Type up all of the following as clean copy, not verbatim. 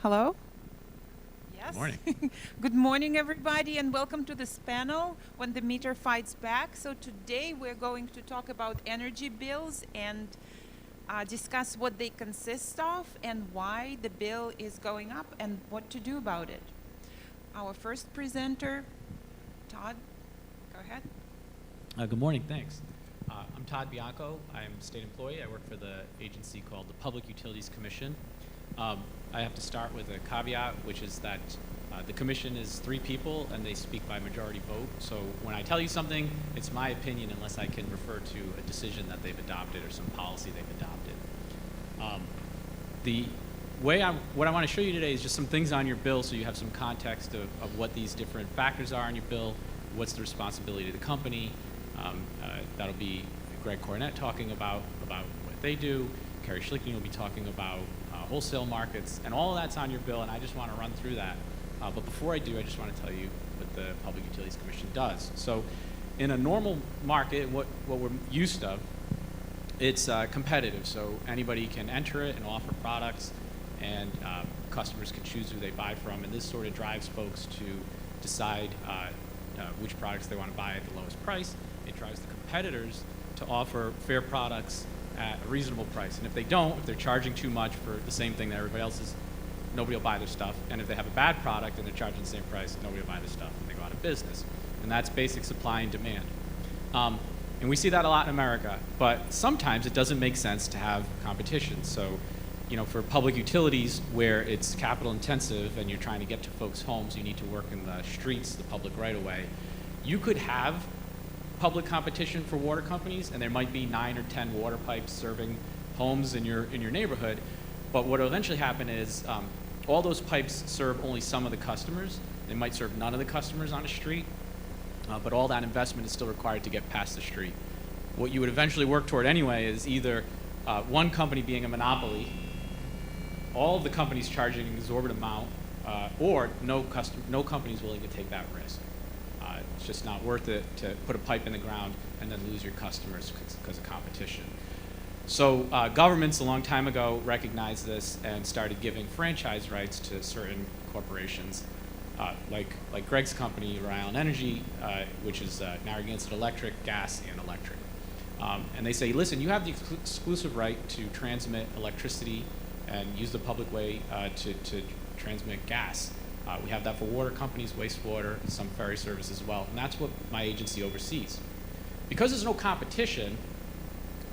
Hello? Yes. Good morning. Good morning, everybody, and welcome to this panel, When the Meter Fights Back. So today we're going to talk about energy bills and discuss what they consist of and why the bill is going up and what to do about it. Our first presenter, Todd, go ahead. Good morning, thanks. I'm Todd Bianco. I'm a state employee. I work for the agency called the Public Utilities Commission. I have to start with a caveat, which is that the commission is 3 people and they speak by majority vote. So when I tell you something, it's my opinion unless I can refer to a decision that they've adopted or some policy they've adopted. What I want to show you today is just some things on your bill so you have some context of what these different factors are on your bill, what's the responsibility of the company. That'll be Greg Cornett talking about what they do. Carrie Schlickney will be talking about wholesale markets, and all of that's on your bill, and I just want to run through that. But before I do, I just want to tell you what the Public Utilities Commission does. So in a normal market, what we're used to, it's competitive. So anybody can enter it and offer products, and customers can choose who they buy from, and this sort of drives folks to decide which products they want to buy at the lowest price. It drives the competitors to offer fair products at a reasonable price. And if they don't, if they're charging too much for the same thing that everybody else is, nobody will buy their stuff. And if they have a bad product and they're charging the same price, nobody will buy their stuff and they go out of business. And that's basic supply and demand. And we see that a lot in America, but sometimes it doesn't make sense to have competition. So, for public utilities where it's capital intensive and you're trying to get to folks' homes, you need to work in the streets, the public right of way. You could have public competition for water companies, and there might be 9 or 10 water pipes serving homes in your neighborhood. But what will eventually happen is all those pipes serve only some of the customers. They might serve none of the customers on a street, but all that investment is still required to get past the street. What you would eventually work toward anyway is either one company being a monopoly, all of the companies charging an exorbitant amount, or no company is willing to take that risk. It's just not worth it to put a pipe in the ground and then lose your customers because of competition. So governments a long time ago recognized this and started giving franchise rights to certain corporations, like Greg's company, Rhode Island Energy, which is Narragansett Electric, gas and electric. And they say, listen, you have the exclusive right to transmit electricity and use the public way to transmit gas. We have that for water companies, wastewater, some ferry service as well, and that's what my agency oversees. Because there's no competition,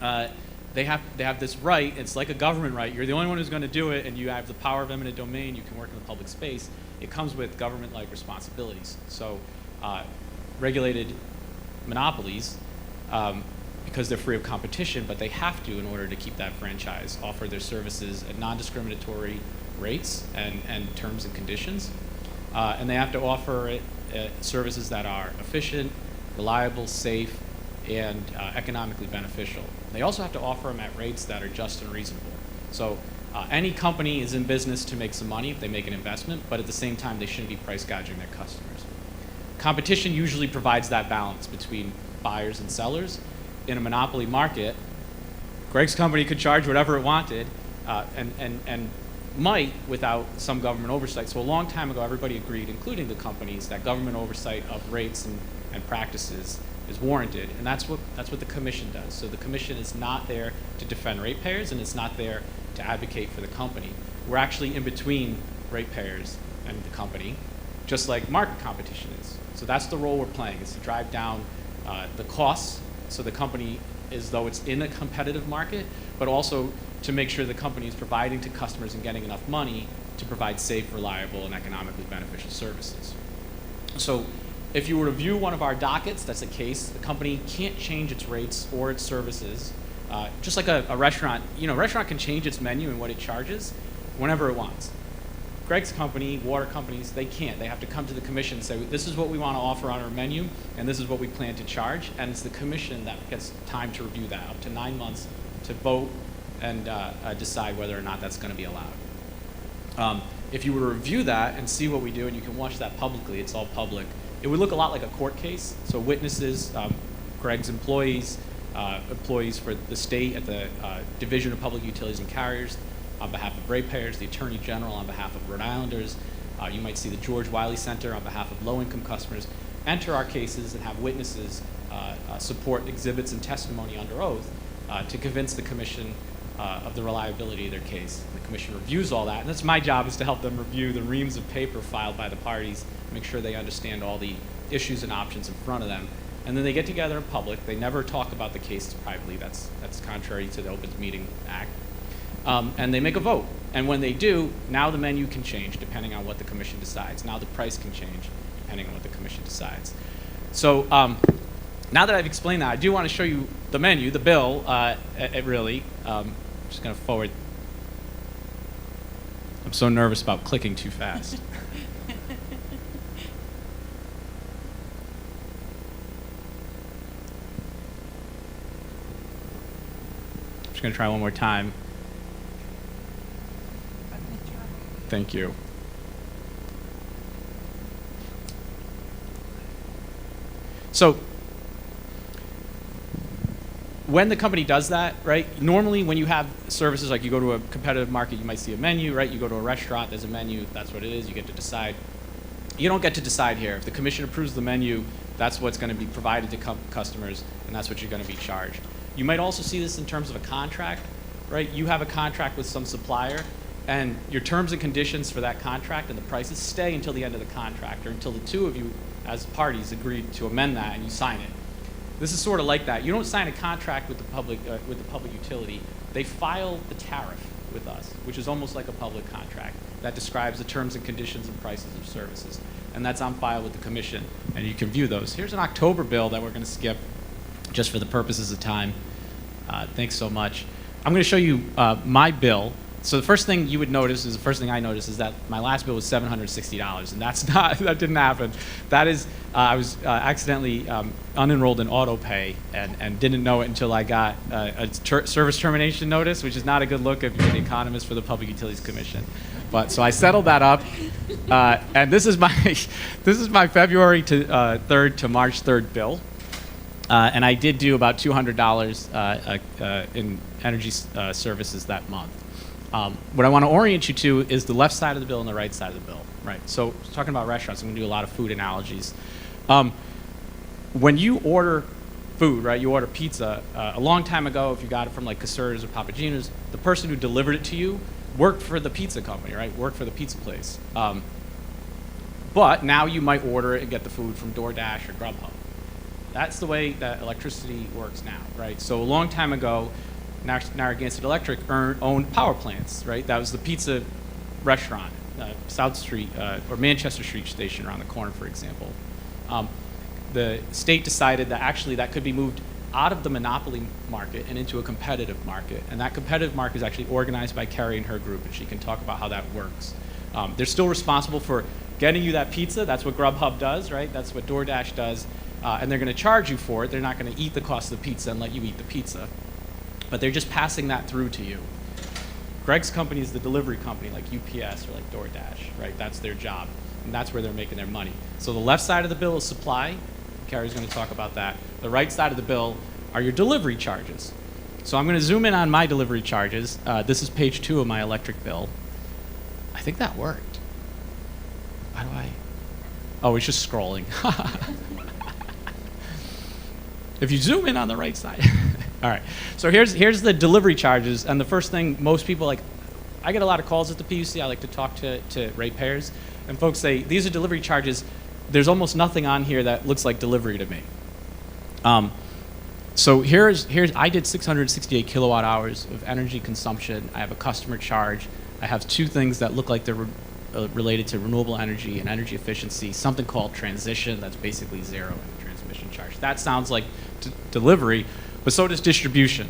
they have this right. It's like a government right. You're the only one who's going to do it, and you have the power of eminent domain. You can work in the public space. It comes with government-like responsibilities. So regulated monopolies, because they're free of competition, but they have to, in order to keep that franchise, offer their services at non-discriminatory rates and terms and conditions. And they have to offer it services that are efficient, reliable, safe, and economically beneficial. They also have to offer them at rates that are just and reasonable. So any company is in business to make some money if they make an investment, but at the same time, they shouldn't be price gouging their customers. Competition usually provides that balance between buyers and sellers. In a monopoly market, Greg's company could charge whatever it wanted, and might without some government oversight. So a long time ago, everybody agreed, including the companies, that government oversight of rates and practices is warranted, and that's what the commission does. So the commission is not there to defend ratepayers, and it's not there to advocate for the company. We're actually in between ratepayers and the company, just like market competition is. So that's the role we're playing, is to drive down the costs so the company, as though it's in a competitive market, but also to make sure the company is providing to customers and getting enough money to provide safe, reliable, and economically beneficial services. So if you were to view one of our dockets, that's the case. The company can't change its rates or its services. Just like a restaurant, a restaurant can change its menu and what it charges whenever it wants. Greg's company, water companies, they can't. They have to come to the commission and say, this is what we want to offer on our menu, and this is what we plan to charge. And it's the commission that gets time to review that, up to 9 months to vote and decide whether or not that's going to be allowed. If you were to review that and see what we do, and you can watch that publicly, it's all public, it would look a lot like a court case. So witnesses, Greg's employees, employees for the state at the Division of Public Utilities and Carriers, on behalf of ratepayers, the Attorney General on behalf of Rhode Islanders. You might see the George Wiley Center on behalf of low-income customers enter our cases and have witnesses support exhibits and testimony under oath to convince the commission of the reliability of their case. The commission reviews all that, and that's my job, is to help them review the reams of paper filed by the parties, make sure they understand all the issues and options in front of them. And then they get together in public. They never talk about the cases privately. That's contrary to the Open Meeting Act. And they make a vote. And when they do, now the menu can change depending on what the commission decides. Now the price can change depending on what the commission decides. So now that I've explained that, I do want to show you the menu, the bill, really. I'm just going to forward. I'm so nervous about clicking too fast. I'm just going to try one more time. Thank you. So when the company does that, right, normally when you have services, like you go to a competitive market, you might see a menu, right? You go to a restaurant, there's a menu, that's what it is, you get to decide. You don't get to decide here. If the commission approves the menu, that's what's going to be provided to customers, and that's what you're going to be charged. You might also see this in terms of a contract, right? You have a contract with some supplier, and your terms and conditions for that contract and the prices stay until the end of the contract, or until the two of you as parties agree to amend that and you sign it. This is sort of like that. You don't sign a contract with the public utility. They file the tariff with us, which is almost like a public contract that describes the terms and conditions and prices of services. And that's on file with the commission, and you can view those. Here's an October bill that we're going to skip just for the purposes of time. Thanks so much. I'm going to show you my bill. So the first thing you would notice is, the first thing I noticed is that my last bill was $760, and that's not, that didn't happen. That is, I was accidentally unenrolled in auto pay and didn't know it until I got a service termination notice, which is not a good look if you're the economist for the Public Utilities Commission. But so I settled that up, and this is my February 3rd to March 3rd bill. And I did do about $200 in energy services that month. What I want to orient you to is the left side of the bill and the right side of the bill, right? So talking about restaurants, I'm going to do a lot of food analogies. When you order food, right, you order pizza, a long time ago, if you got it from like Caserta's or Papa Gino's, the person who delivered it to you worked for the pizza company, right, worked for the pizza place. But now you might order it and get the food from DoorDash or Grubhub. That's the way that electricity works now, right? So a long time ago, Narragansett Electric owned power plants, right? That was the pizza restaurant, South Street or Manchester Street station around the corner, for example. The state decided that actually that could be moved out of the monopoly market and into a competitive market. And that competitive market is actually organized by Carrie and her group, and she can talk about how that works. They're still responsible for getting you that pizza. That's what Grubhub does, right? That's what DoorDash does. And they're going to charge you for it. They're not going to eat the cost of the pizza and let you eat the pizza. But they're just passing that through to you. Greg's company is the delivery company, like UPS or like DoorDash, right? That's their job, and that's where they're making their money. So the left side of the bill is supply. Carrie's going to talk about that. The right side of the bill are your delivery charges. So I'm going to zoom in on my delivery charges. This is page 2 of my electric bill. I think that worked. How do I? Oh, it's just scrolling. If you zoom in on the right side. All right, so here's the delivery charges, and the first thing most people, like, I get a lot of calls at the PUC. I like to talk to ratepayers, and folks say, these are delivery charges. There's almost nothing on here that looks like delivery to me. So here's I did 668 kilowatt hours of energy consumption. I have a customer charge. I have 2 things that look like they're related to renewable energy and energy efficiency, something called transition, that's basically zero in the transmission charge. That sounds like delivery, but so does distribution.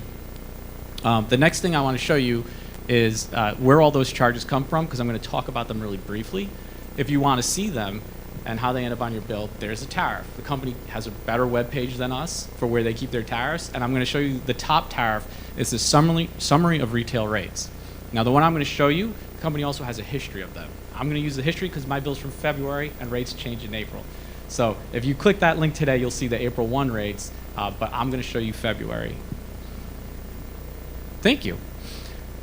The next thing I want to show you is where all those charges come from, because I'm going to talk about them really briefly. If you want to see them and how they end up on your bill, there's a tariff. The company has a better web page than us for where they keep their tariffs, and I'm going to show you the top tariff is the summary of retail rates. Now, the one I'm going to show you, the company also has a history of them. I'm going to use the history because my bill's from February and rates change in April. So if you click that link today, you'll see the April 1 rates, but I'm going to show you February. Thank you.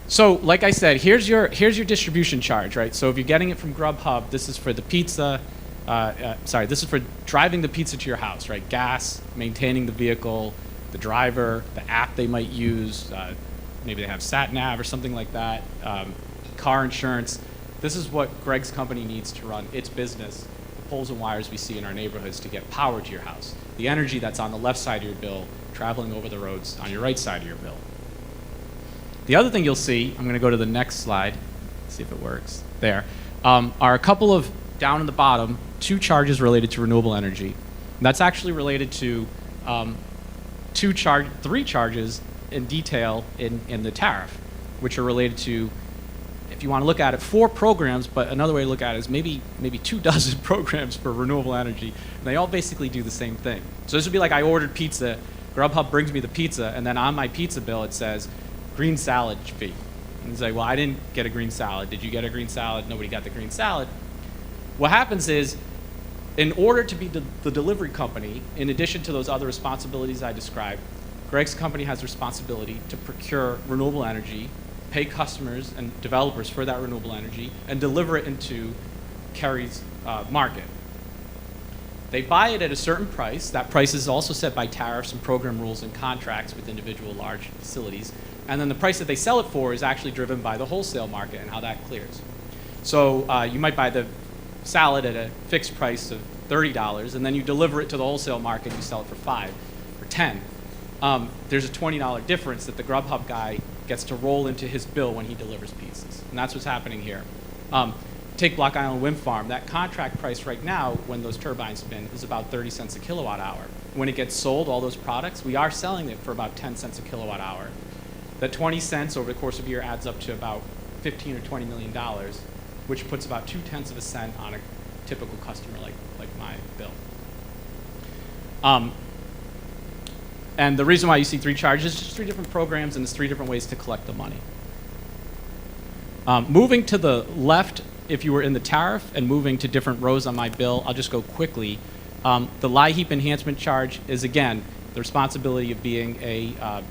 So, like I said, here's your distribution charge, right? So if you're getting it from Grubhub, this is for the pizza. This is for driving the pizza to your house, right? Gas, maintaining the vehicle, the driver, the app they might use. Maybe they have SatNav or something like that. Car insurance. This is what Greg's company needs to run its business. The poles and wires we see in our neighborhoods to get power to your house. The energy that's on the left side of your bill traveling over the roads on your right side of your bill. The other thing you'll see, I'm going to go to the next slide, see if it works, there, are a couple of, down in the bottom, 2 charges related to renewable energy. And that's actually related to 3 charges in detail in the tariff, which are related to, if you want to look at it, 4 programs, but another way to look at it is maybe 24 programs for renewable energy. And they all basically do the same thing. So this would be like I ordered pizza, Grubhub brings me the pizza, and then on my pizza bill it says, green salad fee. And it's like, well, I didn't get a green salad. Did you get a green salad? Nobody got the green salad. What happens is, in order to be the delivery company, in addition to those other responsibilities I described, Greg's company has responsibility to procure renewable energy, pay customers and developers for that renewable energy, and deliver it into Kerry's market. They buy it at a certain price. That price is also set by tariffs and program rules and contracts with individual large facilities. And then the price that they sell it for is actually driven by the wholesale market and how that clears. So you might buy the salad at a fixed price of $30, and then you deliver it to the wholesale market and you sell it for $5 or $10. There's a $20 difference that the Grubhub guy gets to roll into his bill when he delivers pizzas. And that's what's happening here. Take Block Island Wind Farm. That contract price right now, when those turbines spin, is about 30 cents a kilowatt hour. When it gets sold, all those products, we are selling it for about 10 cents a kilowatt hour. That 20 cents over the course of a year adds up to about $15 or $20 million, which puts about 0.2 cents on a typical customer like my bill. And the reason why you see 3 charges is just 3 different programs, and there's 3 different ways to collect the money. Moving to the left, if you were in the tariff, and moving to different rows on my bill, I'll just go quickly. The LIHEAP enhancement charge is, again, the responsibility of being a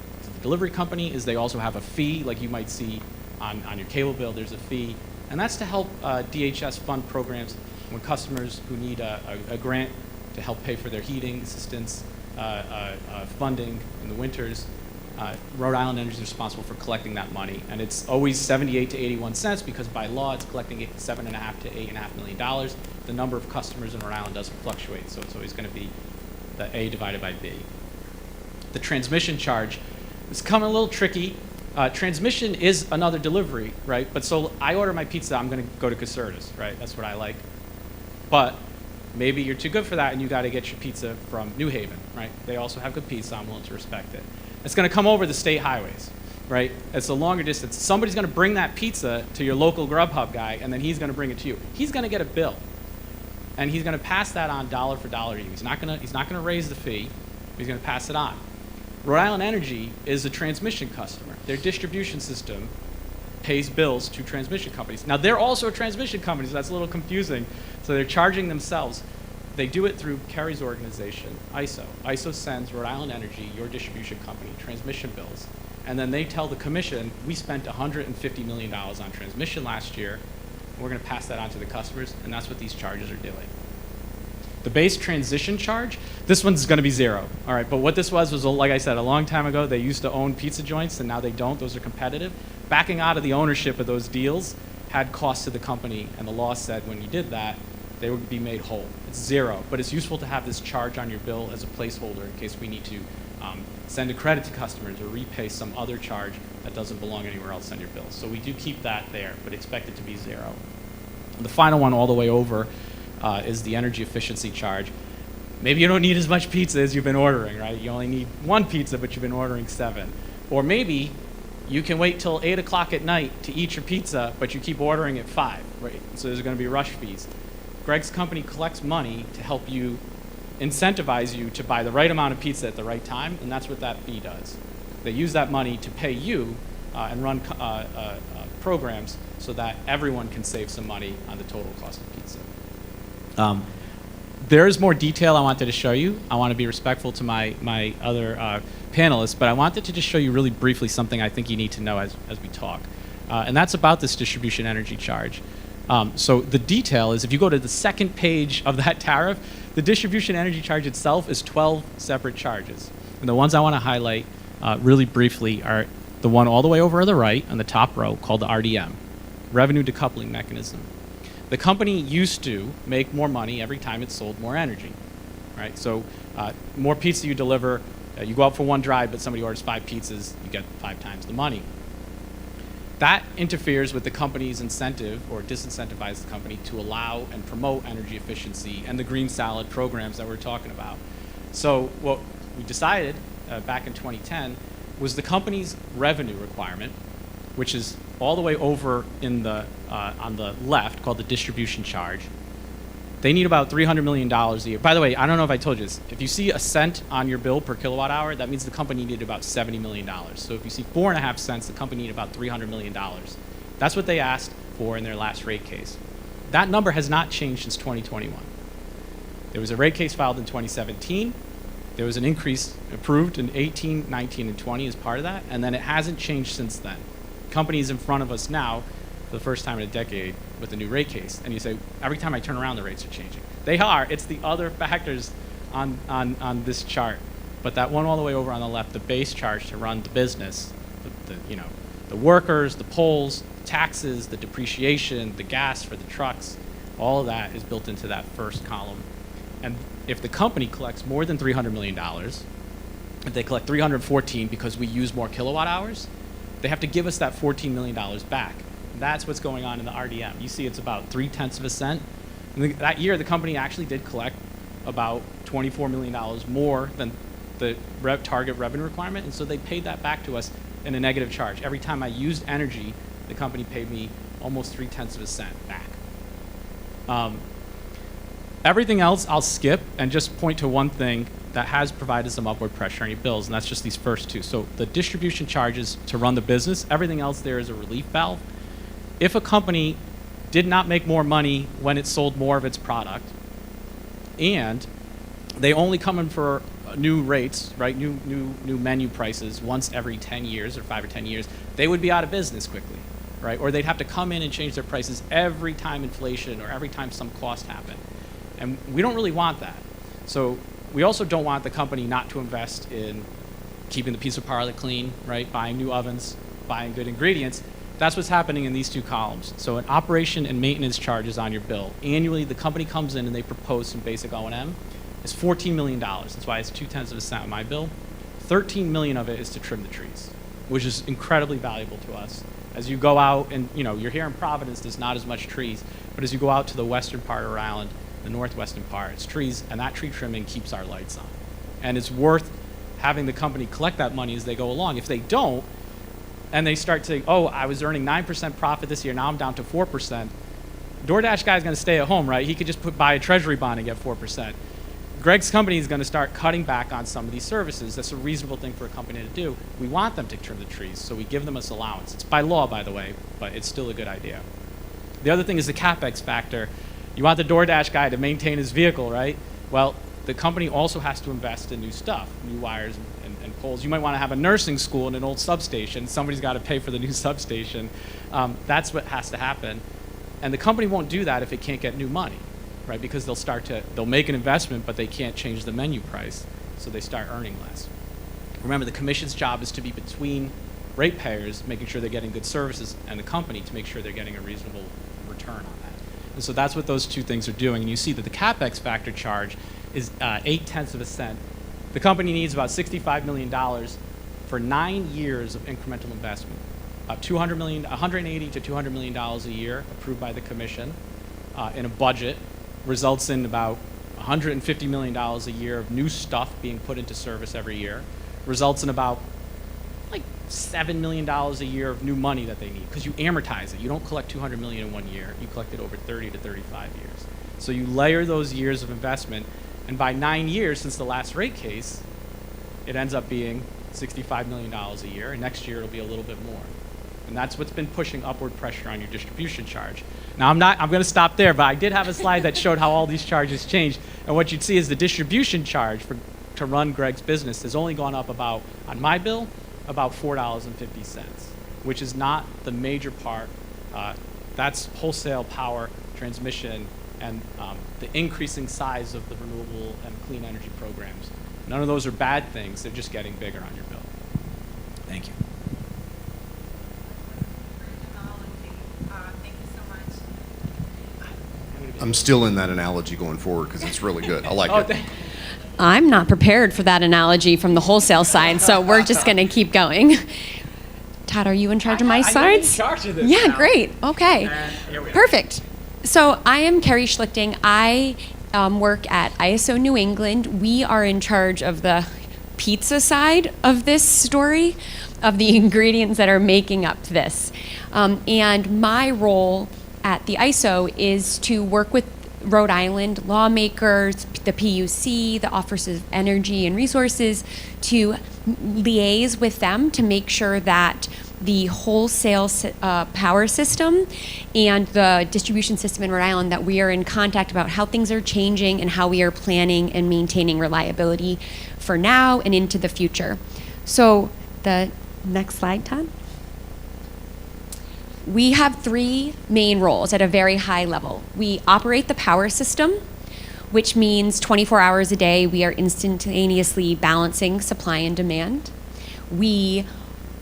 delivery company is they also have a fee, like you might see on your cable bill, there's a fee. And that's to help DHS fund programs when customers who need a grant to help pay for their heating assistance, funding in the winters. Rhode Island Energy is responsible for collecting that money, and it's always 78 to 81 cents because by law it's collecting $7.5 to $8.5 million. The number of customers in Rhode Island doesn't fluctuate, so it's always going to be the A divided by B. The transmission charge is coming a little tricky. Transmission is another delivery, right? But so I order my pizza, I'm going to go to Caserta's, right? That's what I like. But maybe you're too good for that, and you got to get your pizza from New Haven, right? They also have good pizza. I'm willing to respect it. It's going to come over the state highways, right? It's a longer distance. Somebody's going to bring that pizza to your local Grubhub guy, and then he's going to bring it to you. He's going to get a bill, and he's going to pass that on dollar for dollar to you. He's not going to raise the fee. He's going to pass it on. Rhode Island Energy is a transmission customer. Their distribution system pays bills to transmission companies. Now, they're also a transmission company, so that's a little confusing. So they're charging themselves. They do it through Kerry's organization, ISO. ISO sends Rhode Island Energy, your distribution company, transmission bills. And then they tell the commission, we spent $150 million on transmission last year. And we're going to pass that on to the customers, and that's what these charges are doing. The base transition charge, this one's going to be 0. All right, but what this was, like I said, a long time ago, they used to own pizza joints, and now they don't. Those are competitive. Backing out of the ownership of those deals had costs to the company, and the law said when you did that, they would be made whole. It's 0, but it's useful to have this charge on your bill as a placeholder in case we need to send a credit to customers or repay some other charge that doesn't belong anywhere else on your bill. So we do keep that there, but expect it to be 0. And the final one all the way over is the energy efficiency charge. Maybe you don't need as much pizza as you've been ordering, right? You only need 1 pizza, but you've been ordering 7. Or maybe you can wait till 8 o'clock at night to eat your pizza, but you keep ordering at 5, right? So there's going to be rush fees. Greg's company collects money to help you, incentivize you to buy the right amount of pizza at the right time, and that's what that fee does. They use that money to pay you and run programs so that everyone can save some money on the total cost of pizza. There is more detail I wanted to show you. I want to be respectful to my other panelists, but I wanted to just show you really briefly something I think you need to know as we talk. And that's about this distribution energy charge. So the detail is, if you go to the second page of that tariff, the distribution energy charge itself is 12 separate charges. And the ones I want to highlight really briefly are the one all the way over to the right on the top row called the RDM, Revenue Decoupling Mechanism. The company used to make more money every time it sold more energy, right? So more pizza you deliver, you go out for one drive, but somebody orders 5 pizzas, you get 5 times the money. That interferes with the company's incentive, or disincentivizes the company to allow and promote energy efficiency and the green salad programs that we're talking about. So what we decided back in 2010 was the company's revenue requirement, which is all the way over in the on the left, called the distribution charge. They need about $300 million a year. By the way, I don't know if I told you this. If you see a cent on your bill per kilowatt hour, that means the company needed about $70 million. So if you see 4.5 cents, the company needed about $300 million. That's what they asked for in their last rate case. That number has not changed since 2021. There was a rate case filed in 2017. There was an increase approved in 18, 19, and 20 as part of that, and then it hasn't changed since then. Company is in front of us now for the first time in a decade with a new rate case, and you say, every time I turn around, the rates are changing. They are. It's the other factors on this chart. But that one all the way over on the left, the base charge to run the business, the workers, the poles, taxes, the depreciation, the gas for the trucks, all of that is built into that first column. And if the company collects more than $300 million, if they collect 314 because we use more kilowatt hours, they have to give us that $14 million back. That's what's going on in the RDM. You see it's about 0.3 cents. And that year, the company actually did collect about $24 million more than the target revenue requirement, and so they paid that back to us in a negative charge. Every time I used energy, the company paid me almost 0.3 cents back. Everything else I'll skip and just point to one thing that has provided some upward pressure on your bills, and that's just these first two. So the distribution charges to run the business, everything else there is a relief valve. If a company did not make more money when it sold more of its product, and they only come in for new rates, right, new menu prices once every 10 years or 5 or 10 years, they would be out of business quickly, right? Or they'd have to come in and change their prices every time inflation or every time some cost happened. And we don't really want that. So we also don't want the company not to invest in keeping the pizza parlor clean, right? Buying new ovens, buying good ingredients. That's what's happening in these two columns. So an operation and maintenance charges on your bill. Annually, the company comes in and they propose some basic O&M. It's $14 million. That's why it's 0.2 cents on my bill. 13 million of it is to trim the trees, which is incredibly valuable to us. As you go out and, you're here in Providence, there's not as much trees, but as you go out to the western part of Rhode Island, the northwestern part, it's trees, and that tree trimming keeps our lights on. And it's worth having the company collect that money as they go along. If they don't, and they start to, oh, I was earning 9% profit this year, now I'm down to 4%, DoorDash guy's gonna stay at home, right? He could just buy a treasury bond and get 4%. Greg's company is gonna start cutting back on some of these services. That's a reasonable thing for a company to do. We want them to trim the trees, so we give them this allowance. It's by law, by the way, but it's still a good idea. The other thing is the CapEx factor. You want the DoorDash guy to maintain his vehicle, right? Well, the company also has to invest in new stuff, new wires and poles. You might want to have a nursing school in an old substation. Somebody's got to pay for the new substation. That's what has to happen. And the company won't do that if it can't get new money, right? Because they'll make an investment, but they can't change the menu price, so they start earning less. Remember, the commission's job is to be between ratepayers, making sure they're getting good services, and the company to make sure they're getting a reasonable return on that. And so that's what those two things are doing. And you see that the CapEx factor charge is 0.8 cents. The company needs about $65 million for 9 years of incremental investment. $180 to $200 million a year approved by the commission in a budget results in about $150 million a year of new stuff being put into service every year, results in about $7 million a year of new money that they need, because you amortize it. You don't collect $200 million in 1 year. You collect it over 30 to 35 years. So you layer those years of investment, and by 9 years since the last rate case, it ends up being $65 million a year, and next year it'll be a little bit more. And that's what's been pushing upward pressure on your distribution charge. Now I'm going to stop there, but I did have a slide that showed how all these charges changed, and what you'd see is the distribution charge to run Greg's business has only gone up on my bill, about $4.50. which is not the major part. That's wholesale power transmission and the increasing size of the renewable and clean energy programs. None of those are bad things. They're just getting bigger on your bill. Thank you. Thank you so much. I'm still in that analogy going forward because it's really good. I like it. I'm not prepared for that analogy from the wholesale side, so we're just going to keep going. Todd, are you in charge of my slides? I'm in charge of this Yeah, now. great. Okay. Here we are. Perfect. So I am Carrie Schlichting. I work at ISO New England. We are in charge of the pizza side of this story, of the ingredients that are making up this. And my role at the ISO is to work with Rhode Island lawmakers, the PUC, the Office of Energy and Resources, to liaise with them to make sure that the wholesale power system and the distribution system in Rhode Island, that we are in contact about how things are changing and how we are planning and maintaining reliability for now and into the future. So the next slide, Todd. We have three main roles at a very high level. We operate the power system, which means 24 hours a day we are instantaneously balancing supply and demand. We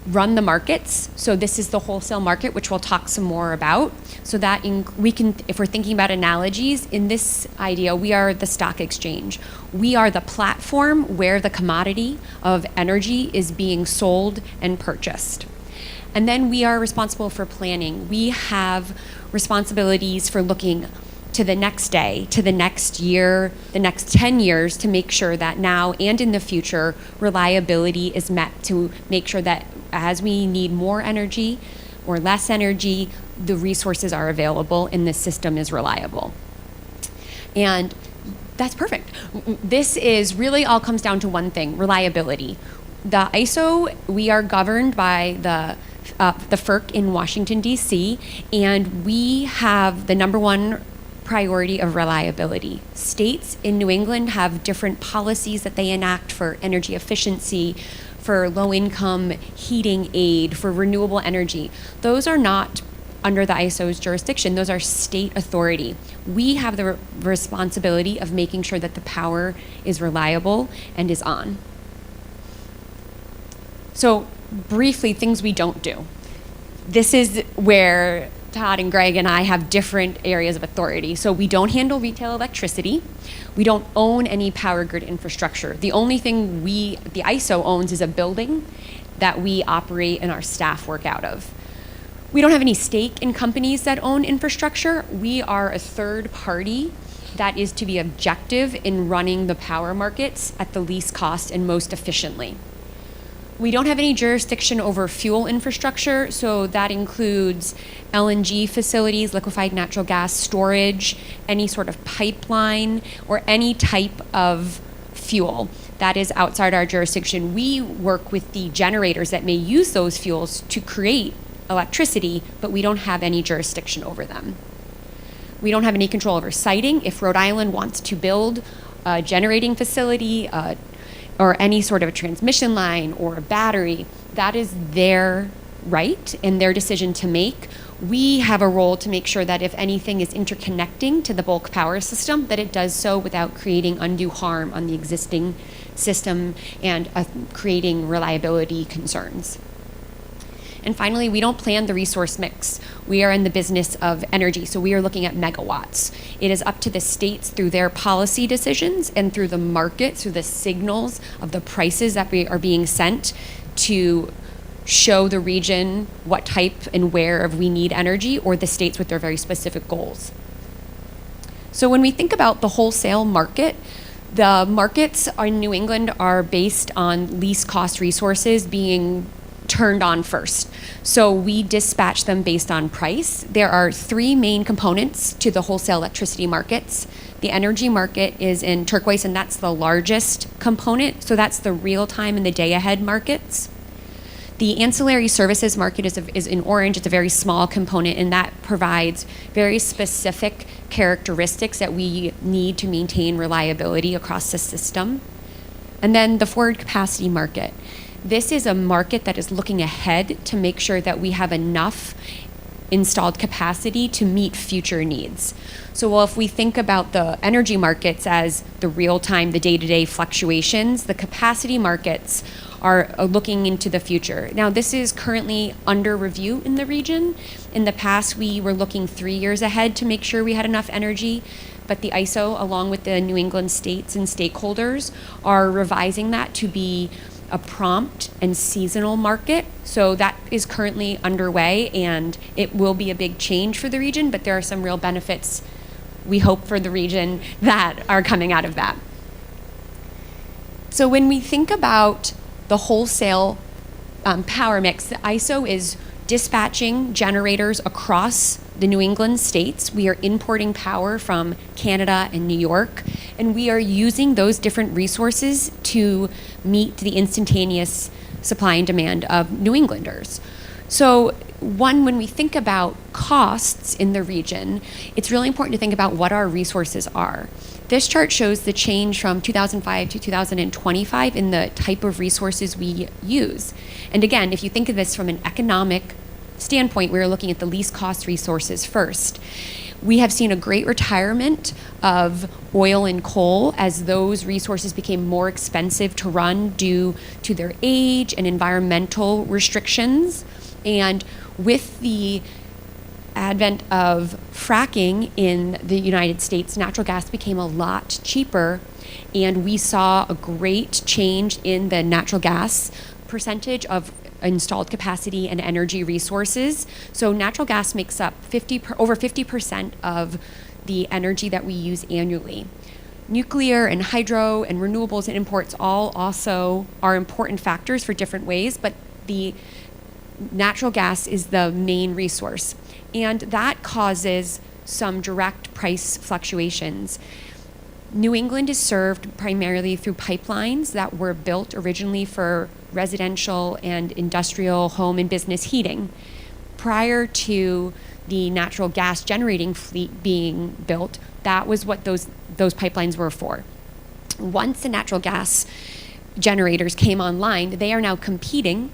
run the markets, so this is the wholesale market, which we'll talk some more about. So that we can, if we're thinking about analogies, in this idea, we are the stock exchange. We are the platform where the commodity of energy is being sold and purchased. And then we are responsible for planning. We have responsibilities for looking to the next day, to the next year, the next 10 years, to make sure that now and in the future, reliability is met, to make sure that as we need more energy or less energy, the resources are available and the system is reliable. And that's perfect. This is really all comes down to one thing: reliability. The ISO, we are governed by the FERC in Washington, D.C., and we have the number one priority of reliability. States in New England have different policies that they enact for energy efficiency, for low-income heating aid, for renewable energy. Those are not under the ISO's jurisdiction. Those are state authority. We have the responsibility of making sure that the power is reliable and is on. So briefly, things we don't do. This is where Todd and Greg and I have different areas of authority. So we don't handle retail electricity. We don't own any power grid infrastructure. The only thing the ISO owns is a building that we operate and our staff work out of. We don't have any stake in companies that own infrastructure. We are a third party that is to be objective in running the power markets at the least cost and most efficiently. We don't have any jurisdiction over fuel infrastructure, so that includes LNG facilities, liquefied natural gas storage, any sort of pipeline, or any type of fuel that is outside our jurisdiction. We work with the generators that may use those fuels to create electricity, but we don't have any jurisdiction over them. We don't have any control over siting. If Rhode Island wants to build a generating facility, or any sort of a transmission line or a battery, that is their right and their decision to make. We have a role to make sure that if anything is interconnecting to the bulk power system, that it does so without creating undue harm on the existing system and creating reliability concerns. And finally, we don't plan the resource mix. We are in the business of energy, so we are looking at megawatts. It is up to the states through their policy decisions and through the market, through the signals of the prices that are being sent to show the region what type and where we need energy, or the states with their very specific goals. So when we think about the wholesale market, the markets in New England are based on least cost resources being turned on first. So we dispatch them based on price. There are three main components to the wholesale electricity markets. The energy market is in turquoise, and that's the largest component. So that's the real-time and the day-ahead markets. The ancillary services market is in orange. It's a very small component, and that provides very specific characteristics that we need to maintain reliability across the system. And then the forward capacity market. this is a market that is looking ahead to make sure that we have enough installed capacity to meet future needs. So while if we think about the energy markets as the real time, the day-to-day fluctuations, the capacity markets are looking into the future. Now, this is currently under review in the region. In the past, we were looking 3 years ahead to make sure we had enough energy, but the ISO, along with the New England states and stakeholders, are revising that to be a prompt and seasonal market. So that is currently underway, and it will be a big change for the region, but there are some real benefits, we hope, for the region that are coming out of that. So when we think about the wholesale power mix, the ISO is dispatching generators across the New England states. We are importing power from Canada and New York, and we are using those different resources to meet the instantaneous supply and demand of New Englanders. So when we think about costs in the region, it's really important to think about what our resources are. This chart shows the change from 2005 to 2025 in the type of resources we use. And again, if you think of this from an economic standpoint, we're looking at the least cost resources first. We have seen a great retirement of oil and coal as those resources became more expensive to run due to their age and environmental restrictions. And with the advent of fracking in the United States, natural gas became a lot cheaper, and we saw a great change in the natural gas percentage of installed capacity and energy resources. So natural gas makes up over 50% of the energy that we use annually. Nuclear and hydro and renewables and imports all also are important factors for different ways, but the natural gas is the main resource, and that causes some direct price fluctuations. New England is served primarily through pipelines that were built originally for residential and industrial home and business heating. Prior to the natural gas generating fleet being built, that was what those pipelines were for. Once the natural gas generators came online, they are now competing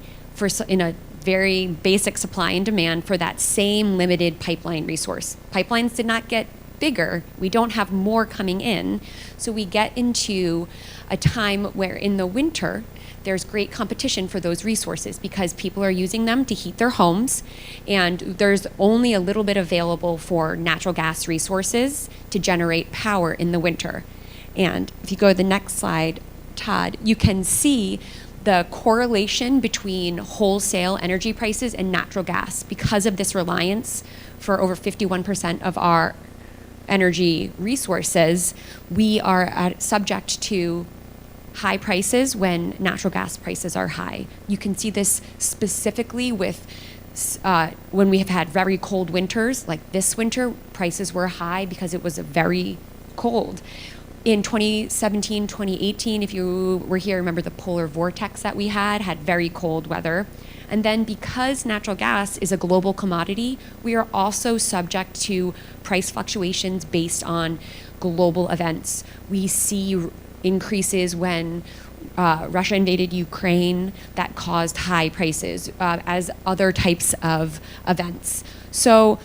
in a very basic supply and demand for that same limited pipeline resource. Pipelines did not get bigger. We don't have more coming in. So we get into a time where in the winter, there's great competition for those resources because people are using them to heat their homes, and there's only a little bit available for natural gas resources to generate power in the winter. And if you go to the next slide, Todd, you can see the correlation between wholesale energy prices and natural gas. Because of this reliance for over 51% of our energy resources, we are subject to high prices when natural gas prices are high. You can see this specifically with when we have had very cold winters, like this winter, prices were high because it was very cold. In 2017, 2018, if you were here, remember the polar vortex that we had very cold weather. And then because natural gas is a global commodity, we are also subject to price fluctuations based on global events. We see increases when Russia invaded Ukraine that caused high prices, as other types of events. So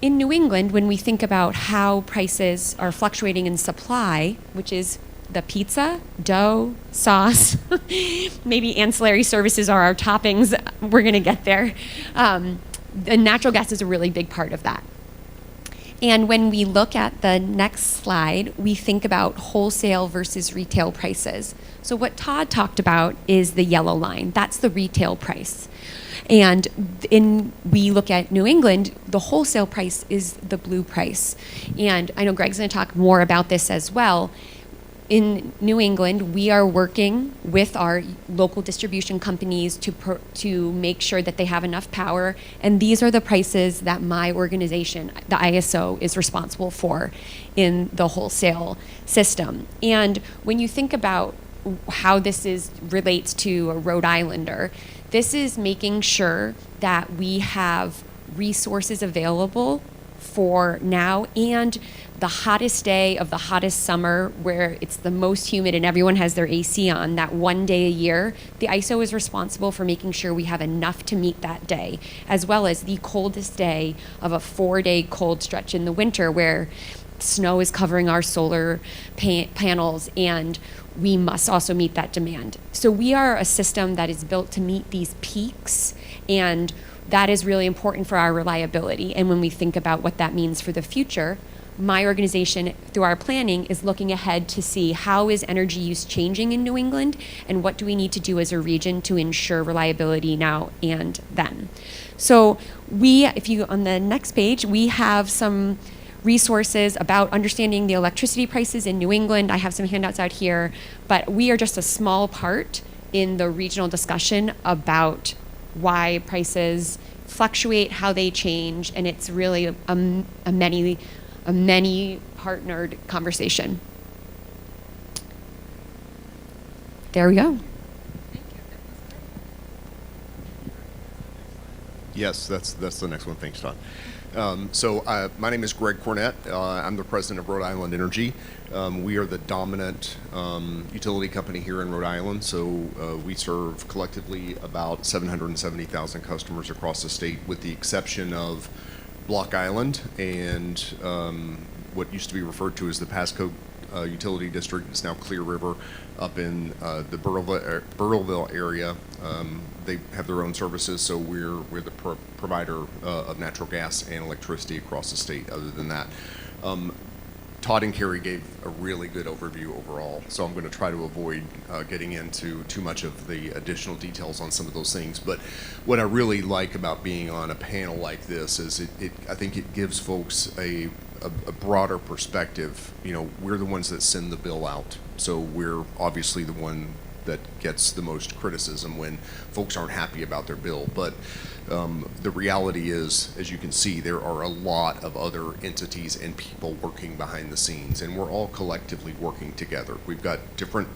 in New England, when we think about how prices are fluctuating in supply, which is the pizza, dough, sauce, maybe ancillary services are our toppings, we're gonna get there. The natural gas is a really big part of that. And when we look at the next slide, we think about wholesale versus retail prices. So what Todd talked about is the yellow line. That's the retail price. And we look at New England, the wholesale price is the blue price. And I know Greg's going to talk more about this as well. In New England, we are working with our local distribution companies to make sure that they have enough power. And these are the prices that my organization, the ISO, is responsible for in the wholesale system. And when you think about how this relates to a Rhode Islander, this is making sure that we have resources available for now and the hottest day of the hottest summer where it's the most humid and everyone has their AC on, that one day a year, the ISO is responsible for making sure we have enough to meet that day, as well as the coldest day of a 4-day cold stretch in the winter where snow is covering our solar panels and we must also meet that demand. So we are a system that is built to meet these peaks, and that is really important for our reliability. And when we think about what that means for the future, my organization, through our planning, is looking ahead to see how is energy use changing in New England and what do we need to do as a region to ensure reliability now and then. So if you, on the next page, we have some resources about understanding the electricity prices in New England. I have some handouts out here, but we are just a small part in the regional discussion about why prices fluctuate, how they change, and it's really a many partnered conversation. There we go. Yes, that's the next one. Thanks, Todd. So my name is Greg Cornett. I'm the president of Rhode Island Energy. We are the dominant utility company here in Rhode Island. So we serve collectively about 770,000 customers across the state, with the exception of Block Island and what used to be referred to as the Pasco utility district. It's now Clear River up in the Burrillville area. They have their own services, so we're the provider of natural gas and electricity across the state. Other than that, Todd and Carrie gave a really good overview overall, so I'm going to try to avoid getting into too much of the additional details on some of those things. But what I really like about being on a panel like this is I think it gives folks a broader perspective. You know, we're the ones that send the bill out, so we're obviously the one that gets the most criticism when folks aren't happy about their bill. But the reality is, as you can see, there are a lot of other entities and people working behind the scenes, and we're all collectively working together. We've got different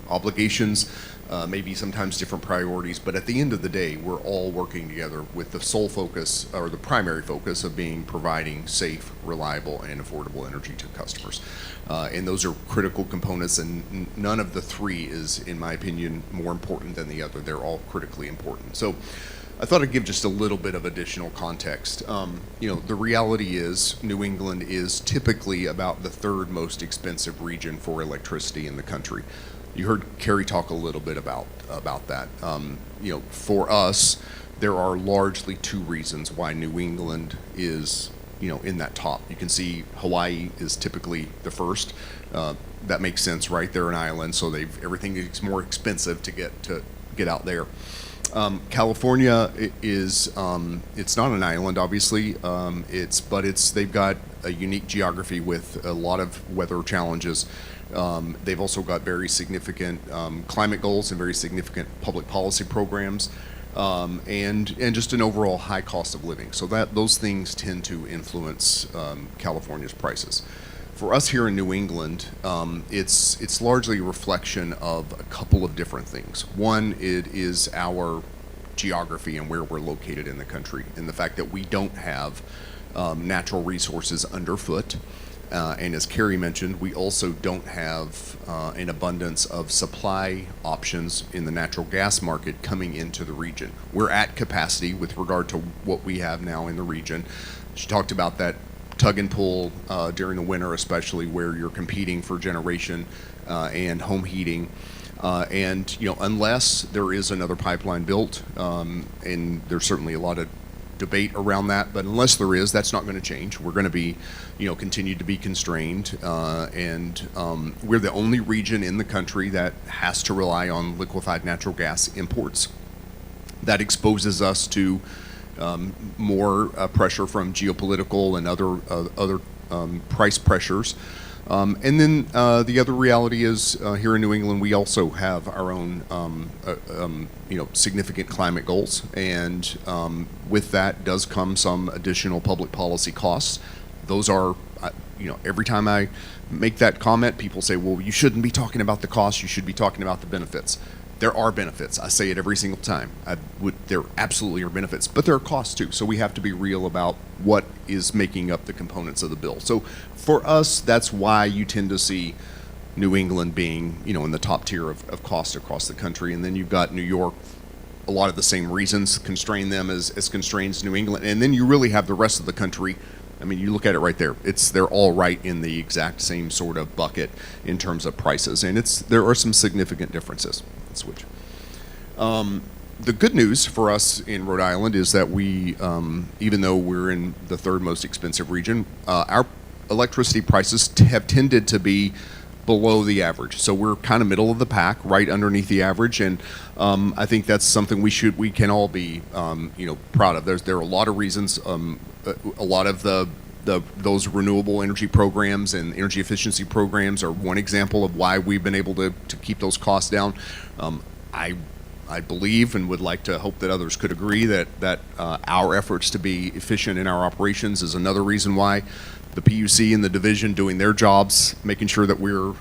obligations, maybe sometimes different priorities, but at the end of the day, we're all working together with the sole focus, or the primary focus, of providing safe, reliable, and affordable energy to customers. And those are critical components, and none of the three is, in my opinion, more important than the other. They're all critically important. So I thought I'd give just a little bit of additional context. The reality is New England is typically about the third most expensive region for electricity in the country. You heard Carrie talk a little bit about that. For us, there are largely two reasons why New England is in that top. You can see Hawaii is typically the first. That makes sense, right? They're an island, so everything is more expensive to get out there. California is it's not an island, obviously. They've got a unique geography with a lot of weather challenges. They've also got very significant climate goals and very significant public policy programs. And just an overall high cost of living. So those things tend to influence California's prices. For us here in New England, it's largely a reflection of a couple of different things. One, it is our geography and where we're located in the country, and the fact that we don't have natural resources underfoot. And as Carrie mentioned, we also don't have an abundance of supply options in the natural gas market coming into the region. We're at capacity with regard to what we have now in the region. She talked about that tug and pull during the winter, especially where you're competing for generation and home heating. Unless there is another pipeline built, and there's certainly a lot of debate around that, but unless there is, that's not going to change. We're going to be, continue to be constrained, and we're the only region in the country that has to rely on liquefied natural gas imports. That exposes us to more pressure from geopolitical and other price pressures. And then the other reality is here in New England, we also have our own significant climate goals, and with that does come some additional public policy costs. Those are, every time I make that comment, people say, well, you shouldn't be talking about the costs, you should be talking about the benefits. There are benefits. I say it every single time. There absolutely are benefits, but there are costs too. So we have to be real about what is making up the components of the bill. So for us, that's why you tend to see New England being, in the top tier of cost across the country. And then you've got New York, a lot of the same reasons constrain them as constrains New England. And then you really have the rest of the country. I mean, you look at it right there. They're all right in the exact same sort of bucket in terms of prices. And there are some significant differences. Let's switch. The good news for us in Rhode Island is that we, even though we're in the third most expensive region, our electricity prices have tended to be below the average. So we're kind of middle of the pack, right underneath the average, and I think that's something we can all be proud of. There are a lot of reasons. A lot of those renewable energy programs and energy efficiency programs are one example of why we've been able to keep those costs down. I believe and would like to hope that others could agree that our efforts to be efficient in our operations is another reason why. The PUC and the division doing their jobs, making sure that we're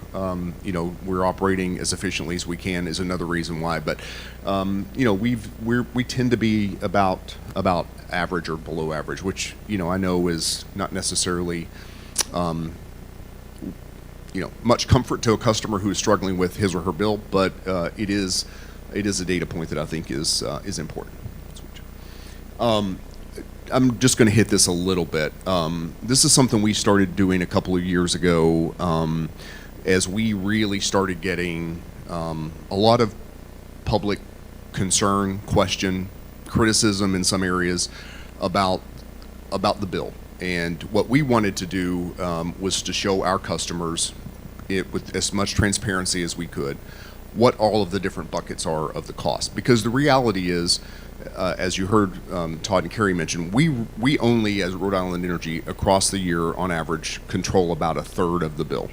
operating as efficiently as we can is another reason why. But we tend to be about average or below average, which I know is not necessarily much comfort to a customer who is struggling with his or her bill, but it is a data point that I think is important. I'm just going to hit this a little bit. This is something we started doing a couple of years ago as we really started getting a lot of public concern, question, criticism in some areas about the bill. And what we wanted to do was to show our customers with as much transparency as we could what all of the different buckets are of the cost. Because the reality is, as you heard Todd and Carrie mention, we only, as Rhode Island Energy, across the year, on average, control about a third of the bill.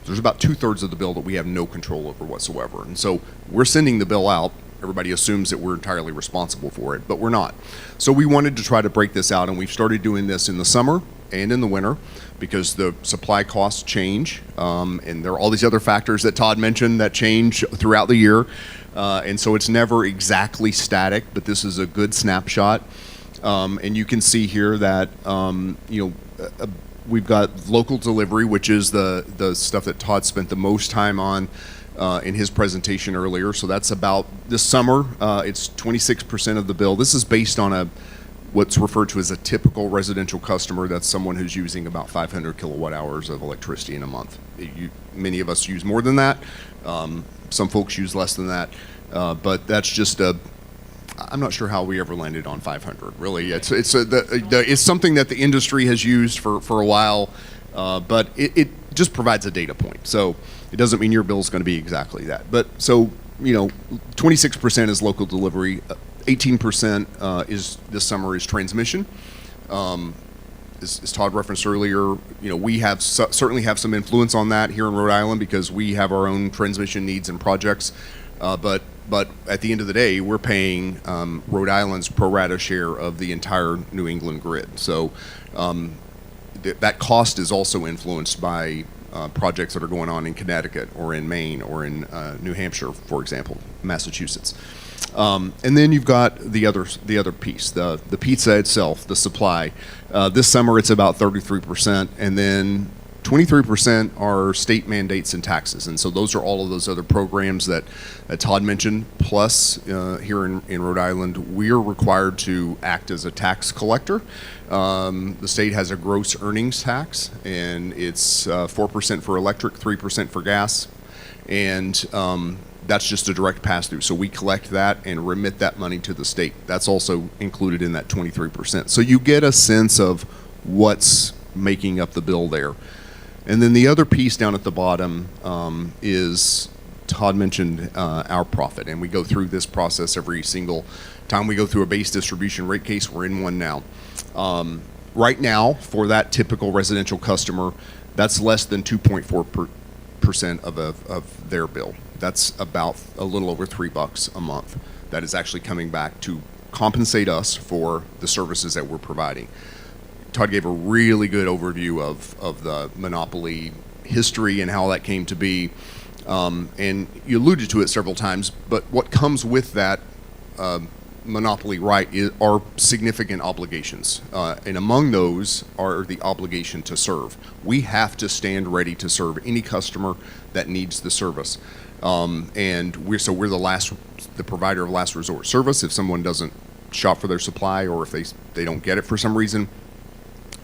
There's about 2/3 of the bill that we have no control over whatsoever. And so we're sending the bill out. Everybody assumes that we're entirely responsible for it, but we're not. So we wanted to try to break this out, and we've started doing this in the summer and in the winter because the supply costs change, and there are all these other factors that Todd mentioned that change throughout the year. And so it's never exactly static, but this is a good snapshot. And you can see here that we've got local delivery, which is the stuff that Todd spent the most time on in his presentation earlier. So that's about this summer. It's 26% of the bill. This is based on what's referred to as a typical residential customer. That's someone who's using about 500 kilowatt hours of electricity in a month. Many of us use more than that. Some folks use less than that, but that's just I'm not sure how we ever landed on 500. Really, it's something that the industry has used for a while, but it just provides a data point. So it doesn't mean your bill is going to be exactly that. But so 26% is local delivery, 18% is this summer is transmission. As Todd referenced earlier, we have certainly have some influence on that here in Rhode Island because we have our own transmission needs and projects. But at the end of the day, we're paying Rhode Island's pro rata share of the entire New England grid. So that cost is also influenced by projects that are going on in Connecticut or in Maine or in New Hampshire, for example, Massachusetts. And then you've got the other piece, the pizza itself, the supply. This summer it's about 33%, and then 23% are state mandates and taxes. And so those are all of those other programs that Todd mentioned. Plus, here in Rhode Island, we are required to act as a tax collector. The state has a gross earnings tax, and it's 4% for electric, 3% for gas. And that's just a direct pass-through. So we collect that and remit that money to the state. That's also included in that 23%. So you get a sense of what's making up the bill there. And then the other piece down at the bottom is, Todd mentioned our profit. And we go through this process every single time we go through a base distribution rate case. We're in one now. Right now, for that typical residential customer, that's less than 2.4% of their bill. That's about a little over $3 a month. That is actually coming back to compensate us for the services that we're providing. Todd gave a really good overview of the monopoly history and how that came to be. And you alluded to it several times, but what comes with that monopoly right are significant obligations. And among those are the obligation to serve. We have to stand ready to serve any customer that needs the service. And we're the provider of last resort service. If someone doesn't shop for their supply, or if they don't get it for some reason,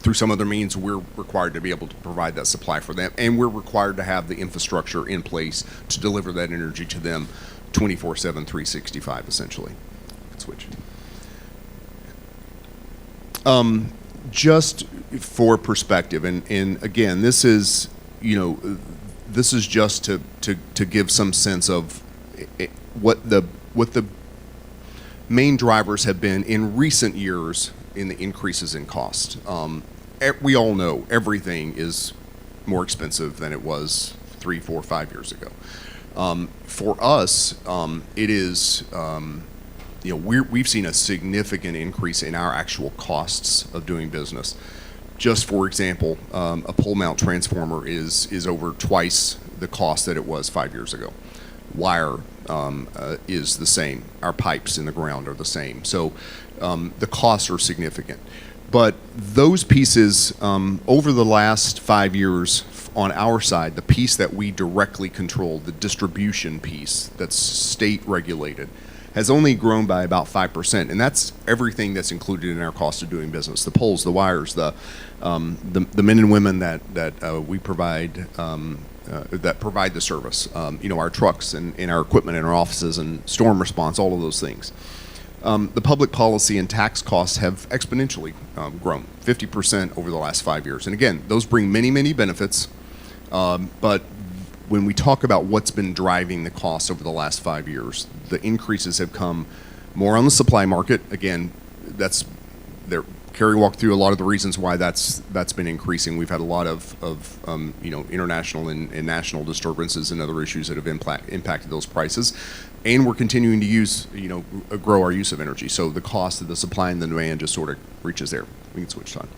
through some other means, we're required to be able to provide that supply for them, and we're required to have the infrastructure in place to deliver that energy to them 24/7, 365, essentially. Switch. Just for perspective, and again, this is just to give some sense of what the main drivers have been in recent years in the increases in cost. We all know everything is more expensive than it was 3, 4, 5 years ago. For us, it is, we've seen a significant increase in our actual costs of doing business. Just for example, a pole mount transformer is over twice the cost that it was 5 years ago. Wire is the same. Our pipes in the ground are the same. So the costs are significant. But those pieces, over the last 5 years on our side, the piece that we directly control, the distribution piece that's state regulated, has only grown by about 5%. And that's everything that's included in our cost of doing business: the poles, the wires, the men and women that we provide, that provide the service, our trucks and our equipment in our offices and storm response, all of those things. The public policy and tax costs have exponentially grown, 50% over the last 5 years. And again, those bring many, many benefits, but when we talk about what's been driving the costs over the last 5 years, the increases have come more on the supply market. Again, Carrie walked through a lot of the reasons why that's been increasing. We've had a lot of international and national disturbances and other issues that have impacted those prices, and we're continuing to grow our use of energy. So the cost of the supply and the demand just sort of reaches there. We can switch on.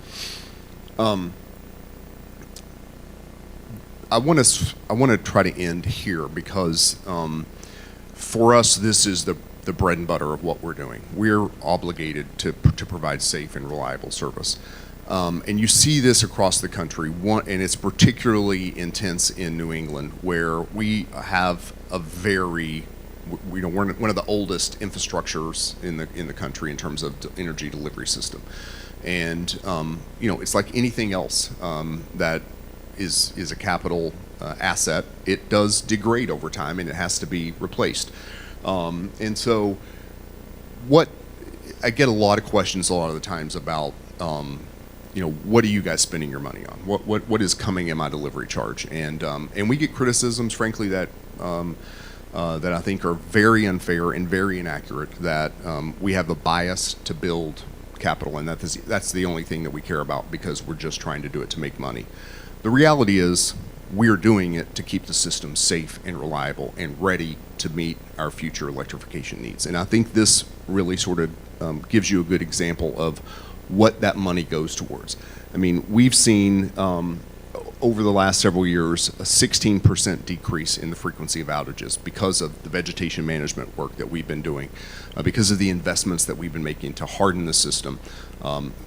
I want to try to end here because for us, this is the bread and butter of what we're doing. We're obligated to provide safe and reliable service. And you see this across the country, and it's particularly intense in New England, where we have we're one of the oldest infrastructures in the country in terms of energy delivery system. And it's like anything else that is a capital asset. It does degrade over time, and it has to be replaced. And so I get a lot of questions a lot of the times about, what are you guys spending your money on? What is coming in my delivery charge? And we get criticisms, frankly, that I think are very unfair and very inaccurate, that we have a bias to build capital, and that's the only thing that we care about because we're just trying to do it to make money. The reality is, we're doing it to keep the system safe and reliable and ready to meet our future electrification needs. And I think this really sort of gives you a good example of what that money goes towards. I mean, we've seen over the last several years a 16% decrease in the frequency of outages because of the vegetation management work that we've been doing, because of the investments that we've been making to harden the system.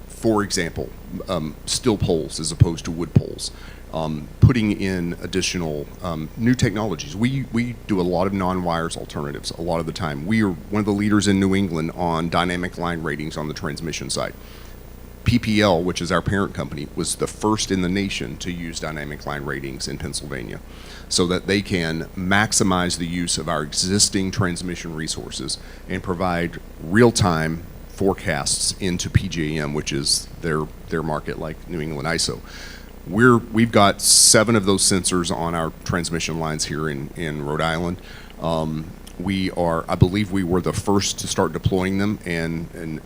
For example, steel poles as opposed to wood poles. Putting in additional new technologies. We do a lot of non-wires alternatives a lot of the time. We are one of the leaders in New England on dynamic line ratings on the transmission side. PPL, which is our parent company, was the first in the nation to use dynamic line ratings in Pennsylvania so that they can maximize the use of our existing transmission resources and provide real-time forecasts into PJM, which is their market, like New England ISO. We've got 7 of those sensors on our transmission lines here in Rhode Island. I believe we were the first to start deploying them, and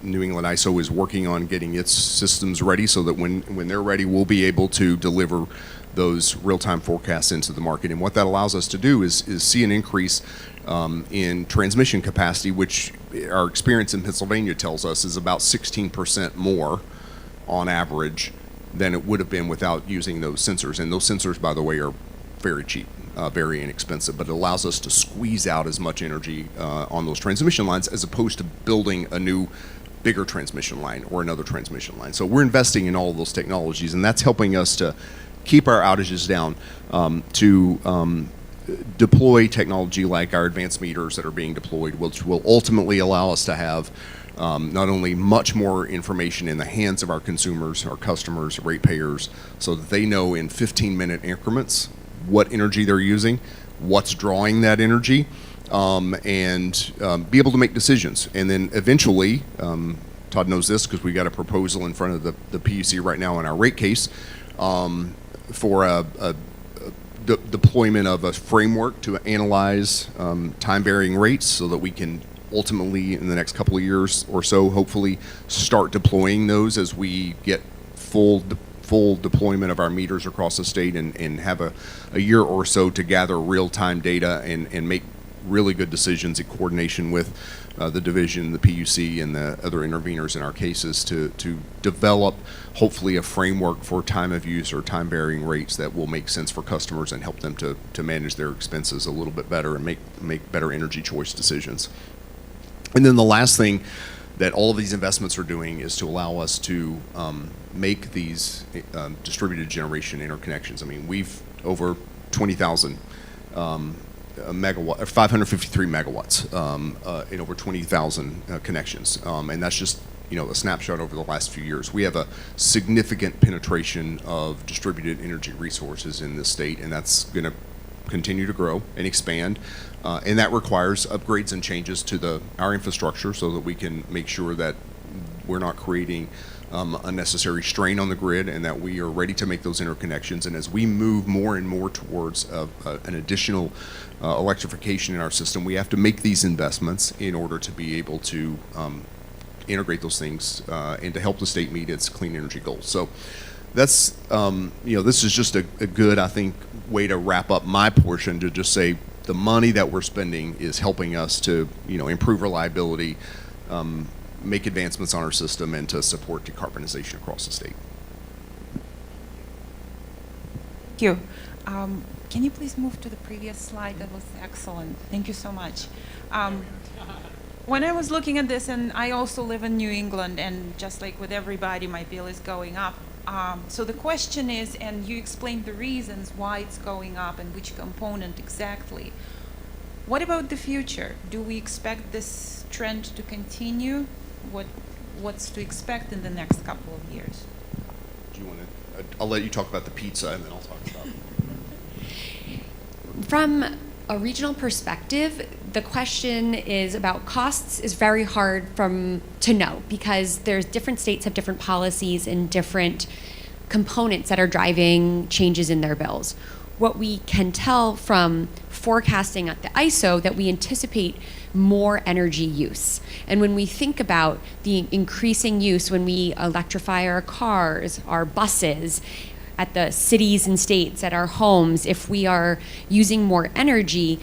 New England ISO is working on getting its systems ready so that when they're ready, we'll be able to deliver those real-time forecasts into the market. And what that allows us to do is see an increase in transmission capacity, which our experience in Pennsylvania tells us is about 16% more on average than it would have been without using those sensors. And those sensors, by the way, are very cheap. very inexpensive, but it allows us to squeeze out as much energy on those transmission lines as opposed to building a new bigger transmission line or another transmission line. So we're investing in all of those technologies, and that's helping us to keep our outages down, to deploy technology like our advanced meters that are being deployed, which will ultimately allow us to have not only much more information in the hands of our consumers, our customers, ratepayers, so that they know in 15-minute increments what energy they're using, what's drawing that energy, and be able to make decisions. And then eventually, Todd knows this because we got a proposal in front of the PUC right now in our rate case for a deployment of a framework to analyze time-varying rates so that we can ultimately, in the next couple of years or so, hopefully start deploying those as we get full deployment of our meters across the state and have a year or so to gather real-time data and make really good decisions in coordination with the division, the PUC, and the other interveners in our cases to develop hopefully a framework for time of use or time varying rates that will make sense for customers and help them to manage their expenses a little bit better and make better energy choice decisions. And then the last thing that all of these investments are doing is to allow us to make these distributed generation interconnections. I mean, we've over 20,000 megawatt, 553 megawatts in over 20,000 connections, and that's just a snapshot over the last few years. We have a significant penetration of distributed energy resources in this state, and that's going to continue to grow and expand, and that requires upgrades and changes to our infrastructure so that we can make sure that we're not creating unnecessary strain on the grid and that we are ready to make those interconnections. And as we move more and more towards an additional electrification in our system, we have to make these investments in order to be able to integrate those things and to help the state meet its clean energy goals. So that's, this is just a good, I think, way to wrap up my portion, to just say the money that we're spending is helping us to, improve reliability, make advancements on our system, and to support decarbonization across the state. Thank you. Can you please move to the previous slide? That was excellent. Thank you so much. When I was looking at this, and I also live in New England, and just like with everybody, my bill is going up. So the question is, and you explained the reasons why it's going up and which component exactly. What about the future? Do we expect this trend to continue? What's to expect in the next couple of years? Do you want to? I'll let you talk about the pizza, and then I'll talk about. From a regional perspective, the question is about costs is very hard to know because there's different states have different policies and different components that are driving changes in their bills. What we can tell from forecasting at the ISO that we anticipate more energy use. And when we think about the increasing use when we electrify our cars, our buses, at the cities and states, at our homes, if we are using more energy,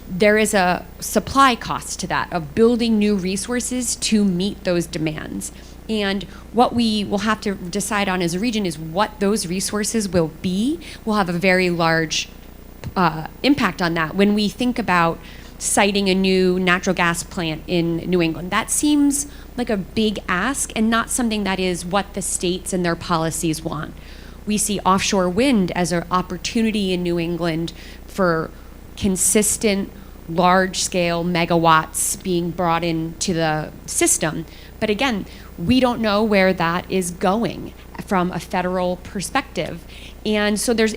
there is a supply cost to that of building new resources to meet those demands. And what we will have to decide on as a region is what those resources will be. We'll have a very large impact on that. When we think about siting a new natural gas plant in New England, that seems like a big ask and not something that is what the states and their policies want. We see offshore wind as an opportunity in New England for consistent, large-scale megawatts being brought into the system. But again, we don't know where that is going from a federal perspective. And so there's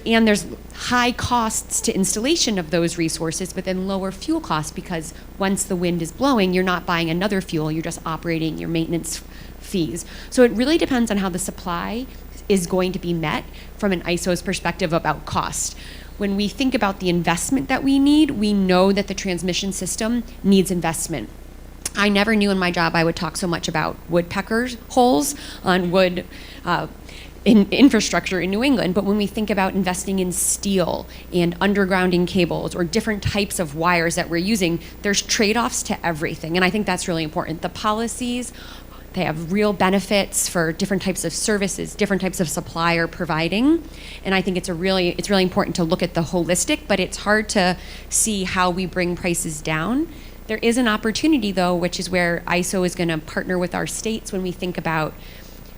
high costs to installation of those resources, but then lower fuel costs because once the wind is blowing, you're not buying another fuel, you're just operating your maintenance fees. So it really depends on how the supply is going to be met from an ISO's perspective about cost. When we think about the investment that we need, we know that the transmission system needs investment. I never knew in my job I would talk so much about woodpeckers holes on wood in infrastructure in New England, but when we think about investing in steel and undergrounding cables or different types of wires that we're using, there's trade-offs to everything, and I think that's really important. The policies They have real benefits for different types of services, different types of supplier providing. And I think it's really important to look at the holistic, but it's hard to see how we bring prices down. There is an opportunity, though, which is where ISO is going to partner with our states when we think about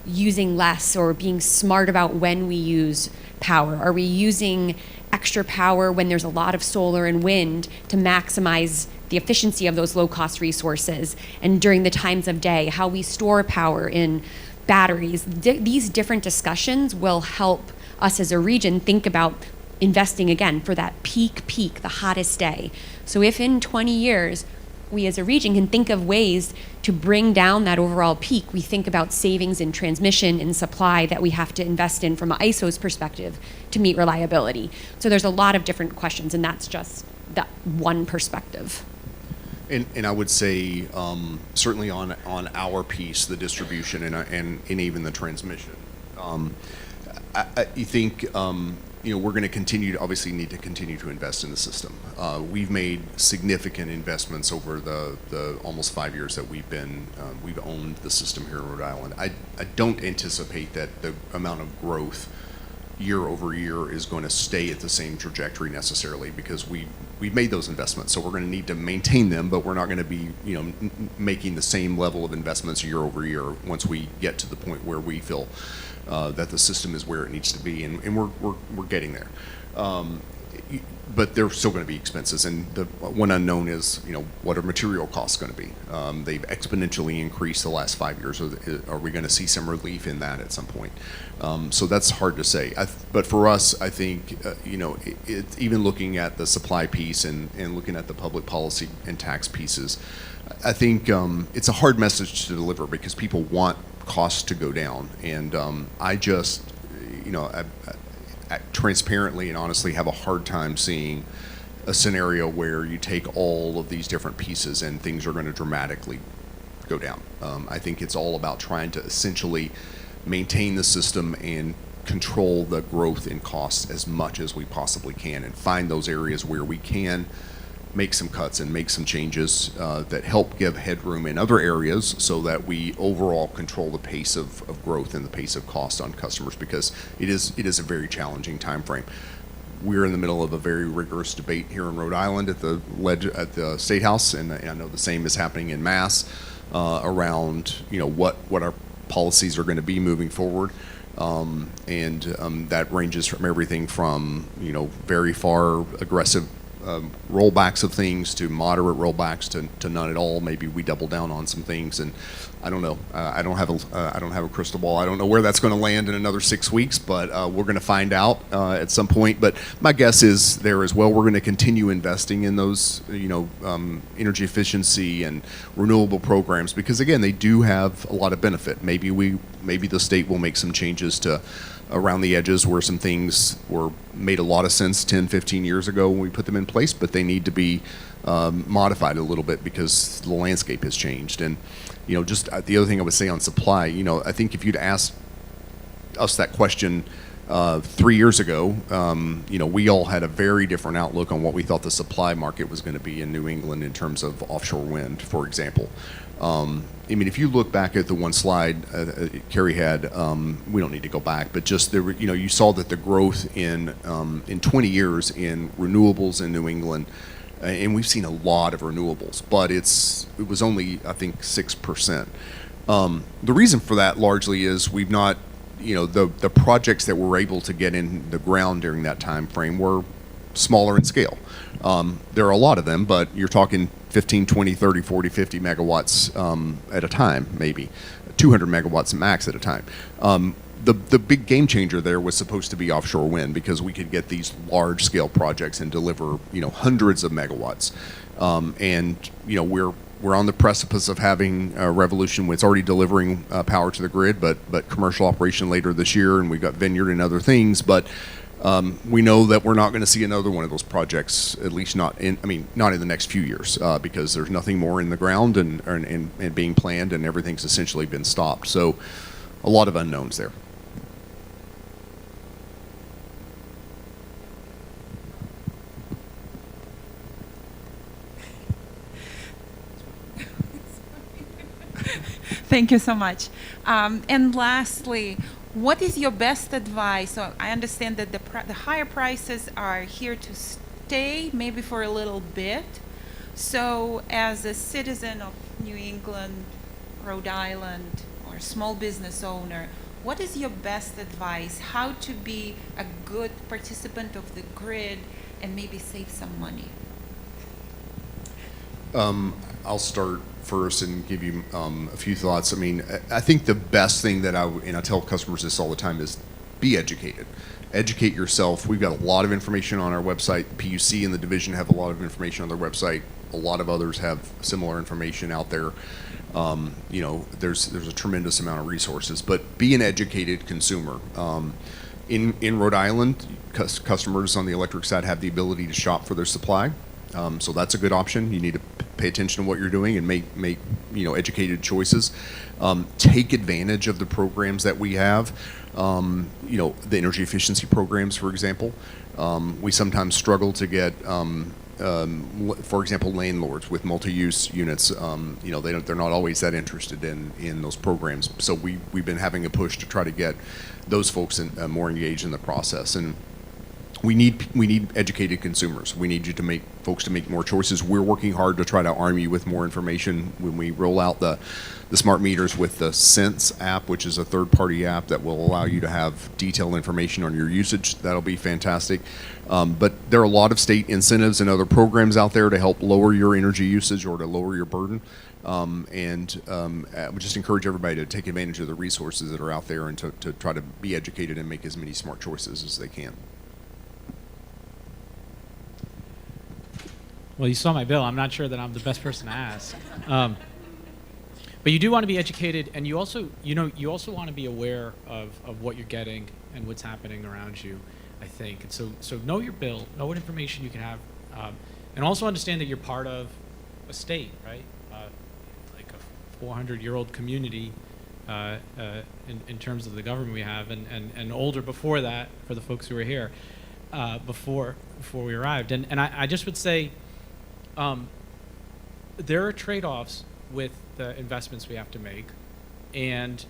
using less or being smart about when we use power. Are we using extra power when there's a lot of solar and wind to maximize the efficiency of those low-cost resources? And during the times of day, how we store power in batteries. These different discussions will help us as a region think about investing again for that peak, the hottest day. So if in 20 years, we as a region can think of ways to bring down that overall peak, we think about savings in transmission and supply that we have to invest in from ISO's perspective to meet reliability. So there's a lot of different questions, and that's just that one perspective. And I would say certainly on our piece, the distribution and even the transmission, I think we're going to obviously need to continue to invest in the system. We've made significant investments over the almost 5 years that we've owned the system here in Rhode Island. I don't anticipate that the amount of growth year over year is going to stay at the same trajectory necessarily, because we've made those investments. So we're going to need to maintain them, but we're not going to be making the same level of investments year over year once we get to the point where we feel that the system is where it needs to be, and we're getting there. But there's still going to be expenses, and the one unknown is what are material costs going to be? They've exponentially increased the last 5 years. Are we going to see some relief in that at some point? So that's hard to say. But for us, I think even looking at the supply piece and looking at the public policy and tax pieces, I think it's a hard message to deliver because people want costs to go down, and I just I transparently and honestly have a hard time seeing a scenario where you take all of these different pieces and things are going to dramatically go down. I think it's all about trying to essentially maintain the system and control the growth in costs as much as we possibly can, and find those areas where we can make some cuts and make some changes that help give headroom in other areas so that we overall control the pace of growth and the pace of cost on customers, because it is a very challenging time frame. We're in the middle of a very rigorous debate here in Rhode Island at the State House, and I know the same is happening in Mass around what our policies are going to be moving forward. That ranges from everything from very far aggressive rollbacks of things to moderate rollbacks to none at all. Maybe we double down on some things, and I don't know. I don't have a crystal ball. I don't know where that's going to land in another 6 weeks, but we're going to find out at some point. But my guess is there as well. We're going to continue investing in those energy efficiency and renewable programs, because again, they do have a lot of benefit. Maybe the state will make some changes to around the edges where some things made a lot of sense 10, 15 years ago when we put them in place, but they need to be modified a little bit because the landscape has changed. And just the other thing I would say on supply, I think if you'd asked us that question 3 years ago, we all had a very different outlook on what we thought the supply market was going to be in New England in terms of offshore wind, for example. If you look back at the one slide Carrie had, we don't need to go back, but just there, you saw that the growth in 20 years in renewables in New England, and we've seen a lot of renewables, but it was only, I think, 6%. The reason for that largely is we've not, the projects that we're able to get in the ground during that time frame were smaller in scale. There are a lot of them, but you're talking 15, 20, 30, 40, 50 megawatts at a time, maybe 200 megawatts max at a time. The big game changer there was supposed to be offshore wind, because we could get these large scale projects and deliver hundreds of megawatts. We're on the precipice of having a Revolution. It's already delivering power to the grid, but commercial operation later this year, and we've got Vineyard and other things. But we know that we're not going to see another one of those projects, at least not in the next few years, because there's nothing more in the ground and being planned, and everything's essentially been stopped. So a lot of unknowns there. Thank you so much. And lastly, what is your best advice? So I understand that the higher prices are here to stay, maybe for a little bit. So as a citizen of New England, Rhode Island, or small business owner, what is your best advice? How to be a good participant of the grid and maybe save some money? I'll start first and give you a few thoughts. I mean, I think the best thing that and I tell customers this all the time, is be educated. Educate yourself. We've got a lot of information on our website. PUC and the division have a lot of information on their website. A lot of others have similar information out there. You know, there's a tremendous amount of resources, but be an educated consumer. In Rhode Island, customers on the electric side have the ability to shop for their supply. So that's a good option. You need to pay attention to what you're doing and make educated choices. Take advantage of the programs that we have. The energy efficiency programs, for example. We sometimes struggle to get, for example, landlords with multi-use units. They're not always that interested in those programs. So we've been having a push to try to get those folks more engaged in the process. And we need educated consumers. We need folks to make more choices. We're working hard to try to arm you with more information when we roll out the smart meters with the Sense app, which is a third-party app that will allow you to have detailed information on your usage. That'll be fantastic. But there are a lot of state incentives and other programs out there to help lower your energy usage or to lower your burden. I would just encourage everybody to take advantage of the resources that are out there and to try to be educated and make as many smart choices as they can. Well, you saw my bill. I'm not sure that I'm the best person to ask. But you do want to be educated, and you also want to be aware of what you're getting and what's happening around you, I think. And so know your bill, know what information you can have, and also understand that you're part of a state, right? Like a 400-year-old community in terms of the government we have, and older before that for the folks who were here before we arrived. And I just would say, there are trade-offs with the investments we have to make, and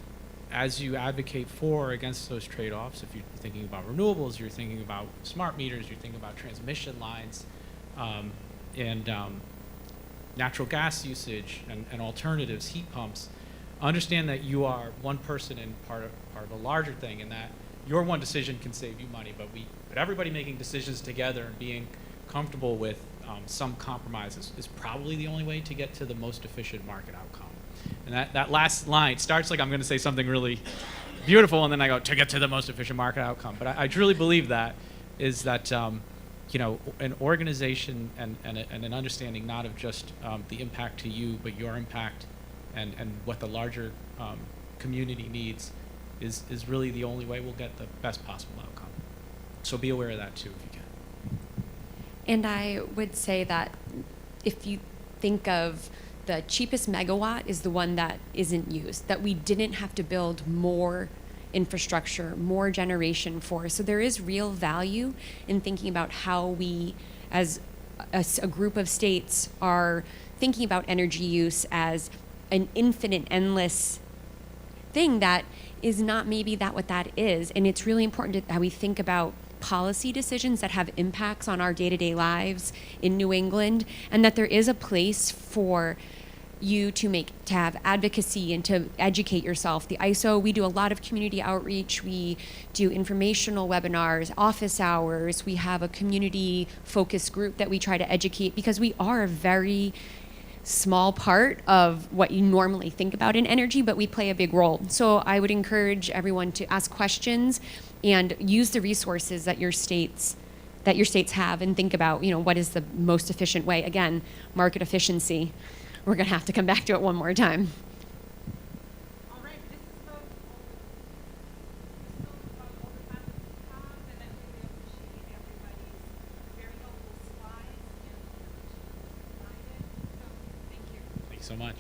as you advocate for or against those trade-offs, if you're thinking about renewables, you're thinking about smart meters, you're thinking about transmission lines, and natural gas usage and alternatives, heat pumps, understand that you are one person and part of a larger thing, and that your one decision can save you money, but everybody making decisions together and being comfortable with some compromises is probably the only way to get to the most efficient market outcome. And that last line starts like I'm going to say something really beautiful, and then I go, to get to the most efficient market outcome. But I truly believe that is that an organization and an understanding not of just the impact to you, but your impact and what the larger community needs is really the only way we'll get the best possible outcome. So be aware of that too, if you can. And I would say that if you think of the cheapest megawatt is the one that isn't used, that we didn't have to build more infrastructure, more generation for. So there is real value in thinking about how we, as a group of states, are thinking about energy use as an infinite, endless thing that is not maybe what that is. And it's really important how we think about policy decisions that have impacts on our day-to-day lives in New England, and that there is a place for you to have advocacy and to educate yourself. The ISO, we do a lot of community outreach. We do informational webinars, office hours. We have a community focus group that we try to educate, because we are a very small part of what you normally think about in energy, but we play a big role. So I would encourage everyone to ask questions and use the resources that your states have, and think about, what is the most efficient way. Again, market efficiency. We're going to have to come back to it one more time. All right, this is about all the time that we have, and I really appreciate everybody's very helpful slides and information provided. So thank you. Thank you so much.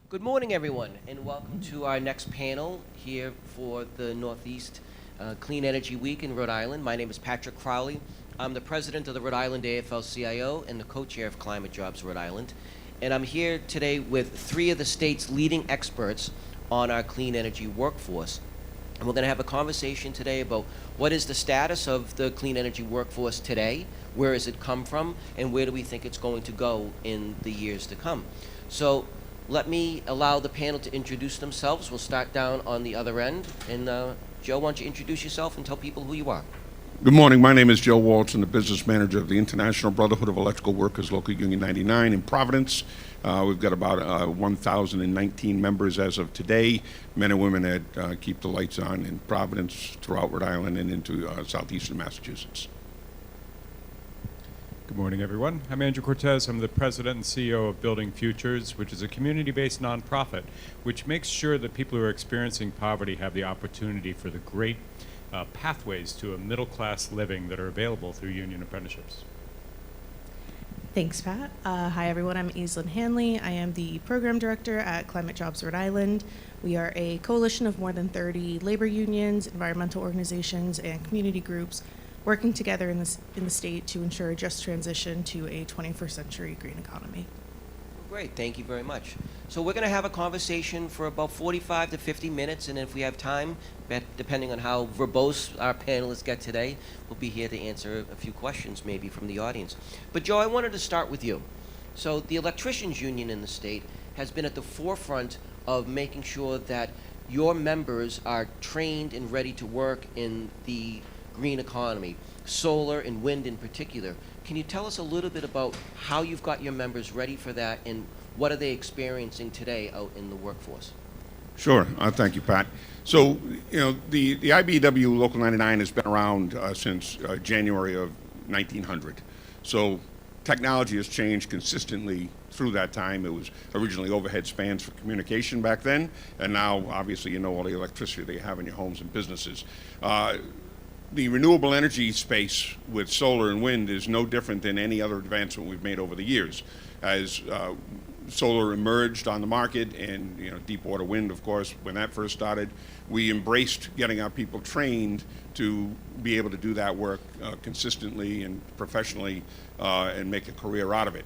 Good morning, everyone, and welcome to our next panel here for the Northeast Clean Energy Week in Rhode Island. My name is Patrick Crowley. I'm the president of the Rhode Island AFL-CIO and the co-chair of Climate Jobs Rhode Island. And I'm here today with 3 of the state's leading experts on our clean energy workforce. And we're going to have a conversation today about what is the status of the clean energy workforce today, where has it come from, and where do we think it's going to go in the years to come. So let me allow the panel to introduce themselves. We'll start down on the other end. And Joe, why don't you introduce yourself and tell people who you are? Good morning. My name is Joe Waltz. I'm the business manager of the International Brotherhood of Electrical Workers, Local Union 99 in Providence. We've got about 1,019 members as of today, men and women that keep the lights on in Providence, throughout Rhode Island, and into southeastern Massachusetts. Good morning, everyone. I'm Andrew Cortez. I'm the president and CEO of Building Futures, which is a community-based nonprofit which makes sure that people who are experiencing poverty have the opportunity for the great pathways to a middle-class living that are available through union apprenticeships. Thanks, Pat. Hi, everyone. I'm Aislinn Hanley. I am the program director at Climate Jobs Rhode Island. We are a coalition of more than 30 labor unions, environmental organizations, and community groups working together in the state to ensure a just transition to a 21st century green economy. Great, thank you very much. So we're going to have a conversation for about 45 to 50 minutes, and if we have time, depending on how verbose our panelists get today, we'll be here to answer a few questions maybe from the audience. But Joe, I wanted to start with you. So the electricians union in the state has been at the forefront of making sure that your members are trained and ready to work in the green economy, solar and wind in particular. Can you tell us a little bit about how you've got your members ready for that, and what are they experiencing today out in the workforce? Sure. Thank you, Pat. So, you know, the IBEW Local 99 has been around since January of 1900. So technology has changed consistently through that time. It was originally overhead spans for communication back then, and now, obviously, you know all the electricity that you have in your homes and businesses. The renewable energy space with solar and wind is no different than any other advancement we've made over the years. As solar emerged on the market, and deep water wind, of course, when that first started, we embraced getting our people trained to be able to do that work consistently and professionally and make a career out of it.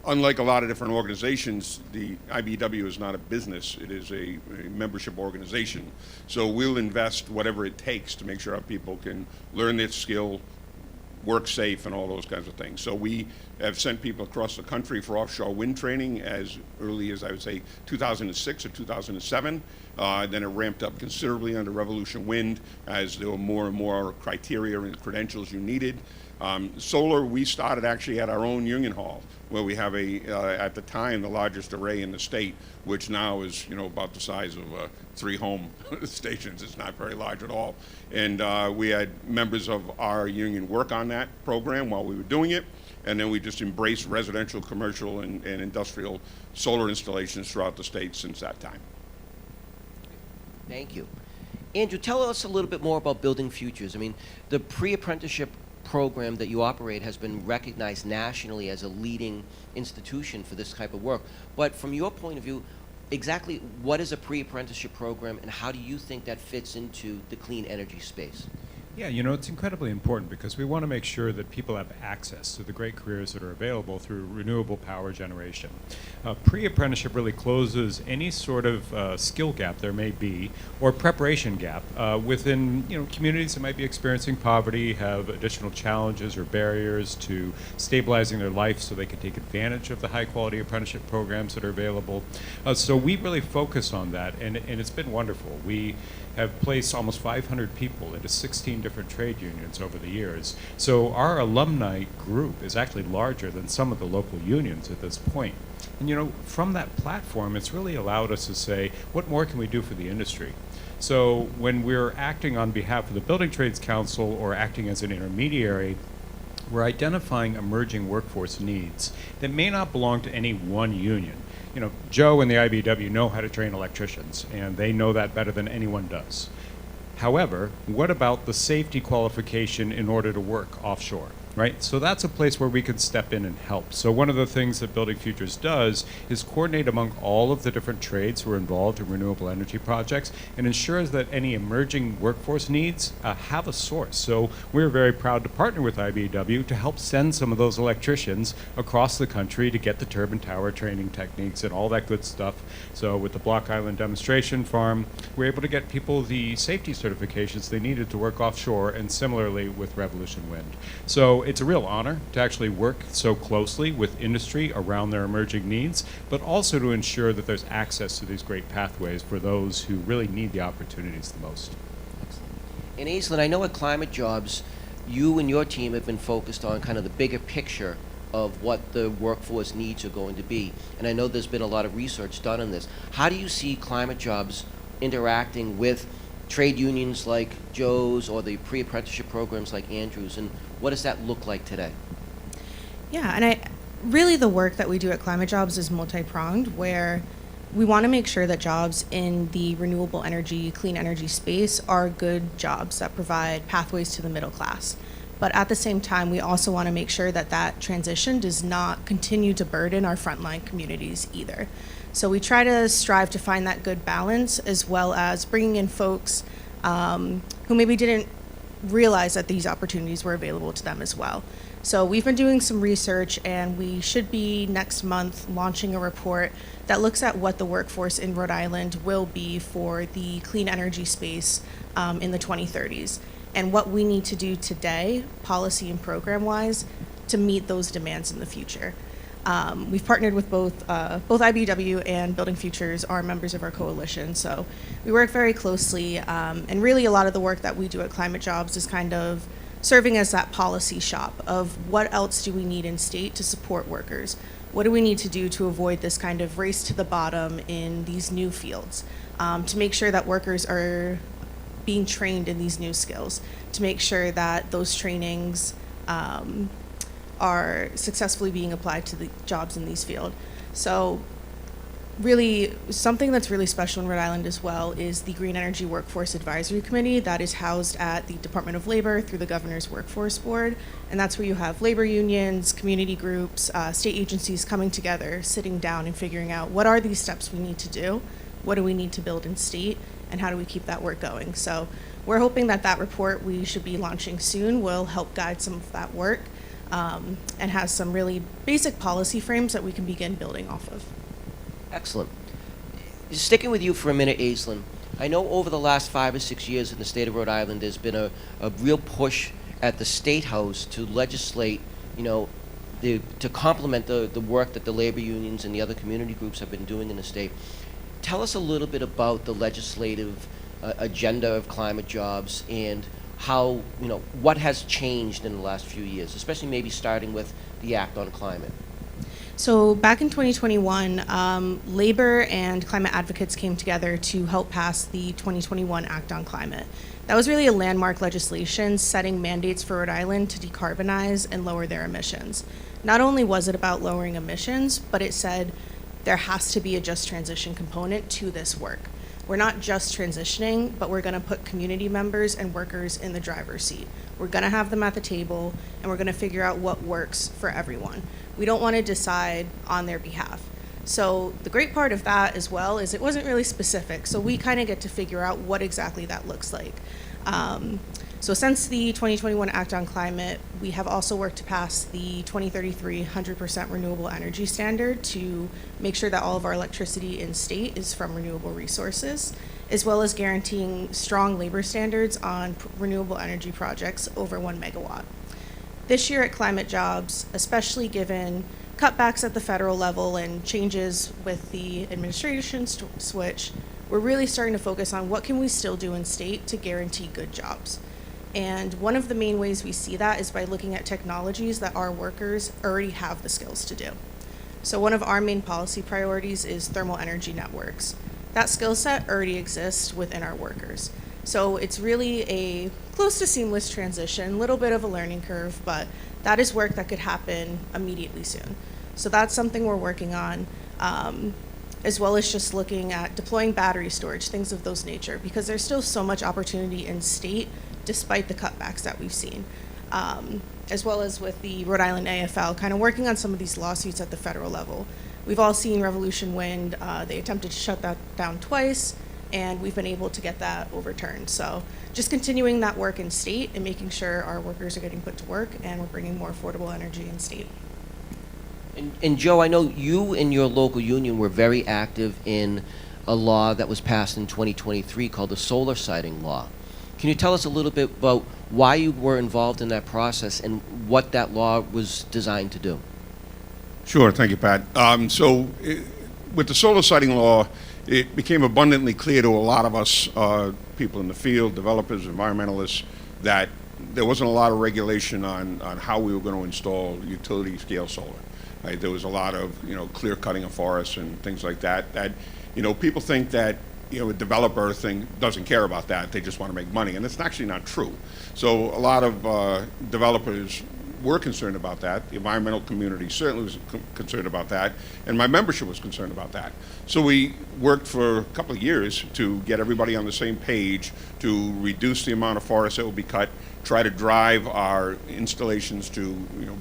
Unlike a lot of different organizations, the IBEW is not a business. It is a membership organization. So we'll invest whatever it takes to make sure our people can learn their skill, work safe, and all those kinds of things. So we have sent people across the country for offshore wind training as early as, I would say, 2006 or 2007. Then it ramped up considerably under Revolution Wind as there were more and more criteria and credentials you needed. Solar, we started actually at our own union hall, where we have at the time, the largest array in the state, which now is, about the size of 3 home stations. It's not very large at all. And we had members of our union work on that program while we were doing it. And then we just embraced residential, commercial, and industrial solar installations throughout the state since that time. Thank you. Andrew, tell us a little bit more about Building Futures. I mean, the pre-apprenticeship program that you operate has been recognized nationally as a leading institution for this type of work. But from your point of view, exactly what is a pre-apprenticeship program, and how do you think that fits into the clean energy space? Yeah, it's incredibly important because we want to make sure that people have access to the great careers that are available through renewable power generation. Pre-apprenticeship really closes any sort of skill gap there may be, or preparation gap within communities that might be experiencing poverty, have additional challenges or barriers to stabilizing their life so they can take advantage of the high-quality apprenticeship programs that are available. So we really focus on that, and it's been wonderful. We have placed almost 500 people into 16 different trade unions over the years. So our alumni group is actually larger than some of the local unions at this point. And from that platform, it's really allowed us to say, what more can we do for the industry? So when we're acting on behalf of the Building Trades Council or acting as an intermediary, we're identifying emerging workforce needs that may not belong to any one union. Joe and the IBEW know how to train electricians, and they know that better than anyone does. However, what about the safety qualification in order to work offshore? right? So that's a place where we could step in and help. So one of the things that Building Futures does is coordinate among all of the different trades who are involved in renewable energy projects and ensures that any emerging workforce needs have a source. So we're very proud to partner with IBEW to help send some of those electricians across the country to get the turbine tower training techniques and all that good stuff. So with the Block Island demonstration farm, we're able to get people the safety certifications they needed to work offshore, and similarly with Revolution Wind. So it's a real honor to actually work so closely with industry around their emerging needs, but also to ensure that there's access to these great pathways for those who really need the opportunities the most. And Aislinn, I know at Climate Jobs, you and your team have been focused on kind of the bigger picture of what the workforce needs are going to be. And I know there's been a lot of research done on this. How do you see Climate Jobs interacting with trade unions like Joe's or the pre-apprenticeship programs like Andrews, and what does that look like today? Yeah, and really the work that we do at Climate Jobs is multi-pronged, where we want to make sure that jobs in the renewable energy, clean energy space are good jobs that provide pathways to the middle class. But at the same time, we also want to make sure that that transition does not continue to burden our frontline communities either. So we try to strive to find that good balance, as well as bringing in folks who maybe didn't realize that these opportunities were available to them as well. So we've been doing some research, and we should be next month launching a report that looks at what the workforce in Rhode Island will be for the clean energy space in the 2030s, and what we need to do today, policy and program-wise, to meet those demands in the future. We've partnered with both IBEW and Building Futures are members of our coalition, so we work very closely, and really a lot of the work that we do at Climate Jobs is kind of serving as that policy shop of what else do we need in state to support workers? What do we need to do to avoid this kind of race to the bottom in these new fields, to make sure that workers are being trained in these new skills, to make sure that those trainings are successfully being applied to the jobs in these fields. So really, something that's really special in Rhode Island as well is the Green Energy Workforce Advisory Committee that is housed at the Department of Labor through the Governor's Workforce Board. And that's where you have labor unions, community groups, state agencies coming together, sitting down and figuring out what are these steps we need to do, what do we need to build in state, and how do we keep that work going. So we're hoping that that report we should be launching soon will help guide some of that work, and has some really basic policy frames that we can begin building off of. Excellent. Sticking with you for a minute, Aislinn, I know over the last 5 or 6 years in the state of Rhode Island, there's been a real push at the State House to legislate, to complement the work that the labor unions and the other community groups have been doing in the state. Tell us a little bit about the legislative agenda of Climate Jobs and how, what has changed in the last few years, especially maybe starting with the Act on Climate. So back in 2021, labor and climate advocates came together to help pass the 2021 Act on Climate. That was really a landmark legislation setting mandates for Rhode Island to decarbonize and lower their emissions. Not only was it about lowering emissions, but it said there has to be a just transition component to this work. We're not just transitioning, but we're going to put community members and workers in the driver's seat. We're going to have them at the table, and we're going to figure out what works for everyone. We don't want to decide on their behalf. So the great part of that as well is it wasn't really specific, so we kind of get to figure out what exactly that looks like. So since the 2021 Act on Climate, we have also worked to pass the 2033 100% renewable energy standard to make sure that all of our electricity in state is from renewable resources, as well as guaranteeing strong labor standards on renewable energy projects over 1 megawatt. This year at Climate Jobs, especially given cutbacks at the federal level and changes with the administration switch, we're really starting to focus on what can we still do in state to guarantee good jobs. And one of the main ways we see that is by looking at technologies that our workers already have the skills to do. So one of our main policy priorities is thermal energy networks. That skill set already exists within our workers. So it's really a close to seamless transition, a little bit of a learning curve, but that is work that could happen immediately soon. So that's something we're working on, as well as just looking at deploying battery storage, things of those nature, because there's still so much opportunity in state despite the cutbacks that we've seen. as well as with the Rhode Island AFL, kind of working on some of these lawsuits at the federal level. We've all seen Revolution Wind. They attempted to shut that down twice, and we've been able to get that overturned. So just continuing that work in state and making sure our workers are getting put to work and we're bringing more affordable energy in state. And Joe, I know you and your local union were very active in a law that was passed in 2023 called the solar siting law. Can you tell us a little bit about why you were involved in that process and what that law was designed to do? Sure, thank you, Pat. With the solar siting law, it became abundantly clear to a lot of us, people in the field, developers, environmentalists, that there wasn't a lot of regulation on how we were going to install utility scale solar. Right? There was a lot of, clear cutting of forests and things like that. That, people think that, a developer doesn't care about that. They just want to make money, and it's actually not true. So a lot of developers were concerned about that. The environmental community certainly was concerned about that, and my membership was concerned about that. So we worked for a couple of years to get everybody on the same page to reduce the amount of forest that will be cut, try to drive our installations to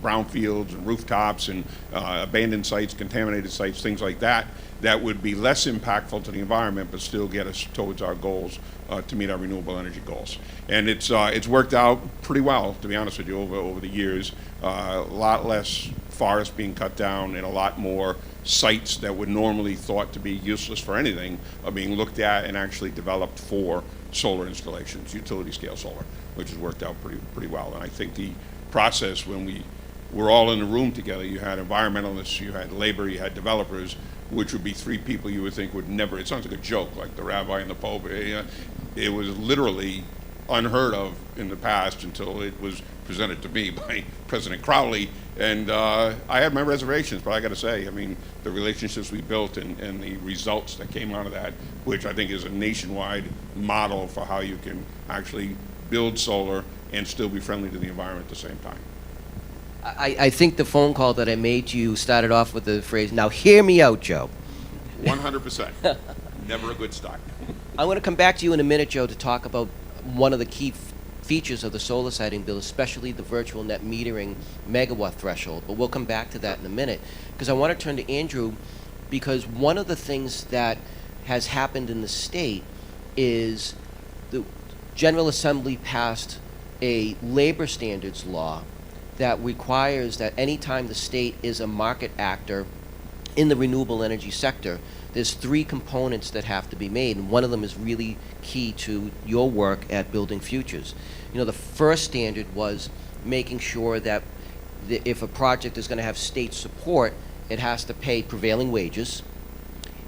brownfields and rooftops and abandoned sites, contaminated sites, things like that, that would be less impactful to the environment but still get us towards our goals to meet our renewable energy goals. And it's worked out pretty well, to be honest with you, over the years. A lot less forest being cut down and a lot more sites that were normally thought to be useless for anything are being looked at and actually developed for solar installations, utility scale solar, which has worked out pretty well. And I think the process, when we were all in the room together, you had environmentalists, you had labor, you had developers, which would be three people you would think would never, it sounds like a joke, like the rabbi and the pope. It was literally unheard of in the past until it was presented to me by President Crowley. And I had my reservations, but I got to say, the relationships we built and the results that came out of that, which I think is a nationwide model for how you can actually build solar and still be friendly to the environment at the same time. I think the phone call that I made to you started off with the phrase, "Now hear me out, Joe." 100%. Never a good start. I'm going to come back to you in a minute, Joe, to talk about one of the key features of the solar siting bill, especially the virtual net metering megawatt threshold. But we'll come back to that in a minute, because I want to turn to Andrew, because one of the things that has happened in the state is the General Assembly passed a labor standards law that requires that anytime the state is a market actor in the renewable energy sector, there's three components that have to be made, and one of them is really key to your work at Building Futures. The first standard was making sure that if a project is going to have state support, it has to pay prevailing wages.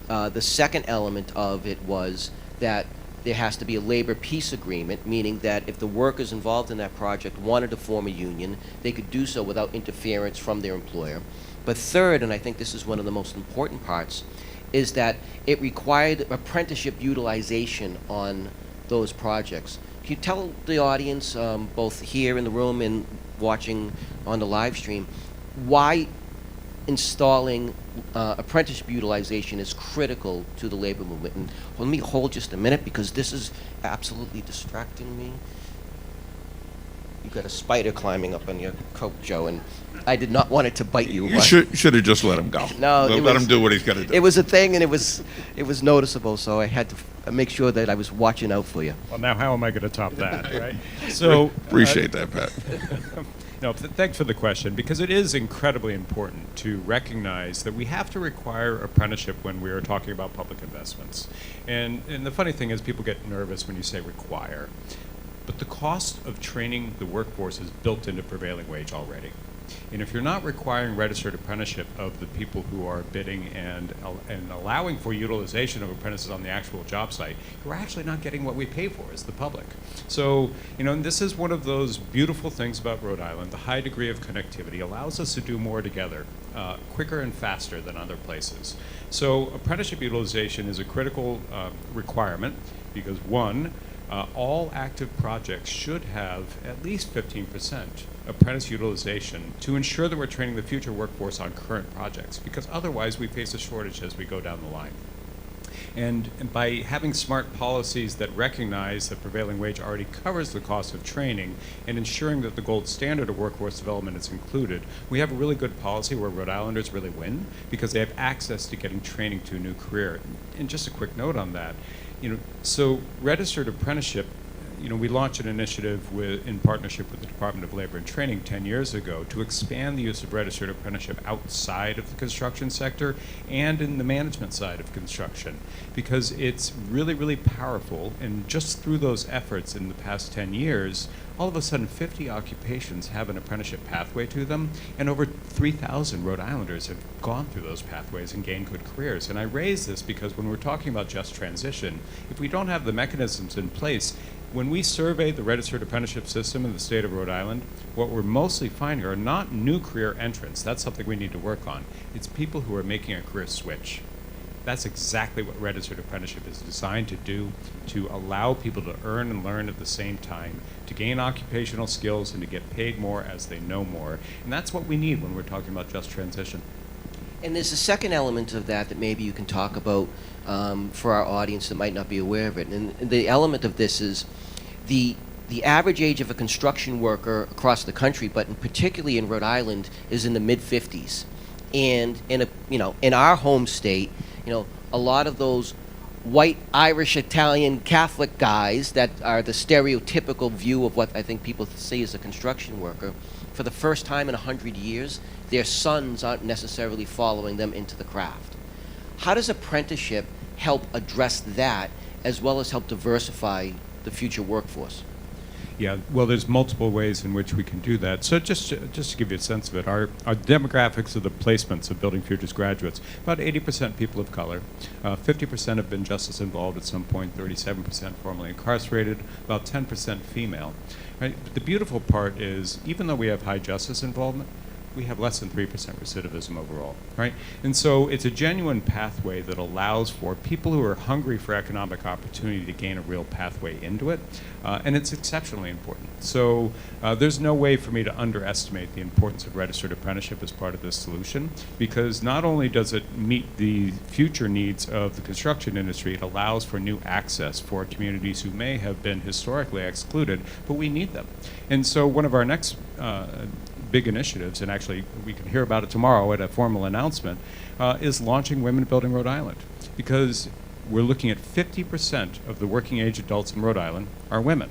The second element of it was that there has to be a labor peace agreement, meaning that if the workers involved in that project wanted to form a union, they could do so without interference from their employer. But third, and I think this is one of the most important parts, is that it required apprenticeship utilization on those projects. Can you tell the audience, both here in the room and watching on the live stream, why installing apprenticeship utilization is critical to the labor movement? And let me hold just a minute, because this is absolutely distracting me. You've got a spider climbing up on your coat, Joe, and I did not want it to bite you. You should have just let him go. No, let him do what he's got to do. It was a thing, and it was noticeable, so I had to make sure that I was watching out for you. Well, now how am I going to top that, right? So Appreciate that, Pat. No, thanks for the question, because it is incredibly important to recognize that we have to require apprenticeship when we are talking about public investments. And the funny thing is, people get nervous when you say require. But the cost of training the workforce is built into prevailing wage already. And if you're not requiring registered apprenticeship of the people who are bidding and allowing for utilization of apprentices on the actual job site, you're actually not getting what we pay for as the public. So, and this is one of those beautiful things about Rhode Island. The high degree of connectivity allows us to do more together, quicker and faster than other places. So apprenticeship utilization is a critical requirement because, one, all active projects should have at least 15% apprentice utilization to ensure that we're training the future workforce on current projects, because otherwise we face a shortage as we go down the line. And by having smart policies that recognize that prevailing wage already covers the cost of training and ensuring that the gold standard of workforce development is included, we have a really good policy where Rhode Islanders really win because they have access to getting training to a new career. And just a quick note on that, so registered apprenticeship, we launched an initiative in partnership with the Department of Labor and Training 10 years ago to expand the use of registered apprenticeship outside of the construction sector and in the management side of construction, because it's really, really powerful. And just through those efforts in the past 10 years, all of a sudden 50 occupations have an apprenticeship pathway to them, and over 3,000 Rhode Islanders have gone through those pathways and gained good careers. And I raise this because when we're talking about just transition, if we don't have the mechanisms in place, when we survey the registered apprenticeship system in the state of Rhode Island, what we're mostly finding are not new career entrants. That's something we need to work on. It's people who are making a career switch. That's exactly what registered apprenticeship is designed to do, to allow people to earn and learn at the same time, to gain occupational skills and to get paid more as they know more. And that's what we need when we're talking about just transition. And there's a second element of that that maybe you can talk about for our audience that might not be aware of it. And the element of this is the average age of a construction worker across the country, but particularly in Rhode Island, is in the mid-50s. And in our home state, a lot of those white Irish, Italian, Catholic guys that are the stereotypical view of what I think people see as a construction worker, for the first time in 100 years, their sons aren't necessarily following them into the craft. How does apprenticeship help address that, as well as help diversify the future workforce? Yeah, well, there's multiple ways in which we can do that. So just to give you a sense of it, our demographics of the placements of Building Futures graduates, about 80% people of color, 50% have been justice involved at some point, 37% formerly incarcerated, about 10% female. Right? But the beautiful part is, even though we have high justice involvement, we have less than 3% recidivism overall, right? And so it's a genuine pathway that allows for people who are hungry for economic opportunity to gain a real pathway into it, and it's exceptionally important. So there's no way for me to underestimate the importance of registered apprenticeship as part of this solution, because not only does it meet the future needs of the construction industry, it allows for new access for communities who may have been historically excluded, but we need them. And so one of our next big initiatives, and actually we can hear about it tomorrow at a formal announcement, is launching Women Building Rhode Island, because we're looking at 50% of the working age adults in Rhode Island are women,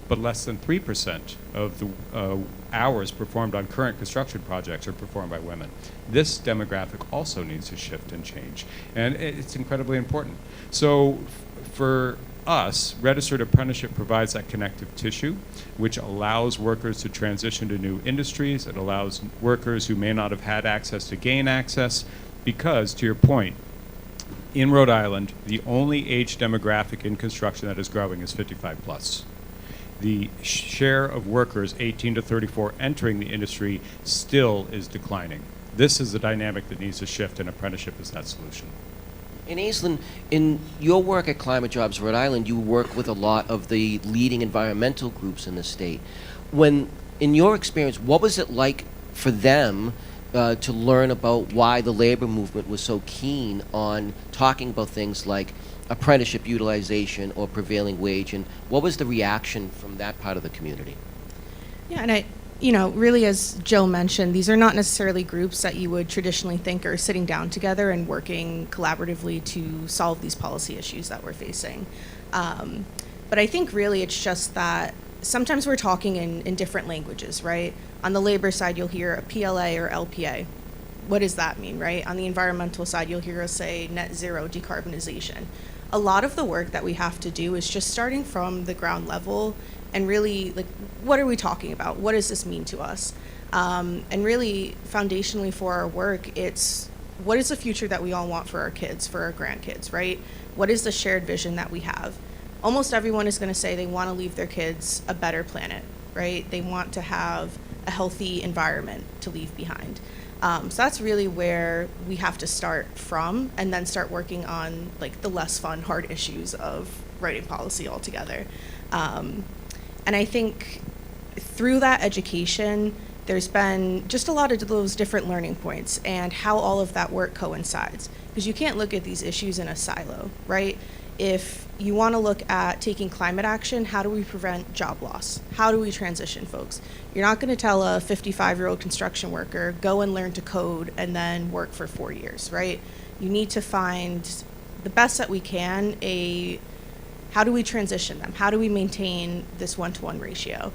but less than 3% of the hours performed on current construction projects are performed by women. This demographic also needs to shift and change, and it's incredibly important. So for us, registered apprenticeship provides that connective tissue, which allows workers to transition to new industries. It allows workers who may not have had access to gain access, because, to your point, in Rhode Island, the only age demographic in construction that is growing is 55 plus. The share of workers 18 to 34 entering the industry still is declining. This is the dynamic that needs to shift, and apprenticeship is that solution. And Aislinn, in your work at Climate Jobs Rhode Island, you work with a lot of the leading environmental groups in the state. When, in your experience, what was it like for them to learn about why the labor movement was so keen on talking about things like apprenticeship utilization or prevailing wage, and what was the reaction from that part of the community? Yeah, and really, as Jill mentioned, these are not necessarily groups that you would traditionally think are sitting down together and working collaboratively to solve these policy issues that we're facing. But I think really it's just that sometimes we're talking in different languages, right? On the labor side, you'll hear a PLA or LPA. What does that mean, right? On the environmental side, you'll hear us say net zero decarbonization. A lot of the work that we have to do is just starting from the ground level and really, like, what are we talking about? What does this mean to us? And really, foundationally for our work, it's what is the future that we all want for our kids, for our grandkids, right? What is the shared vision that we have? Almost everyone is going to say they want to leave their kids a better planet, right? They want to have a healthy environment to leave behind. So that's really where we have to start from, and then start working on like the less fun, hard issues of writing policy altogether. And I think through that education there's been just a lot of those different learning points and how all of that work coincides. Because you can't look at these issues in a silo, right? If you want to look at taking climate action, how do we prevent job loss? How do we transition folks? You're not going to tell a 55-year-old construction worker, go and learn to code and then work for 4 years, right? You need to find the best that we can, how do we transition them? How do we maintain this 1-to-1 ratio?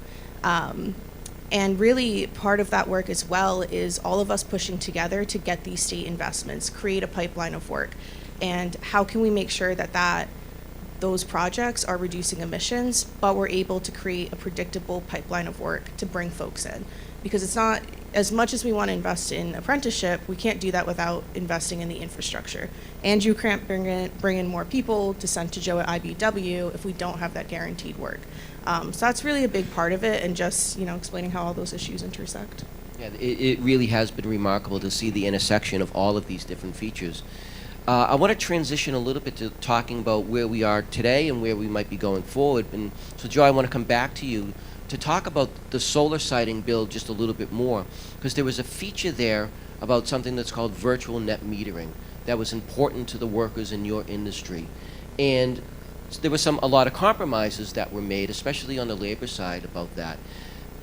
And really part of that work as well is all of us pushing together to get these state investments, create a pipeline of work. And how can we make sure that those projects are reducing emissions, but we're able to create a predictable pipeline of work to bring folks in? Because it's not, as much as we want to invest in apprenticeship, we can't do that without investing in the infrastructure. And you can't bring in more people to send to Joe at IBW if we don't have that guaranteed work. So that's really a big part of it, and just explaining how all those issues intersect. Yeah, it really has been remarkable to see the intersection of all of these different features. I want to transition a little bit to talking about where we are today and where we might be going forward. And so, Joe, I want to come back to you to talk about the solar siting bill just a little bit more, because there was a feature there about something that's called virtual net metering that was important to the workers in your industry. And there were a lot of compromises that were made, especially on the labor side, about that.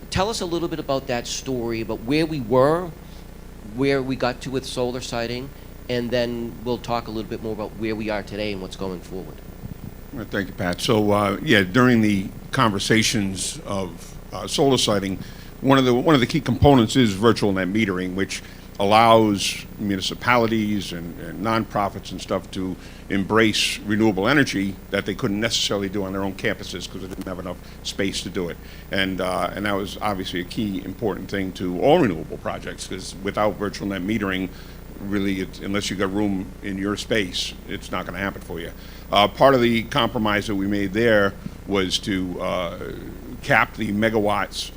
Tell us a little bit about that story, about where we were, where we got to with solar siting, and then we'll talk a little bit more about where we are today and what's going forward. Well, thank you, Pat. So, during the conversations of solar siting, one of the key components is virtual net metering, which allows municipalities and nonprofits and stuff to embrace renewable energy that they couldn't necessarily do on their own campuses because they didn't have enough space to do it. And that was obviously a key important thing to all renewable projects, because without virtual net metering, really, unless you got room in your space, it's not going to happen for you. Part of the compromise that we made there was to cap the megawatts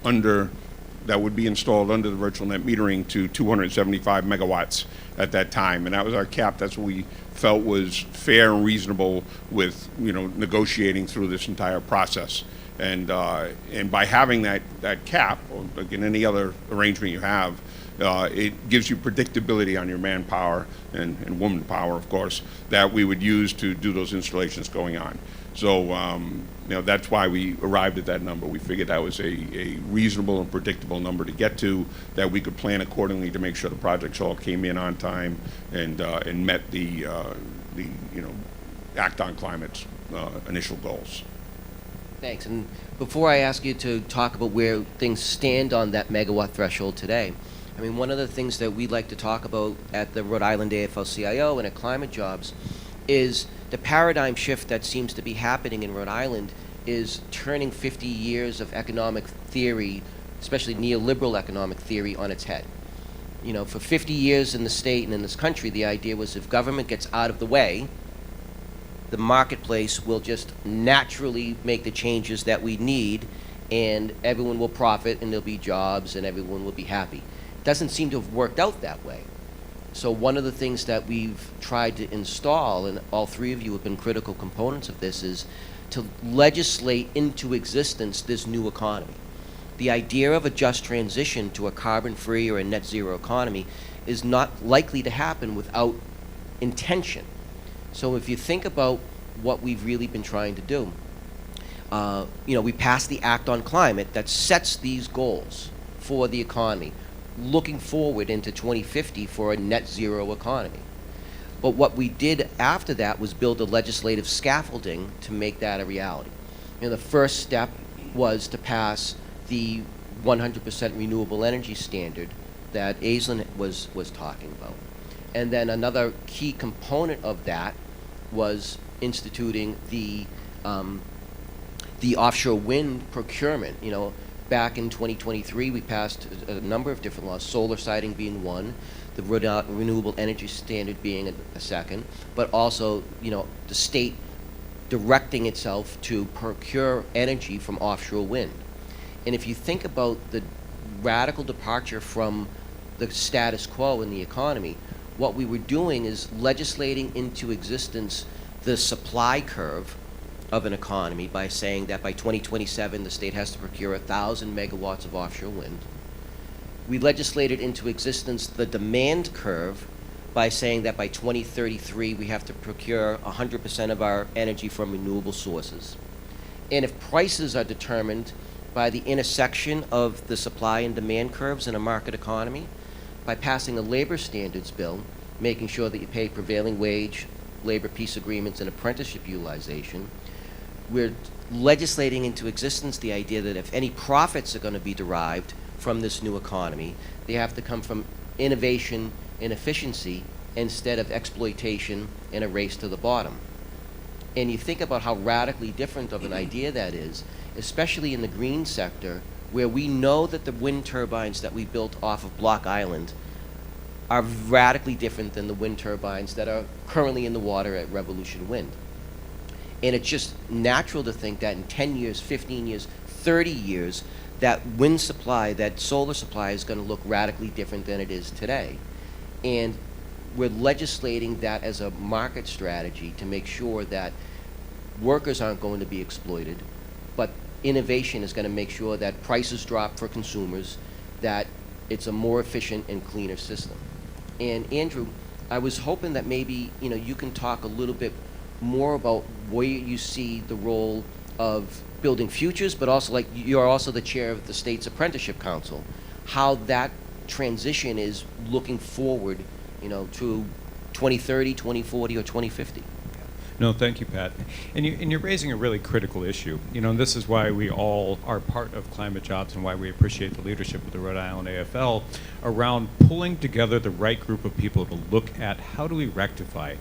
that would be installed under the virtual net metering to 275 megawatts at that time, and that was our cap. That's what we felt was fair and reasonable with negotiating through this entire process. And by having that cap, or like in any other arrangement you have, it gives you predictability on your manpower and woman power, of course, that we would use to do those installations going on. So that's why we arrived at that number. We figured that was a reasonable and predictable number to get to, that we could plan accordingly to make sure the projects all came in on time and met the Act on Climate's initial goals. Thanks. And before I ask you to talk about where things stand on that megawatt threshold today, I mean, one of the things that we like to talk about at the Rhode Island AFL-CIO and at Climate Jobs is the paradigm shift that seems to be happening in Rhode Island is turning 50 years of economic theory, especially neoliberal economic theory, on its head. For 50 years in the state and in this country, the idea was if government gets out of the way, the marketplace will just naturally make the changes that we need, and everyone will profit, and there'll be jobs, and everyone will be happy. It doesn't seem to have worked out that way. So one of the things that we've tried to install, and all three of you have been critical components of this, is to legislate into existence this new economy. The idea of a just transition to a carbon-free or a net zero economy is not likely to happen without intention. So if you think about what we've really been trying to do, we passed the Act on Climate that sets these goals for the economy, looking forward into 2050 for a net zero economy. But what we did after that was build a legislative scaffolding to make that a reality. The first step was to pass the 100% renewable energy standard that Aislinn was talking about. And then another key component of that was instituting the offshore wind procurement. Back in 2023, we passed a number of different laws, solar siting being one, the renewable energy standard being a second, but also, the state directing itself to procure energy from offshore wind. And if you think about the radical departure from the status quo in the economy, what we were doing is legislating into existence the supply curve of an economy by saying that by 2027 the state has to procure 1,000 megawatts of offshore wind. We legislated into existence the demand curve by saying that by 2033 we have to procure 100% of our energy from renewable sources. And if prices are determined by the intersection of the supply and demand curves in a market economy, by passing a labor standards bill, making sure that you pay prevailing wage, labor peace agreements, and apprenticeship utilization, we're legislating into existence the idea that if any profits are going to be derived from this new economy, they have to come from innovation and efficiency instead of exploitation and a race to the bottom. And you think about how radically different of an idea that is, especially in the green sector, where we know that the wind turbines that we built off of Block Island are radically different than the wind turbines that are currently in the water at Revolution Wind. And it's just natural to think that in 10 years, 15 years, 30 years, that wind supply, that solar supply is going to look radically different than it is today. And we're legislating that as a market strategy to make sure that workers aren't going to be exploited, but innovation is going to make sure that prices drop for consumers, that it's a more efficient and cleaner system. And Andrew, I was hoping that maybe you can talk a little bit more about where you see the role of building futures, but also, like, you're also the chair of the state's apprenticeship council, how that transition is looking forward, to 2030, 2040, or 2050. No, thank you, Pat. And you're raising a really critical issue. And this is why we all are part of Climate Jobs and why we appreciate the leadership of the Rhode Island AFL around pulling together the right group of people to look at how do we rectify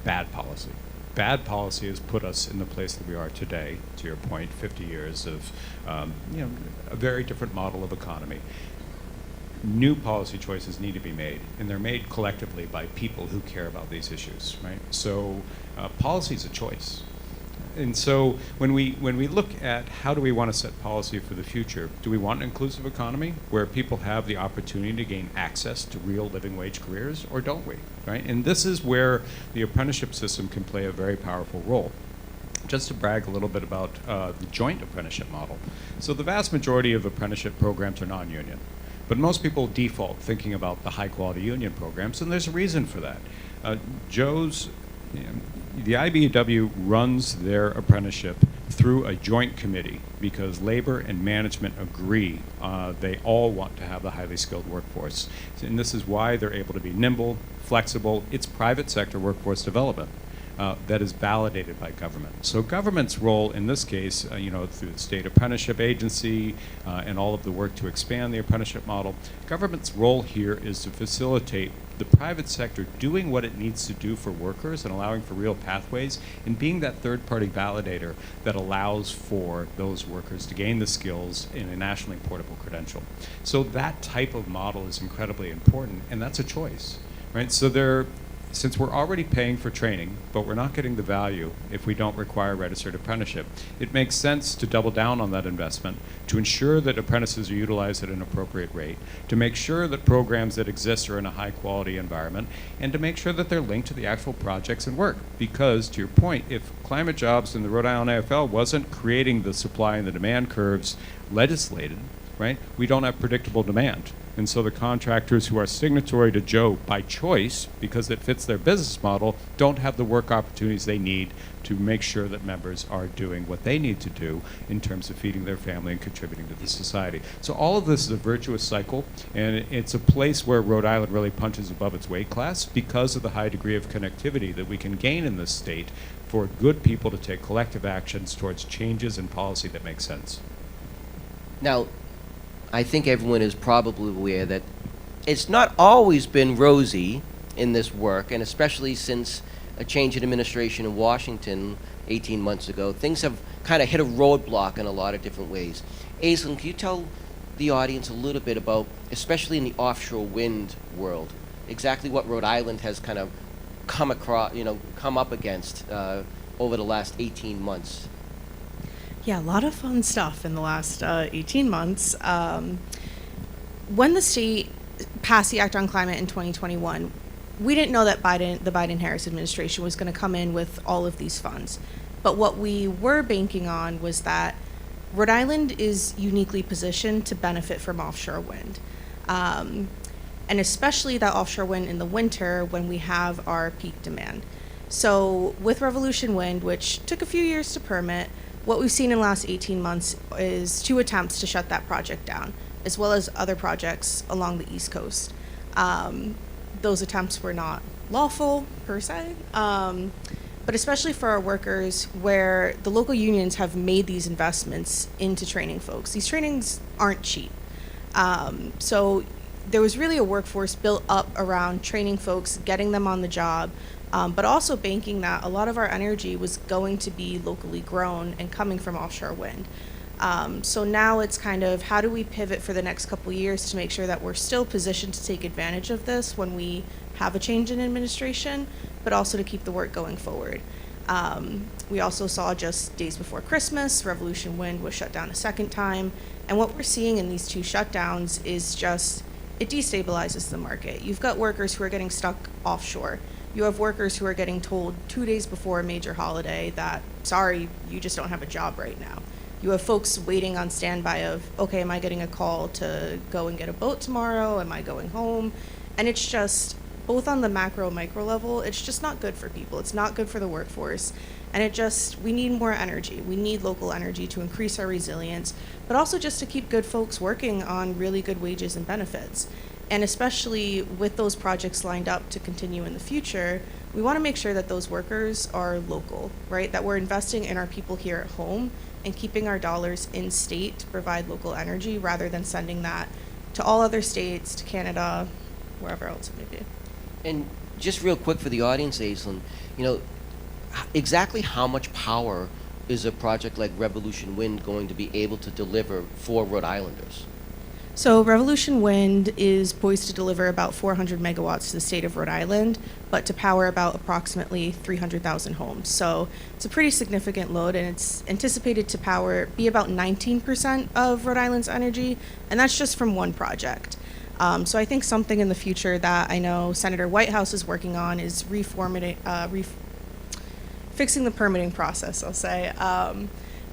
bad policy. Bad policy has put us in the place that we are today, to your point, 50 years of a very different model of economy. New policy choices need to be made, and they're made collectively by people who care about these issues, right? So policy is a choice. And so when we look at how do we want to set policy for the future, do we want an inclusive economy where people have the opportunity to gain access to real living wage careers, or don't we, right? And this is where the apprenticeship system can play a very powerful role. Just to brag a little bit about the joint apprenticeship model. So the vast majority of apprenticeship programs are non-union. But most people default thinking about the high-quality union programs, and there's a reason for that. The IBEW runs their apprenticeship through a joint committee because labor and management agree they all want to have the highly skilled workforce. And this is why they're able to be nimble, flexible. It's private sector workforce development that is validated by government. So government's role in this case, through the State Apprenticeship Agency and all of the work to expand the apprenticeship model, government's role here is to facilitate the private sector doing what it needs to do for workers and allowing for real pathways and being that third-party validator that allows for those workers to gain the skills in a nationally portable credential. So that type of model is incredibly important, and that's a choice, right? So since we're already paying for training, but we're not getting the value if we don't require registered apprenticeship, it makes sense to double down on that investment, to ensure that apprentices are utilized at an appropriate rate, to make sure that programs that exist are in a high quality environment, and to make sure that they're linked to the actual projects and work. Because, to your point, if Climate Jobs and the Rhode Island AFL wasn't creating the supply and the demand curves legislated, right, we don't have predictable demand. And so the contractors who are signatory to Joe by choice, because it fits their business model, don't have the work opportunities they need to make sure that members are doing what they need to do in terms of feeding their family and contributing to the society. So all of this is a virtuous cycle, and it's a place where Rhode Island really punches above its weight class because of the high degree of connectivity that we can gain in this state for good people to take collective actions towards changes in policy that make sense. Now, I think everyone is probably aware that it's not always been rosy in this work, and especially since a change in administration in Washington 18 months ago, things have kind of hit a roadblock in a lot of different ways. Aislinn, can you tell the audience a little bit about, especially in the offshore wind world, exactly what Rhode Island has kind of come up against over the last 18 months? Yeah, a lot of fun stuff in the last 18 months. When the state passed the Act on Climate in 2021, we didn't know that the Biden-Harris administration was going to come in with all of these funds. But what we were banking on was that Rhode Island is uniquely positioned to benefit from offshore wind. And especially that offshore wind in the winter when we have our peak demand. So with Revolution Wind, which took a few years to permit, what we've seen in the last 18 months is 2 attempts to shut that project down, as well as other projects along the East Coast. Those attempts were not lawful per se, but especially for our workers where the local unions have made these investments into training folks. These trainings aren't cheap. So there was really a workforce built up around training folks, getting them on the job, but also banking that a lot of our energy was going to be locally grown and coming from offshore wind. So now it's kind of how do we pivot for the next couple of years to make sure that we're still positioned to take advantage of this when we have a change in administration, but also to keep the work going forward. We also saw just days before Christmas, Revolution Wind was shut down a second time. And what we're seeing in these 2 shutdowns is just, it destabilizes the market. You've got workers who are getting stuck offshore. You have workers who are getting told 2 days before a major holiday that, sorry, you just don't have a job right now. You have folks waiting on standby of, okay, am I getting a call to go and get a boat tomorrow? Am I going home? And it's just, both on the macro, micro level, it's just not good for people. It's not good for the workforce. And it just, we need more energy. We need local energy to increase our resilience, but also just to keep good folks working on really good wages and benefits. And especially with those projects lined up to continue in the future, we want to make sure that those workers are local, right? That we're investing in our people here at home and keeping our dollars in state to provide local energy rather than sending that to all other states, to Canada, wherever else it may be. And just real quick for the audience, Aislinn, you know, exactly how much power is a project like Revolution Wind going to be able to deliver for Rhode Islanders? So Revolution Wind is poised to deliver about 400 megawatts to the state of Rhode Island, but to power about approximately 300,000 homes. So it's a pretty significant load, and it's anticipated to be about 19% of Rhode Island's energy, and that's just from one project. So I think something in the future that I know Senator Whitehouse is working on is fixing the permitting process, I'll say.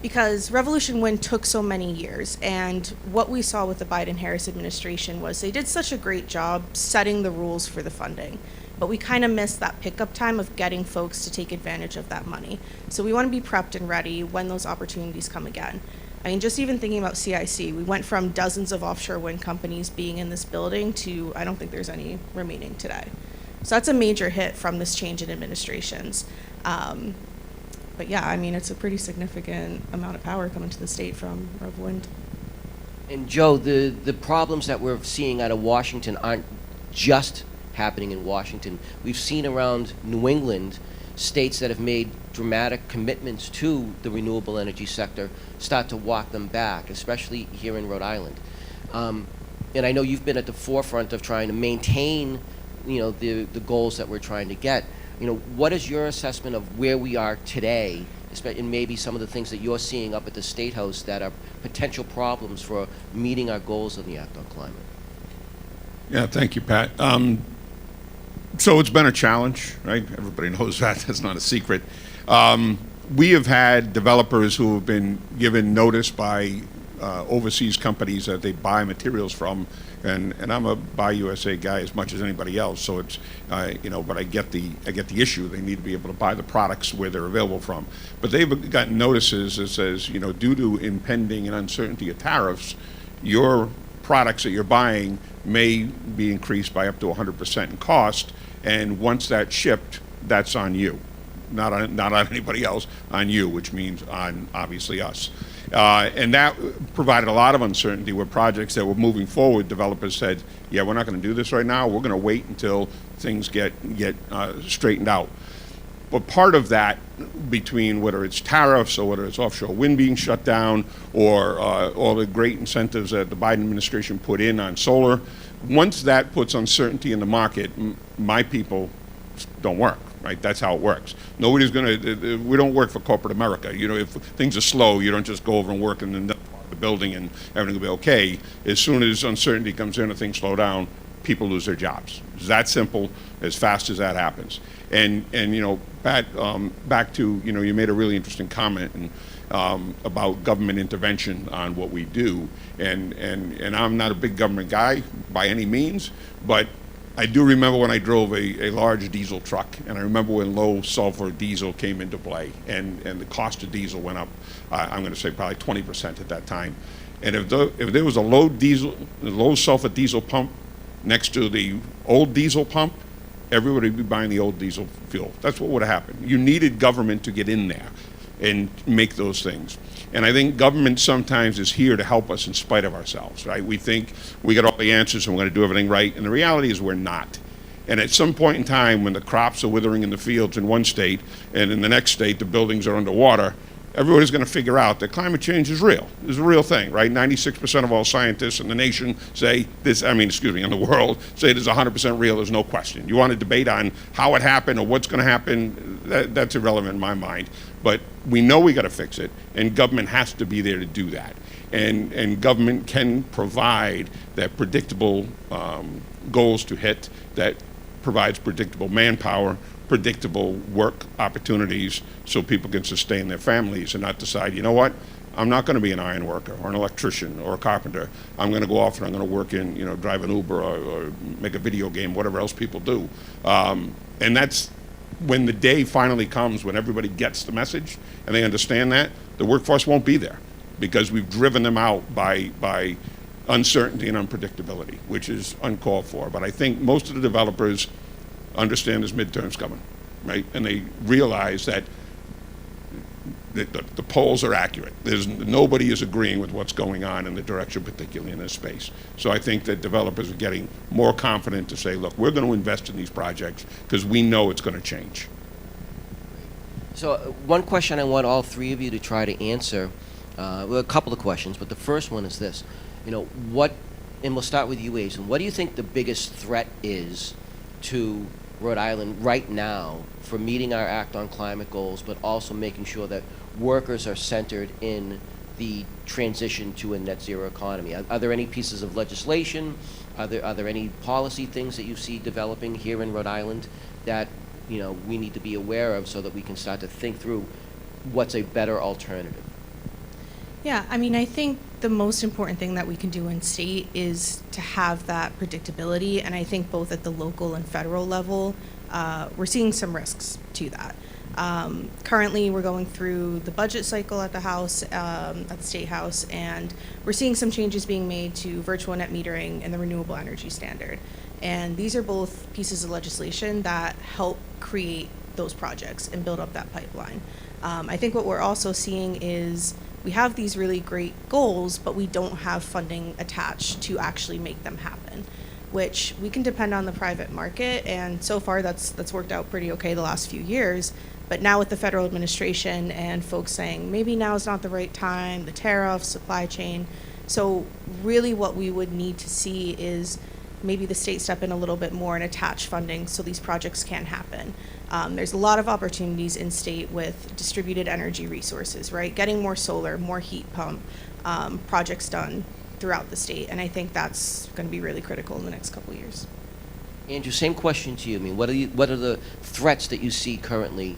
Because Revolution Wind took so many years, and what we saw with the Biden-Harris administration was they did such a great job setting the rules for the funding, but we kind of missed that pickup time of getting folks to take advantage of that money. So we want to be prepped and ready when those opportunities come again. I mean, just even thinking about CIC, we went from dozens of offshore wind companies being in this building to I don't think there's any remaining today. So that's a major hit from this change in administrations. But yeah, I mean, it's a pretty significant amount of power coming to the state from Rev Wind. And Joe, the problems that we're seeing out of Washington aren't just happening in Washington. We've seen around New England states that have made dramatic commitments to the renewable energy sector start to walk them back, especially here in Rhode Island. And I know you've been at the forefront of trying to maintain, you know, the goals that we're trying to get. You know, what is your assessment of where we are today, and maybe some of the things that you're seeing up at the State House that are potential problems for meeting our goals in the Act on Climate? Yeah, thank you, Pat. So it's been a challenge, right? Everybody knows that. That's not a secret. We have had developers who have been given notice by overseas companies that they buy materials from, and I'm a Buy USA guy as much as anybody else. So it's you know, but I get the issue. They need to be able to buy the products where they're available from. But they've gotten notices that says, you know, due to impending and uncertainty of tariffs, your products that you're buying may be increased by up to 100% in cost. And once that's shipped, that's on you, not on anybody else, on you, which means on obviously us. And that provided a lot of uncertainty with projects that were moving forward. Developers said, yeah, we're not going to do this right now. We're going to wait until things get straightened out. But part of that, between whether it's tariffs or whether it's offshore wind being shut down or all the great incentives that the Biden administration put in on solar, once that puts uncertainty in the market, my people don't work. Right, that's how it works. Nobody's we don't work for corporate America. You know, if things are slow, you don't just go over and work in the building and everything will be okay. As soon as uncertainty comes in and things slow down, people lose their jobs. It's that simple, as fast as that happens. And you know, Pat, back to, you know, you made a really interesting comment, and about government intervention on what we do. And I'm not a big government guy by any means, but I do remember when I drove a large diesel truck, and I remember when low sulfur diesel came into play, and the cost of diesel went up, I'm going to say probably 20% at that time. And if there was a low sulfur diesel pump next to the old diesel pump, everybody would be buying the old diesel fuel. That's what would have happened. You needed government to get in there and make those things. And I think government sometimes is here to help us in spite of ourselves, right? We think we got all the answers and we're going to do everything right, and the reality is we're not. And at some point in time, when the crops are withering in the fields in one state, and in the next state the buildings are underwater, everybody's going to figure out that climate change is real. It's a real thing, right? 96% of all scientists in the nation say this, in the world, say it is 100% real. There's no question. You want to debate on how it happened or what's going to happen, that's irrelevant in my mind. But we know we got to fix it, and government has to be there to do that. And government can provide that predictable goals to hit, that provides predictable manpower, predictable work opportunities so people can sustain their families and not decide, you know what, I'm not going to be an iron worker or an electrician or a carpenter. I'm going to go off and I'm going to work in, drive an Uber or make a video game, whatever else people do. And that's when the day finally comes when everybody gets the message and they understand that, the workforce won't be there because we've driven them out by uncertainty and unpredictability, which is uncalled for. But I think most of the developers understand there's midterms coming, right? And they realize that the polls are accurate. Nobody is agreeing with what's going on in the direction, particularly in this space. So I think that developers are getting more confident to say, look, we're going to invest in these projects because we know it's going to change. So one question I want all three of you to try to answer, well, a couple of questions, but the first one is this. And we'll start with you, Aislinn. What do you think the biggest threat is to Rhode Island right now for meeting our Act on Climate goals, but also making sure that workers are centered in the transition to a net zero economy? Are there any pieces of legislation? Are there any policy things that you see developing here in Rhode Island that we need to be aware of so that we can start to think through what's a better alternative? Yeah, I think the most important thing that we can do in state is to have that predictability, and I think both at the local and federal level, we're seeing some risks to that. Currently, we're going through the budget cycle at the House, at the State House, and we're seeing some changes being made to virtual net metering and the renewable energy standard. And these are both pieces of legislation that help create those projects and build up that pipeline. I think what we're also seeing is we have these really great goals, but we don't have funding attached to actually make them happen, which we can depend on the private market, and so far that's worked out pretty okay the last few years. But now with the federal administration and folks saying maybe now is not the right time, the tariffs, supply chain, so really what we would need to see is maybe the state step in a little bit more and attach funding so these projects can happen. There's a lot of opportunities in state with distributed energy resources, right? Getting more solar, more heat pump projects done throughout the state, and I think that's going to be really critical in the next couple of years. Andrew, same question to you. What are the threats that you see currently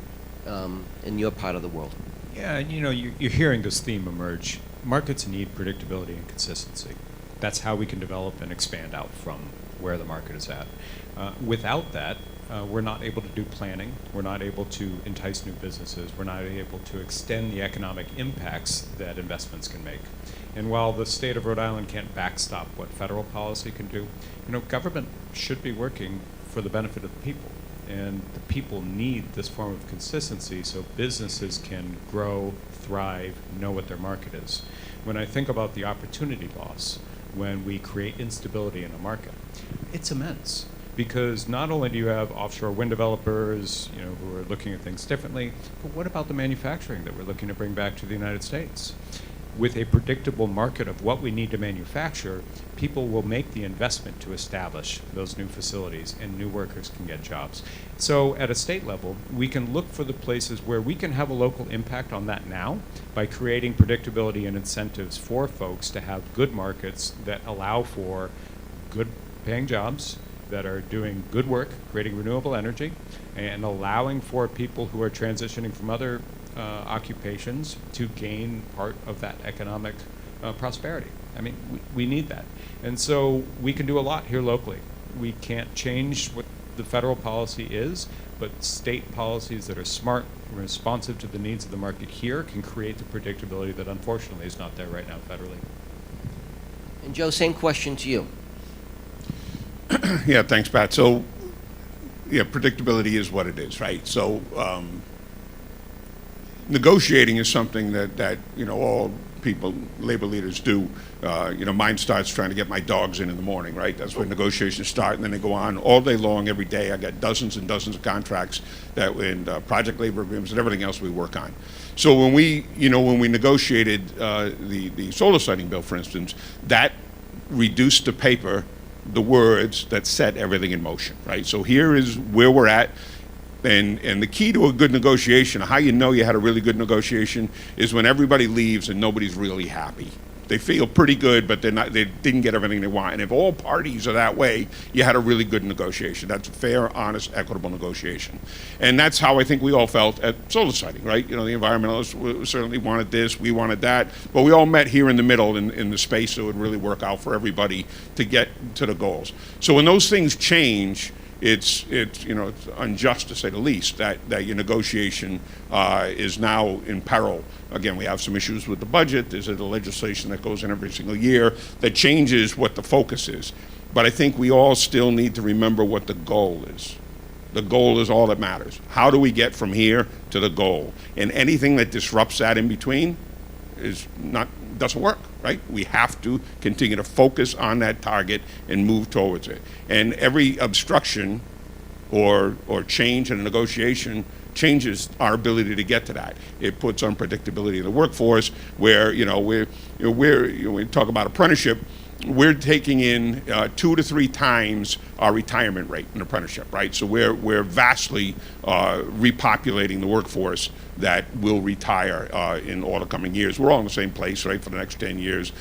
in your part of the world? Yeah, you're hearing this theme emerge. Markets need predictability and consistency. That's how we can develop and expand out from where the market is at. Without that, we're not able to do planning. We're not able to entice new businesses. We're not able to extend the economic impacts that investments can make. And while the state of Rhode Island can't backstop what federal policy can do, government should be working for the benefit of the people. And the people need this form of consistency so businesses can grow, thrive, know what their market is. When I think about the opportunity loss, when we create instability in a market, it's immense. Because not only do you have offshore wind developers, who are looking at things differently, but what about the manufacturing that we're looking to bring back to the United States? With a predictable market of what we need to manufacture, people will make the investment to establish those new facilities and new workers can get jobs. So at a state level, we can look for the places where we can have a local impact on that now by creating predictability and incentives for folks to have good markets that allow for good paying jobs, that are doing good work, creating renewable energy, and allowing for people who are transitioning from other occupations to gain part of that economic prosperity. I mean, we need that. And so we can do a lot here locally. We can't change what the federal policy is, but state policies that are smart, responsive to the needs of the market here can create the predictability that unfortunately is not there right now federally. And Joe, same question to you. Yeah, thanks, Pat. So, yeah, predictability is what it is, right? So, negotiating is something that all people, labor leaders do. Mine starts trying to get my dogs in the morning, right? That's when negotiations start, and then they go on all day long, every day. I got dozens and dozens of contracts that in project labor agreements and everything else we work on. So when we negotiated the solar siting bill, for instance, that reduced to paper the words that set everything in motion, right? So here is where we're at. And the key to a good negotiation, how you know you had a really good negotiation, is when everybody leaves and nobody's really happy. They feel pretty good, but they didn't get everything they want. And if all parties are that way, you had a really good negotiation. That's a fair, honest, equitable negotiation. And that's how I think we all felt at solar siting, right? The environmentalists certainly wanted this, we wanted that, but we all met here in the middle in the space that would really work out for everybody to get to the goals. So when those things change, it's unjust to say the least that your negotiation is now in peril. Again, we have some issues with the budget. There's the legislation that goes in every single year that changes what the focus is. But I think we all still need to remember what the goal is. The goal is all that matters. How do we get from here to the goal? And anything that disrupts that in between doesn't work, right? We have to continue to focus on that target and move towards it. And every obstruction or change in a negotiation changes our ability to get to that. It puts unpredictability in the workforce where, we talk about apprenticeship, we're taking in 2 to 3 times our retirement rate in apprenticeship, right? So we're vastly repopulating the workforce that will retire in all the coming years. We're all in the same place, right? For the next 10 years,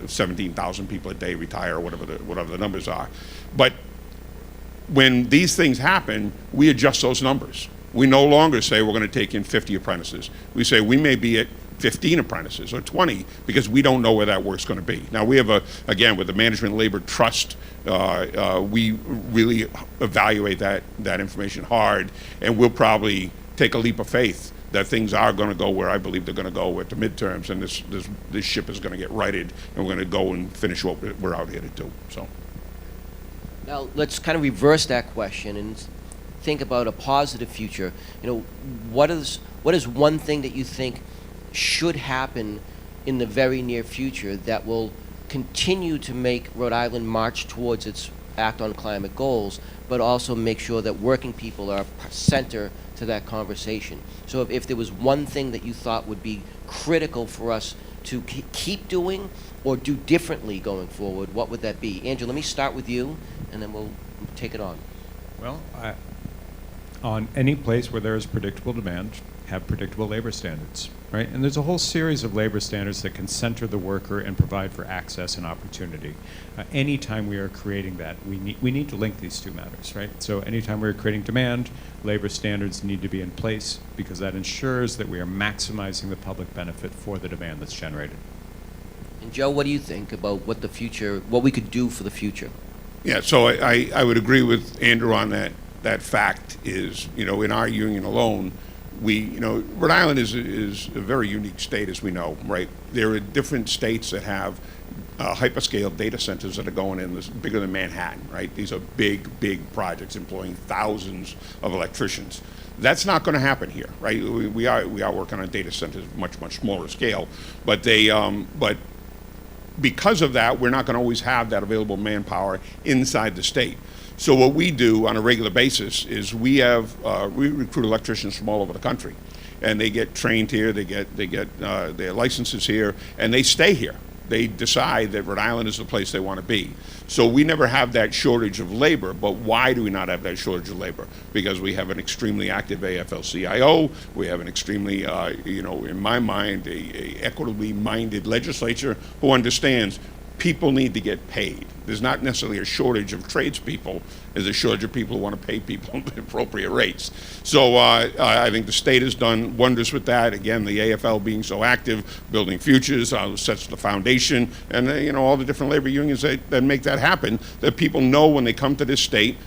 17,000 people a day retire, or whatever the numbers are. But when these things happen, we adjust those numbers. We no longer say we're going to take in 50 apprentices. We say we may be at 15 apprentices or 20 because we don't know where that work's going to be. Now we have again, with the Management Labor Trust, we really evaluate that information hard, and we'll probably take a leap of faith that things are going to go where I believe they're going to go at the midterms, and this ship is going to get righted, and we're going to go and finish what we're out here to do. So Now let's kind of reverse that question and think about a positive future. What is one thing that you think should happen in the very near future that will continue to make Rhode Island march towards its Act on Climate goals, but also make sure that working people are center to that conversation? So if there was one thing that you thought would be critical for us to keep doing or do differently going forward, what would that be? Andrew, let me start with you, and then we'll take it on. Well, on any place where there is predictable demand, have predictable labor standards, right? And there's a whole series of labor standards that can center the worker and provide for access and opportunity. Anytime we are creating that, we need to link these two matters, right? So anytime we're creating demand, labor standards need to be in place because that ensures that we are maximizing the public benefit for the demand that's generated. And Joe, what do you think about what we could do for the future? yeah, so I would agree with Andrew on that. That fact is, in our union alone, Rhode Island is a very unique state, as we know, right? There are different states that have hyperscale data centers that are going in bigger than Manhattan, right? These are big projects employing thousands of electricians. That's not going to happen here, right? We are working on data centers much smaller scale, but but because of that, we're not going to always have that available manpower inside the state. So what we do on a regular basis is we recruit electricians from all over the country, and they get trained here, they get their licenses here, and they stay here. They decide that Rhode Island is the place they want to be. So we never have that shortage of labor. But why do we not have that shortage of labor? Because we have an extremely active AFL-CIO. We have an extremely, in my mind, a equitably minded legislature who understands people need to get paid. There's not necessarily a shortage of tradespeople. There's a shortage of people who want to pay people the appropriate rates. So I think the state has done wonders with that. Again, the AFL being so active, building futures, sets the foundation, and all the different labor unions that make that happen, that people know when they come to this state,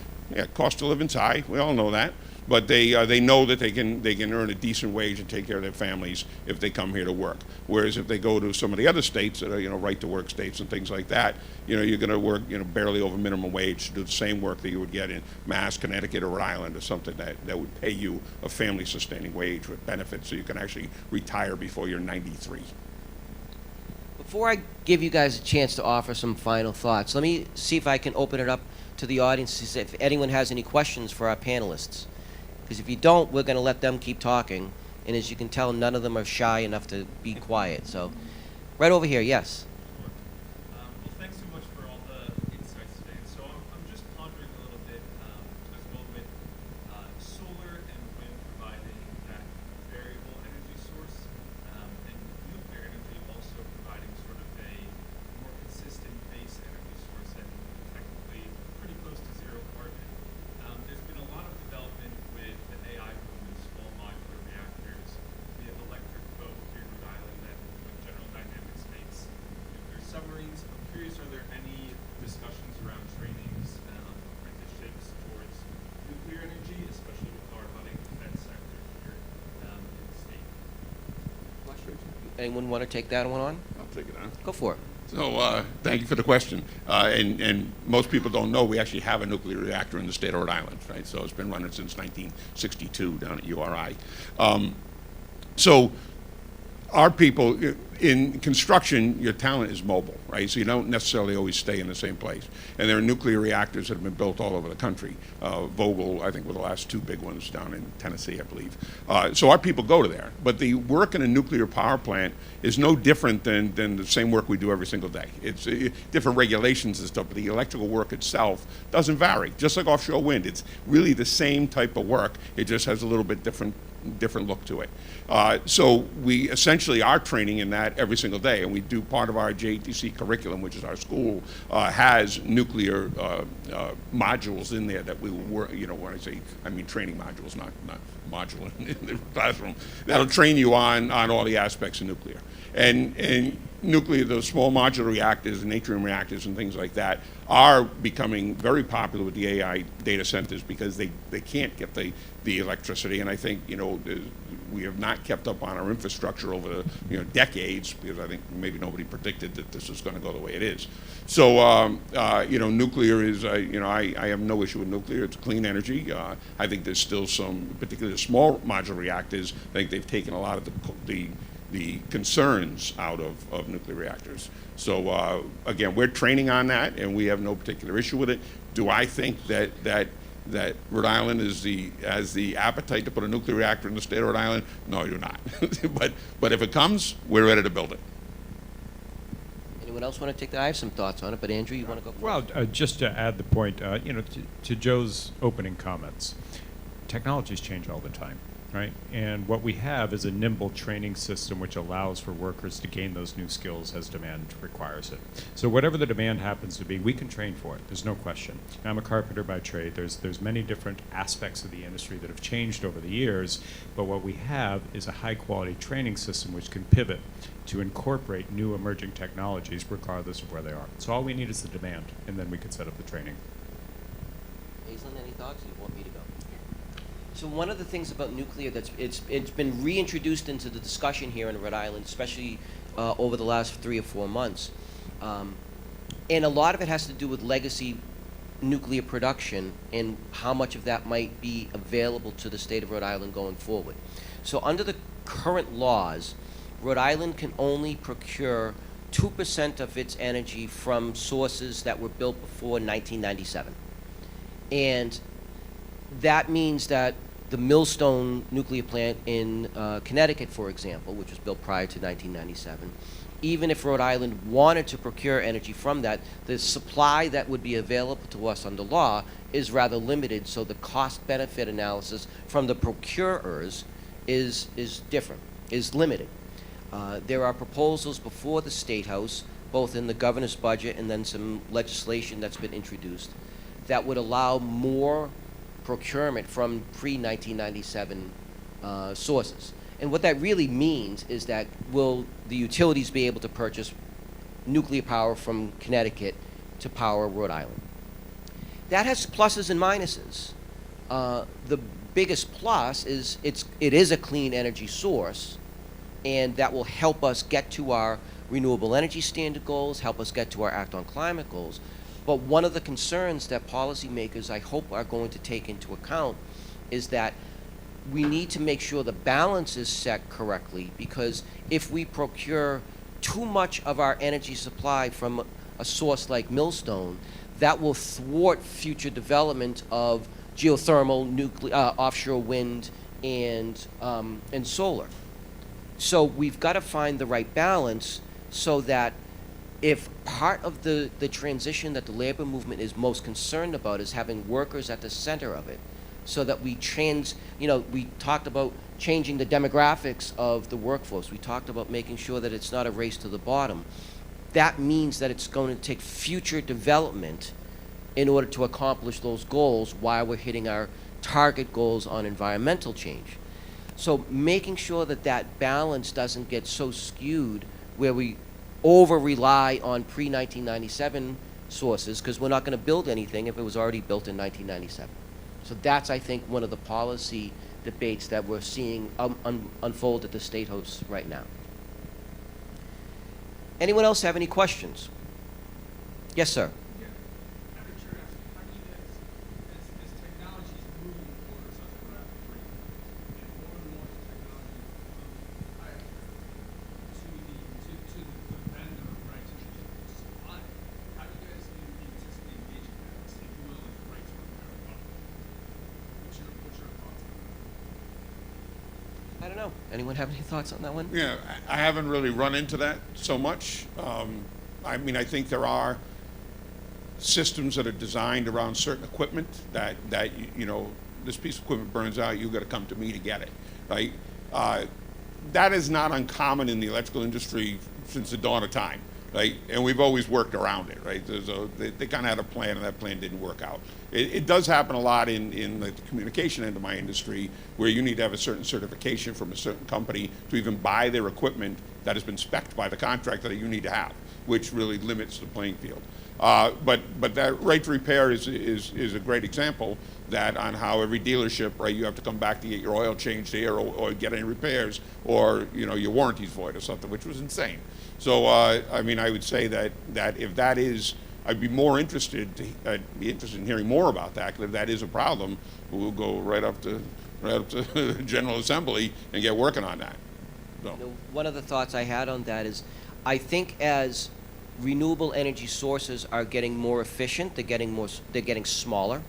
cost of living's high, we all know that, but they know that they can earn a decent wage and take care of their families if they come here to work. Whereas if they go to some of the other states that are right to work states and things like that, you're going to work barely over minimum wage to do the same work that you would get in Mass, Connecticut, or Rhode Island, or something that would pay you a family sustaining wage with benefits, so you can actually retire before you're 93. Before I give you guys a chance to offer some final thoughts, let me see if I can open it up to the audience to see if anyone has any questions for our panelists. Because if you don't, we're going to let them keep talking. And as you can tell, none of them are shy enough to be quiet. So, right over here, yes. Well, thanks so much for all the insights today. So I'm just pondering a little bit as well with solar and wind providing that variable energy source, and nuclear energy also providing sort of a more consistent base energy source and technically pretty close to zero carbon. There's been a lot of development with the AI boom and small modular reactors. We have electric boat here in Rhode Island that with General Dynamics makes nuclear submarines. I'm curious, are there any discussions around trainings, apprenticeships towards nuclear energy, especially with our budding defense sector here in the state? Anyone want to take that one on? I'll take it on. Go for it. So thank you for the question. And most people don't know we actually have a nuclear reactor in the state of Rhode Island, right? So it's been running since 1962 down at URI. So our people, in construction, your talent is mobile, right? So you don't necessarily always stay in the same place. And there are nuclear reactors that have been built all over the country. Vogtle, I think, were the last two big ones down in Tennessee, I believe. So our people go to there. But the work in a nuclear power plant is no different than the same work we do every single day. It's different regulations and stuff, but the electrical work itself doesn't vary. Just like offshore wind, it's really the same type of work. It just has a little bit different look to it. So we essentially are training in that every single day, and we do part of our JTC curriculum, which is our school, has nuclear modules in there that we will work, when I say, I mean training modules, not modular in the classroom, that'll train you on all the aspects of nuclear. And nuclear, those small modular reactors and atrium reactors and things like that are becoming very popular with the AI data centers because they can't get the electricity. And I think, we have not kept up on our infrastructure over the decades, because I think maybe nobody predicted that this is going to go the way it is. So, nuclear is, I have no issue with nuclear. It's clean energy. I think there's still some, particularly the small modular reactors, I think they've taken a lot of the concerns out of nuclear reactors. So again, we're training on that, and we have no particular issue with it. Do I think that Rhode Island has the appetite to put a nuclear reactor in the state of Rhode Island? No, I do not. but if it comes, we're ready to build it. Anyone else want to take that? I have some thoughts on it, but Andrew, you want to go first? Well, just to add the point, to Joe's opening comments, technologies change all the time, right? And what we have is a nimble training system which allows for workers to gain those new skills as demand requires it. So whatever the demand happens to be, we can train for it. There's no question. I'm a carpenter by trade. There's many different aspects of the industry that have changed over the years, but what we have is a high-quality training system which can pivot to incorporate new emerging technologies regardless of where they are. So all we need is the demand, and then we can set up the training. Aislinn, any thoughts? You want me to go? So one of the things about nuclear that's it's been reintroduced into the discussion here in Rhode Island, especially over the last 3 or 4 months, and a lot of it has to do with legacy nuclear production and how much of that might be available to the state of Rhode Island going forward. So under the current laws, Rhode Island can only procure 2% of its energy from sources that were built before 1997. And that means that the Millstone nuclear plant in Connecticut, for example, which was built prior to 1997, even if Rhode Island wanted to procure energy from that, the supply that would be available to us under law is rather limited, so the cost-benefit analysis from the procurers is different, is limited. There are proposals before the State House both in the governor's budget and then some legislation that's been introduced, that would allow more procurement from pre-1997 sources. And what that really means is that will the utilities be able to purchase nuclear power from Connecticut to power Rhode Island? That has pluses and minuses. The biggest plus is it is a clean energy source, and that will help us get to our renewable energy standard goals, help us get to our Act on Climate goals. But one of the concerns that policymakers, I hope, are going to take into account is that we need to make sure the balance is set correctly, because if we procure too much of our energy supply from a source like Millstone, that will thwart future development of geothermal, nuclear, offshore wind, and solar. So we've got to find the right balance so that if part of the transition that the labor movement is most concerned about is having workers at the center of it, so that we we talked about changing the demographics of the workforce. We talked about making sure that it's not a race to the bottom. That means that it's going to take future development in order to accomplish those goals while we're hitting our target goals on environmental change. So making sure that that balance doesn't get so skewed where we over-rely on pre-1997 sources, because we're not going to build anything if it was already built in 1997. So that's, I think, one of the policy debates that we're seeing unfold at the State House right now. Anyone else have any questions? Yes, sir. I don't know. Anyone have any thoughts on that one? Yeah, I haven't really run into that so much. I mean, I think there are systems that are designed around certain equipment that this piece of equipment burns out, you've got to come to me to get it, right? That is not uncommon in the electrical industry since the dawn of time, right? And we've always worked around it, right? They kind of had a plan, and that plan didn't work out. It does happen a lot in the communication end of my industry, where you need to have a certain certification from a certain company to even buy their equipment that has been spec'd by the contractor that you need to have, which really limits the playing field. But that right to repair is a great example that on how every dealership, right, you have to come back to get your oil changed here or get any repairs, or your warranty's void or something, which was insane. So I mean, I would say that if that is, I'd be more interested in hearing more about that. Because if that is a problem, we'll go right up to General Assembly and get working on that. So. One of the thoughts I had on that is, I think as renewable energy sources are getting more efficient, they're getting smaller,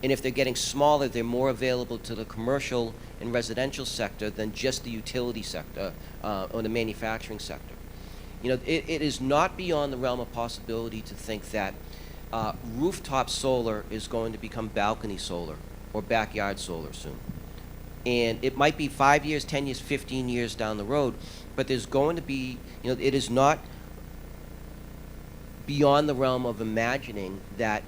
and if they're getting smaller, they're more available to the commercial and residential sector than just the utility sector or the manufacturing sector. It is not beyond the realm of possibility to think that rooftop solar is going to become balcony solar or backyard solar soon. And it might be 5 years, 10 years, 15 years down the road, but there's going to be, it is not beyond the realm of imagining that.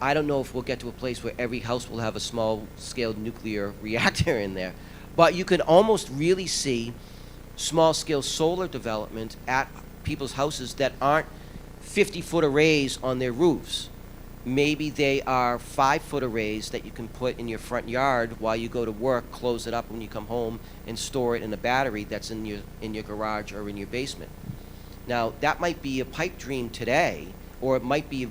I don't know if we'll get to a place where every house will have a small-scale nuclear reactor in there, but you could almost really see small-scale solar development at people's houses that aren't 50-foot arrays on their roofs. Maybe they are 5-foot arrays that you can put in your front yard while you go to work, close it up when you come home, and store it in a battery that's in your garage or in your basement. Now, that might be a pipe dream today, or it might be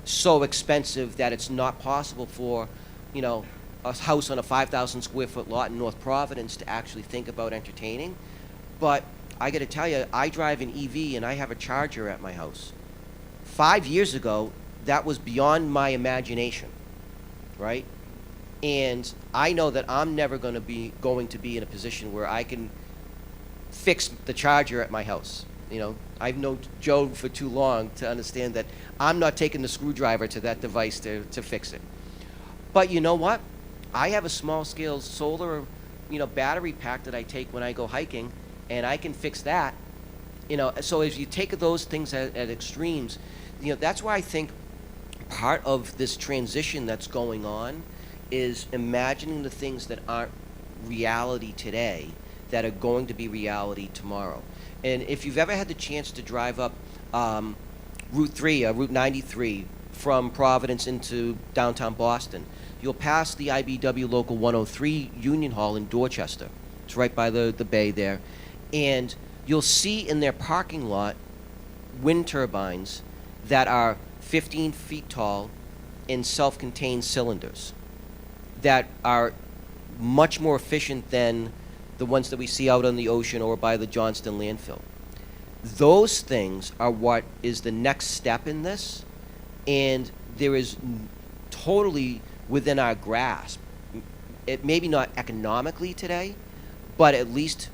so expensive that it's not possible for, a house on a 5,000 square foot lot in North Providence to actually think about entertaining. But I got to tell you, I drive an EV and I have a charger at my house. 5 years ago, that was beyond my imagination, right? And I know that I'm never going to be in a position where I can fix the charger at my house. I've known Joe for too long to understand that I'm not taking the screwdriver to that device to fix it. But you know what? I have a small-scale solar, battery pack that I take when I go hiking, and I can fix that. So if you take those things at extremes, that's why I think part of this transition that's going on is imagining the things that aren't reality today that are going to be reality tomorrow. And if you've ever had the chance to drive up Route 93 from Providence into downtown Boston, you'll pass the IBEW Local 103 Union Hall in Dorchester. It's right by the bay there. And you'll see in their parking lot wind turbines that are 15 feet tall in self-contained cylinders that are much more efficient than the ones that we see out on the ocean or by the Johnston landfill. Those things are what is the next step in this, and there is totally within our grasp. It maybe not economically today, but at least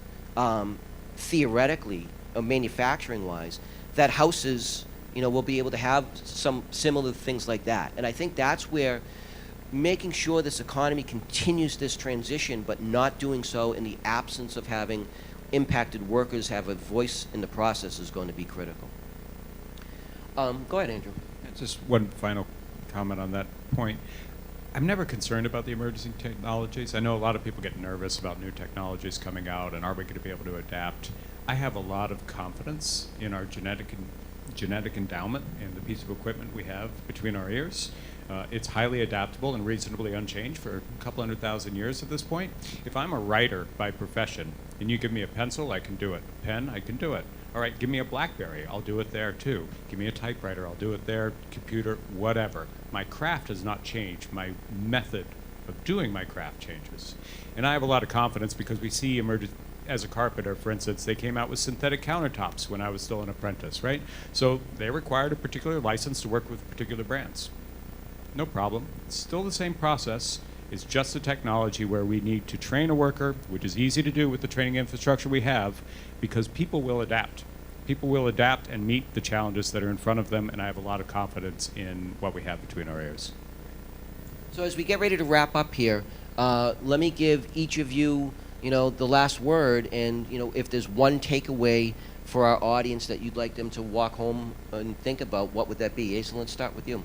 theoretically or manufacturing-wise, that houses, will be able to have some similar things like that. And I think that's where making sure this economy continues this transition, but not doing so in the absence of having impacted workers have a voice in the process is going to be critical. Go ahead, Andrew. Just one final comment on that point. I'm never concerned about the emerging technologies. I know a lot of people get nervous about new technologies coming out and are we going to be able to adapt. I have a lot of confidence in our genetic endowment and the piece of equipment we have between our ears. It's highly adaptable and reasonably unchanged for a couple 100,000 years at this point. If I'm a writer by profession and you give me a pencil, I can do it. A pen, I can do it. All right, give me a BlackBerry, I'll do it there too. Give me a typewriter, I'll do it there, computer, whatever. My craft has not changed. My method of doing my craft changes. And I have a lot of confidence because we see emerging, as a carpenter, for instance, they came out with synthetic countertops when I was still an apprentice, right? So they required a particular license to work with particular brands. No problem. It's still the same process. It's just a technology where we need to train a worker, which is easy to do with the training infrastructure we have, because people will adapt. People will adapt and meet the challenges that are in front of them, and I have a lot of confidence in what we have between our ears. So as we get ready to wrap up here, let me give each of you, the last word, and if there's one takeaway for our audience that you'd like them to walk home and think about, what would that be? Asa, let's start with you.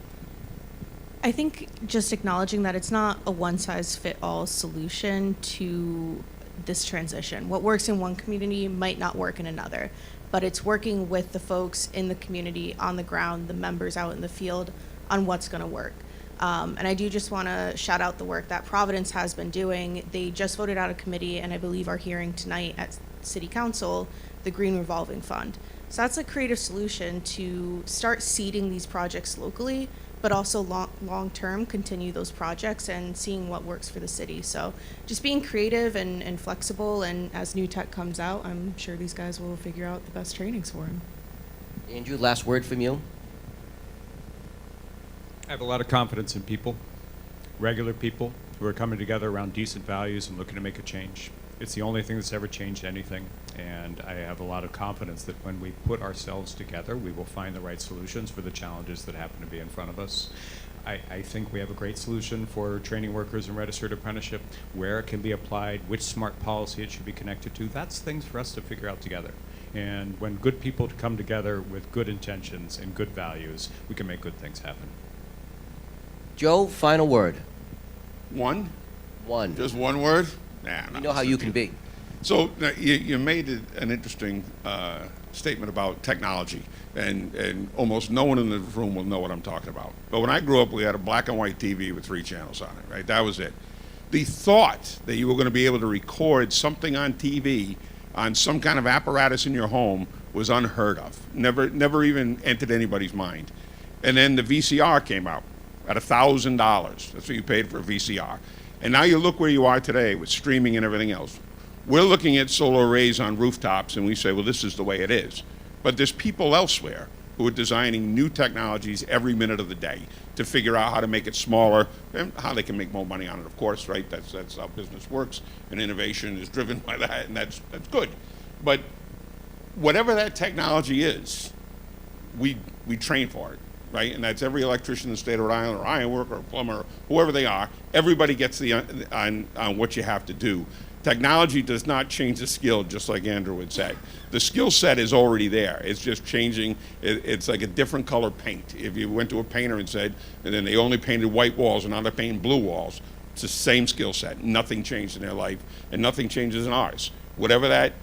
I think just acknowledging that it's not a one-size-fit-all solution to this transition. What works in one community might not work in another, but it's working with the folks in the community, on the ground, the members out in the field, on what's going to work. And I do just want to shout out the work that Providence has been doing. They just voted out a committee, and I believe are hearing tonight at City Council, the Green Revolving Fund. So that's a creative solution to start seeding these projects locally, but also long-term continue those projects and seeing what works for the city. So just being creative and flexible, and as new tech comes out, I'm sure these guys will figure out the best trainings for them. Andrew, last word from you. I have a lot of confidence in people, regular people who are coming together around decent values and looking to make a change. It's the only thing that's ever changed anything, and I have a lot of confidence that when we put ourselves together, we will find the right solutions for the challenges that happen to be in front of us. I think we have a great solution for training workers and registered apprenticeship, where it can be applied, which smart policy it should be connected to. That's things for us to figure out together. And when good people come together with good intentions and good values, we can make good things happen. Joe, final word. One? One. Just one word? Nah, You know how you can be. So you made an interesting statement about technology, and almost no one in the room will know what I'm talking about. But when I grew up, we had a black and white TV with 3 channels on it, right? That was it. The thought that you were going to be able to record something on TV on some kind of apparatus in your home was unheard of. Never even entered anybody's mind. And then the VCR came out at $1,000. That's what you paid for a VCR. And now you look where you are today with streaming and everything else. We're looking at solar arrays on rooftops, and we say, well, this is the way it is. But there's people elsewhere who are designing new technologies every minute of the day to figure out how to make it smaller and how they can make more money on it, of course, right? That's how business works, and innovation is driven by that, and that's good. But whatever that technology is, we train for it. Right, and that's every electrician in the state of Rhode Island, or ironworker, or plumber, or whoever they are. Everybody gets on what you have to do. Technology does not change the skill, just like Andrew would say. The skill set is already there. It's just changing. It's like a different color paint. If you went to a painter and said, and then they only painted white walls and now they're painting blue walls, it's the same skill set. Nothing changed in their life, and nothing changes in ours. Whatever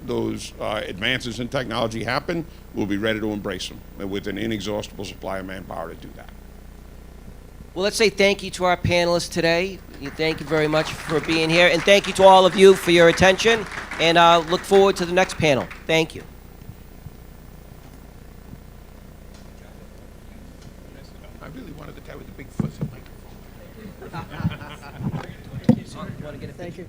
those advances in technology happen, we'll be ready to embrace them with an inexhaustible supply of manpower to do that. Well, let's say thank you to our panelists today. Thank you very much for being here, and thank you to all of you for your attention, and look forward to the next panel. Thank you. I really wanted the guy with the big fuzzy microphone. Thank you.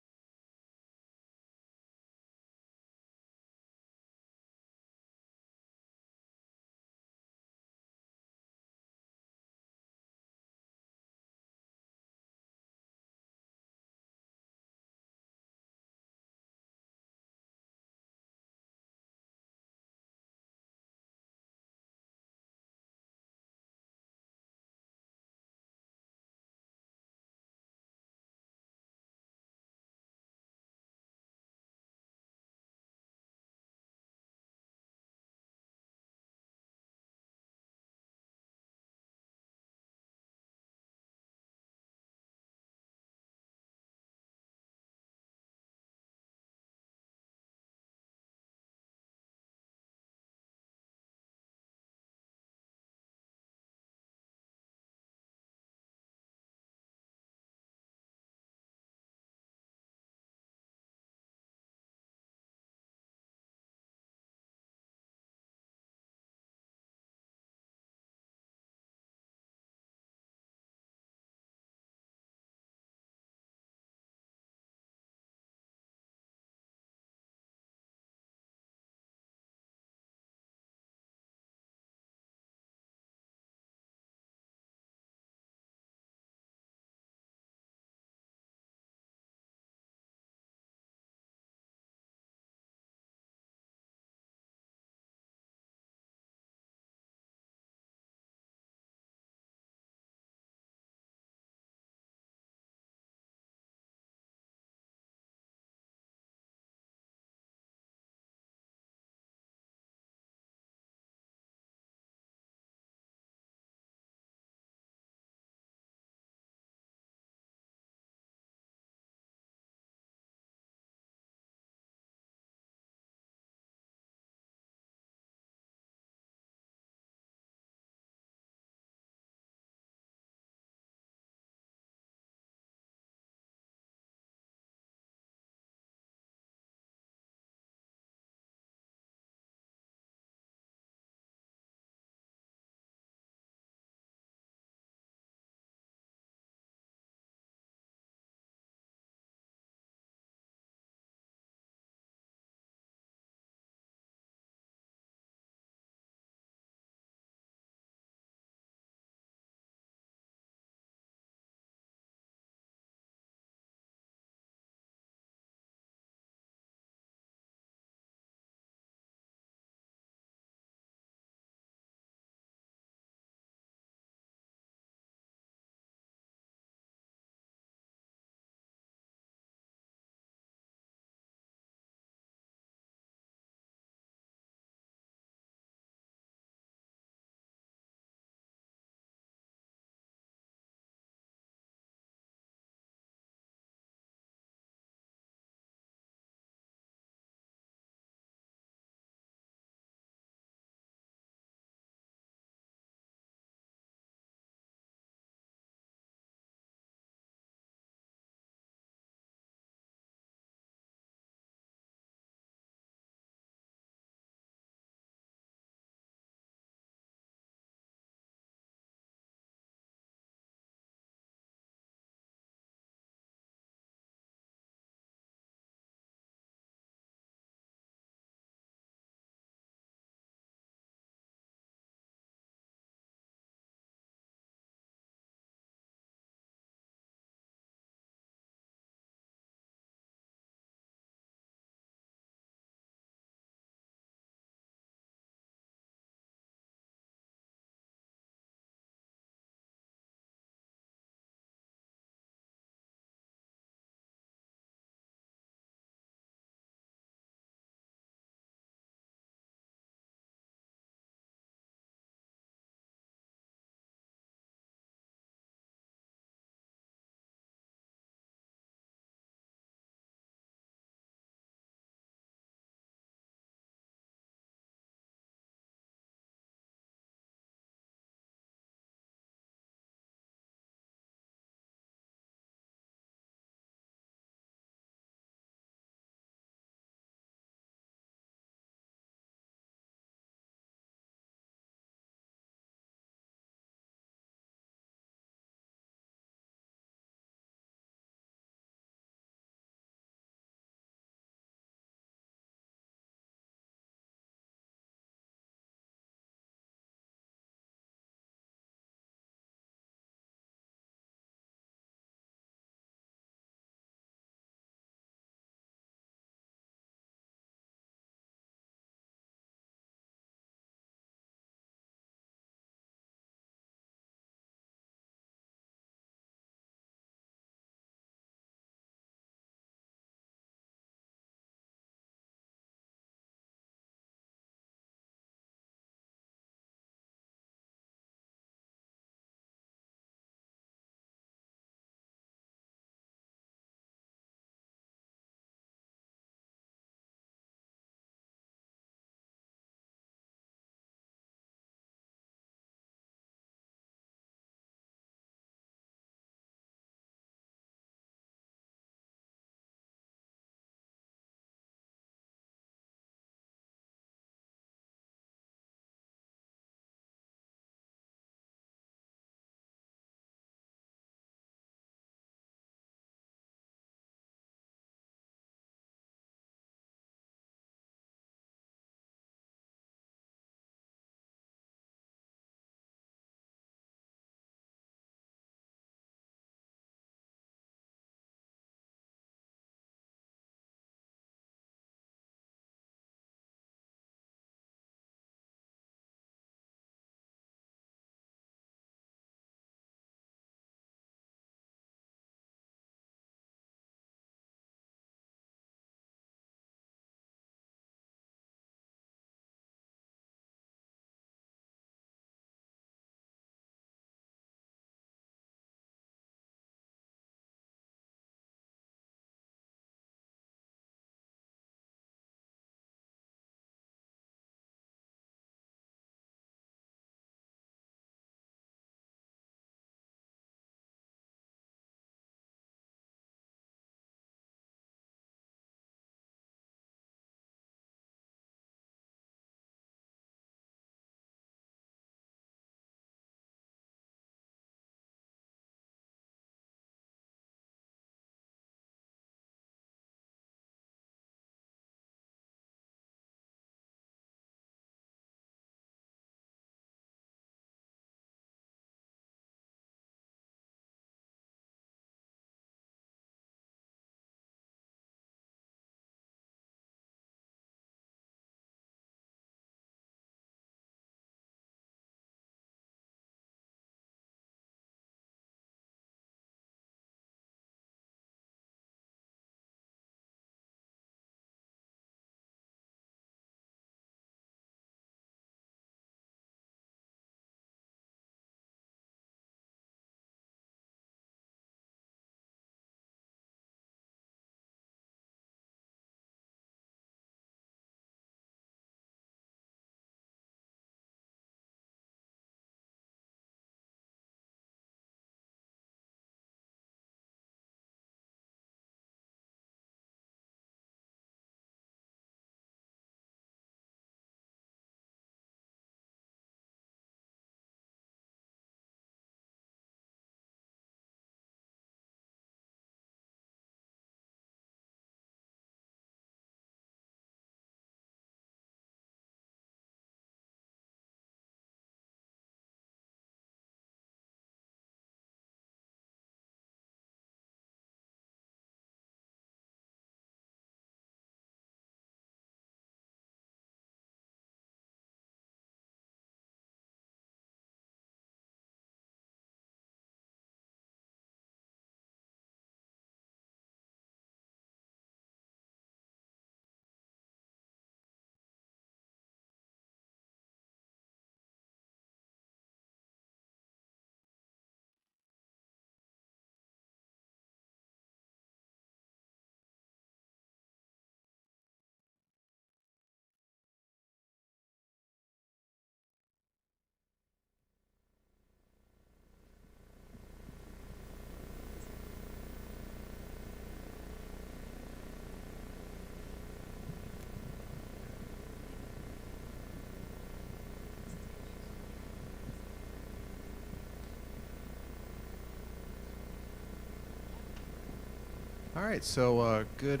All right, so good,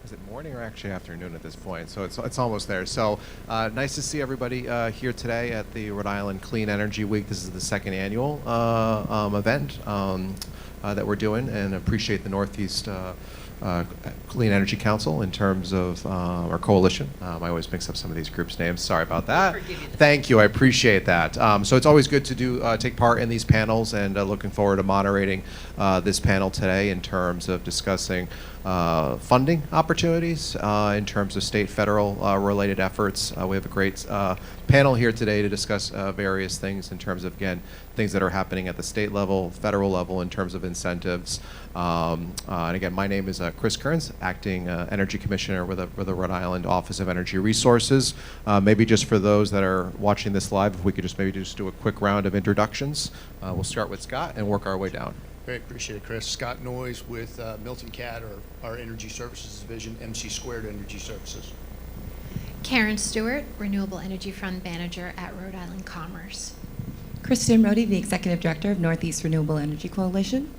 is it morning or actually afternoon at this point? So it's almost there. So nice to see everybody here today at the Rhode Island Clean Energy Week. This is the second annual event that we're doing, and appreciate the Northeast Clean Energy Council in terms of our coalition. I always mix up some of these groups' names. Sorry about that. Thank you. I appreciate that. So it's always good to take part in these panels, and looking forward to moderating this panel today in terms of discussing funding opportunities in terms of state, federal related efforts. We have a great panel here today to discuss various things in terms of, again, things that are happening at the state level, federal level in terms of incentives. And again, my name is Chris Kearns, Acting Energy Commissioner with the Rhode Island Office of Energy Resources. Maybe just for those that are watching this live, if we could maybe just do a quick round of introductions. We'll start with Scott and work our way down. Very appreciate it, Chris. Scott Noyes with Milton CAD, or our Energy Services Division, MC Squared Energy Services. Karen Stewart, Renewable Energy Fund Manager at Rhode Island Commerce. Kristen Rohde, the Executive Director of Northeast Renewable Energy Coalition.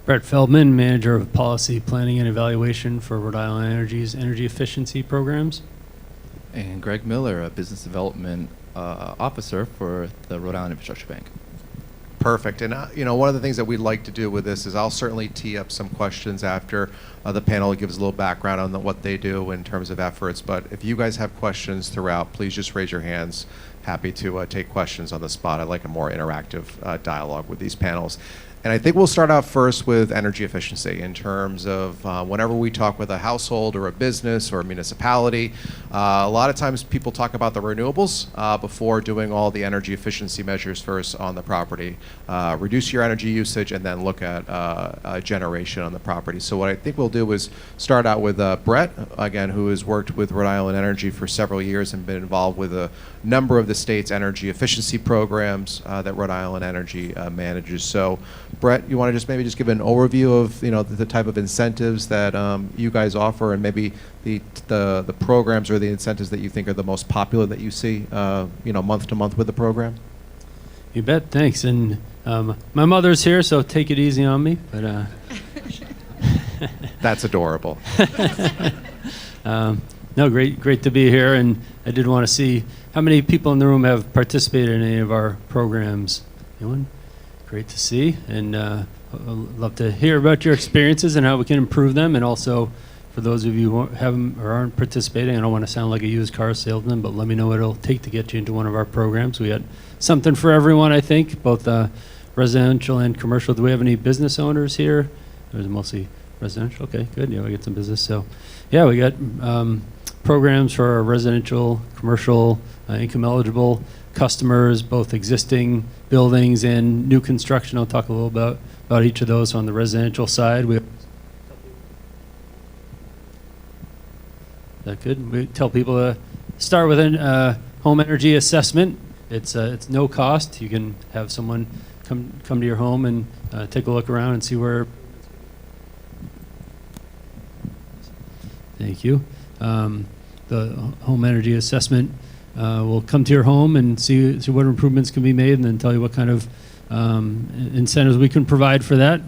Brett Feldman, Manager of Policy Planning and Evaluation for Rhode Island Energy's energy efficiency programs. And Greg Miller, a Business Development Officer for the Rhode Island Infrastructure Bank. Perfect. And one of the things that we'd like to do with this is I'll certainly tee up some questions after the panel gives a little background on what they do in terms of efforts. But if you guys have questions throughout, please just raise your hands. Happy to take questions on the spot. I like a more interactive dialogue with these panels. And I think we'll start out first with energy efficiency in terms of whenever we talk with a household or a business or a municipality, a lot of times people talk about the renewables before doing all the energy efficiency measures first on the property. Reduce your energy usage and then look at generation on the property. So what I think we'll do is start out with Brett, again, who has worked with Rhode Island Energy for several years and been involved with a number of the state's energy efficiency programs that Rhode Island Energy manages. So Brett, you want to just maybe just give an overview of the type of incentives that you guys offer, and maybe the programs or the incentives that you think are the most popular that you see month to month with the program? You bet. Thanks. And my mother's here, so take it easy on me. But that's adorable. No, great to be here, and I did want to see how many people in the room have participated in any of our programs. Anyone? Great to see, and I'd love to hear about your experiences and how we can improve them. And also, for those of you who haven't or aren't participating, I don't want to sound like a used car salesman, but let me know what it'll take to get you into one of our programs. We got something for everyone, I think, both residential and commercial. Do we have any business owners here? Or is it mostly residential? Okay, good. Yeah, we get some business. So, yeah, we got programs for our residential, commercial, income eligible customers, both existing buildings and new construction. I'll talk a little about each of those. On the residential side, we that good. We tell people to start with a home energy assessment. It's no cost. You can have someone come to your home and take a look around and see where. Thank you. The home energy assessment will come to your home and see what improvements can be made, and then tell you what kind of incentives we can provide for that.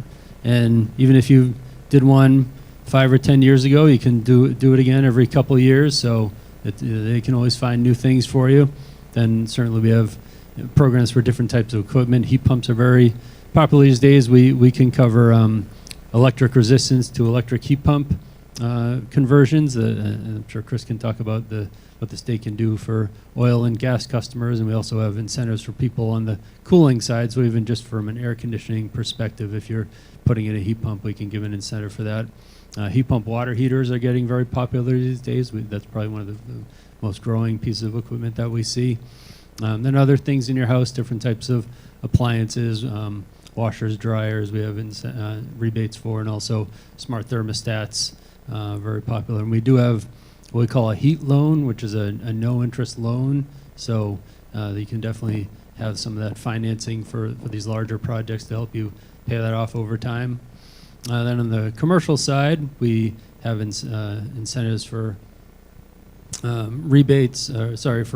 And even if you did one 5 or 10 years ago, you can do it again every couple of years. So they can always find new things for you. Then certainly we have programs for different types of equipment. Heat pumps are very popular these days. We can cover electric resistance to electric heat pump conversions. I'm sure Chris can talk about what the state can do for oil and gas customers, and we also have incentives for people on the cooling side. So even just from an air conditioning perspective, if you're putting in a heat pump, we can give an incentive for that. Heat pump water heaters are getting very popular these days. That's probably one of the most growing pieces of equipment that we see. Then other things in your house, different types of appliances, washers, dryers, we have rebates for, and also smart thermostats, very popular. And we do have what we call a heat loan, which is a no-interest loan. So you can definitely have some of that financing for these larger projects to help you pay that off over time. Then on the commercial side, we have incentives for rebates, for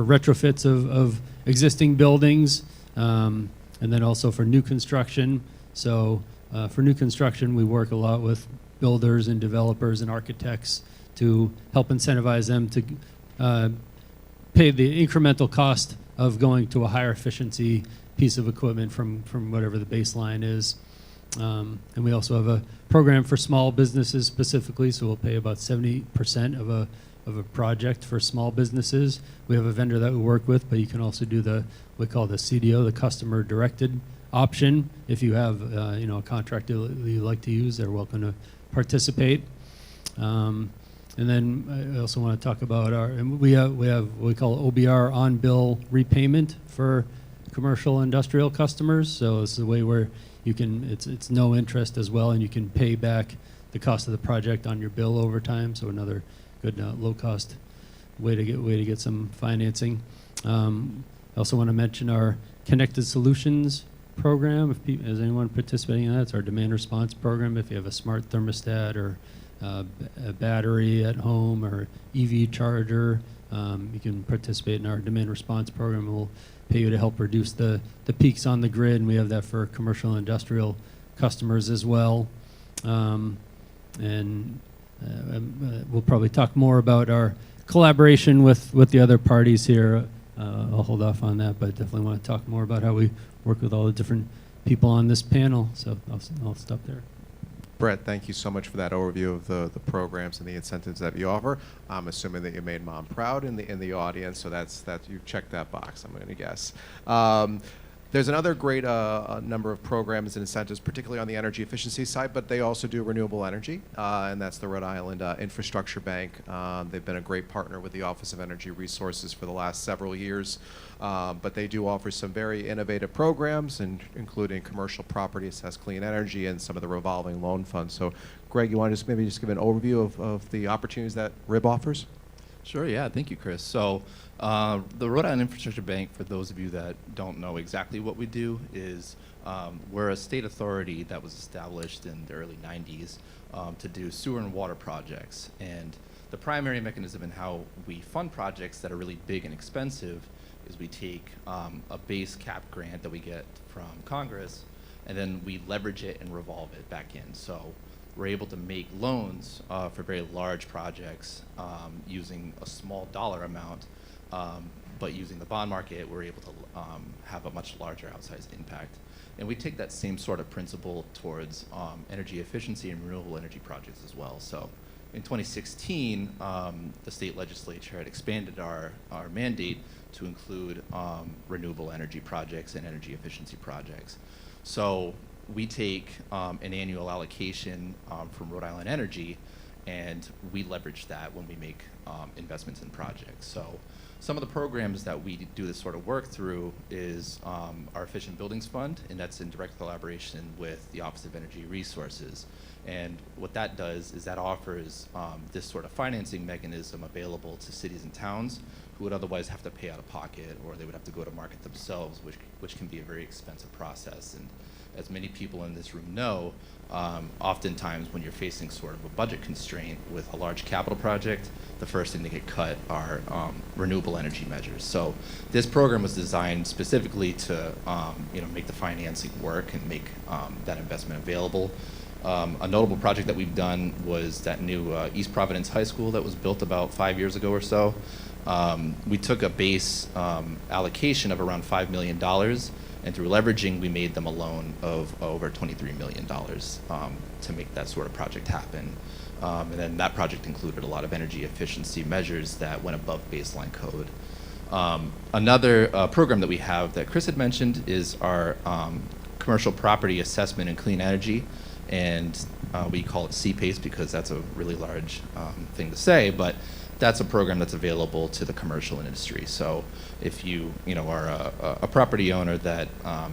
retrofits of existing buildings, and then also for new construction. So for new construction, we work a lot with builders and developers and architects to help incentivize them to pay the incremental cost of going to a higher efficiency piece of equipment from whatever the baseline is. And we also have a program for small businesses specifically, so we'll pay about 70% of a project for small businesses. We have a vendor that we work with, but you can also do we call the CDO, the customer directed option. If you have a contractor that you like to use, they're welcome to participate. And then I also want to talk about we have what we call OBR on bill repayment for commercial industrial customers. So it's a way where you can it's no interest as well, and you can pay back the cost of the project on your bill over time. So another good low cost way to get some financing. I also want to mention our Connected Solutions program. If is anyone participating in that? It's our demand response program. If you have a smart thermostat or a battery at home or EV charger, you can participate in our demand response program. We'll pay you to help reduce the peaks on the grid, and we have that for commercial and industrial customers as well. We'll probably talk more about our collaboration with the other parties here. I'll hold off on that, but definitely want to talk more about how we work with all the different people on this panel. So I'll stop there. Brett, thank you so much for that overview of the programs and the incentives that you offer. I'm assuming that you made Mom proud in the audience, so that you checked that box, I'm going to guess. There's another great number of programs and incentives, particularly on the energy efficiency side, but they also do renewable energy, and that's the Rhode Island Infrastructure Bank. They've been a great partner with the Office of Energy Resources for the last several years, but they do offer some very innovative programs, including commercial property assessed clean energy and some of the revolving loan funds. So, Greg, you want to maybe give an overview of the opportunities that RIB offers? Sure, yeah, thank you, Chris. So the Rhode Island Infrastructure Bank, for those of you that don't know exactly what we do, is we're a state authority that was established in the early 90s to do sewer and water projects. And the primary mechanism in how we fund projects that are really big and expensive is we take a base cap grant that we get from Congress, and then we leverage it and revolve it back in. So we're able to make loans for very large projects using a small dollar amount, but using the bond market, we're able to have a much larger outsized impact. And we take that same sort of principle towards energy efficiency and renewable energy projects as well. So in 2016, the state legislature had expanded our mandate to include renewable energy projects and energy efficiency projects. So we take an annual allocation from Rhode Island Energy, and we leverage that when we make investments in projects. So some of the programs that we do this sort of work through is our Efficient Buildings Fund, and that's in direct collaboration with the Office of Energy Resources. And what that does is that offers this sort of financing mechanism available to cities and towns who would otherwise have to pay out of pocket, or they would have to go to market themselves, which can be a very expensive process. And as many people in this room know, oftentimes when you're facing sort of a budget constraint with a large capital project, the first thing to get cut are renewable energy measures. So this program was designed specifically to make the financing work and make that investment available. A notable project that we've done was that new East Providence High School that was built about 5 years ago or so. We took a base allocation of around $5 million, and through leveraging, we made them a loan of over $23 million to make that sort of project happen. And then that project included a lot of energy efficiency measures that went above baseline code. Another program that we have that Chris had mentioned is our commercial property assessment and clean energy. And we call it CPACE because that's a really large thing to say, but that's a program that's available to the commercial industry. So if you are a property owner that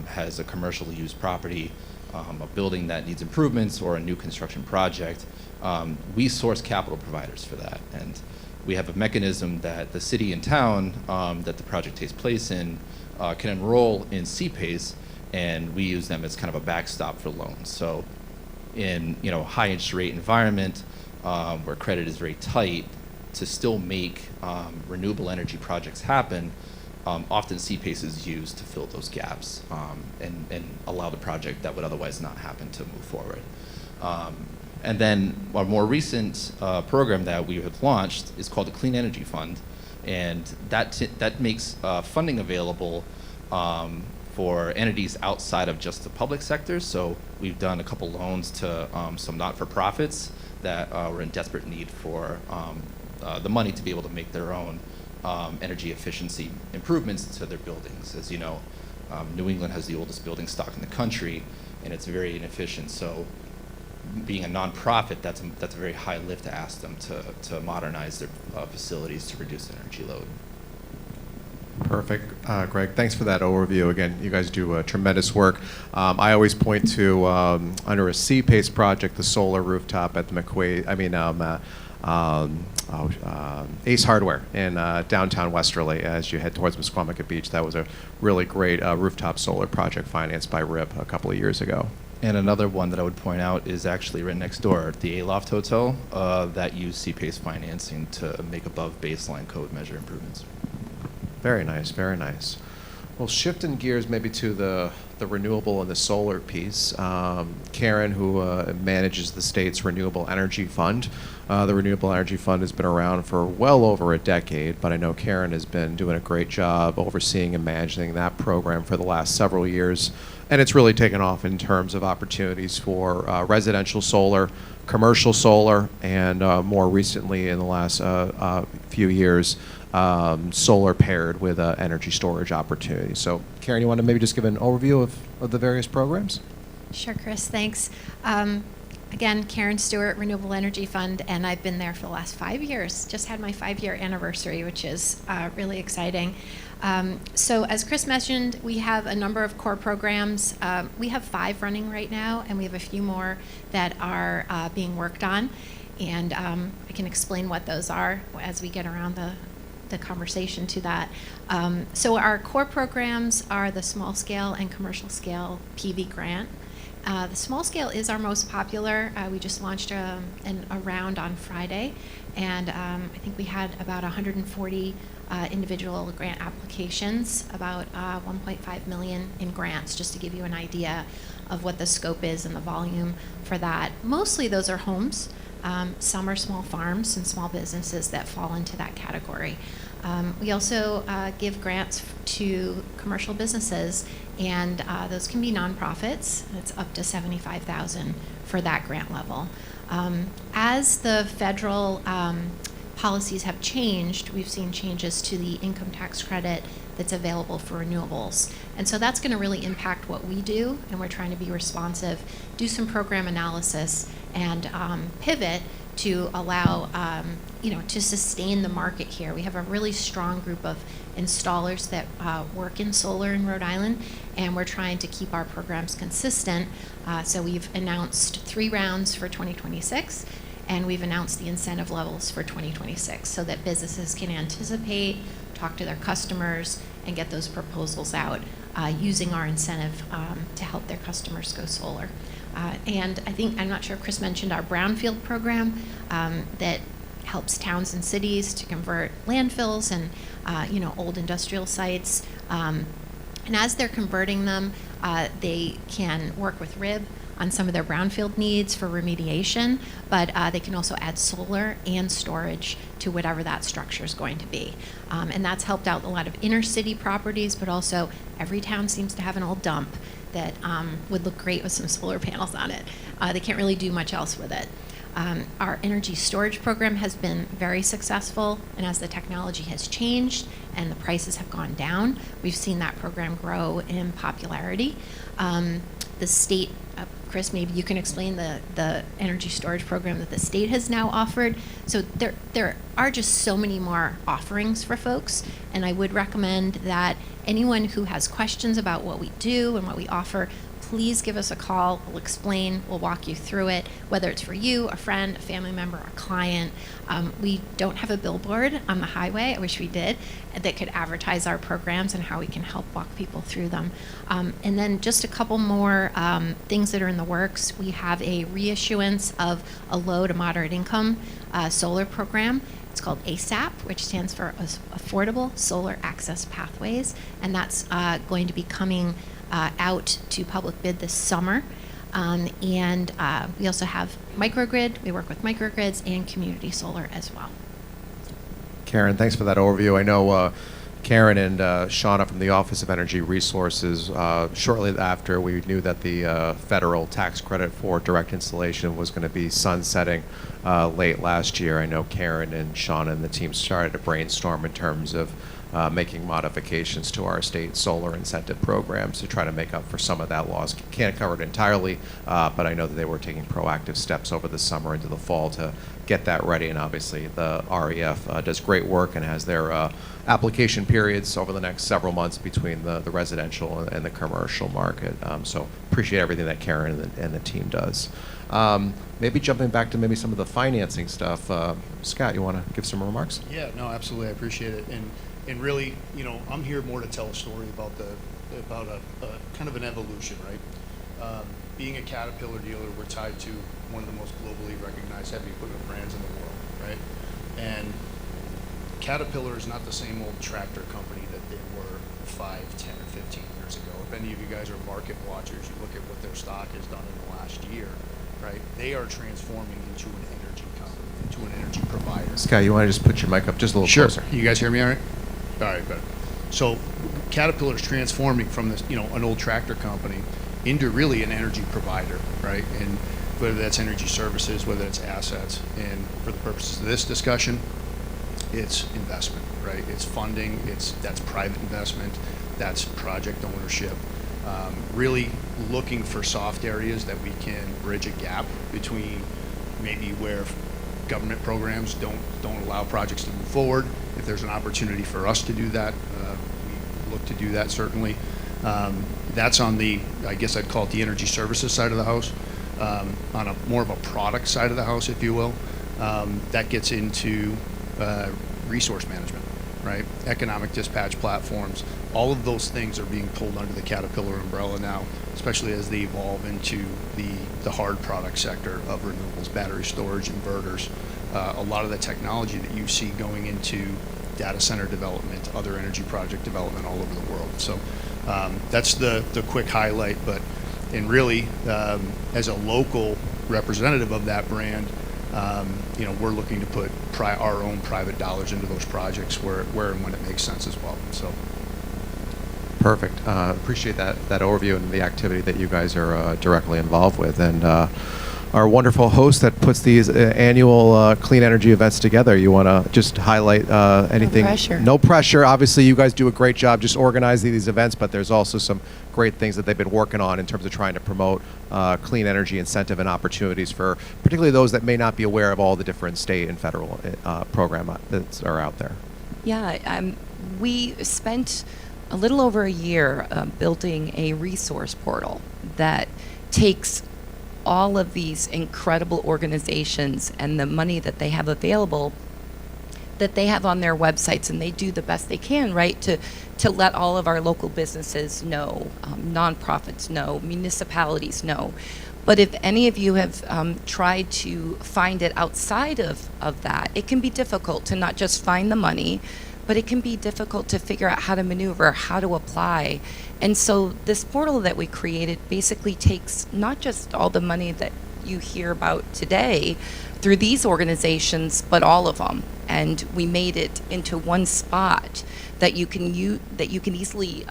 has a commercially used property, a building that needs improvements, or a new construction project, we source capital providers for that. And we have a mechanism that the city and town that the project takes place in can enroll in CPACE, and we use them as kind of a backstop for loans. So in high interest rate environment where credit is very tight, to still make renewable energy projects happen, often CPACE is used to fill those gaps and allow the project that would otherwise not happen to move forward. And then our more recent program that we have launched is called the Clean Energy Fund, and that makes funding available for entities outside of just the public sector. So we've done a couple loans to some not-for-profits that were in desperate need for the money to be able to make their own energy efficiency improvements to their buildings. As you know, New England has the oldest building stock in the country, and it's very inefficient. So being a nonprofit, that's a very high lift to ask them to modernize their facilities to reduce energy load. Perfect. Greg, thanks for that overview. Again, you guys do tremendous work. I always point to, under a CPACE project, the solar rooftop at the Ace Hardware in downtown Westerly as you head towards Musqueamacka Beach. That was a really great rooftop solar project financed by RIP a couple of years ago. And another one that I would point out is actually right next door, the Aloft Hotel, that used CPACE financing to make above baseline code measure improvements. Very nice, very nice. Well, shifting gears maybe to the renewable and the solar piece. Karen, who manages the state's Renewable Energy Fund. The Renewable Energy Fund has been around for well over a decade, but I know Karen has been doing a great job overseeing and managing that program for the last several years. And it's really taken off in terms of opportunities for residential solar, commercial solar, and more recently in the last few years, solar paired with energy storage opportunities. So Karen, you want to maybe just give an overview of the various programs? Sure, Chris, thanks. Again, Karen Stewart, Renewable Energy Fund, and I've been there for the last 5 years. Just had my 5-year anniversary, which is really exciting. So as Chris mentioned, we have a number of core programs. We have 5 running right now, and we have a few more that are being worked on. And I can explain what those are as we get around the conversation to that. So our core programs are the small scale and commercial scale PV grant. The small scale is our most popular. We just launched a round on Friday, and I think we had about 140 individual grant applications, about 1.5 million in grants, just to give you an idea of what the scope is and the volume for that. Mostly those are homes. Some are small farms and small businesses that fall into that category. We also give grants to commercial businesses, and those can be nonprofits. It's up to $75,000 for that grant level. As the federal policies have changed, we've seen changes to the income tax credit that's available for renewables. And so that's going to really impact what we do, and we're trying to be responsive, do some program analysis, and pivot to allow, to sustain the market here. We have a really strong group of installers that work in solar in Rhode Island, and we're trying to keep our programs consistent. So we've announced 3 rounds for 2026, and we've announced the incentive levels for 2026 so that businesses can anticipate, talk to their customers, and get those proposals out using our incentive to help their customers go solar. And I think, I'm not sure if Chris mentioned our brownfield program that helps towns and cities to convert landfills and old industrial sites. And as they're converting them, they can work with RIB on some of their brownfield needs for remediation, but they can also add solar and storage to whatever that structure is going to be. And that's helped out a lot of inner city properties, but also every town seems to have an old dump that would look great with some solar panels on it. They can't really do much else with it. Our energy storage program has been very successful, and as the technology has changed and the prices have gone down, we've seen that program grow in popularity. The state, Chris, maybe you can explain the energy storage program that the state has now offered. So there are just so many more offerings for folks, and I would recommend that anyone who has questions about what we do and what we offer, please give us a call. We'll explain, we'll walk you through it, whether it's for you, a friend, a family member, a client. We don't have a billboard on the highway, I wish we did, that could advertise our programs and how we can help walk people through them. And then just a couple more things that are in the works. We have a reissuance of a low to moderate income solar program. It's called ASAP, which stands for Affordable Solar Access Pathways, and that's going to be coming out to public bid this summer. And we also have microgrid. We work with microgrids and community solar as well. Karen, thanks for that overview. I know Karen and Shauna from the Office of Energy Resources, shortly after we knew that the federal tax credit for direct installation was going to be sunsetting late last year, I know Karen and Shauna and the team started to brainstorm in terms of making modifications to our state solar incentive programs to try to make up for some of that loss. Can't cover it entirely, but I know that they were taking proactive steps over the summer into the fall to get that ready. And obviously the REF does great work and has their application periods over the next several months between the residential and the commercial market. So appreciate everything that Karen and the team does. Maybe jumping back to maybe some of the financing stuff, Scott, you want to give some remarks? Yeah, no, absolutely. I appreciate it. And really, you know, I'm here more to tell a story about a kind of an evolution, right? Being a Caterpillar dealer, we're tied to one of the most globally recognized heavy equipment brands in the world, right? And Caterpillar is not the same old tractor company that they were 5, 10, or 15 years ago. If any of you guys are market watchers, you look at what their stock has done in the last year, right? They are transforming into an energy company, into an energy provider. Scott, you want to just put your mic up just a little closer? You guys hear me all right? All right, better. So Caterpillar is transforming from this, you know, an old tractor company into really an energy provider, right? And whether that's energy services, whether it's assets, and for the purposes of this discussion, it's investment, right? It's funding, that's private investment, that's project ownership. Really looking for soft areas that we can bridge a gap between maybe where government programs don't allow projects to move forward. If there's an opportunity for us to do that, we look to do that certainly. That's on the, I guess I'd call it the energy services side of the house. On a more of a product side of the house, if you will, that gets into resource management, right? Economic dispatch platforms. All of those things are being pulled under the Caterpillar umbrella now, especially as they evolve into the hard product sector of renewables, battery storage, inverters. A lot of the technology that you see going into data center development, other energy project development all over the world. So that's the quick highlight, but and really as a local representative of that brand, you know, we're looking to put our own private dollars into those projects where and when it makes sense as well. So. Perfect. Appreciate that overview and the activity that you guys are directly involved with. And our wonderful host that puts these annual clean energy events together, you want to just highlight anything? No pressure. No pressure. Obviously, you guys do a great job just organizing these events, but there's also some great things that they've been working on in terms of trying to promote clean energy incentive and opportunities for particularly those that may not be aware of all the different state and federal programs that are out there. Yeah, we spent a little over a year building a resource portal that takes all of these incredible organizations and the money that they have available that they have on their websites, and they do the best they can, right, to let all of our local businesses know, nonprofits know, municipalities know. But if any of you have tried to find it outside of that, it can be difficult to not just find the money, but it can be difficult to figure out how to maneuver, how to apply. And so this portal that we created basically takes not just all the money that you hear about today through these organizations, but all of them. And we made it into one spot that you can easily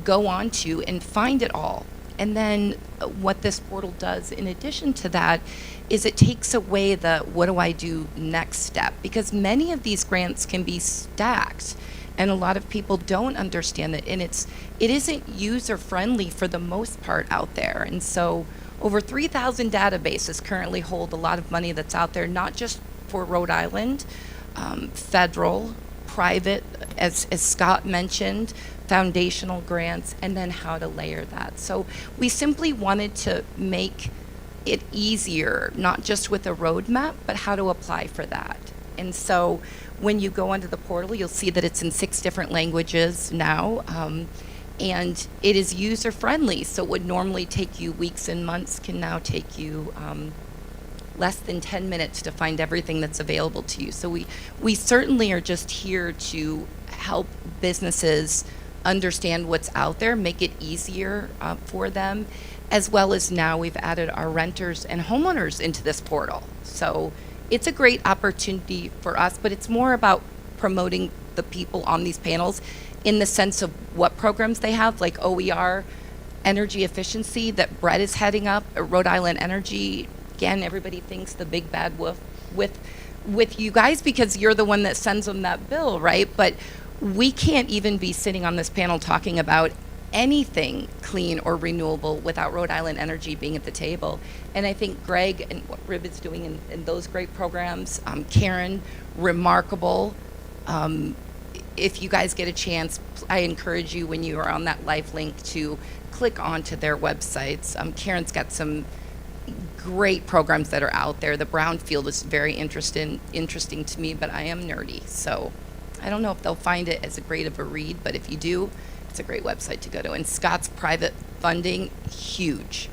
go onto and find it all. And then what this portal does in addition to that is it takes away the what do I do next step, because many of these grants can be stacked and a lot of people don't understand it, and it isn't user friendly for the most part out there. And so over 3,000 databases currently hold a lot of money that's out there, not just for Rhode Island, federal, private, as Scott mentioned, foundational grants, and then how to layer that. So we simply wanted to make it easier, not just with a roadmap, but how to apply for that. And so when you go onto the portal, you'll see that it's in 6 different languages now, and it is user friendly. So what would normally take you weeks and months can now take you less than 10 minutes to find everything that's available to you. So we certainly are just here to help businesses understand what's out there, make it easier for them, as well as now we've added our renters and homeowners into this portal. So it's a great opportunity for us, but it's more about promoting the people on these panels in the sense of what programs they have, like OER, energy efficiency that Brett is heading up, Rhode Island Energy. Again, everybody thinks the big bad wolf with you guys because you're the one that sends them that bill, right? But we can't even be sitting on this panel talking about anything clean or renewable without Rhode Island Energy being at the table. And I think Greg and what RIB is doing in those great programs, Karen, remarkable. If you guys get a chance, I encourage you when you are on that live link to click onto their websites. Karen's got some great programs that are out there. The brownfield is very interesting to me, but I am nerdy, so I don't know if they'll find it as a great of a read, but if you do, it's a great website to go to. And Scott's private funding, huge.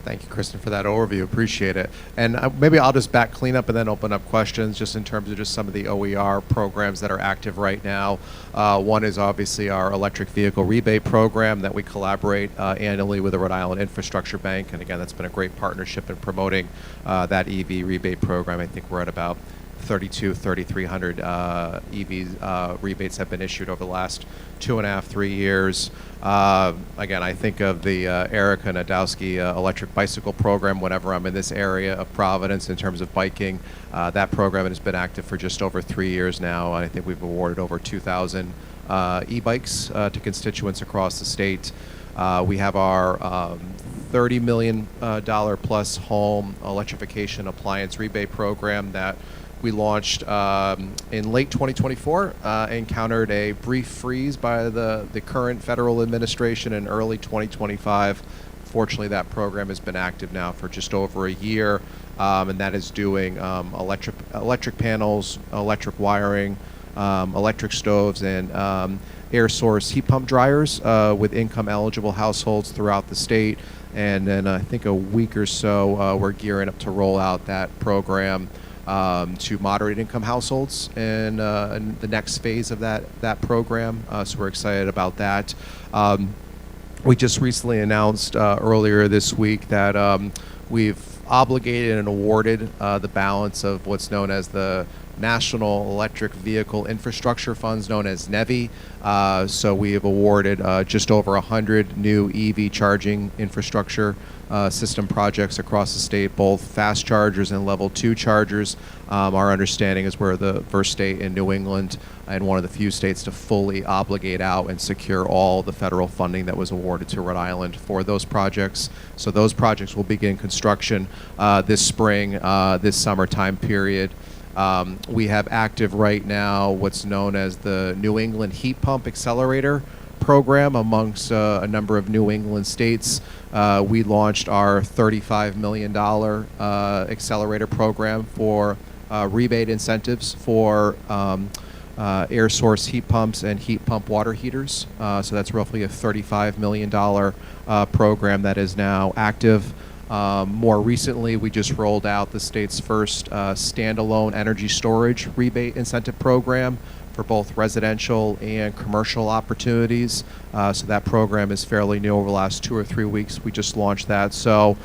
Thank you, Kristen, for that overview. Appreciate it. And maybe I'll just back clean up and then open up questions just in terms of just some of the OER programs that are active right now. One is obviously our electric vehicle rebate program that we collaborate annually with the Rhode Island Infrastructure Bank. And again, that's been a great partnership in promoting that EV rebate program. I think we're at about 3,300 EV rebates have been issued over the last 2.5, 3 years. Again, I think of the Erica Nadowski electric bicycle program whenever I'm in this area of Providence in terms of biking. That program has been active for just over 3 years now. I think we've awarded over 2,000 e-bikes to constituents across the state. We have our $30 million plus home electrification appliance rebate program that we launched in late 2024, encountered a brief freeze by the current federal administration in early 2025. Fortunately, that program has been active now for just over a year, and that is doing electric panels, electric wiring, electric stoves, and air source heat pump dryers with income-eligible households throughout the state. And then I think a week or so, we're gearing up to roll out that program to moderate income households in the next phase of that program. So we're excited about that. We just recently announced earlier this week that we've obligated and awarded the balance of what's known as the National Electric Vehicle Infrastructure Funds, known as NEVI. So we have awarded just over 100 new EV charging infrastructure system projects across the state, both fast chargers and level 2 chargers. Our understanding is we're the first state in New England and one of the few states to fully obligate out and secure all the federal funding that was awarded to Rhode Island for those projects. So those projects will begin construction this spring, this summertime period. We have active right now what's known as the New England Heat Pump Accelerator program amongst a number of New England states. We launched our $35 million accelerator program for rebate incentives for air source heat pumps and heat pump water heaters. So that's roughly a $35 million program that is now active. More recently, we just rolled out the state's first standalone energy storage rebate incentive program for both residential and commercial opportunities. So that program is fairly new. Over the last 2 or 3 weeks, we just launched that. So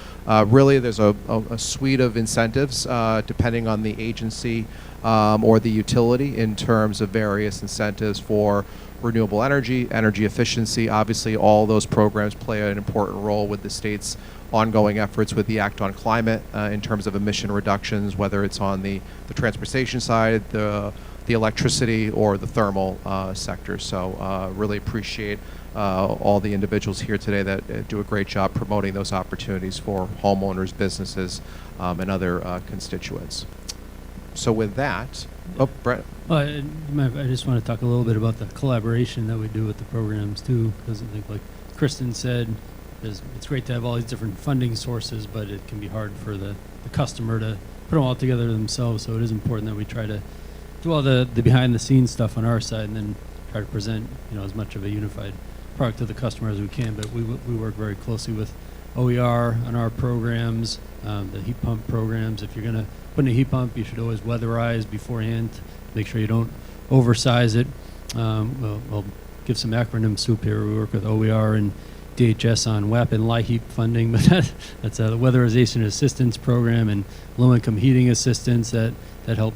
really, there's a suite of incentives depending on the agency or the utility in terms of various incentives for renewable energy, energy efficiency. Obviously, all those programs play an important role with the state's ongoing efforts with the Act on Climate in terms of emission reductions, whether it's on the transportation side, the electricity, or the thermal sector. So really appreciate all the individuals here today that do a great job promoting those opportunities for homeowners, businesses, and other constituents. So with that, Brett. I just want to talk a little bit about the collaboration that we do with the programs too, because I think, like Kristen said, it's great to have all these different funding sources, but it can be hard for the customer to put them all together themselves. So it is important that we try to do all the behind the scenes stuff on our side and then try to present as much of a unified product to the customer as we can. But we work very closely with OER on our programs, the heat pump programs. If you're going to put in a heat pump, you should always weatherize beforehand. Make sure you don't oversize it. We'll give some acronym soup here. We work with OER and DHS on WAP and LIHEAP funding, but that's the Weatherization Assistance Program and low-income heating assistance that help.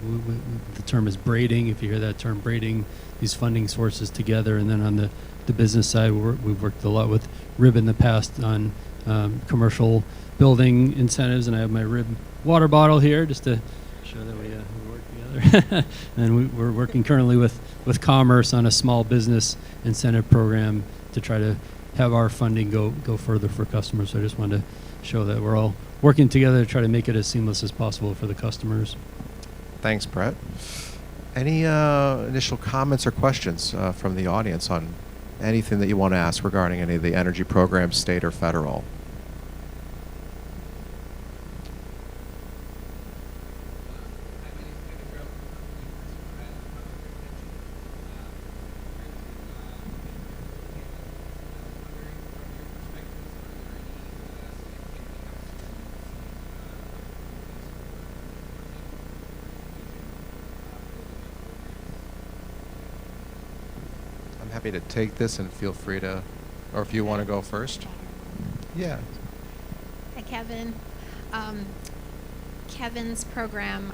The term is braiding. If you hear that term, braiding these funding sources together. And then on the business side, we've worked a lot with RIB in the past on commercial building incentives, and I have my RIB water bottle here just to show that we work together. And we're working currently with Commerce on a small business incentive program to try to have our funding go further for customers. So I just wanted to show that we're all working together to try to make it as seamless as possible for the customers. Thanks, Brett. Any initial comments or questions from the audience on anything that you want to ask regarding any of the energy programs, state or federal? Happy to take this, and feel free to, or if you want to go first. Yeah. Hi, Kevin. Kevin's program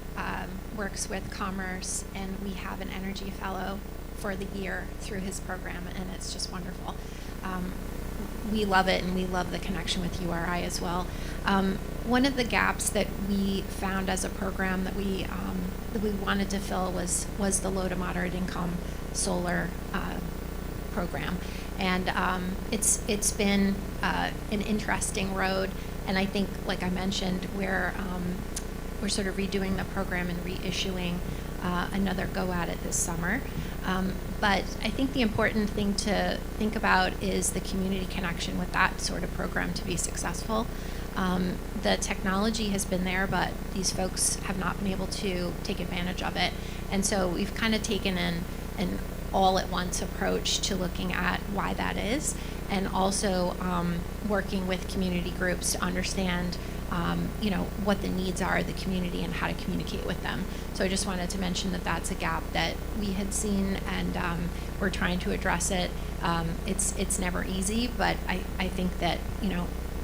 works with Commerce, and we have an energy fellow for the year through his program, and it's just wonderful. We love it, and we love the connection with URI as well. One of the gaps that we found as a program that we wanted to fill was the low to moderate income solar program, and it's been an interesting road, and I think, like I mentioned, we're sort of redoing the program and reissuing another go at it this summer. But I think the important thing to think about is the community connection with that sort of program to be successful. The technology has been there, but these folks have not been able to take advantage of it, and so we've kind of taken an all-at-once approach to looking at why that is, and also working with community groups to understand what the needs are of the community and how to communicate with them. So I just wanted to mention that that's a gap that we had seen, and we're trying to address it. It's never easy, but I think that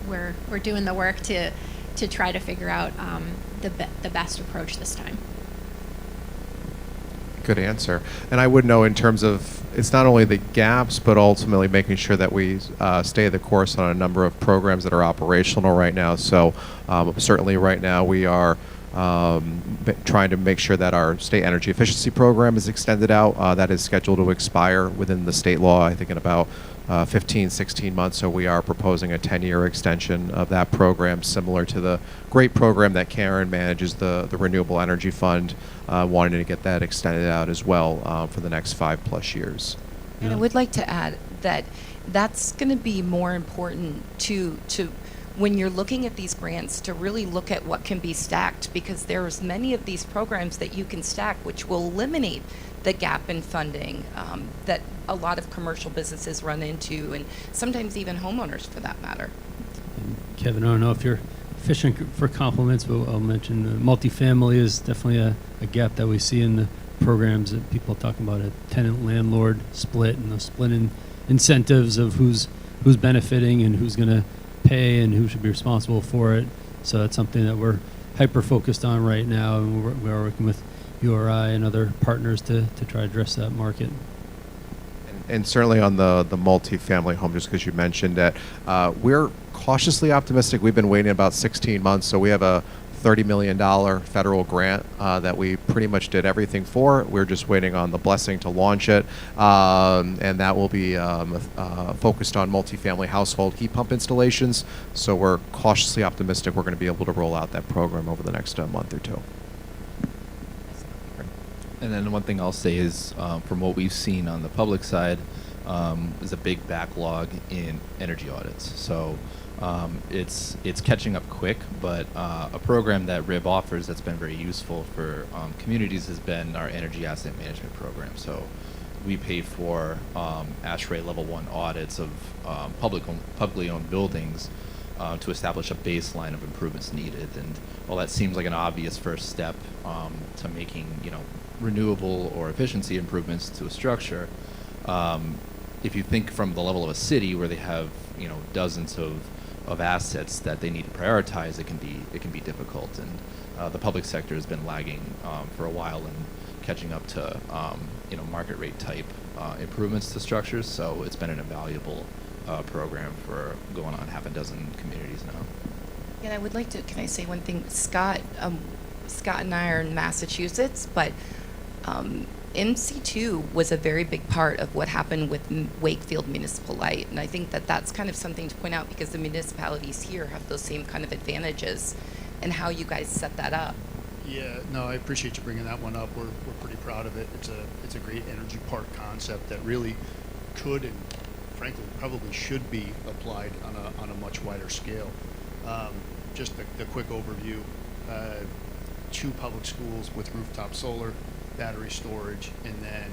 we're doing the work to try to figure out the best approach this time. Good answer. And I would know, in terms of, it's not only the gaps, but ultimately making sure that we stay the course on a number of programs that are operational right now. So certainly right now we are trying to make sure that our state energy efficiency program is extended out. That is scheduled to expire within the state law, I think, in about 15, 16 months. So we are proposing a 10-year extension of that program, similar to the great program that Karen manages, the Renewable Energy Fund, wanting to get that extended out as well for the next 5+ years. And I would like to add that that's going to be more important to when you're looking at these grants, to really look at what can be stacked, because there's many of these programs that you can stack which will eliminate the gap in funding that a lot of commercial businesses run into, and sometimes even homeowners for that matter. And Kevin, I don't know if you're fishing for compliments, but I'll mention multifamily is definitely a gap that we see in the programs that people are talking about, a tenant-landlord split and the split in incentives of who's benefiting and who's going to pay and who should be responsible for it. So that's something that we're hyper-focused on right now, and we're working with URI and other partners to try to address that market. And certainly on the multifamily home, just because you mentioned that, we're cautiously optimistic. We've been waiting about 16 months, so we have a $30 million federal grant that we pretty much did everything for. We're just waiting on the blessing to launch it, and that will be focused on multifamily household heat pump installations. So we're cautiously optimistic we're going to be able to roll out that program over the next month or two. And then one thing I'll say is, from what we've seen on the public side, is a big backlog in energy audits. So it's catching up quick, but a program that RIB offers that's been very useful for communities has been our energy asset management program. So we pay for ASHRAE Level 1 audits of publicly owned buildings to establish a baseline of improvements needed. And while that seems like an obvious first step to making renewable or efficiency improvements to a structure, if you think from the level of a city where they have, you know, dozens of assets that they need to prioritize, it can be difficult. And the public sector has been lagging for a while in catching up to you know, market rate type improvements to structures. So it's been an invaluable program for going on half a dozen communities now. And I would like to, can I say one thing? Scott and I are in Massachusetts, but MC2 was a very big part of what happened with Wakefield Municipal Light. And I think that that's kind of something to point out because the municipalities here have those same kind of advantages and how you guys set that up. Yeah, no, I appreciate you bringing that one up. We're pretty proud of it. It's a great energy park concept that really could and frankly probably should be applied on a much wider scale. Just the quick overview, 2 public schools with rooftop solar, battery storage, and then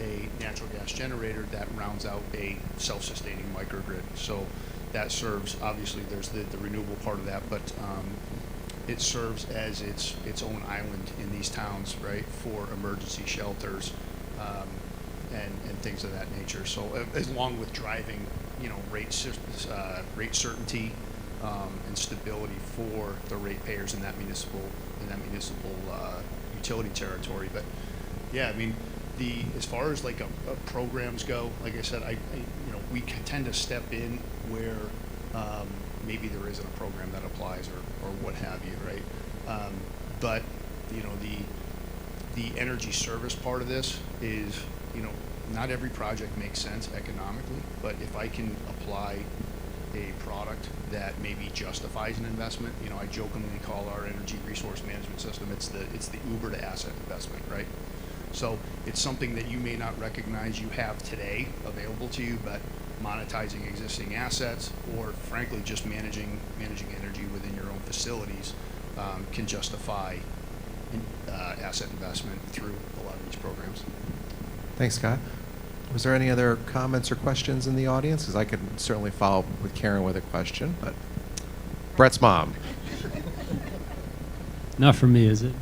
a natural gas generator that rounds out a self-sustaining microgrid. So that serves, obviously there's the renewable part of that, but it serves as its own island in these towns, right, for emergency shelters and things of that nature. So as long with driving, you know, rate certainty and stability for the ratepayers in that municipal utility territory. But yeah, I mean, as far as like programs go, like I said, you know, we tend to step in where maybe there isn't a program that applies or what have you, right? But you know, the energy service part of this is, you know, not every project makes sense economically, but if I can apply a product that maybe justifies an investment, you know, I jokingly call our energy resource management system, it's the Uber to asset investment, right? So it's something that you may not recognize you have today available to you, but monetizing existing assets or frankly just managing energy within your own facilities can justify asset investment through a lot of these programs. Thanks, Scott. Was there any other comments or questions in the audience? Because I could certainly follow up with Karen with a question, but Brett's mom. Not for me, is it?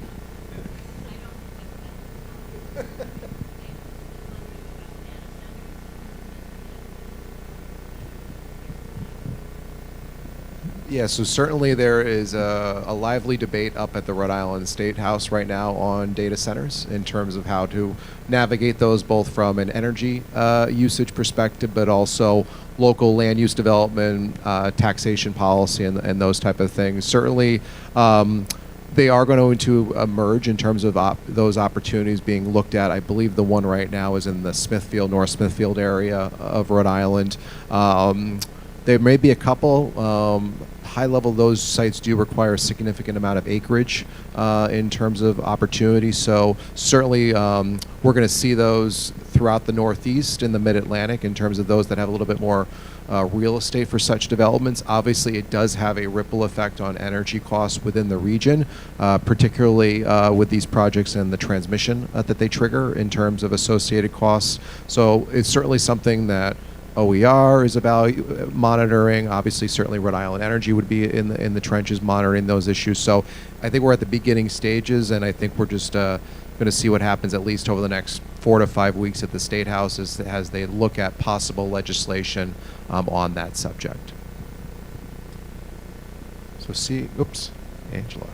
Yeah, so certainly there is a lively debate up at the Rhode Island State House right now on data centers in terms of how to navigate those both from an energy usage perspective, but also local land use development, taxation policy, and those type of things. Certainly, they are going to emerge in terms of those opportunities being looked at. I believe the one right now is in the Smithfield, North Smithfield area of Rhode Island. There may be a couple. High level, those sites do require a significant amount of acreage in terms of opportunity. So certainly we're going to see those throughout the Northeast and the Mid-Atlantic in terms of those that have a little bit more real estate for such developments. Obviously, it does have a ripple effect on energy costs within the region, particularly with these projects and the transmission that they trigger in terms of associated costs. So it's certainly something that OER is about monitoring. Obviously, certainly Rhode Island Energy would be in the trenches monitoring those issues. So I think we're at the beginning stages, and I think we're just going to see what happens at least over the next 4 to 5 weeks at the State House as they look at possible legislation on that subject. So Angela.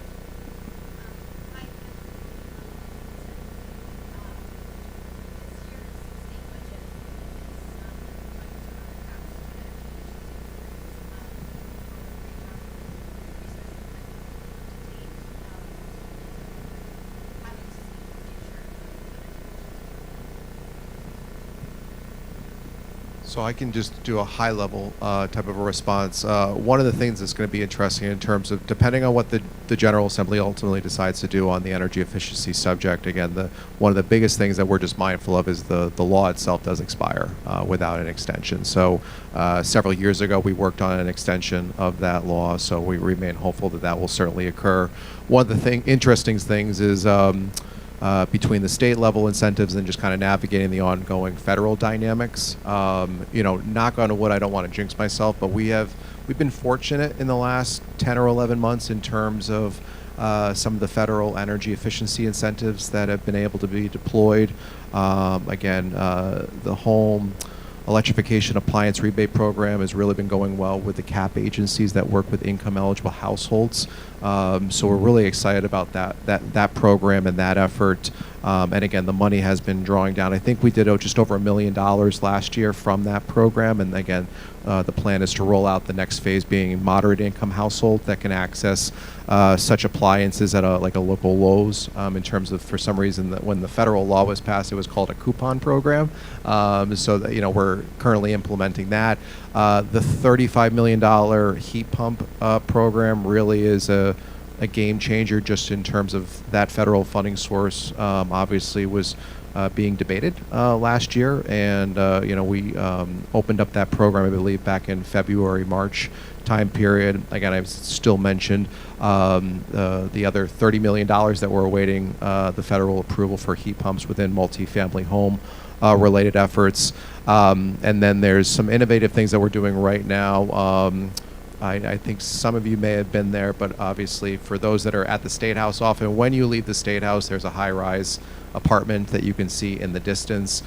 So I can just do a high-level type of a response. One of the things that's going to be interesting in terms of, depending on what the General Assembly ultimately decides to do on the energy efficiency subject, again, one of the biggest things that we're just mindful of is the law itself does expire without an extension. So several years ago, we worked on an extension of that law, so we remain hopeful that that will certainly occur. One of the interesting things is between the state level incentives and just kind of navigating the ongoing federal dynamics. You know, knock on wood, I don't want to jinx myself, but we've been fortunate in the last 10 or 11 months in terms of some of the federal energy efficiency incentives that have been able to be deployed. Again, the home electrification appliance rebate program has really been going well with the CAP agencies that work with income-eligible households. So we're really excited about that program and that effort. And again, the money has been drawing down. I think we did just over $1 million last year from that program. And again, the plan is to roll out the next phase, being moderate income household that can access such appliances at a local Lowe's. In terms of, for some reason, that when the federal law was passed, it was called a coupon program. So that, we're currently implementing that. The $35 million heat pump program really is a game changer, just in terms of that federal funding source. Obviously was being debated last year, and we opened up that program, I believe, back in February, March time period. Again, I've still mentioned the other $30 million that we're awaiting the federal approval for heat pumps within multifamily home related efforts. And then there's some innovative things that we're doing right now. I think some of you may have been there, but obviously for those that are at the State House, often when you leave the State House, there's a high-rise apartment that you can see in the distance.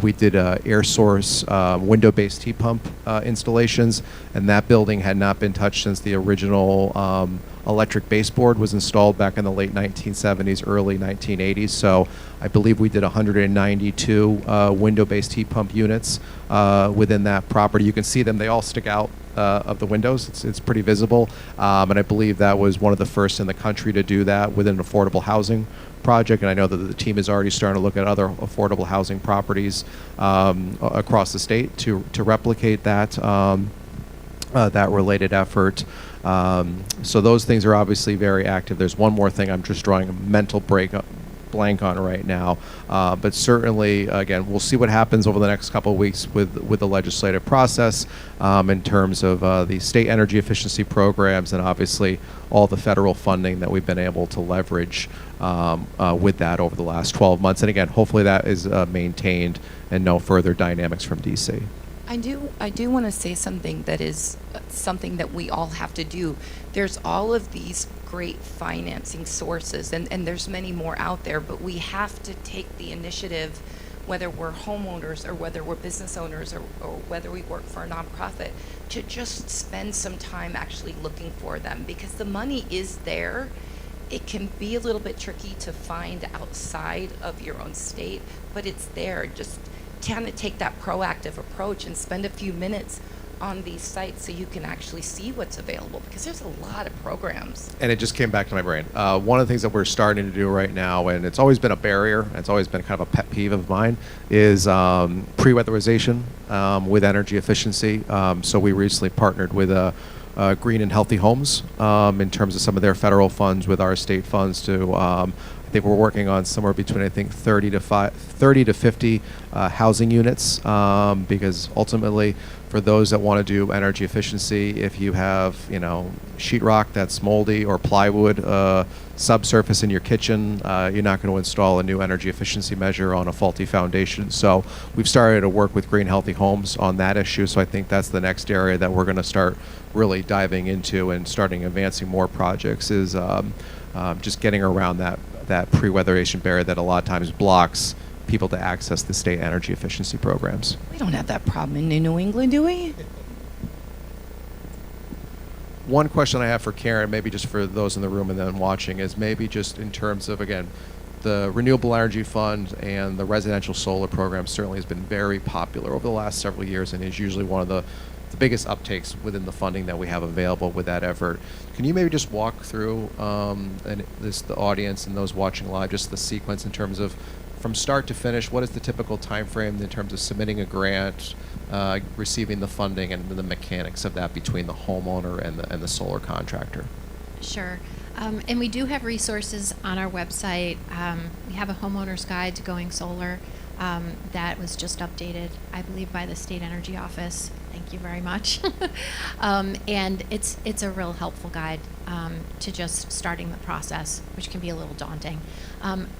We did air source window-based heat pump installations, and that building had not been touched since the original electric baseboard was installed back in the late 1970s, early 1980s. So I believe we did 192 window-based heat pump units within that property. You can see them; they all stick out of the windows. It's pretty visible, and I believe that was one of the first in the country to do that within an affordable housing project. And I know that the team is already starting to look at other affordable housing properties across the state to replicate that that related effort. So those things are obviously very active. There's one more thing I'm just drawing a mental blank on right now, but certainly, again, we'll see what happens over the next couple of weeks with the legislative process in terms of the state energy efficiency programs, and obviously all the federal funding that we've been able to leverage with that over the last 12 months. And again, hopefully that is maintained and no further dynamics from DC. I do want to say something that is something that we all have to do. There's all of these great financing sources, and there's many more out there, but we have to take the initiative, whether we're homeowners or whether we're business owners or whether we work for a nonprofit, to just spend some time actually looking for them, because the money is there. It can be a little bit tricky to find outside of your own state, but it's there. Just kind of take that proactive approach and spend a few minutes on these sites so you can actually see what's available, because there's a lot of programs. And it just came back to my brain. One of the things that we're starting to do right now, and it's always been a barrier, it's always been kind of a pet peeve of mine, is pre-weatherization with energy efficiency. So we recently partnered with Green and Healthy Homes in terms of some of their federal funds with our state funds to I think we're working on somewhere between, I think, 30 to 50 housing units, because ultimately, for those that want to do energy efficiency, if you have, sheetrock that's moldy or plywood subsurface in your kitchen, you're not going to install a new energy efficiency measure on a faulty foundation. So we've started to work with Green Healthy Homes on that issue. So I think that's the next area that we're going to start really diving into and starting advancing more projects, is just getting around that pre-weatherization barrier that a lot of times blocks people to access the state energy efficiency programs. We don't have that problem in New England, do we? One question I have for Karen, maybe just for those in the room and then watching, is maybe just in terms of, again, the Renewable Energy Fund and the residential solar program certainly has been very popular over the last several years and is usually one of the biggest uptakes within the funding that we have available with that effort. Can you maybe just walk through the audience and those watching live, just the sequence in terms of from start to finish, what is the typical time frame in terms of submitting a grant, receiving the funding, and the mechanics of that between the homeowner and the solar contractor? Sure. And we do have resources on our website. We have a homeowner's guide to going solar that was just updated, I believe, by the State Energy Office. Thank you very much. And it's a real helpful guide to just starting the process, which can be a little daunting.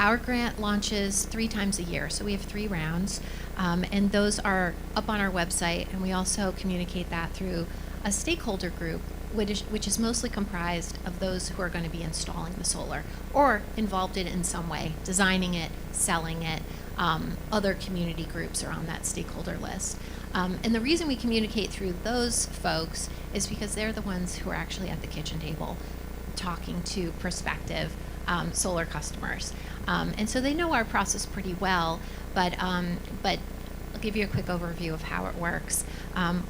Our grant launches 3 times a year, so we have 3 rounds, and those are up on our website, and we also communicate that through a stakeholder group, which is mostly comprised of those who are going to be installing the solar or involved in some way, designing it, selling it, other community groups are on that stakeholder list. And the reason we communicate through those folks is because they're the ones who are actually at the kitchen table talking to prospective solar customers. And so they know our process pretty well, but I'll give you a quick overview of how it works.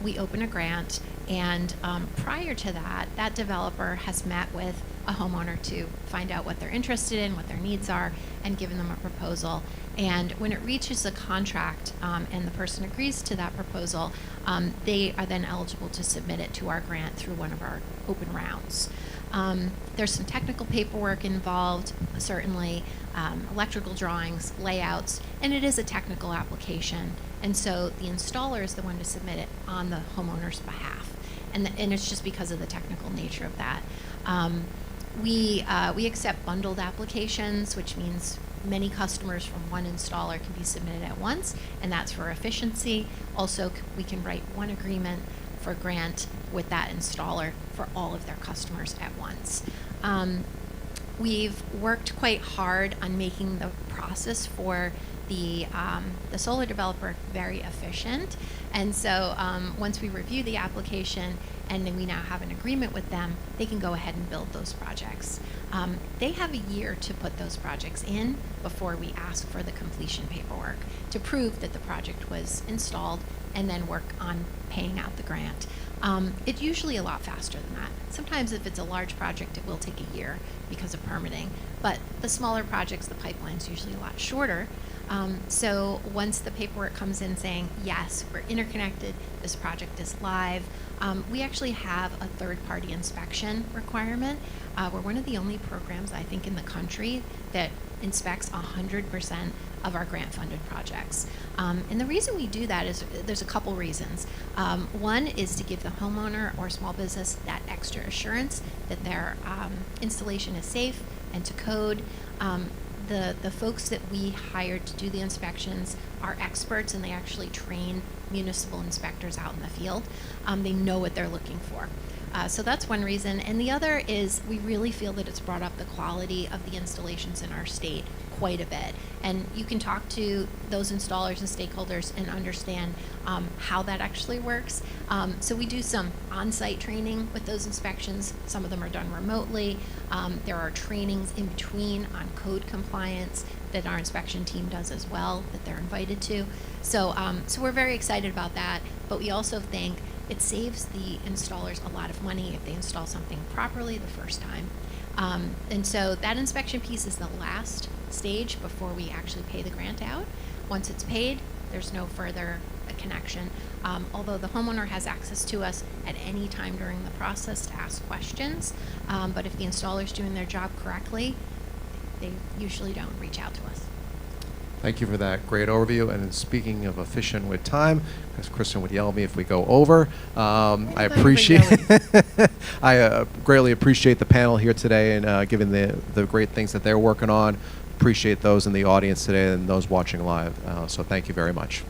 We open a grant, and prior to that, that developer has met with a homeowner to find out what they're interested in, what their needs are, and given them a proposal. And when it reaches a contract and the person agrees to that proposal, they are then eligible to submit it to our grant through one of our open rounds. There's some technical paperwork involved, certainly, electrical drawings, layouts, and it is a technical application. And so the installer is the one to submit it on the homeowner's behalf. And it's just because of the technical nature of that. We accept bundled applications, which means many customers from one installer can be submitted at once, and that's for efficiency. Also, we can write one agreement for grant with that installer for all of their customers at once. We've worked quite hard on making the process for the solar developer very efficient. And so once we review the application and then we now have an agreement with them, they can go ahead and build those projects. They have a year to put those projects in before we ask for the completion paperwork to prove that the project was installed and then work on paying out the grant. It's usually a lot faster than that. Sometimes if it's a large project, it will take a year because of permitting. But the smaller projects, the pipeline's usually a lot shorter. So once the paperwork comes in saying, yes, we're interconnected, this project is live, we actually have a third-party inspection requirement. We're one of the only programs, I think, in the country that inspects 100% of our grant-funded projects. And the reason we do that is there's a couple reasons. One is to give the homeowner or small business that extra assurance that their installation is safe and to code. The folks that we hired to do the inspections are experts, and they actually train municipal inspectors out in the field. They know what they're looking for. So that's one reason. And the other is we really feel that it's brought up the quality of the installations in our state quite a bit. And you can talk to those installers and stakeholders and understand how that actually works. So we do some on-site training with those inspections. Some of them are done remotely. There are trainings in between on code compliance that our inspection team does as well, that they're invited to. So, so we're very excited about that, but we also think it saves the installers a lot of money if they install something properly the first time. And so that inspection piece is the last stage before we actually pay the grant out. Once it's paid, there's no further connection. Although the homeowner has access to us at any time during the process to ask questions, but if the installer's doing their job correctly, they usually don't reach out to us. Thank you for that great overview. And speaking of efficient with time, because Kristen would yell at me if we go over, I appreciate I greatly appreciate the panel here today and given the great things that they're working on. Appreciate those in the audience today and those watching live. So thank you very much.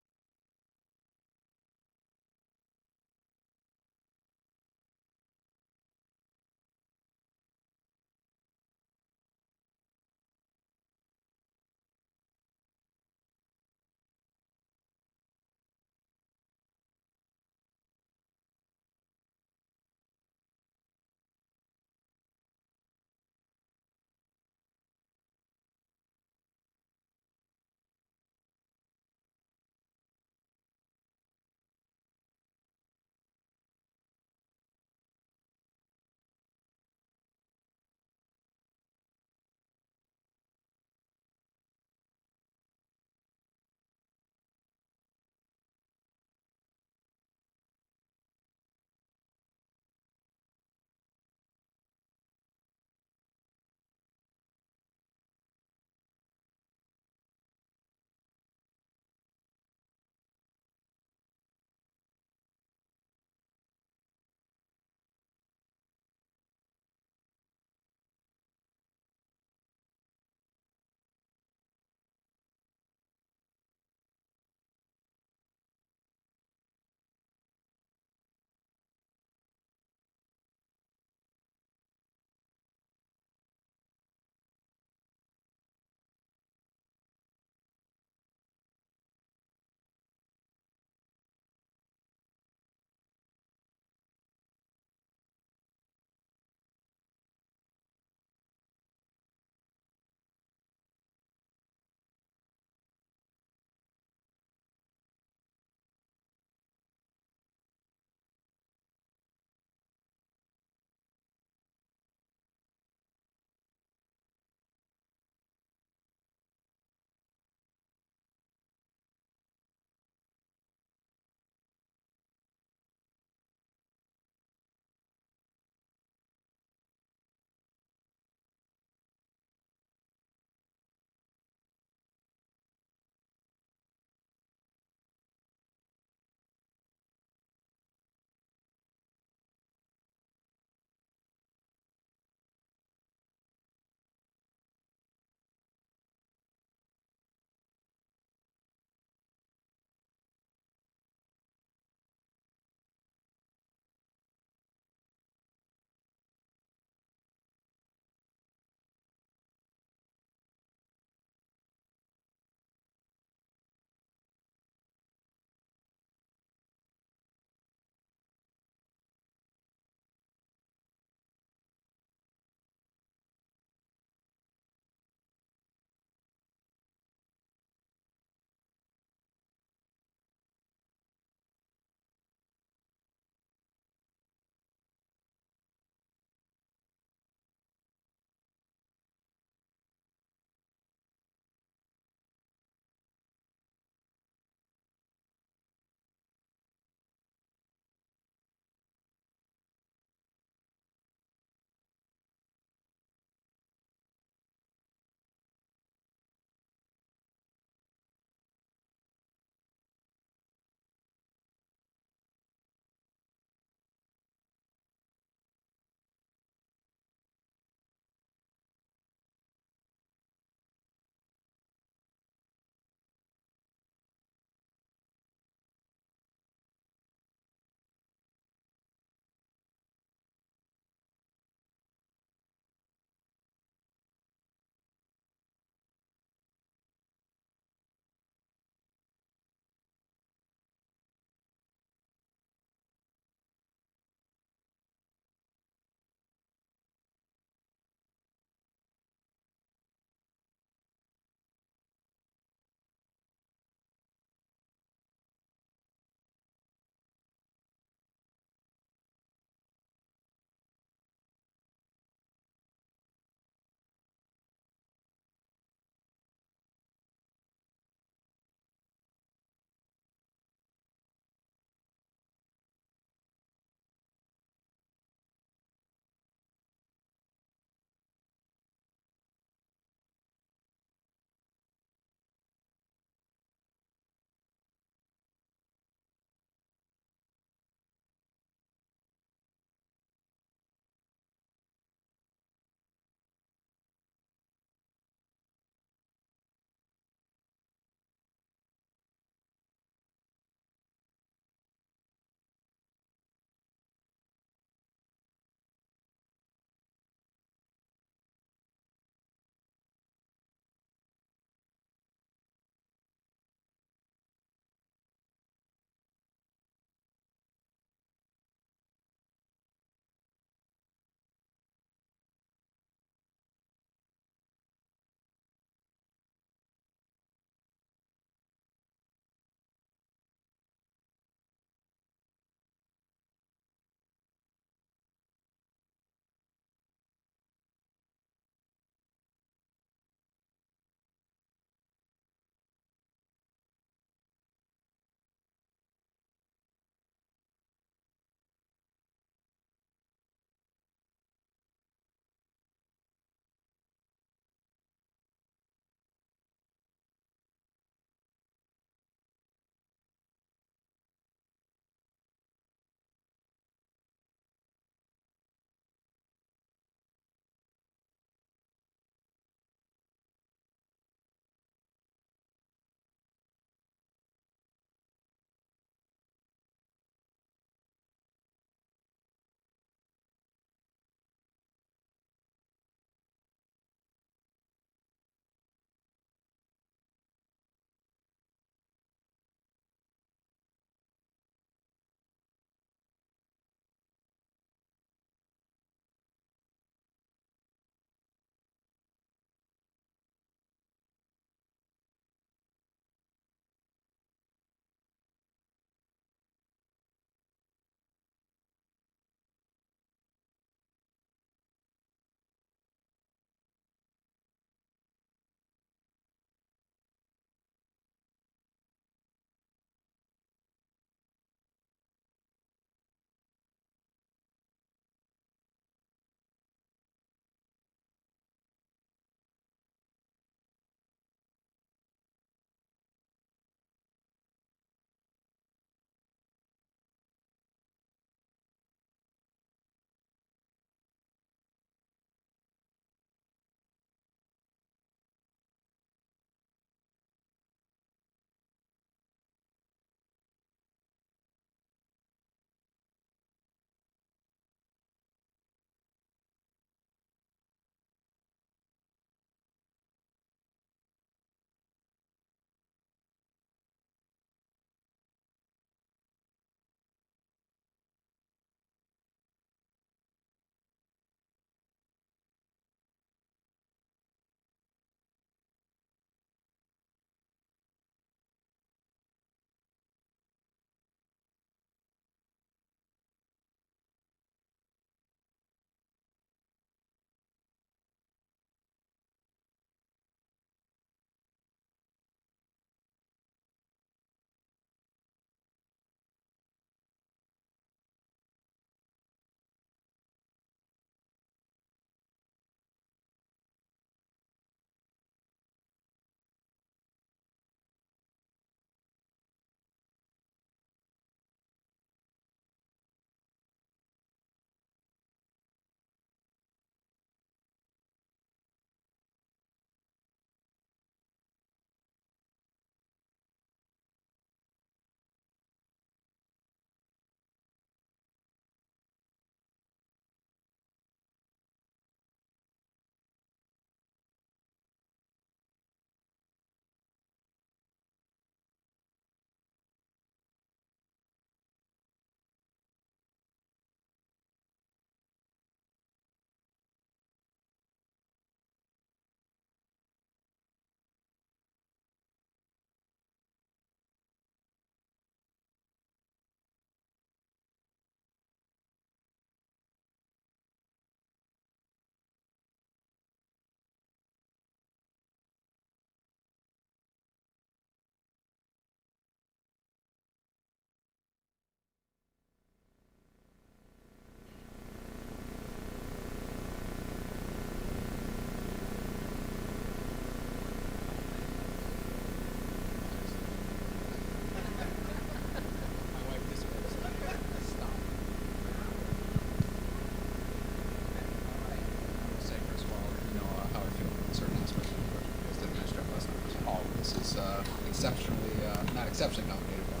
actually nominated one.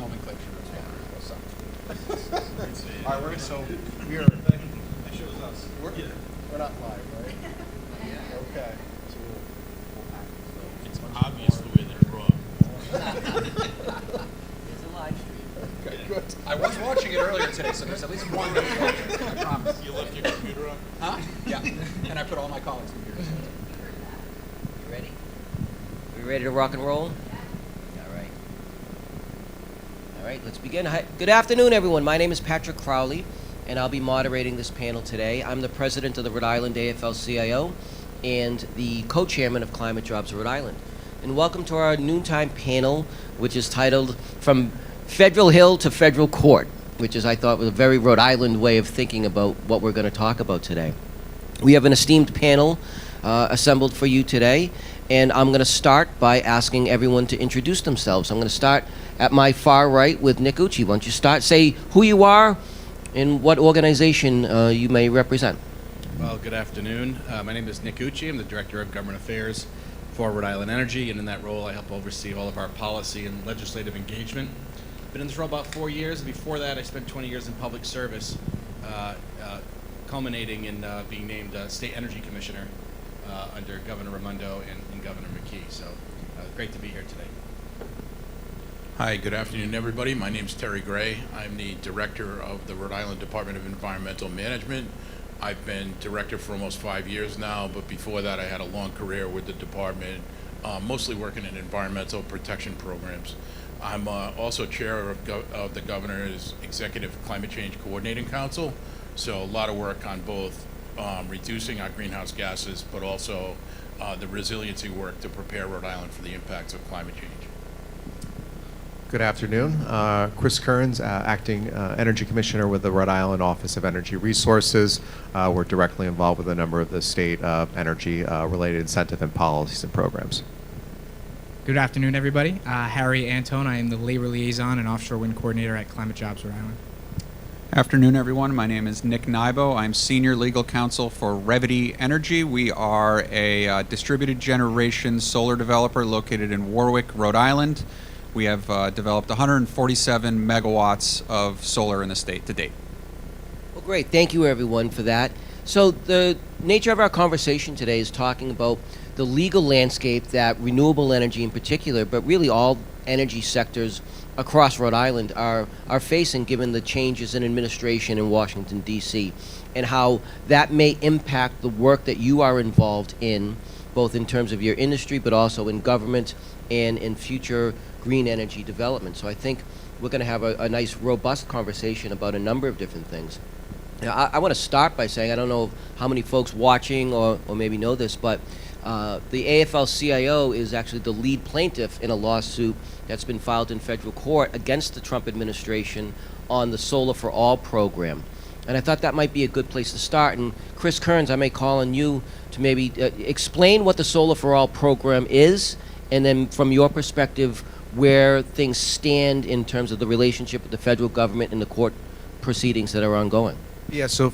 Nomenclature is one. All right, we're not live, right? Okay. It's obvious the way they're wrong. It's a live stream. Okay, good. I was watching it earlier today, so there's at least one that's watching. I promise. You left your computer on? Huh? Yeah. And I put all my colleagues' computers on. You ready? We ready to rock and roll? All right. All right, let's begin. Hi, good afternoon, everyone. My name is Patrick Crowley, and I'll be moderating this panel today. I'm the president of the Rhode Island AFL-CIO and the co-chairman of Climate Jobs Rhode Island. And welcome to our noontime panel, which is titled From Federal Hill to Federal Court, which is, I thought, was a very Rhode Island way of thinking about what we're going to talk about today. We have an esteemed panel assembled for you today, and I'm going to start by asking everyone to introduce themselves. I'm going to start at my far right with Nick Ucci. Why don't you start? Say who you are and what organization you may represent. Well, good afternoon. My name is Nick Ucci. I'm the Director of Government Affairs for Rhode Island Energy, and in that role I help oversee all of our policy and legislative engagement. Been in this role about 4 years, and before that I spent 20 years in public service, culminating in being named State Energy Commissioner under Governor Raimondo and Governor McKee. So great to be here today. Hi, good afternoon, everybody. My name is Terry Gray. I'm the director of the Rhode Island Department of Environmental Management. I've been director for almost 5 years now, but before that I had a long career with the department, mostly working in environmental protection programs. I'm also chair of the governor's Executive Climate Change Coordinating Council, so a lot of work on both reducing our greenhouse gases, but also the resiliency work to prepare Rhode Island for the impacts of climate change. Good afternoon. Chris Kearns, Acting Energy Commissioner with the Rhode Island Office of Energy Resources. We're directly involved with a number of the state energy-related incentive and policies and programs. Good afternoon, everybody. Harry Antone. I am the Labor Liaison and Offshore Wind Coordinator at Climate Jobs Rhode Island. Afternoon, everyone. My name is Nick Nybo. I'm Senior Legal Counsel for Revity Energy. We are a distributed generation solar developer located in Warwick, Rhode Island. We have developed 147 megawatts of solar in the state to date. Well, great. Thank you, everyone, for that. So the nature of our conversation today is talking about the legal landscape that renewable energy in particular, but really all energy sectors across Rhode Island are facing given the changes in administration in Washington, D.C., and how that may impact the work that you are involved in, both in terms of your industry, but also in government and in future green energy development. So I think we're going to have a nice, robust conversation about a number of different things. Now, I want to start by saying, I don't know how many folks watching or maybe know this, but the AFL-CIO is actually the lead plaintiff in a lawsuit that's been filed in federal court against the Trump administration on the Solar for All program. And I thought that might be a good place to start. And Chris Kearns, I may call on you to maybe explain what the Solar for All program is, and then from your perspective, where things stand in terms of the relationship with the federal government and the court proceedings that are ongoing. Yeah, so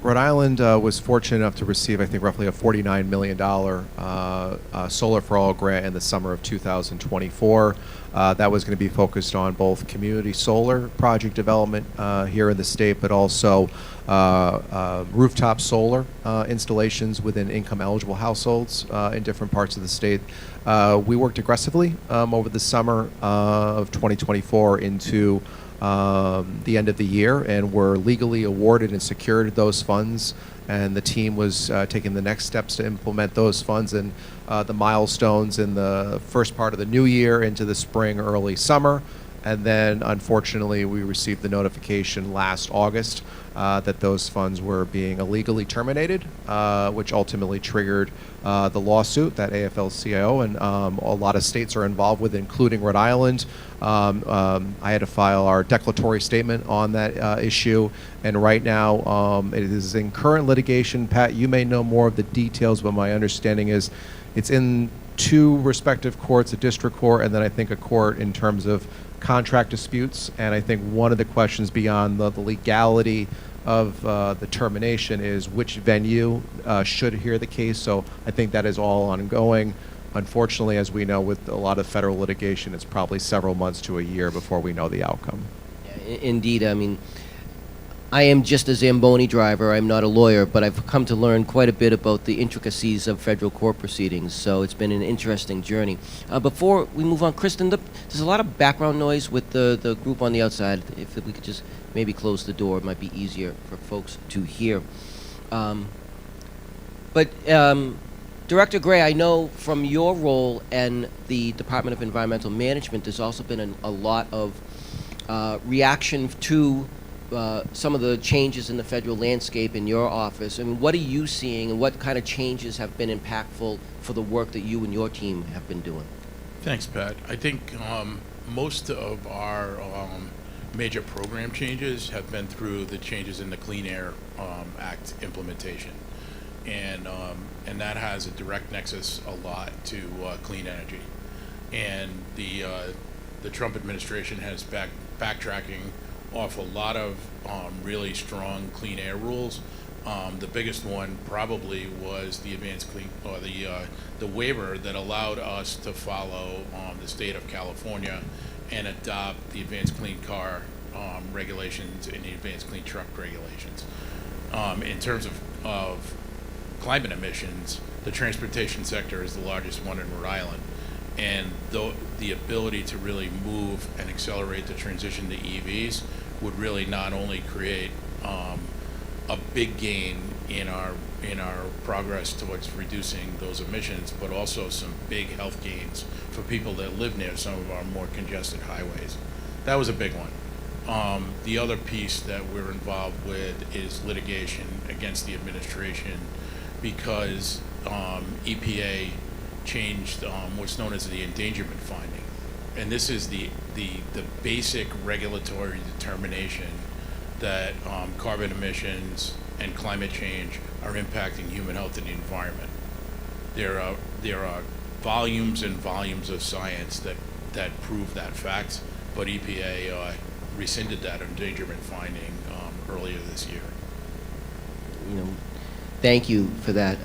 Rhode Island was fortunate enough to receive, I think, roughly a $49 million Solar for All grant in the summer of 2024. That was going to be focused on both community solar project development here in the state, but also rooftop solar installations within income-eligible households in different parts of the state. We worked aggressively over the summer of 2024 into the end of the year, and were legally awarded and secured those funds, and the team was taking the next steps to implement those funds and the milestones in the first part of the new year into the spring, early summer. And then, unfortunately, we received the notification last August that those funds were being illegally terminated, which ultimately triggered the lawsuit that AFL-CIO and a lot of states are involved with, including Rhode Island. I had to file our declaratory statement on that issue, and right now it is in current litigation. Pat, you may know more of the details, but my understanding is it's in two respective courts, a district court and then I think a court in terms of contract disputes. And I think one of the questions beyond the legality of the termination is which venue should hear the case. So I think that is all ongoing. unfortunately, as we know, with a lot of federal litigation, it's probably several months to a year before we know the outcome. Indeed, I mean, I am just a Zamboni driver. I'm not a lawyer, but I've come to learn quite a bit about the intricacies of federal court proceedings, so it's been an interesting journey. Before we move on, Kristen, there's a lot of background noise with the group on the outside. If we could just maybe close the door, it might be easier for folks to hear. Director Gray, I know from your role and the Department of Environmental Management, there's also been a lot of reaction to some of the changes in the federal landscape in your office. I mean, what are you seeing, and what kind of changes have been impactful for the work that you and your team have been doing? Thanks, Pat. I think most of our major program changes have been through the changes in the Clean Air Act implementation. And that has a direct nexus a lot to clean energy. And the Trump administration has backtracking off a lot of really strong clean air rules. The biggest one probably was the advanced clean, or the waiver that allowed us to follow the state of California and adopt the advanced clean car regulations and the advanced clean truck regulations. In terms of climate emissions, the transportation sector is the largest one in Rhode Island, and the ability to really move and accelerate the transition to EVs would really not only create a big gain in our progress towards reducing those emissions, but also some big health gains for people that live near some of our more congested highways. That was a big one. The other piece that we're involved with is litigation against the administration, because EPA changed what's known as the endangerment finding. And this is the basic regulatory determination that carbon emissions and climate change are impacting human health and the environment. There are volumes and volumes of science that prove that fact, but EPA rescinded that endangerment finding earlier this year. Thank you for that.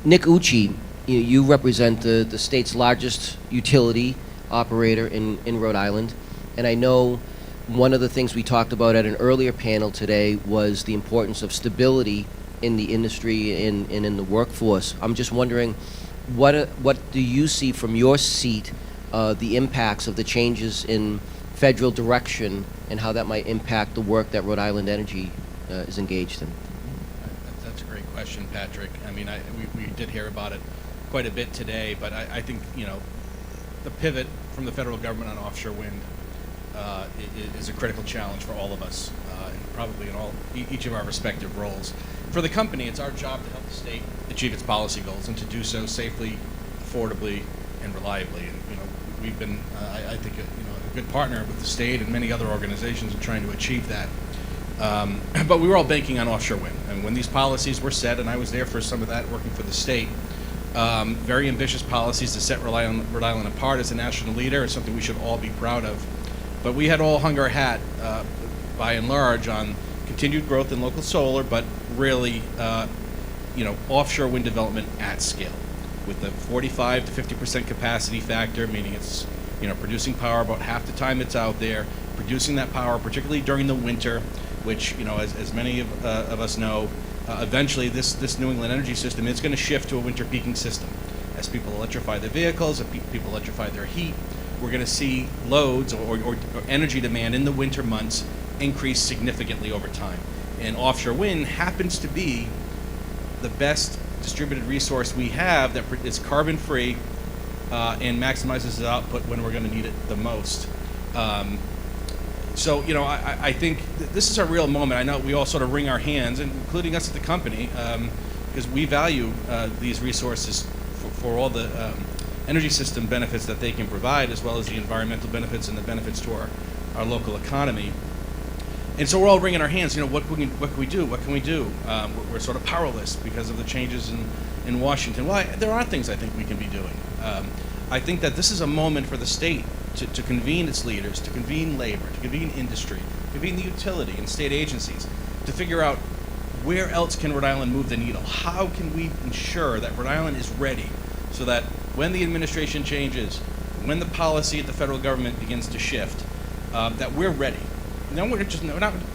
Nick Ucci, you represent the state's largest utility operator in Rhode Island, and I know one of the things we talked about at an earlier panel today was the importance of stability in the industry and in the workforce. I'm just wondering, what do you see from your seat the impacts of the changes in federal direction and how that might impact the work that Rhode Island Energy is engaged in? That's a great question, Patrick. I mean, we did hear about it quite a bit today, but I think, the pivot from the federal government on offshore wind is a critical challenge for all of us, and probably in each of our respective roles. For the company, it's our job to help the state achieve its policy goals and to do so safely, affordably, and reliably. And we've been, I think, a good partner with the state and many other organizations in trying to achieve that. But we were all banking on offshore wind, and when these policies were set, and I was there for some of that, working for the state. Very ambitious policies to set Rhode Island apart as a national leader is something we should all be proud of. But we had all hung our hat, by and large, on continued growth in local solar, but really, offshore wind development at scale, with the 45 to 50% capacity factor, meaning it's, producing power about half the time it's out there, producing that power, particularly during the winter, which, as many of us know, eventually this New England energy system is going to shift to a winter peaking system. As people electrify their vehicles, as people electrify their heat, we're going to see loads or energy demand in the winter months increase significantly over time. And offshore wind happens to be the best distributed resource we have that is carbon free and maximizes its output when we're going to need it the most. So, I think this is a real moment. I know we all sort of wring our hands, including us at the company, because we value these resources for all the energy system benefits that they can provide, as well as the environmental benefits and the benefits to our local economy. And so we're all wringing our hands. What can we do? What can we do? We're sort of powerless because of the changes in Washington. Well, there are things I think we can be doing. I think that this is a moment for the state to convene its leaders, to convene labor, to convene industry, to convene the utility and state agencies, to figure out where else can Rhode Island move the needle. How can we ensure that Rhode Island is ready so that when the administration changes, when the policy at the federal government begins to shift, that we're ready. Not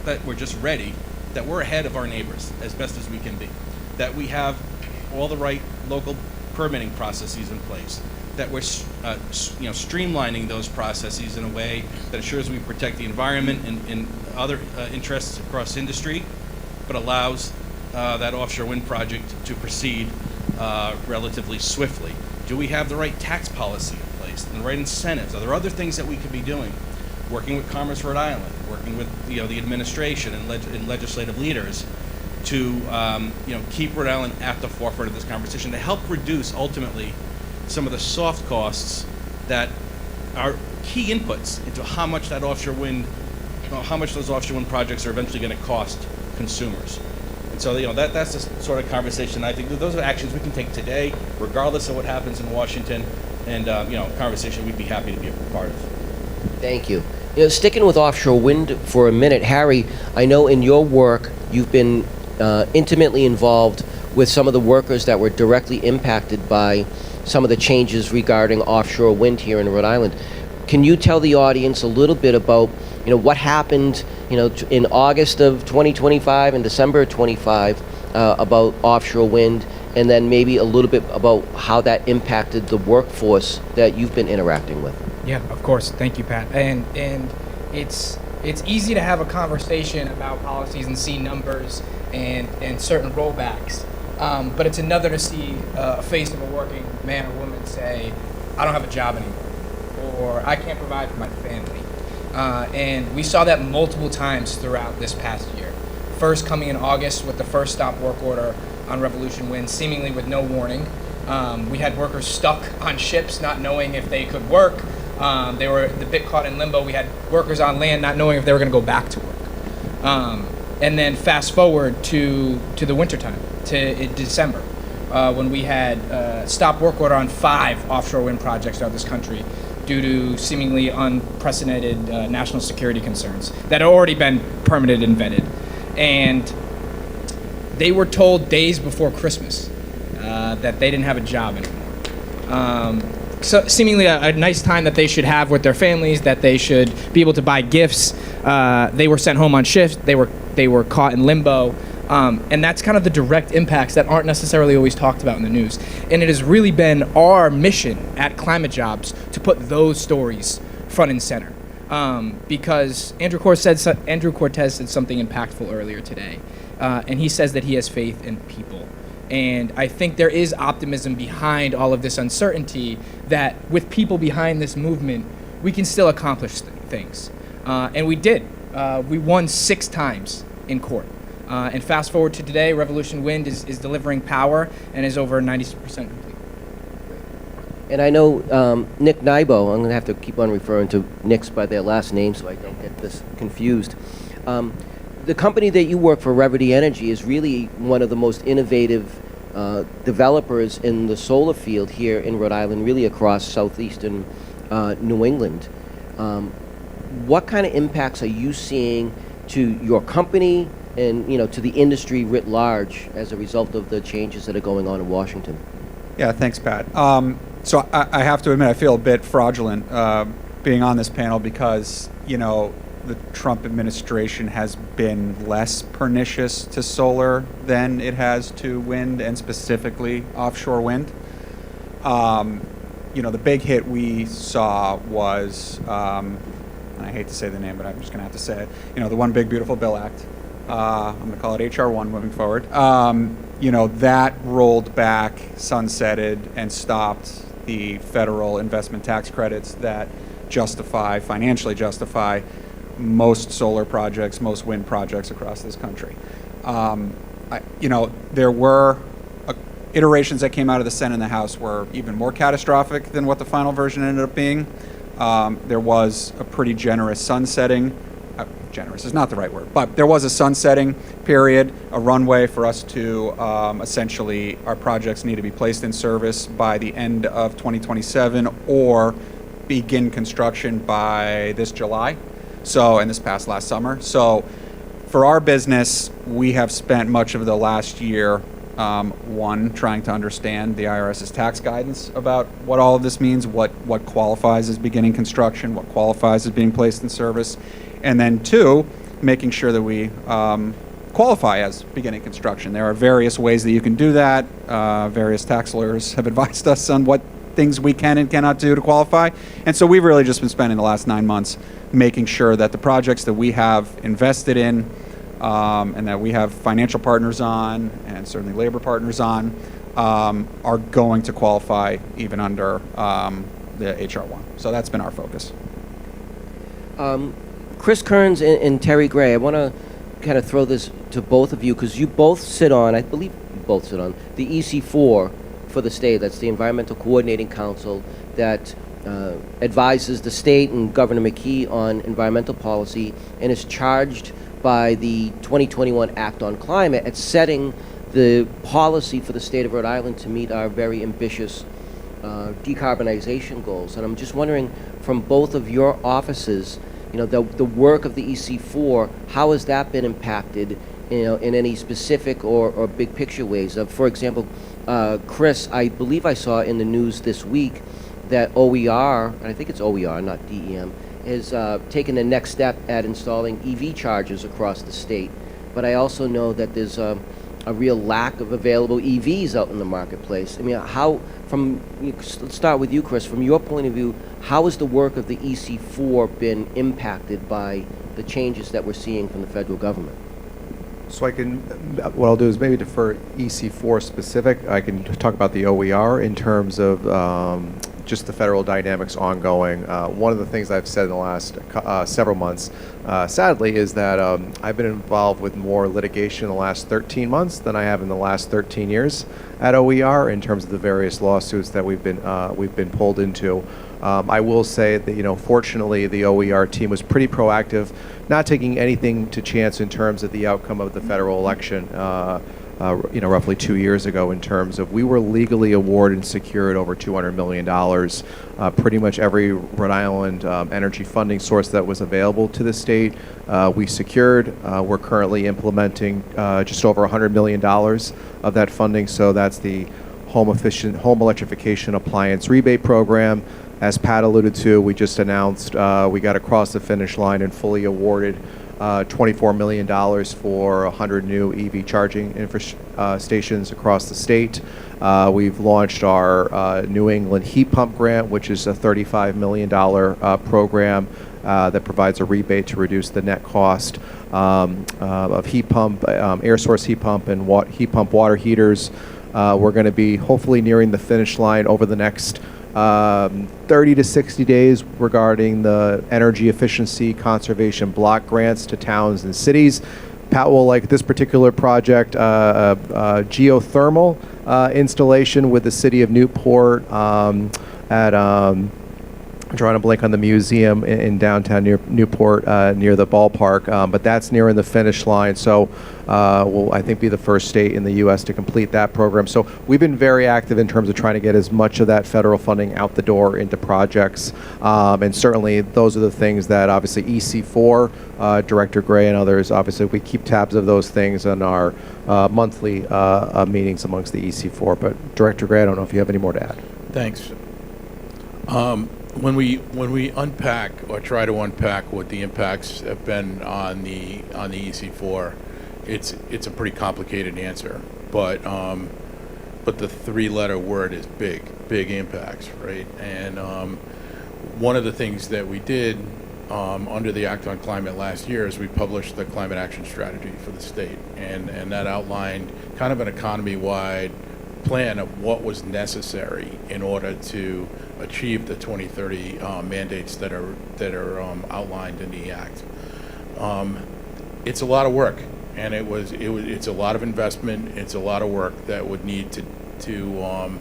that we're just ready, that we're ahead of our neighbors as best as we can be. That we have all the right local permitting processes in place. That we're streamlining those processes in a way that ensures we protect the environment and other interests across industry, but allows that offshore wind project to proceed relatively swiftly. Do we have the right tax policy in place and the right incentives? Are there other things that we could be doing? Working with Commerce Rhode Island, working with the administration and legislative leaders to keep Rhode Island at the forefront of this conversation to help reduce ultimately some of the soft costs that are key inputs into how much that offshore wind, how much those offshore wind projects are eventually going to cost consumers. And so that's the sort of conversation I think those are actions we can take today, regardless of what happens in Washington, and conversation we'd be happy to be a part of. Thank you. Sticking with offshore wind for a minute, Harry, I know in your work you've been intimately involved with some of the workers that were directly impacted by some of the changes regarding offshore wind here in Rhode Island. Can you tell the audience a little bit about what happened in August of 2025 and December of 25 about offshore wind, and then maybe a little bit about how that impacted the workforce that you've been interacting with? Yeah, of course. Thank you, Pat. And it's easy to have a conversation about policies and see numbers and certain rollbacks, but it's another to see a face of a working man or woman say, I don't have a job anymore, or I can't provide for my family. And we saw that multiple times throughout this past year. First coming in August with the first stop work order on Revolution Wind, seemingly with no warning. We had workers stuck on ships not knowing if they could work. They were a bit caught in limbo. We had workers on land not knowing if they were going to go back to work. And then fast forward to the wintertime, to December, when we had stop work order on 5 offshore wind projects throughout this country due to seemingly unprecedented national security concerns that had already been permitted and vetted. And they were told days before Christmas that they didn't have a job anymore. So seemingly a nice time that they should have with their families, that they should be able to buy gifts. They were sent home on shift. They were caught in limbo. And that's kind of the direct impacts that aren't necessarily always talked about in the news. And it has really been our mission at Climate Jobs to put those stories front and center. Because Andrew Cortez said something impactful earlier today. And he says that he has faith in people. And I think there is optimism behind all of this uncertainty that with people behind this movement, we can still accomplish things. And we did. We won 6 times in court. And fast forward to today, Revolution Wind is delivering power and is over 90% complete. And I know Nick Nybo, I'm going to have to keep on referring to Nicks by their last name so I don't get this confused. The company that you work for, Revity Energy, is really one of the most innovative developers in the solar field here in Rhode Island, really across southeastern New England. What kind of impacts are you seeing to your company and to the industry writ large as a result of the changes that are going on in Washington? Yeah, thanks, Pat. So I have to admit I feel a bit fraudulent being on this panel because the Trump administration has been less pernicious to solar than it has to wind, and specifically offshore wind. The big hit we saw was, and I hate to say the name, but I'm just going to have to say it, the One Big Beautiful Bill Act. I'm going to call it HR 1 moving forward. That rolled back, sunsetted, and stopped the federal investment tax credits that financially justify most solar projects, most wind projects across this country. There were iterations that came out of the Senate and the House were even more catastrophic than what the final version ended up being. There was a pretty generous sunsetting. Generous is not the right word, but there was a sunsetting period, a runway for us to essentially, our projects need to be placed in service by the end of 2027 or begin construction by this July. And this past last summer. So for our business, we have spent much of the last year One, trying to understand the IRS's tax guidance about what all of this means, what qualifies as beginning construction, what qualifies as being placed in service, and then two, making sure that we qualify as beginning construction. There are various ways that you can do that. Various tax lawyers have advised us on what things we can and cannot do to qualify. And so we've really just been spending the last 9 months making sure that the projects that we have invested in and that we have financial partners on and certainly labor partners on are going to qualify even under the HR1. So that's been our focus. Chris Kearns and Terry Gray, I want to kind of throw this to both of you because you both sit on, I believe you both sit on, the EC4 for the state. That's the Environmental Coordinating Council that advises the state and Governor McKee on environmental policy and is charged by the 2021 Act on Climate at setting the policy for the state of Rhode Island to meet our very ambitious decarbonization goals. And I'm just wondering, from both of your offices, you know, the work of the EC4, how has that been impacted, you know, in any specific or big picture ways? For example, Chris, I believe I saw in the news this week that OER, and I think it's OER, not DEM, has taken the next step at installing EV chargers across the state. But I also know that there's a real lack of available EVs out in the marketplace. I mean, let's start with you, Chris. From your point of view, how has the work of the EC4 been impacted by the changes that we're seeing from the federal government? So what I'll do is maybe defer EC4 specific. I can talk about the OER in terms of just the federal dynamics ongoing. One of the things I've said in the last several months, sadly, is that I've been involved with more litigation in the last 13 months than I have in the last 13 years at OER in terms of the various lawsuits that we've been pulled into. I will say that, you know, fortunately, the OER team was pretty proactive, not taking anything to chance in terms of the outcome of the federal election. You know, roughly 2 years ago, in terms of we were legally awarded and secured over $200 million. Pretty much every Rhode Island energy funding source that was available to the state, we secured. We're currently implementing just over $100 million of that funding. So that's the home electrification appliance rebate program. As Pat alluded to, we just announced we got across the finish line and fully awarded $24 million for 100 new EV charging stations across the state. We've launched our New England heat pump grant, which is a $35 million program that provides a rebate to reduce the net cost of heat pump, air source heat pump, and heat pump water heaters. We're going to be hopefully nearing the finish line over the next 30 to 60 days regarding the energy efficiency conservation block grants to towns and cities. Pat will like this particular project, geothermal installation with the city of Newport at I'm drawing a blank on the museum in downtown Newport near the ballpark, but that's nearing the finish line. So we'll, I think, be the first state in the U.S. to complete that program. So we've been very active in terms of trying to get as much of that federal funding out the door into projects. And certainly those are the things that obviously EC4, Director Gray and others, obviously we keep tabs of those things in our monthly meetings amongst the EC4. But Director Gray, I don't know if you have any more to add. Thanks. When we unpack or try to unpack what the impacts have been on the EC4, it's a pretty complicated answer. But the three-letter word is big impacts, right? And one of the things that we did under the Act on Climate last year is we published the Climate Action Strategy for the state, and that outlined kind of an economy-wide plan of what was necessary in order to achieve the 2030 mandates that are outlined in the Act. It's a lot of work, and it's a lot of investment. It's a lot of work that would need to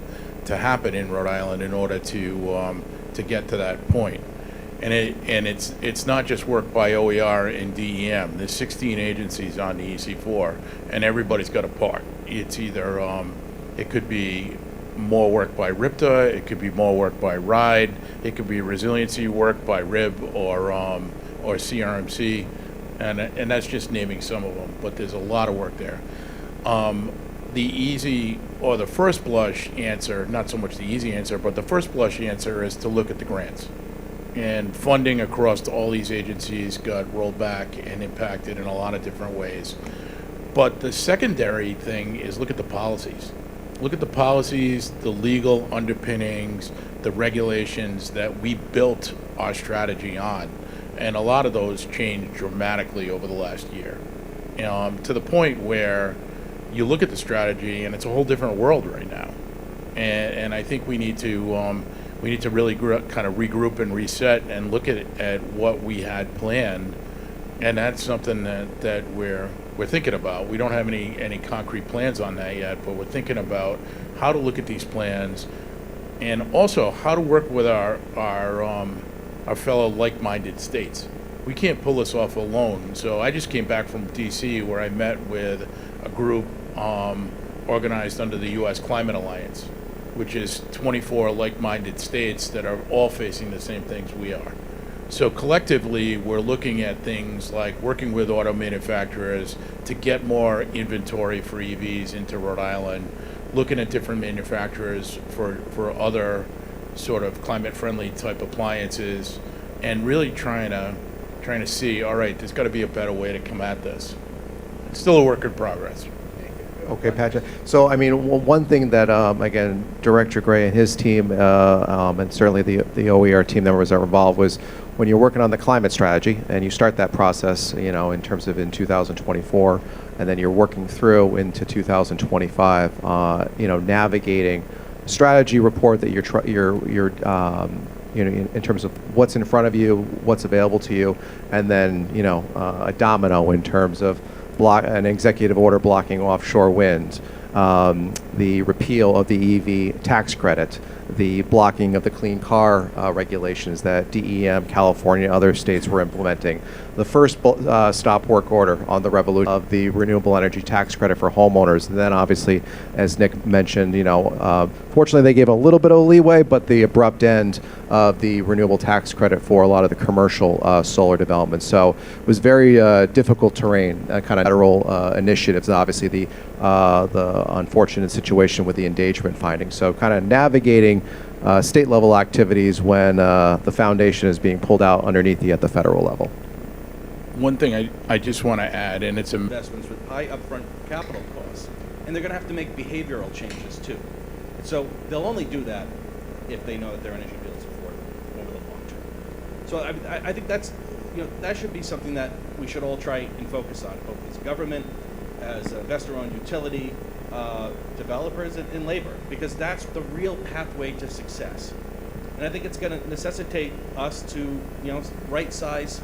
happen in Rhode Island in order to get to that point. And it's not just work by OER and DEM. There's 16 agencies on the EC4, and everybody's got a part. It's either it could be more work by RIPTA, it could be more work by RIDE, it could be resiliency work by RIB or CRMC, and that's just naming some of them, but there's a lot of work there. the easy or the first blush answer, not so much the easy answer, but the first blush answer is to look at the grants. And funding across all these agencies got rolled back and impacted in a lot of different ways. But the secondary thing is look at the policies. Look at the policies, the legal underpinnings, the regulations that we built our strategy on. And a lot of those changed dramatically over the last year. To the point where you look at the strategy and it's a whole different world right now. And I think we need to really kind of regroup and reset and look at what we had planned. And that's something that we're thinking about. We don't have any concrete plans on that yet, but we're thinking about how to look at these plans and also how to work with our fellow like-minded states. We can't pull this off alone. So I just came back from DC where I met with a group organized under the U.S. Climate Alliance, which is 24 like-minded states that are all facing the same things we are. So collectively, we're looking at things like working with auto manufacturers to get more inventory for EVs into Rhode Island, looking at different manufacturers for other sort of climate-friendly type appliances, and really trying to see, all right, there's got to be a better way to come at this. It's still a work in progress. Okay, Patrick. So, I mean, one thing that, again, Director Gray and his team, and certainly the OER team members that were involved, was when you're working on the climate strategy and you start that process, in terms of in 2024, and then you're working through into 2025, navigating strategy report that you're in terms of what's in front of you, what's available to you, and then, a domino in terms of an executive order blocking offshore wind, the repeal of the EV tax credit, the blocking of the clean car regulations that DEM, California, other states were implementing, the first stop work order on the revolution of the renewable energy tax credit for homeowners. And then obviously, as Nick mentioned, fortunately they gave a little bit of leeway, but the abrupt end of the renewable tax credit for a lot of the commercial solar development. So it was very difficult terrain, kind of federal initiatives, and obviously the unfortunate situation with the endangerment findings. So kind of navigating state level activities when the foundation is being pulled out underneath you at the federal level. One thing I just want to add, and it's investments with high upfront capital costs, and they're going to have to make behavioral changes too. So they'll only do that if they know that their energy bill is affordable over the long term. So I think that's, that should be something that we should all try and focus on, both as government, as investor-owned utility, developers, and labor, because that's the real pathway to success. And I think it's going to necessitate us to, right-size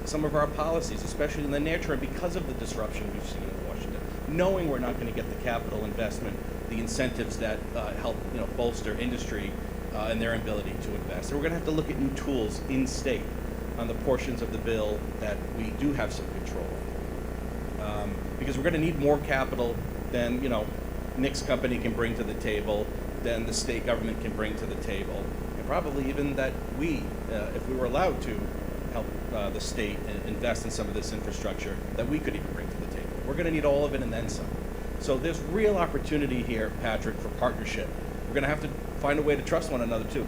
some of our policies, especially in the near term, because of the disruption we've seen in Washington. Knowing we're not going to get the capital investment, the incentives that help, bolster industry and their ability to invest. So we're going to have to look at new tools in state on the portions of the bill that we do have some control over. Because we're going to need more capital than, Nick's company can bring to the table, than the state government can bring to the table, and probably even that we, if we were allowed to help the state invest in some of this infrastructure, that we could even bring to the table. We're going to need all of it and then some. So there's real opportunity here, Patrick, for partnership. We're going to have to find a way to trust one another too,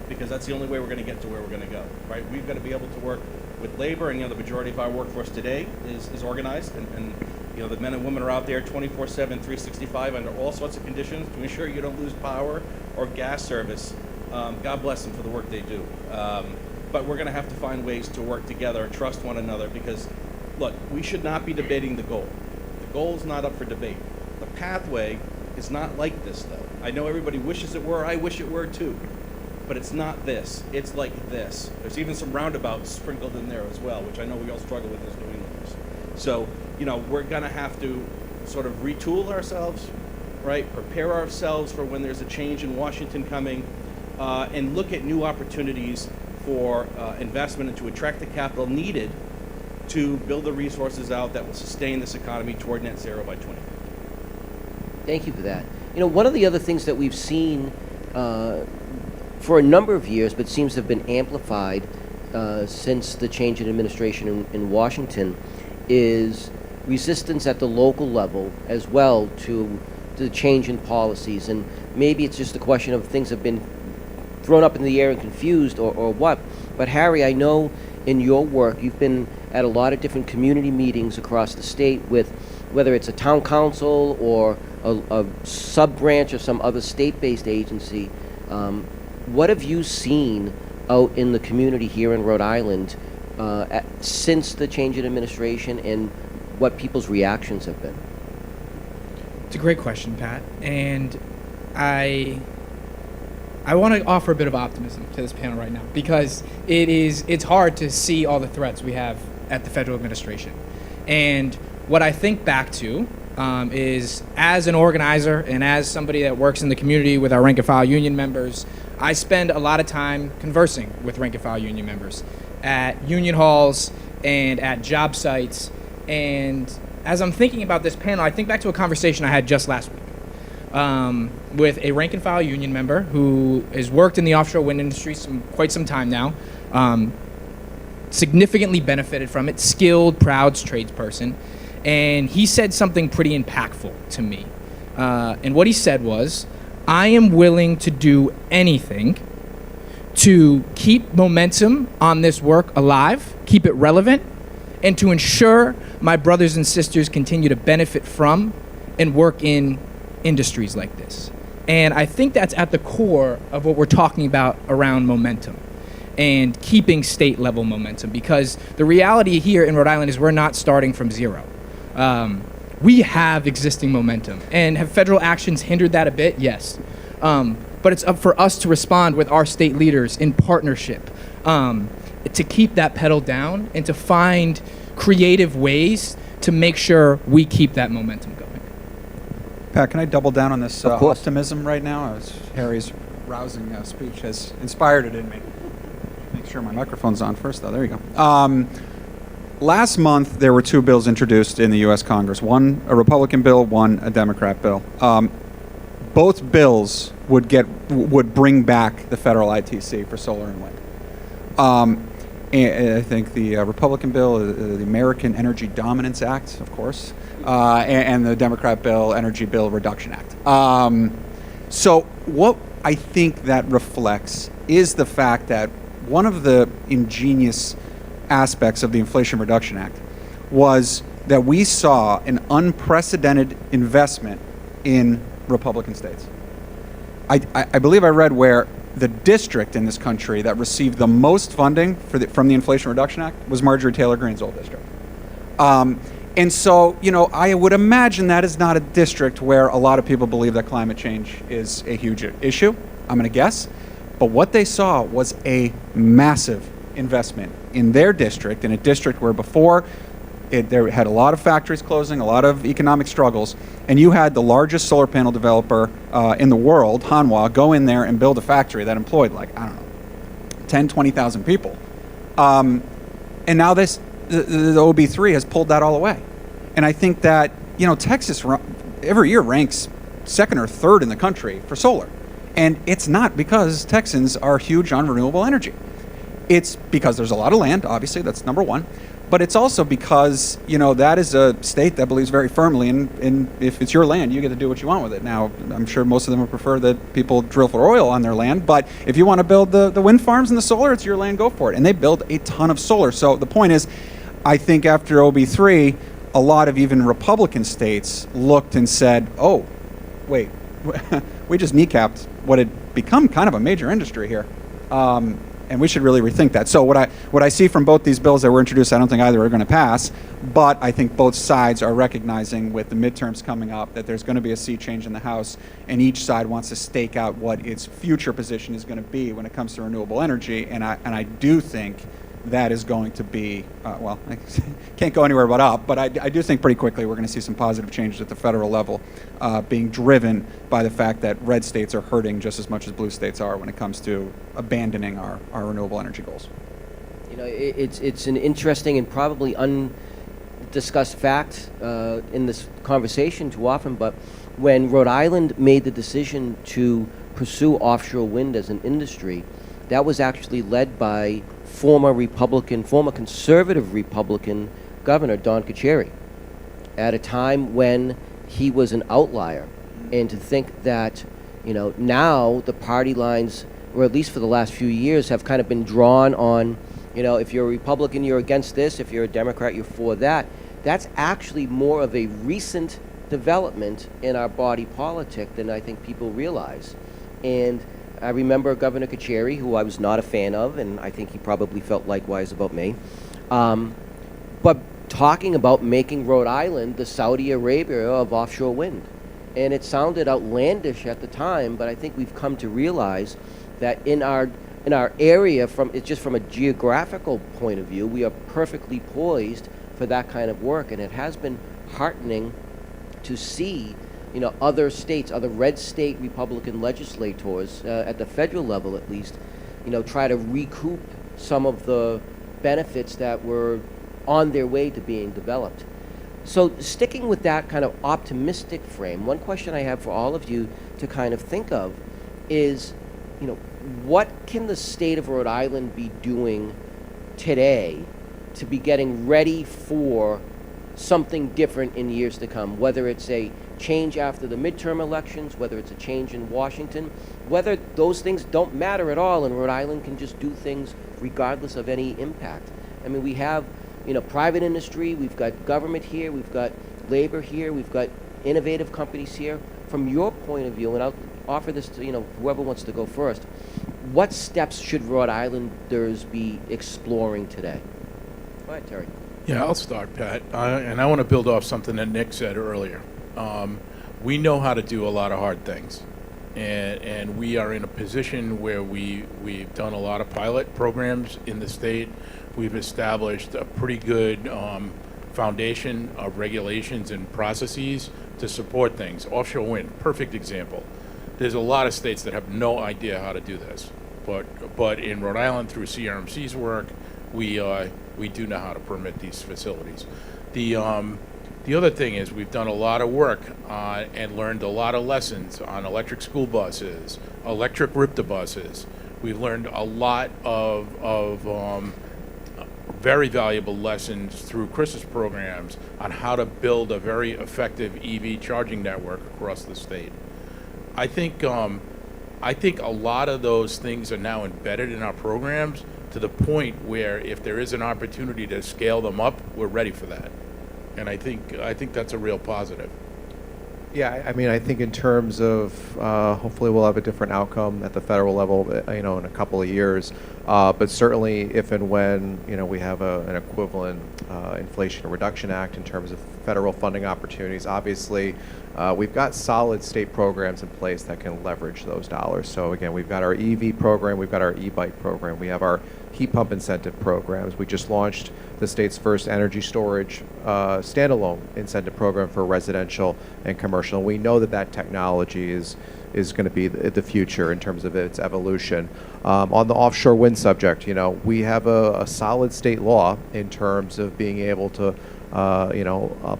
because that's the only way we're going to get to where we're going to go, right? We've got to be able to work with labor, and the majority of our workforce today is organized, and the men and women are out there 24/7, 365 under all sorts of conditions to ensure you don't lose power or gas service. God bless them for the work they do. But we're going to have to find ways to work together, trust one another, because, look, we should not be debating the goal. The goal is not up for debate. The pathway is not like this, though. I know everybody wishes it were. I wish it were, too. But it's not this. It's like this. There's even some roundabouts sprinkled in there as well, which I know we all struggle with as New Englanders. So, we're going to have to sort of retool ourselves, right? Prepare ourselves for when there's a change in Washington coming, and look at new opportunities for investment and to attract the capital needed to build the resources out that will sustain this economy toward net zero by 2050. Thank you for that. One of the other things that we've seen for a number of years, but seems to have been amplified since the change in administration in Washington, is resistance at the local level as well to the change in policies, and maybe it's just a question of things have been thrown up in the air and confused or what. But Harry, I know in your work you've been at a lot of different community meetings across the state with whether it's a town council or a sub-branch of some other state-based agency. What have you seen out in the community here in Rhode Island since the change in administration, and what people's reactions have been? It's a great question, Pat, and I want to offer a bit of optimism to this panel right now, because it's hard to see all the threats we have at the federal administration. And what I think back to is, as an organizer and as somebody that works in the community with our rank and file union members, I spend a lot of time conversing with rank and file union members at union halls and at job sites. And as I'm thinking about this panel, I think back to a conversation I had just last week with a rank and file union member who has worked in the offshore wind industry quite some time now, significantly benefited from it, skilled, proud tradesperson. And he said something pretty impactful to me. And what he said was, I am willing to do anything to keep momentum on this work alive, keep it relevant, and to ensure my brothers and sisters continue to benefit from and work in industries like this. And I think that's at the core of what we're talking about around momentum and keeping state level momentum, because the reality here in Rhode Island is we're not starting from zero. We have existing momentum, and have federal actions hindered that a bit? Yes. But it's up for us to respond with our state leaders in partnership to keep that pedal down and to find creative ways to make sure we keep that momentum going. Pat, can I double down on this optimism right now? As Harry's rousing speech has inspired it in me. Make sure my microphone's on first, though. There you go. Last month, there were two bills introduced in the U.S. Congress. One, a Republican bill, one, a Democrat bill. Both bills would bring back the federal ITC for solar and wind. And I think the Republican bill, the American Energy Dominance Act, of course, and the Democrat bill, Energy Bill Reduction Act. So what I think that reflects is the fact that one of the ingenious aspects of the Inflation Reduction Act was that we saw an unprecedented investment in Republican states. I believe I read where the district in this country that received the most funding from the Inflation Reduction Act was Marjorie Taylor Greene's old district. And so, I would imagine that is not a district where a lot of people believe that climate change is a huge issue, I'm going to guess. But what they saw was a massive investment in their district, in a district where before there had a lot of factories closing, a lot of economic struggles, and you had the largest solar panel developer in the world, Hanwha, go in there and build a factory that employed 10, 20,000 people. And now the OB3 has pulled that all away. And I think that, Texas every year ranks second or third in the country for solar. And it's not because Texans are huge on renewable energy. It's because there's a lot of land, obviously, that's number one. But it's also because, that is a state that believes very firmly in if it's your land, you get to do what you want with it. Now, I'm sure most of them would prefer that people drill for oil on their land, but if you want to build the wind farms and the solar, it's your land, go for it. And they build a ton of solar. So the point is, I think after OB3, a lot of even Republican states looked and said, oh, wait, we just kneecapped what had become kind of a major industry here. And we should really rethink that. So what I see from both these bills that were introduced, I don't think either are going to pass, but I think both sides are recognizing with the midterms coming up that there's going to be a sea change in the House, and each side wants to stake out what its future position is going to be when it comes to renewable energy. And I do think that is going to be, well, I can't go anywhere but up, but I do think pretty quickly we're going to see some positive changes at the federal level being driven by the fact that red states are hurting just as much as blue states are when it comes to abandoning our renewable energy goals. It's an interesting and probably undiscussed fact in this conversation too often, but when Rhode Island made the decision to pursue offshore wind as an industry, that was actually led by former conservative Republican Governor Don Carcieri, at a time when he was an outlier And to think that, now the party lines, or at least for the last few years, have kind of been drawn on, if you're a Republican, you're against this. If you're a Democrat, you're for that. That's actually more of a recent development in our body politic than I think people realize. And I remember Governor Kacheri, who I was not a fan of, and I think he probably felt likewise about me, but talking about making Rhode Island the Saudi Arabia of offshore wind. And it sounded outlandish at the time, but I think we've come to realize that in our area, from a geographical point of view, we are perfectly poised for that kind of work. And it has been heartening to see, other states, other red state Republican legislators, at the federal level at least, try to recoup some of the benefits that were on their way to being developed. So sticking with that kind of optimistic frame, one question I have for all of you to kind of think of is, what can the state of Rhode Island be doing today to be getting ready for something different in years to come, whether it's a change after the midterm elections, whether it's a change in Washington, whether those things don't matter at all and Rhode Island can just do things regardless of any impact. I mean, we have, private industry, we've got government here, we've got labor here, we've got innovative companies here. From your point of view, and I'll offer this to, whoever wants to go first, what steps should Rhode Islanders be exploring today? Go ahead, Terry. Yeah, I'll start, Pat. And I want to build off something that Nick said earlier. We know how to do a lot of hard things. And we are in a position where we've done a lot of pilot programs in the state. We've established a pretty good foundation of regulations and processes to support things. Offshore wind, perfect example. There's a lot of states that have no idea how to do this. But in Rhode Island, through CRMC's work, we do know how to permit these facilities. The other thing is we've done a lot of work and learned a lot of lessons on electric school buses, electric RIPTA buses. We've learned a lot of very valuable lessons through Chris's programs on how to build a very effective EV charging network across the state. I think a lot of those things are now embedded in our programs to the point where if there is an opportunity to scale them up, we're ready for that. And I think that's a real positive. Yeah, I mean, I think in terms of hopefully we'll have a different outcome at the federal level, in a couple of years. But certainly, if and when we have an equivalent Inflation Reduction Act in terms of federal funding opportunities, obviously we've got solid state programs in place that can leverage those dollars. So again, we've got our EV program, we've got our e-bike program, we have our heat pump incentive programs. We just launched the state's first energy storage standalone incentive program for residential and commercial. And we know that technology is going to be the future in terms of its evolution. On the offshore wind subject, we have a solid state law in terms of being able to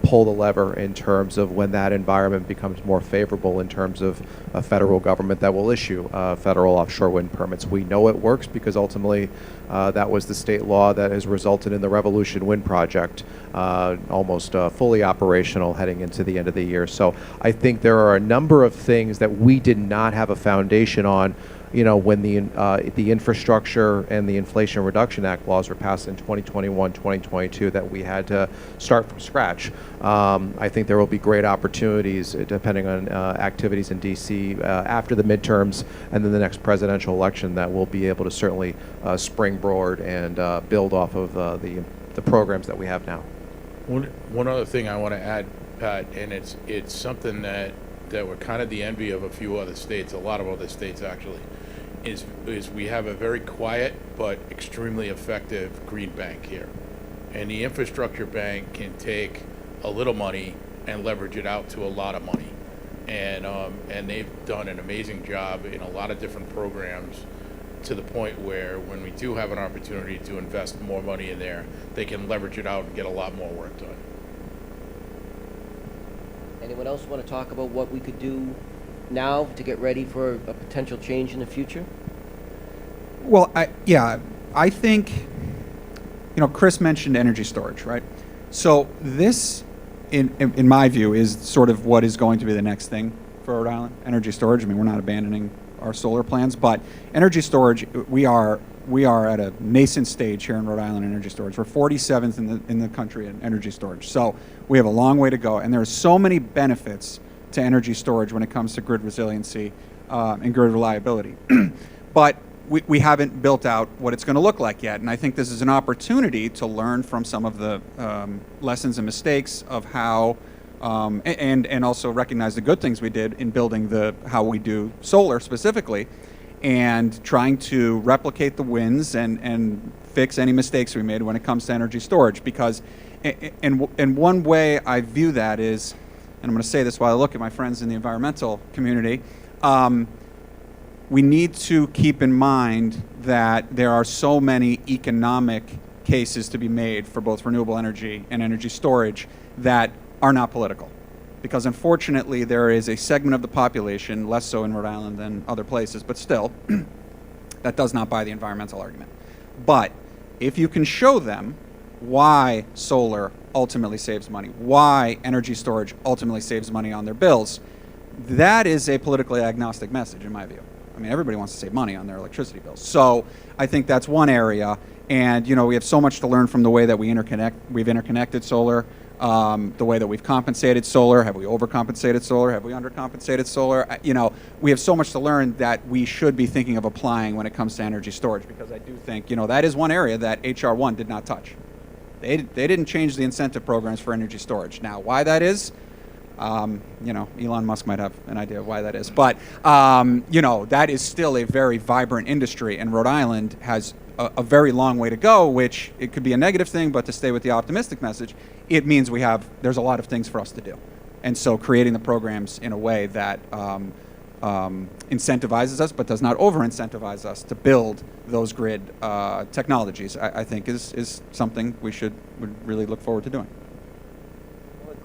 pull the lever in terms of when that environment becomes more favorable in terms of a federal government that will issue federal offshore wind permits. We know it works because ultimately that was the state law that has resulted in the Revolution Wind Project almost fully operational heading into the end of the year. So I think there are a number of things that we did not have a foundation on when the infrastructure and the Inflation Reduction Act laws were passed in 2021, 2022, that we had to start from scratch. I think there will be great opportunities depending on activities in DC after the midterms and then the next presidential election that we'll be able to certainly springboard and build off of the programs that we have now. One other thing I want to add, Pat, and it's something that we're kind of the envy of a few other states, a lot of other states actually, is we have a very quiet but extremely effective green bank here. And the infrastructure bank can take a little money and leverage it out to a lot of money. And they've done an amazing job in a lot of different programs to the point where when we do have an opportunity to invest more money in there, they can leverage it out and get a lot more work done. Anyone else want to talk about what we could do now to get ready for a potential change in the future? Well, I think, Chris mentioned energy storage, right? So this, in my view, is sort of what is going to be the next thing for Rhode Island, energy storage. I mean, we're not abandoning our solar plans, but energy storage, we are at a nascent stage here in Rhode Island in energy storage. We're 47th in the country in energy storage. So we have a long way to go, and there are so many benefits to energy storage when it comes to grid resiliency and grid reliability. But we haven't built out what it's going to look like yet, and I think this is an opportunity to learn from some of the lessons and mistakes of how, and also recognize the good things we did in building how we do solar specifically, and trying to replicate the wins and fix any mistakes we made when it comes to energy storage. Because, and one way I view that is, and I'm going to say this while I look at my friends in the environmental community, we need to keep in mind that there are so many economic cases to be made for both renewable energy and energy storage that are not political. Because unfortunately, there is a segment of the population, less so in Rhode Island than other places, but still, that does not buy the environmental argument. But if you can show them why solar ultimately saves money, why energy storage ultimately saves money on their bills, that is a politically agnostic message in my view. I mean, everybody wants to save money on their electricity bills. So I think that's one area. And, you know, we have so much to learn from the way that we've interconnected solar, the way that we've compensated solar. Have we overcompensated solar? Have we undercompensated solar? You know, we have so much to learn that we should be thinking of applying when it comes to energy storage, because I do think, you know, that is one area that HR 1 did not touch. They didn't change the incentive programs for energy storage. Now, why that is, you know, Elon Musk might have an idea of why that is. But, you know, that is still a very vibrant industry, and Rhode Island has a very long way to go, which it could be a negative thing, but to stay with the optimistic message, it means there's a lot of things for us to do. And so creating the programs in a way that incentivizes us, but does not over-incentivize us to build those grid technologies, I think is something would really look forward to doing.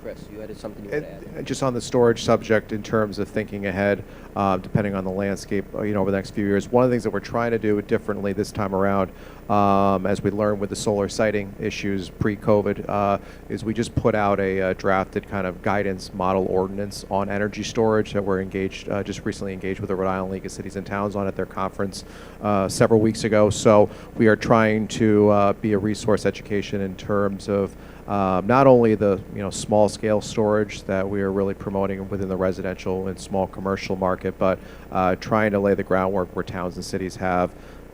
Chris, you had something you wanted to add? Just on the storage subject, in terms of thinking ahead, depending on the landscape, you know, over the next few years, one of the things that we're trying to do differently this time around, as we learned with the solar siting issues pre-COVID, is we just put out a drafted kind of guidance model ordinance on energy storage that we're just recently engaged with the Rhode Island League of Cities and Towns on at their conference several weeks ago. So we are trying to be a resource education in terms of not only the small scale storage that we are really promoting within the residential and small commercial market, but trying to lay the groundwork where towns and cities have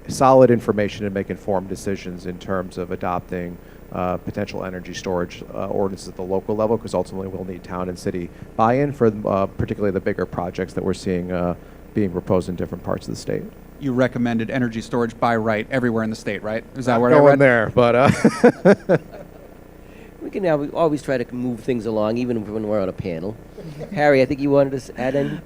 solid information and make informed decisions in terms of adopting potential energy storage ordinances at the local level, because ultimately we'll need town and city buy-in for particularly the bigger projects that we're seeing being proposed in different parts of the state. You recommended energy storage by right everywhere in the state, right? Is that what I read? read? There, but we can now always try to move things along, even when we're on a panel. Harry, I think you wanted to add in?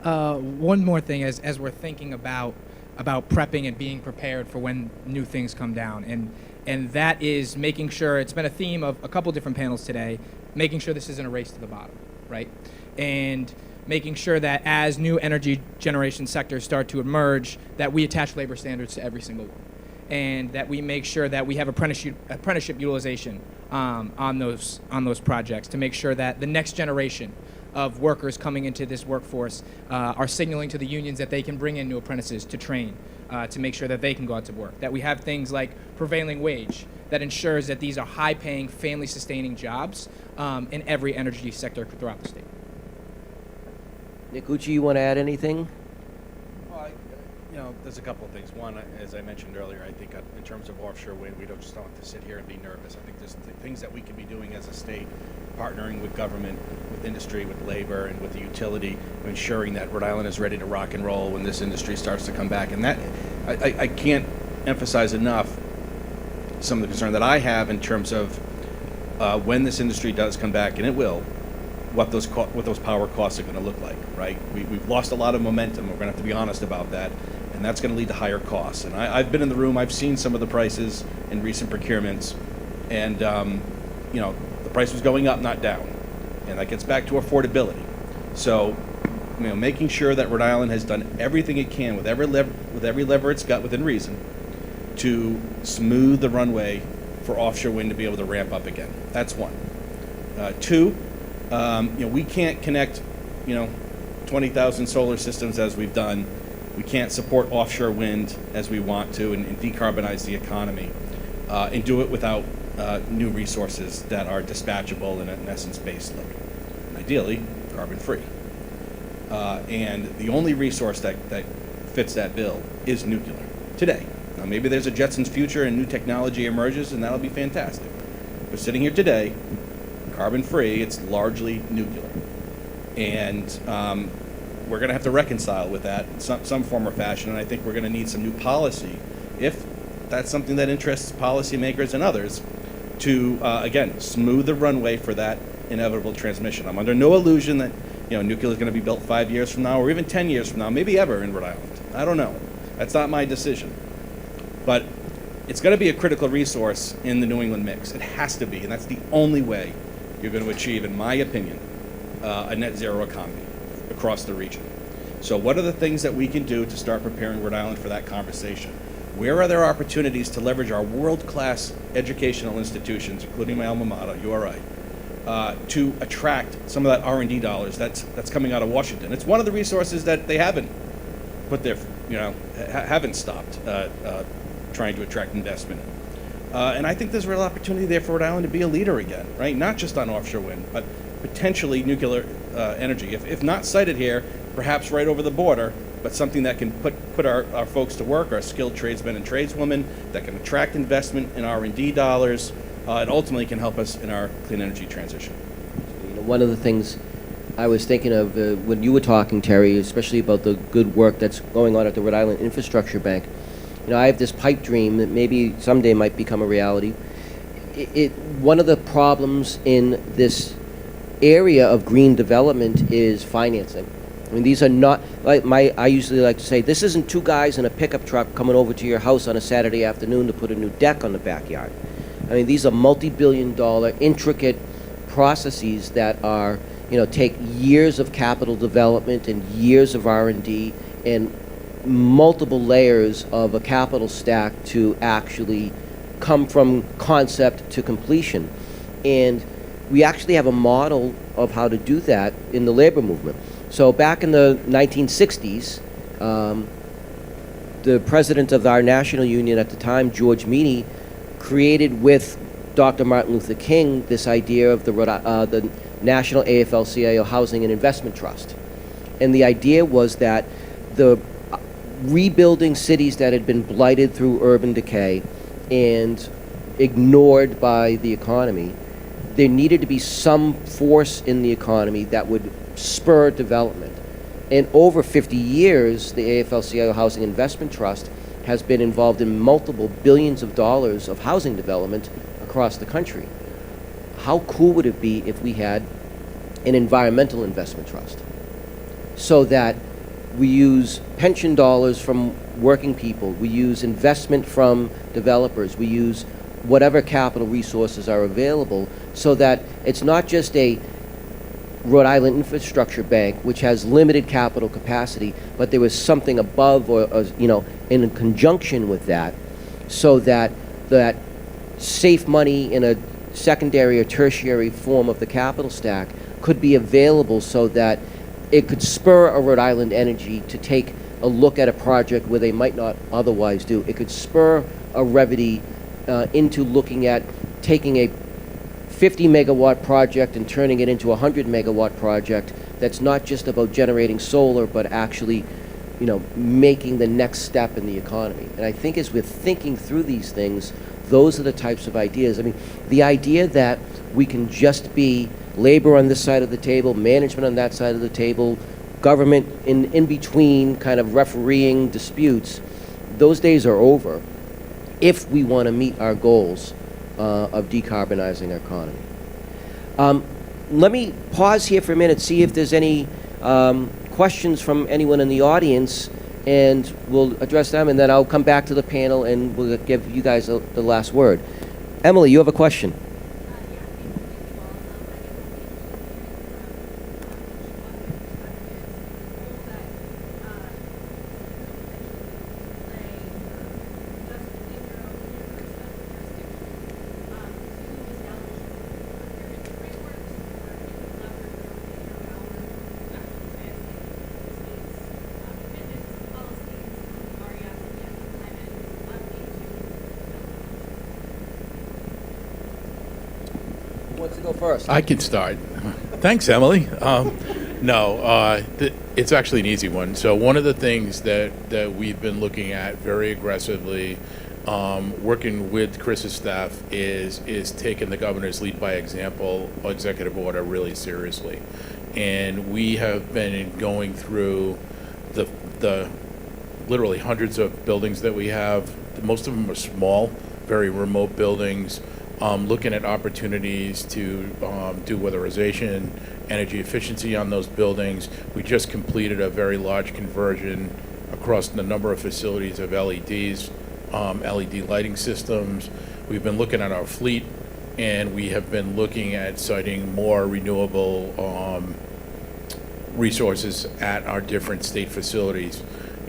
One more thing, as we're thinking about prepping and being prepared for when new things come down, and that is making sure, it's been a theme of a couple different panels today, making sure this isn't a race to the bottom, right? And making sure that as new energy generation sectors start to emerge, that we attach labor standards to every single one, and that we make sure that we have apprenticeship utilization on those projects, to make sure that the next generation of workers coming into this workforce are signaling to the unions that they can bring in new apprentices to train, to make sure that they can go out to work. That we have things like prevailing wage that ensures that these are high-paying, family-sustaining jobs in every energy sector throughout the state. Nick Ucci, you want to add anything? Well, you know, there's a couple of things. One, as I mentioned earlier, I think in terms of offshore wind, we don't just want to sit here and be nervous. I think there's things that we can be doing as a state, partnering with government, with industry, with labor, and with the utility, ensuring that Rhode Island is ready to rock and roll when this industry starts to come back. And that, I can't emphasize enough some of the concern that I have in terms of when this industry does come back, and it will, what those power costs are going to look like, right? We've lost a lot of momentum. We're going to have to be honest about that, and that's going to lead to higher costs. And I've been in the room. I've seen some of the prices in recent procurements, and you know, the price was going up, not down, and that gets back to affordability. So, you know, making sure that Rhode Island has done everything it can with every lever it's got within reason to smooth the runway for offshore wind to be able to ramp up again. That's one. Two, you know, we can't connect, you know, 20,000 solar systems as we've done. We can't support offshore wind as we want to and decarbonize the economy and do it without new resources that are dispatchable and in essence base load. And ideally, carbon free. And the only resource that fits that bill is nuclear today. Now maybe there's a Jetsons future and new technology emerges and that'll be fantastic. But sitting here today, carbon free, it's largely nuclear. And we're going to have to reconcile with that in some form or fashion, and I think we're going to need some new policy, if that's something that interests policymakers and others, to, again, smooth the runway for that inevitable transmission. I'm under no illusion that nuclear is going to be built 5 years from now or even 10 years from now, maybe ever in Rhode Island. I don't know. That's not my decision. But it's going to be a critical resource in the New England mix. It has to be, and that's the only way you're going to achieve, in my opinion, a net zero economy across the region. So what are the things that we can do to start preparing Rhode Island for that conversation? Where are there opportunities to leverage our world-class educational institutions, including my alma mater, URI, to attract some of that R&D dollars that's coming out of Washington? It's one of the resources that they haven't put their, haven't stopped trying to attract investment in. And I think there's a real opportunity there for Rhode Island to be a leader again, right? Not just on offshore wind, but potentially nuclear energy. If not sited here, perhaps right over the border, but something that can put our folks to work, our skilled tradesmen and tradeswomen, that can attract investment in R&D dollars, and ultimately can help us in our clean energy transition. One of the things I was thinking of when you were talking, Terry, especially about the good work that's going on at the Rhode Island Infrastructure Bank. I have this pipe dream that maybe someday might become a reality. One of the problems in this area of green development is financing. I mean, these are not, I usually like to say, this isn't two guys in a pickup truck coming over to your house on a Saturday afternoon to put a new deck on the backyard. I mean, these are multi-billion-dollar, intricate processes that are, take years of capital development and years of R&D and multiple layers of a capital stack to actually come from concept to completion. And we actually have a model of how to do that in the labor movement. So back in the 1960s, the president of our national union at the time, George Meany, created with Dr. Martin Luther King this idea of the National AFL-CIO Housing and Investment Trust. And the idea was that the rebuilding cities that had been blighted through urban decay and ignored by the economy, there needed to be some force in the economy that would spur development. And over 50 years, the AFL-CIO Housing Investment Trust has been involved in multiple billions of dollars of housing development across the country. How cool would it be if we had an environmental investment trust so that we use pension dollars from working people, we use investment from developers, we use whatever capital resources are available so that it's not just a Rhode Island Infrastructure Bank, which has limited capital capacity, but there was something above or in conjunction with that so that that safe money in a secondary or tertiary form of the capital stack could be available so that it could spur a Rhode Island Energy to take a look at a project where they might not otherwise do. It could spur a Revity into looking at taking a 50 megawatt project and turning it into a 100 megawatt project that's not just about generating solar, but actually, making the next step in the economy. And I think as we're thinking through these things, those are the types of ideas. I mean, the idea that we can just be labor on this side of the table, management on that side of the table, government in between, kind of refereeing disputes, those days are over if we want to meet our goals of decarbonizing our economy. Let me pause here for a minute, see if there's any questions from anyone in the audience, and we'll address them, and then I'll come back to the panel and we'll give you guys the last word. Emily, you have a question. go first? I can start. Thanks, Emily. It's actually an easy one. So one of the things that we've been looking at very aggressively, working with Chris's staff, is taking the governor's lead by example executive order really seriously. And we have been going through the literally hundreds of buildings that we have. Most of them are small, very remote buildings, looking at opportunities to do weatherization, energy efficiency on those buildings. We just completed a very large conversion across the number of facilities of LEDs, LED lighting systems. We've been looking at our fleet, and we have been looking at citing more renewable resources at our different state facilities.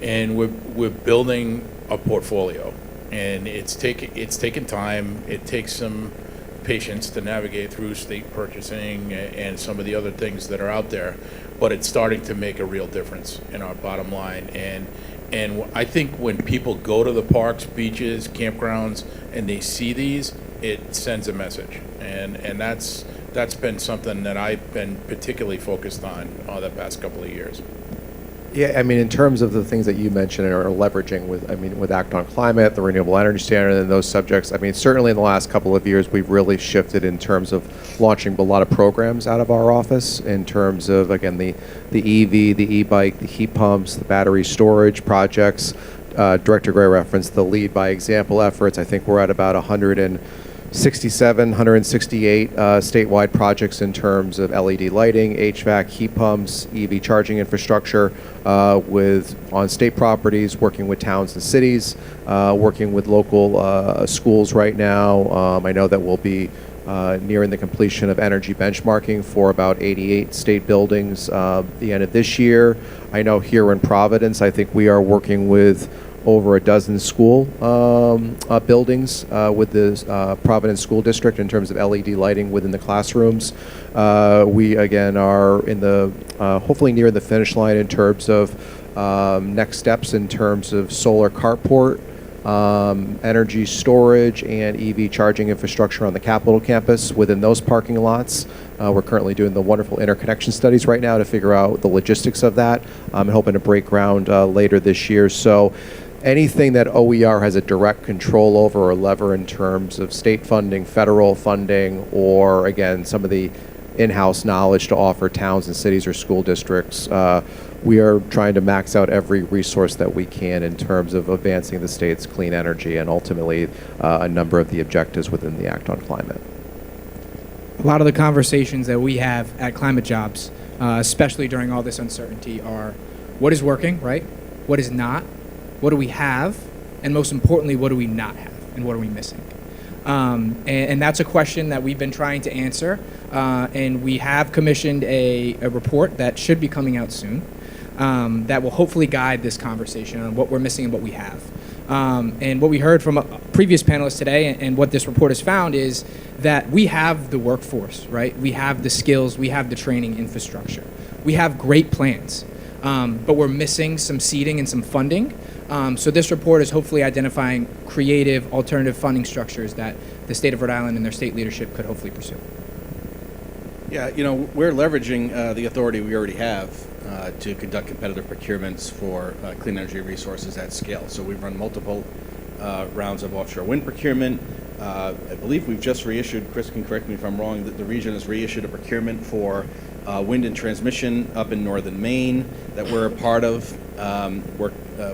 And we're building a portfolio, and it's taken time. It takes some patience to navigate through state purchasing and some of the other things that are out there, but it's starting to make a real difference in our bottom line. And I think when people go to the parks, beaches, campgrounds, and they see these, it sends a message, and that's been something that I've been particularly focused on the past couple of years. Yeah, I mean, in terms of the things that you mentioned are leveraging with Act on Climate, the Renewable Energy Standard, and those subjects, I mean, certainly in the last couple of years, we've really shifted in terms of launching a lot of programs out of our office in terms of, again, the EV, the e-bike, the heat pumps, the battery storage projects. Director Gray referenced the lead by example efforts. I think we're at about 168 statewide projects in terms of LED lighting, HVAC, heat pumps, EV charging infrastructure, on state properties, working with towns and cities, working with local schools right now. I know that we'll be nearing the completion of energy benchmarking for about 88 state buildings the end of this year. I know here in Providence, I think we are working with over a dozen school buildings with the Providence School District in terms of LED lighting within the classrooms. We, again, are in the hopefully near the finish line in terms of next steps in terms of solar carport, energy storage, and EV charging infrastructure on the Capitol campus within those parking lots. We're currently doing the wonderful interconnection studies right now to figure out the logistics of that, and hoping to break ground later this year. So anything that OER has a direct control over or lever in terms of state funding, federal funding, or again, some of the in-house knowledge to offer towns and cities or school districts, we are trying to max out every resource that we can in terms of advancing the state's clean energy and ultimately a number of the objectives within the Act on Climate. A lot of the conversations that we have at Climate Jobs, especially during all this uncertainty, are what is working, right? What is not? What do we have? And most importantly, what do we not have? And what are we missing? And that's a question that we've been trying to answer. And we have commissioned a report that should be coming out soon that will hopefully guide this conversation on what we're missing and what we have. And what we heard from previous panelists today and what this report has found is that we have the workforce, right? We have the skills, we have the training infrastructure. We have great plans, but we're missing some seeding and some funding. So this report is hopefully identifying creative alternative funding structures that the state of Rhode Island and their state leadership could hopefully pursue. Yeah, you know, we're leveraging the authority we already have to conduct competitive procurements for clean energy resources at scale. So we've run multiple rounds of offshore wind procurement. I believe we've just reissued, Chris can correct me if I'm wrong, that the region has reissued a procurement for wind and transmission up in northern Maine that we're a part of,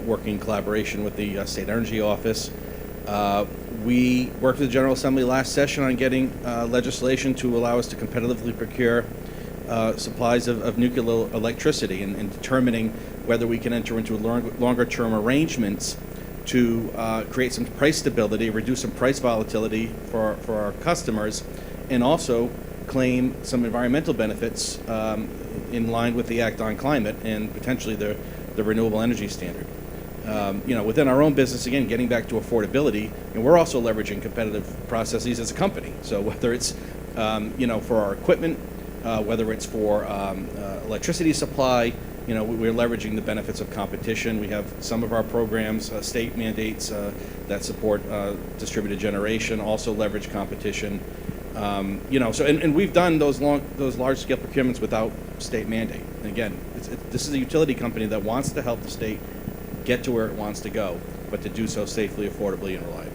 working in collaboration with the State Energy Office. We worked with the General Assembly last session on getting legislation to allow us to competitively procure supplies of nuclear electricity and determining whether we can enter into longer-term arrangements to create some price stability, reduce some price volatility for our customers, and also claim some environmental benefits in line with the Act on Climate and potentially the Renewable Energy Standard. You know, within our own business, again, getting back to affordability, and we're also leveraging competitive processes as a company. So whether it's, you know, for our equipment, whether it's for electricity supply, you know, we're leveraging the benefits of competition. We have some of our programs, state mandates that support distributed generation, also leverage competition. So and we've done those large scale procurements without state mandate. And again, this is a utility company that wants to help the state get to where it wants to go, but to do so safely, affordably, and reliably.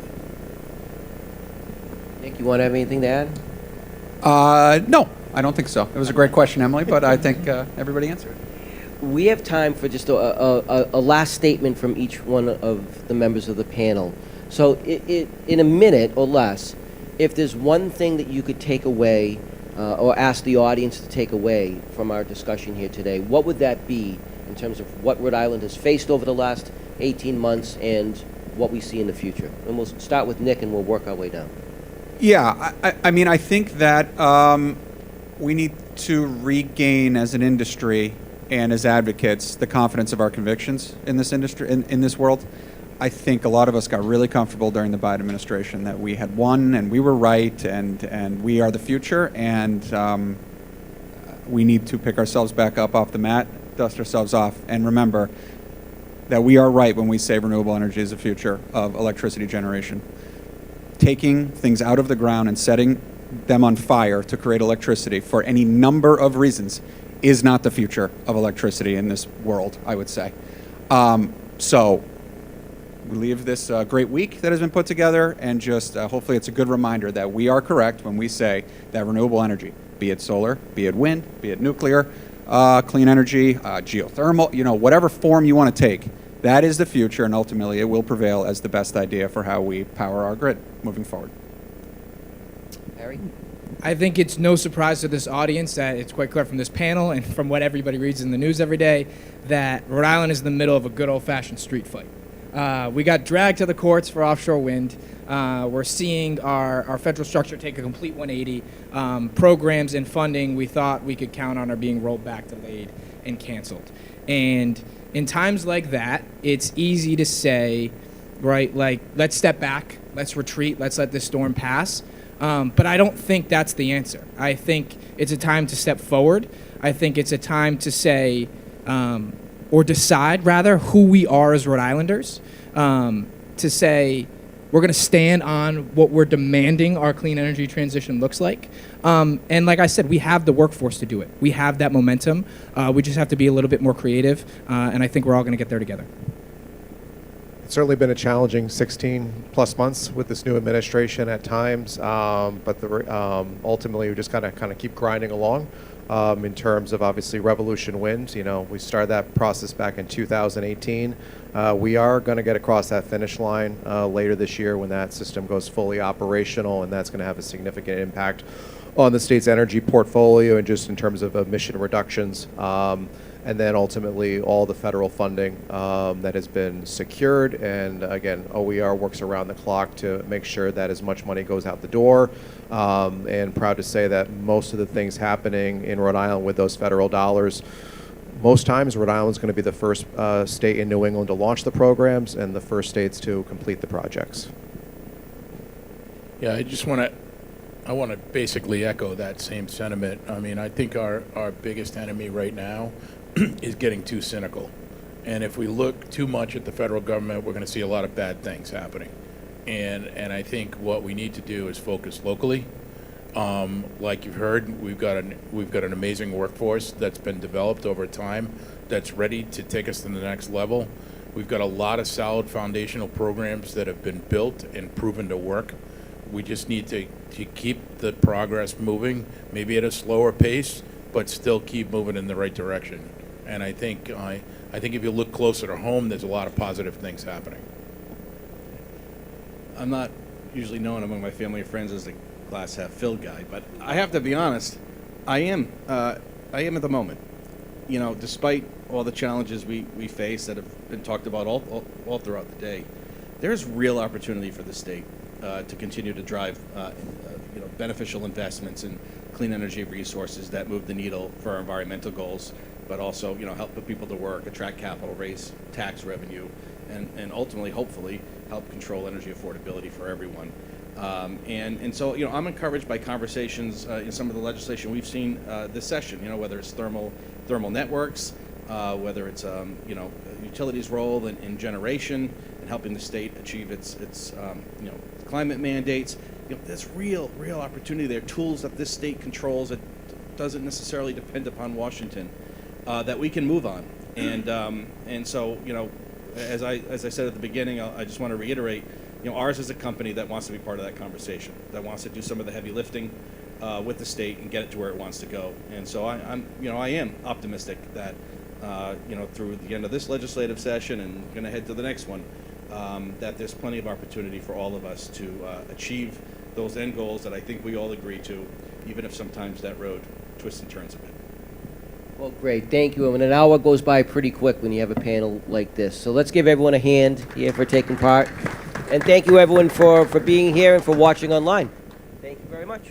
Nick, you want to have anything to add? No, I don't think so. It was a great question, Emily, but I think everybody answered. We have time for just a last statement from each one of the members of the panel. So in a minute or less, if there's one thing that you could take away or ask the audience to take away from our discussion here today, what would that be in terms of what Rhode Island has faced over the last 18 months and what we see in the future? And we'll start with Nick and we'll work our way down. Yeah, I mean, I think that we need to regain as an industry and as advocates the confidence of our convictions in this industry, in this world. I think a lot of us got really comfortable during the Biden administration that we had won and we were right and we are the future, and we need to pick ourselves back up off the mat, dust ourselves off, and remember that we are right when we say renewable energy is the future of electricity generation. Taking things out of the ground and setting them on fire to create electricity for any number of reasons is not the future of electricity in this world, I would say. So we leave this great week that has been put together, and just hopefully it's a good reminder that we are correct when we say that renewable energy, be it solar, be it wind, be it nuclear, clean energy, geothermal, whatever form you want to take, that is the future, and ultimately it will prevail as the best idea for how we power our grid moving forward. Harry? I think it's no surprise to this audience that it's quite clear from this panel and from what everybody reads in the news every day that Rhode Island is in the middle of a good old-fashioned street fight. We got dragged to the courts for offshore wind. We're seeing our federal structure take a complete 180. Programs and funding we thought we could count on are being rolled back, delayed, and canceled. And in times like that, it's easy to say, right, like, let's step back, let's retreat, let's let this storm pass. But I don't think that's the answer. I think it's a time to step forward. I think it's a time to say, or decide rather, who we are as Rhode Islanders, to say we're going to stand on what we're demanding our clean energy transition looks like. And like I said, we have the workforce to do it. We have that momentum. We just have to be a little bit more creative, and I think we're all going to get there together. It's certainly been a challenging 16-plus months with this new administration at times, but ultimately we just kind of keep grinding along. In terms of obviously Revolution Wind, we started that process back in 2018. We are going to get across that finish line later this year when that system goes fully operational, and that's going to have a significant impact on the state's energy portfolio and just in terms of emission reductions. And then ultimately all the federal funding that has been secured. And again, OER works around the clock to make sure that as much money goes out the door. And proud to say that most of the things happening in Rhode Island with those federal dollars, most times Rhode Island is going to be the first state in New England to launch the programs and the first states to complete the projects. Yeah, I want to basically echo that same sentiment. I mean, I think our biggest enemy right now is getting too cynical. And if we look too much at the federal government, we're going to see a lot of bad things happening. And I think what we need to do is focus locally. Like you've heard, we've got an amazing workforce that's been developed over time that's ready to take us to the next level. We've got a lot of solid foundational programs that have been built and proven to work. We just need to keep the progress moving, maybe at a slower pace, but still keep moving in the right direction. And I think if you look closer to home, there's a lot of positive things happening. I'm not usually known among my family and friends as a glass half filled guy, but I have to be honest, I am at the moment. Despite all the challenges we face that have been talked about all throughout the day, there's real opportunity for the state to continue to drive beneficial investments in clean energy resources that move the needle for our environmental goals, but also help put people to work, attract capital, raise tax revenue, and ultimately, hopefully, help control energy affordability for everyone. And so I'm encouraged by conversations in some of the legislation we've seen this session. Whether it's thermal networks, whether it's utilities' role in generation and helping the state achieve its climate mandates, there's real opportunity there. Tools that this state controls that doesn't necessarily depend upon Washington, that we can move on. And so, as I said at the beginning, I just want to reiterate, ours is a company that wants to be part of that conversation, that wants to do some of the heavy lifting with the state and get it to where it wants to go. And so I am optimistic that through the end of this legislative session and going to head to the next one, that there's plenty of opportunity for all of us to achieve those end goals that I think we all agree to, even if sometimes that road twists and turns a bit. Well, great. Thank you. And an hour goes by pretty quick when you have a panel like this. So let's give everyone a hand here for taking part. And thank you, everyone, for being here and for watching online. Thank you very much.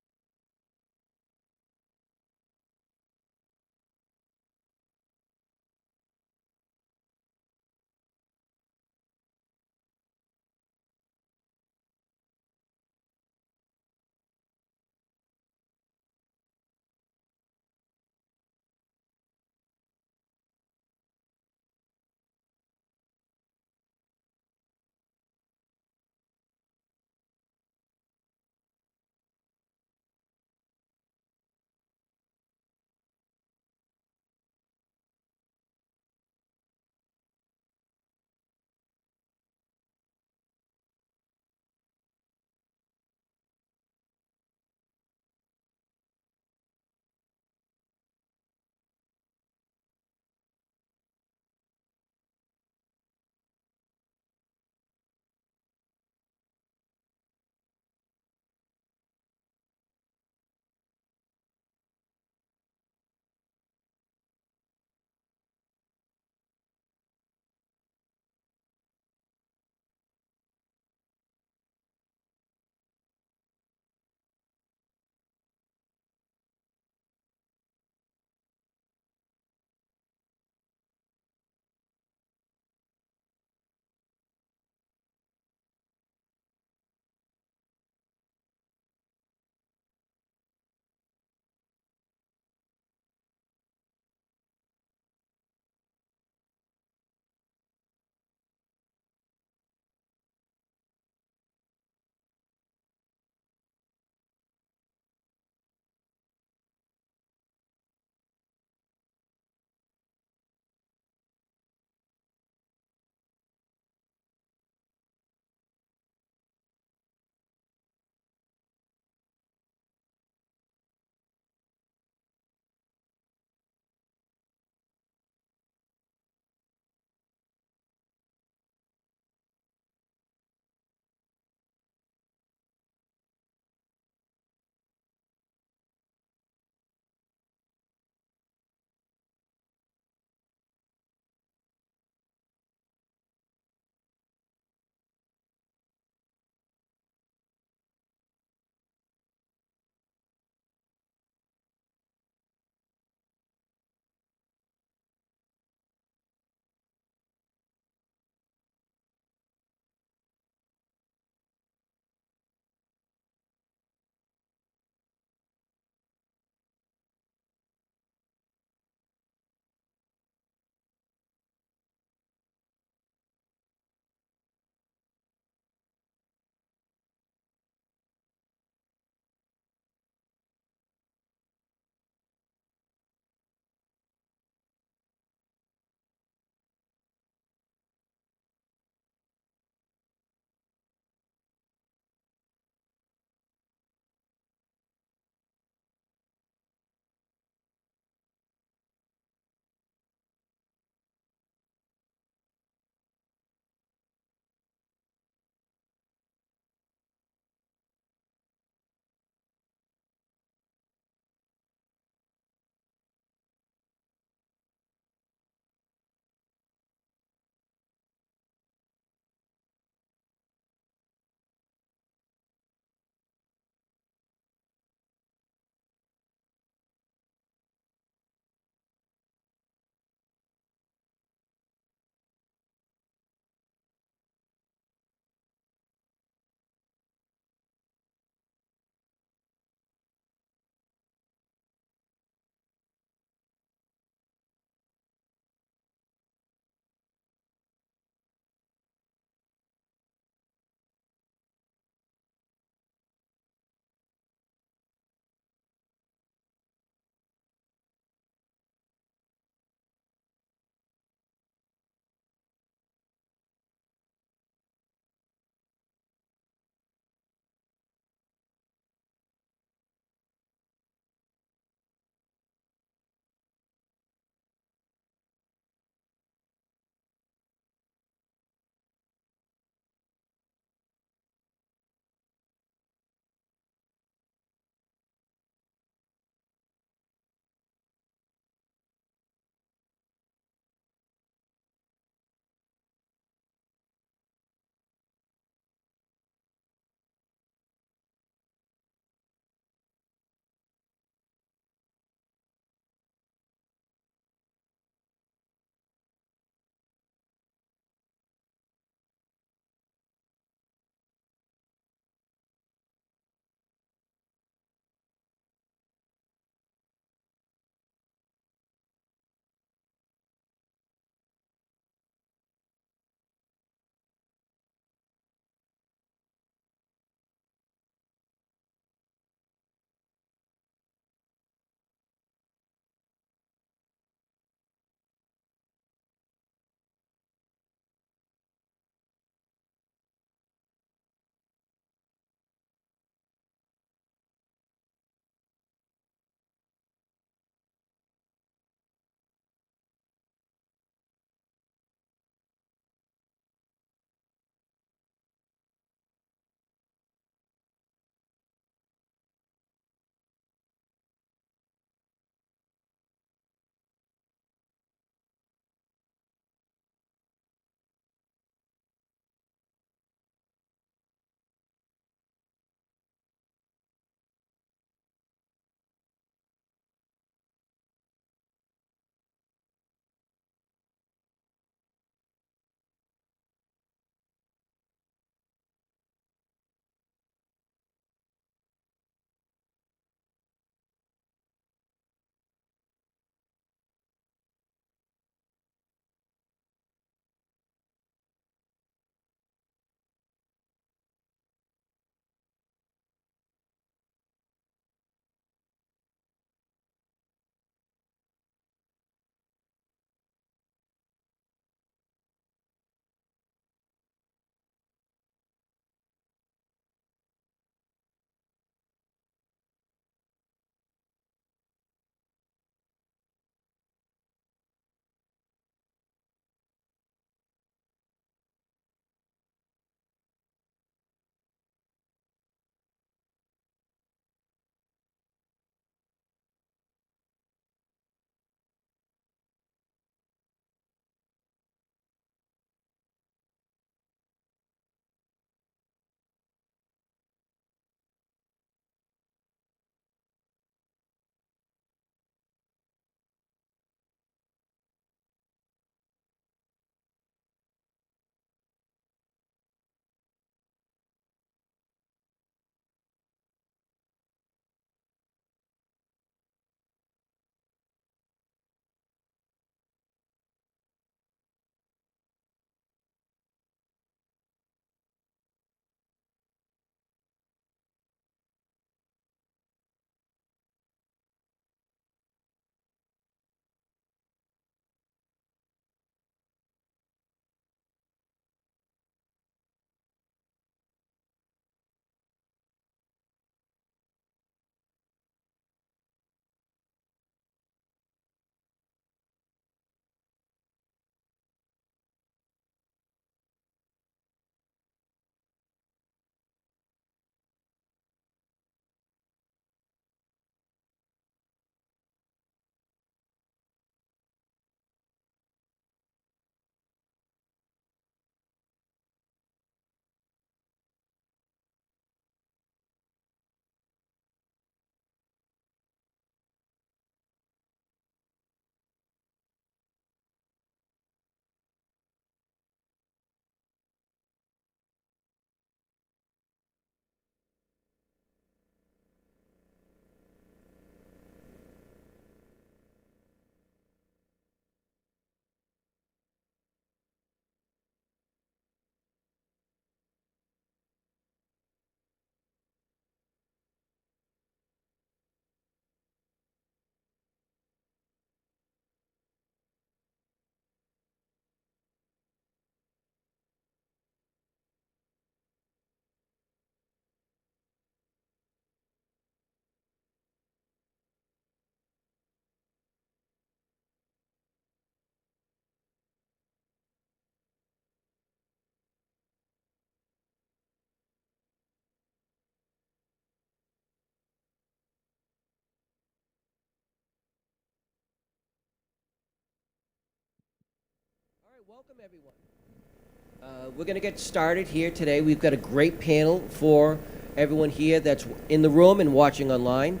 welcome everyone. We're going to get started here today. We've got a great panel for everyone here that's in the room and watching online.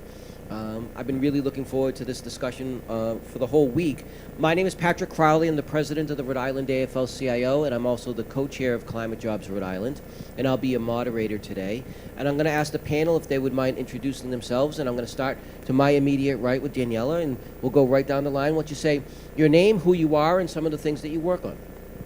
I've been really looking forward to this discussion for the whole week. My name is Patrick Crowley. I'm the president of the Rhode Island AFL-CIO, and I'm also the co-chair of Climate Jobs Rhode Island, and I'll be a moderator today. And I'm going to ask the panel if they would mind introducing themselves, and I'm going to start to my immediate right with Daniela, and we'll go right down the line. Why don't you say your name, who you are, and some of the things that you work on.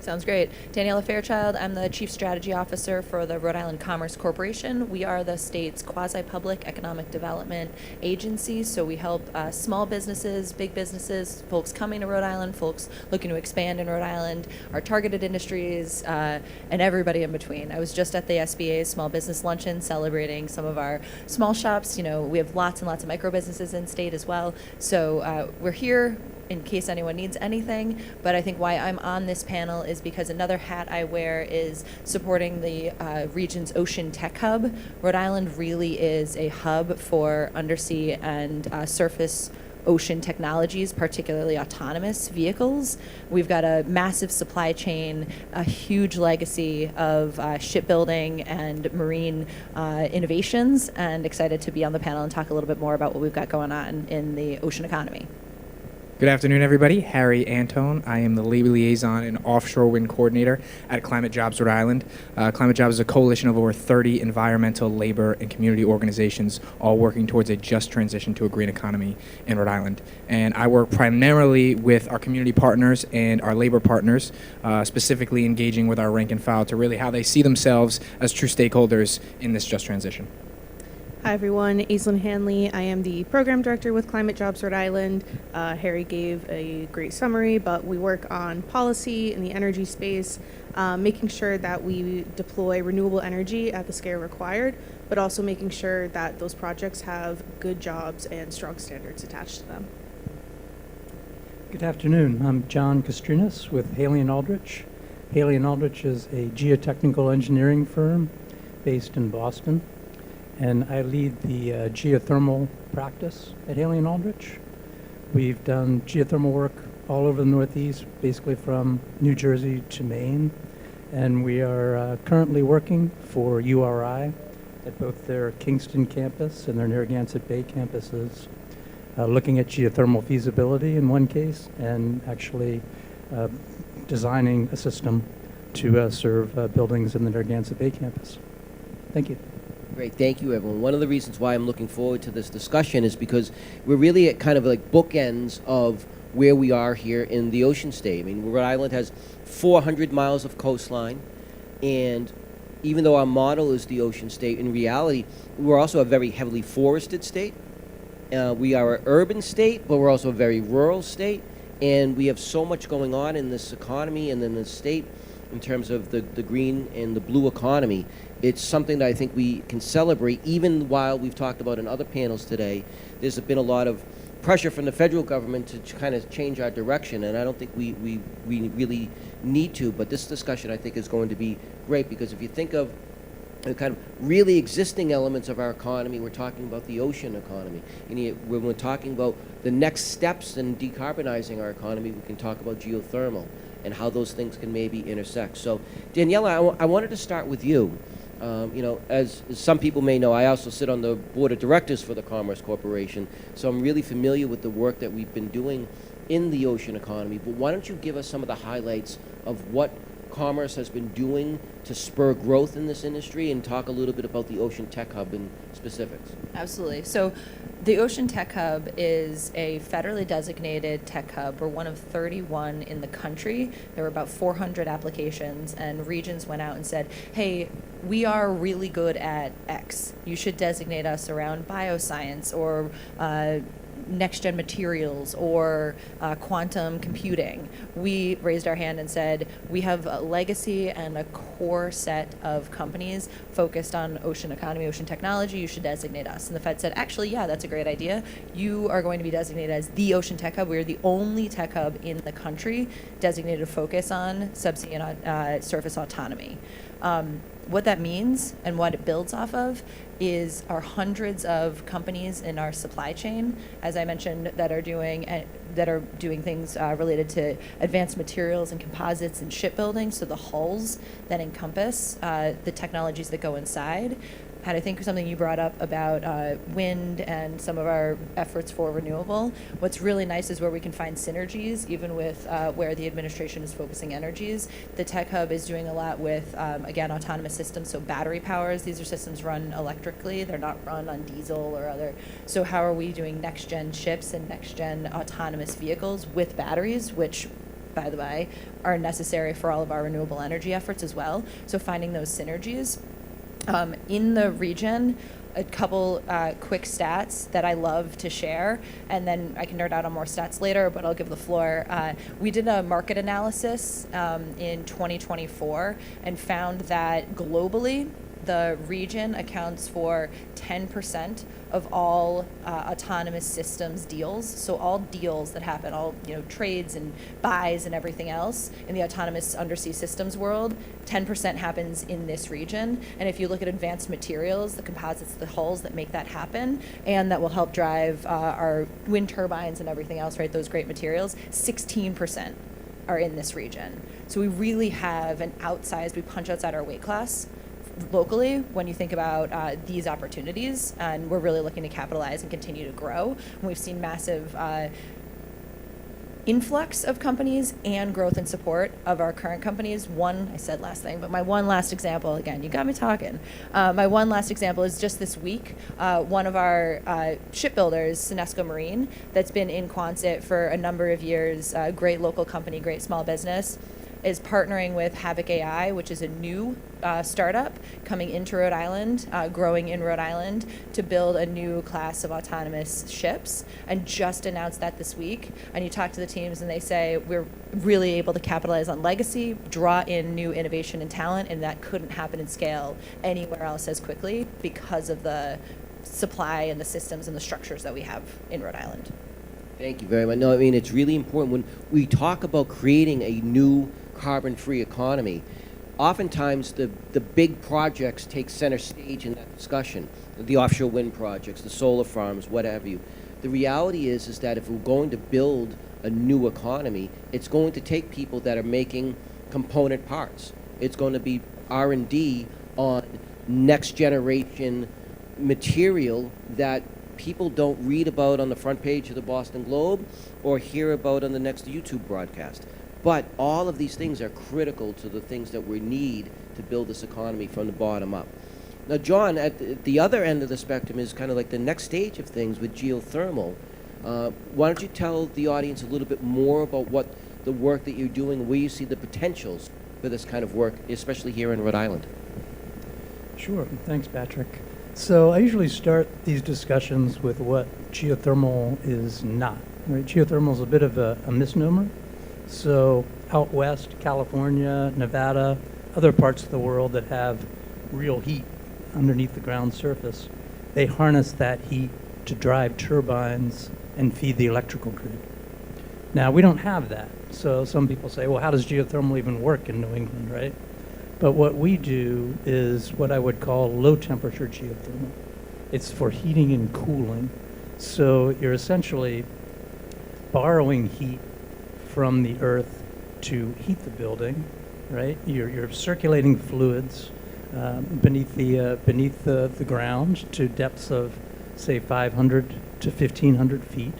Sounds great. Daniela Fairchild, I'm the Chief Strategy Officer for the Rhode Island Commerce Corporation. We are the state's quasi-public economic development agency, so we help small businesses, big businesses, folks coming to Rhode Island, folks looking to expand in Rhode Island, our targeted industries, and everybody in between. I was just at the SBA's Small Business Luncheon celebrating some of our small shops. You know, we have lots and lots of micro businesses in state as well, so we're here in case anyone needs anything, but I think why I'm on this panel is because another hat I wear is supporting the region's Ocean Tech Hub. Rhode Island really is a hub for undersea and surface ocean technologies, particularly autonomous vehicles. We've got a massive supply chain, a huge legacy of shipbuilding and marine innovations, and excited to be on the panel and talk a little bit more about what we've got going on in the ocean economy. Good afternoon, everybody. Harry Antone. I am the Labor Liaison and Offshore Wind Coordinator at Climate Jobs Rhode Island. Climate Jobs is a coalition of over 30 environmental, labor, and community organizations, all working towards a just transition to a green economy in Rhode Island. And I work primarily with our community partners and our labor partners, specifically engaging with our rank and file to really how they see themselves as true stakeholders in this just transition. Hi everyone, Aislinn Hanley. I am the program director with Climate Jobs Rhode Island. Harry gave a great summary, but we work on policy in the energy space, making sure that we deploy renewable energy at the scale required, but also making sure that those projects have good jobs and strong standards attached to them. Good afternoon. I'm John Castrinas with Haley & Aldrich. Haley & Aldrich is a geotechnical engineering firm based in Boston, and I lead the geothermal practice at Haley & Aldrich. We've done geothermal work all over the Northeast, basically from New Jersey to Maine, and we are currently working for URI at both their Kingston campus and their Narragansett Bay campuses, looking at geothermal feasibility in one case and actually designing a system to serve buildings in the Narragansett Bay campus. Thank you. Great, thank you everyone. One of the reasons why I'm looking forward to this discussion is because we're really at kind of like bookends of where we are here in the ocean state. I mean, Rhode Island has 400 miles of coastline, and even though our model is the ocean state, in reality, we're also a very heavily forested state. We are an urban state, but we're also a very rural state, and we have so much going on in this economy and in the state in terms of the green and the blue economy. It's something that I think we can celebrate, even while we've talked about in other panels today. There's been a lot of pressure from the federal government to kind of change our direction, and I don't think we really need to, but this discussion I think is going to be great, because if you think of the kind of really existing elements of our economy, we're talking about the ocean economy. And when we're talking about the next steps in decarbonizing our economy, we can talk about geothermal and how those things can maybe intersect. So, Daniela, I wanted to start with you. You know, as some people may know, I also sit on the board of directors for the Commerce Corporation, so I'm really familiar with the work that we've been doing in the ocean economy. But why don't you give us some of the highlights of what Commerce has been doing to spur growth in this industry, and talk a little bit about the Ocean Tech Hub in specifics. Absolutely. So the Ocean Tech Hub is a federally designated tech hub. We're one of 31 in the country. There were about 400 applications, and regions went out and said, hey, we are really good at X. You should designate us around bioscience or next-gen materials or quantum computing. We raised our hand and said, we have a legacy and a core set of companies focused on ocean economy, ocean technology. You should designate us. And the Fed said, actually, yeah, that's a great idea. You are going to be designated as the Ocean Tech Hub. We are the only tech hub in the country designated to focus on subsea and surface autonomy. What that means and what it builds off of is our hundreds of companies in our supply chain, as I mentioned, that are doing things related to advanced materials and composites and shipbuilding. So the hulls that encompass the technologies that go inside. Pat, I think something you brought up about wind and some of our efforts for renewable. What's really nice is where we can find synergies, even with where the administration is focusing energies. The Tech Hub is doing a lot with, again, autonomous systems, so battery powers. These are systems run electrically. They're not run on diesel or other. So how are we doing next-gen ships and next-gen autonomous vehicles with batteries, which, by the way, are necessary for all of our renewable energy efforts as well. So finding those synergies. In the region, a couple quick stats that I love to share, and then I can nerd out on more stats later, but I'll give the floor. We did a market analysis in 2024 and found that globally, the region accounts for 10% of all autonomous systems deals. So all deals that happen, all trades and buys and everything else in the autonomous undersea systems world, 10% happens in this region. And if you look at advanced materials, the composites, the hulls that make that happen, and that will help drive our wind turbines and everything else, right? Those great materials, 16% are in this region. So we really have an outsized, we punch outside our weight class locally when you think about these opportunities, and we're really looking to capitalize and continue to grow. And we've seen massive influx of companies and growth and support of our current companies. I said last thing, but my one last example, again, you got me talking. My one last example is just this week, one of our shipbuilders, Senesco Marine, that's been in Quonset for a number of years, great local company, great small business, is partnering with Havoc AI, which is a new startup coming into Rhode Island, growing in Rhode Island, to build a new class of autonomous ships, and just announced that this week. And you talk to the teams and they say, we're really able to capitalize on legacy, draw in new innovation and talent, and that couldn't happen in scale anywhere else as quickly because of the supply and the systems and the structures that we have in Rhode Island. Thank you very much. No, I mean, it's really important when we talk about creating a new carbon-free economy. Oftentimes, the big projects take center stage in that discussion. The offshore wind projects, the solar farms, what have you. The reality is that if we're going to build a new economy, it's going to take people that are making component parts. It's going to be R&D on next generation material that people don't read about on the front page of the Boston Globe or hear about on the next YouTube broadcast. But all of these things are critical to the things that we need to build this economy from the bottom up. Now, John, at the other end of the spectrum is kind of like the next stage of things with geothermal. Why don't you tell the audience a little bit more about what the work that you're doing, where you see the potentials for this kind of work, especially here in Rhode Island? Sure. Thanks, Patrick. So I usually start these discussions with what geothermal is not. Right? Geothermal is a bit of a misnomer. So out west, California, Nevada, other parts of the world that have real heat underneath the ground surface, they harness that heat to drive turbines and feed the electrical grid. Now, we don't have that. So some people say, well, how does geothermal even work in New England, right? But what we do is what I would call low temperature geothermal. It's for heating and cooling. So you're essentially borrowing heat from the earth to heat the building, right? You're circulating fluids beneath the ground to depths of, say, 500 to 1,500 feet.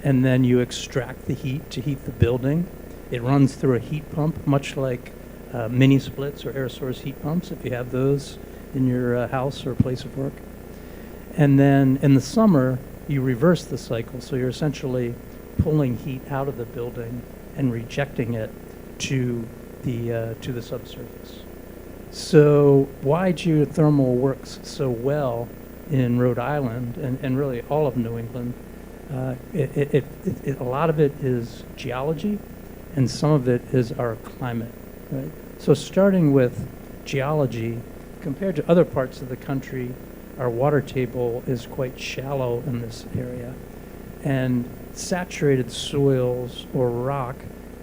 And then you extract the heat to heat the building. It runs through a heat pump, much like mini splits or air source heat pumps, if you have those in your house or place of work. And then in the summer, you reverse the cycle. So you're essentially pulling heat out of the building and rejecting it to the subsurface. So why geothermal works so well in Rhode Island and really all of New England, a lot of it is geology and some of it is our climate, right? So starting with geology, compared to other parts of the country, our water table is quite shallow in this area. And saturated soils or rock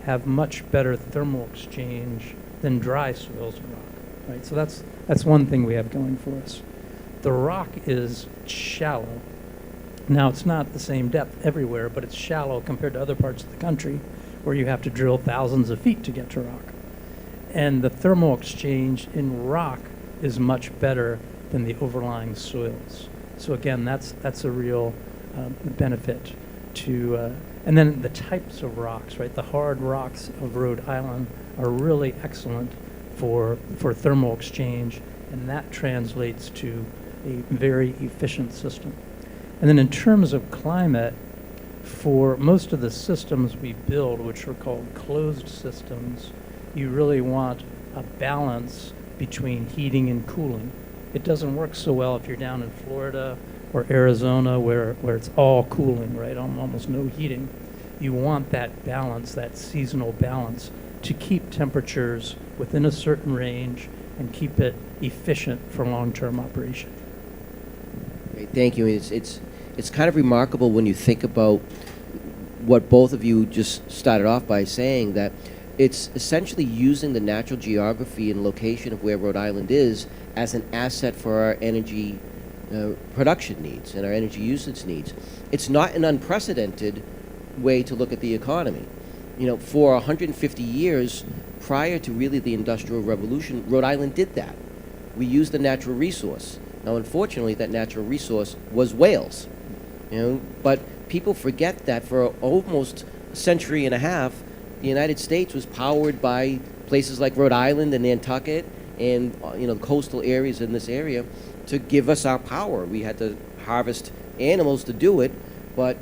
have much better thermal exchange than dry soils and rock. right? So that's one thing we have going for us. The rock is shallow. Now, it's not the same depth everywhere, but it's shallow compared to other parts of the country where you have to drill thousands of feet to get to rock. And the thermal exchange in rock is much better than the overlying soils. So again, that's a real benefit to, and then the types of rocks, right? The hard rocks of Rhode Island are really excellent for thermal exchange, and that translates to a very efficient system. And then in terms of climate, for most of the systems we build, which are called closed systems, you really want a balance between heating and cooling. It doesn't work so well if you're down in Florida or Arizona where it's all cooling, right? Almost no heating. You want that balance, that seasonal balance, to keep temperatures within a certain range and keep it efficient for long-term operation. Great, thank you. It's kind of remarkable when you think about what both of you just started off by saying, that it's essentially using the natural geography and location of where Rhode Island is as an asset for our energy production needs and our energy usage needs. It's not an unprecedented way to look at the economy. You know, for 150 years prior to really the Industrial Revolution, Rhode Island did that. We used the natural resource. Now, unfortunately, that natural resource was whales. You know, but people forget that for almost a century and a half, the United States was powered by places like Rhode Island and Nantucket and the coastal areas in this area to give us our power. We had to harvest animals to do it, but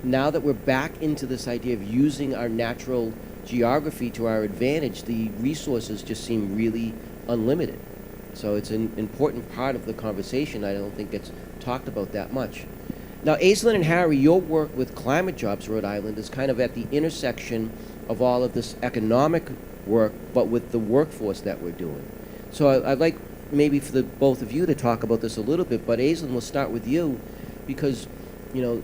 now that we're back into this idea of using our natural geography to our advantage, the resources just seem really unlimited. So it's an important part of the conversation. I don't think gets talked about that much. Now, Aislinn and Harry, your work with Climate Jobs Rhode Island is kind of at the intersection of all of this economic work, but with the workforce that we're doing. So I'd like maybe for the both of you to talk about this a little bit, but Aislinn, we'll start with you, because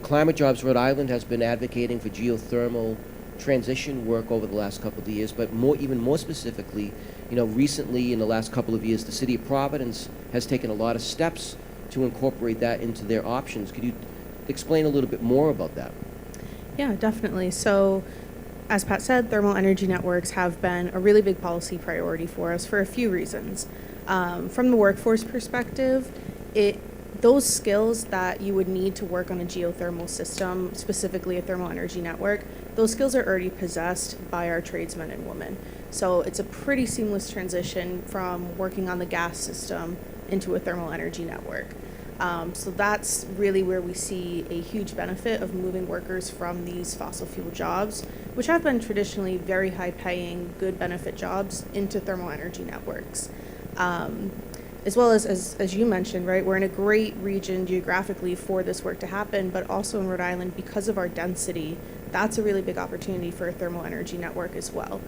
Climate Jobs Rhode Island has been advocating for geothermal transition work over the last couple of years, but even more specifically, recently in the last couple of years, the City of Providence has taken a lot of steps to incorporate that into their options. Could you explain a little bit more about that? Yeah, definitely. So, as Pat said, thermal energy networks have been a really big policy priority for us for a few reasons. From the workforce perspective, those skills that you would need to work on a geothermal system, specifically a thermal energy network, those skills are already possessed by our tradesmen and women. So it's a pretty seamless transition from working on the gas system into a thermal energy network. So that's really where we see a huge benefit of moving workers from these fossil fuel jobs, which have been traditionally very high paying, good benefit jobs, into thermal energy networks. As well as you mentioned, right, we're in a great region geographically for this work to happen, but also in Rhode Island, because of our density, that's a really big opportunity for a thermal energy network as well.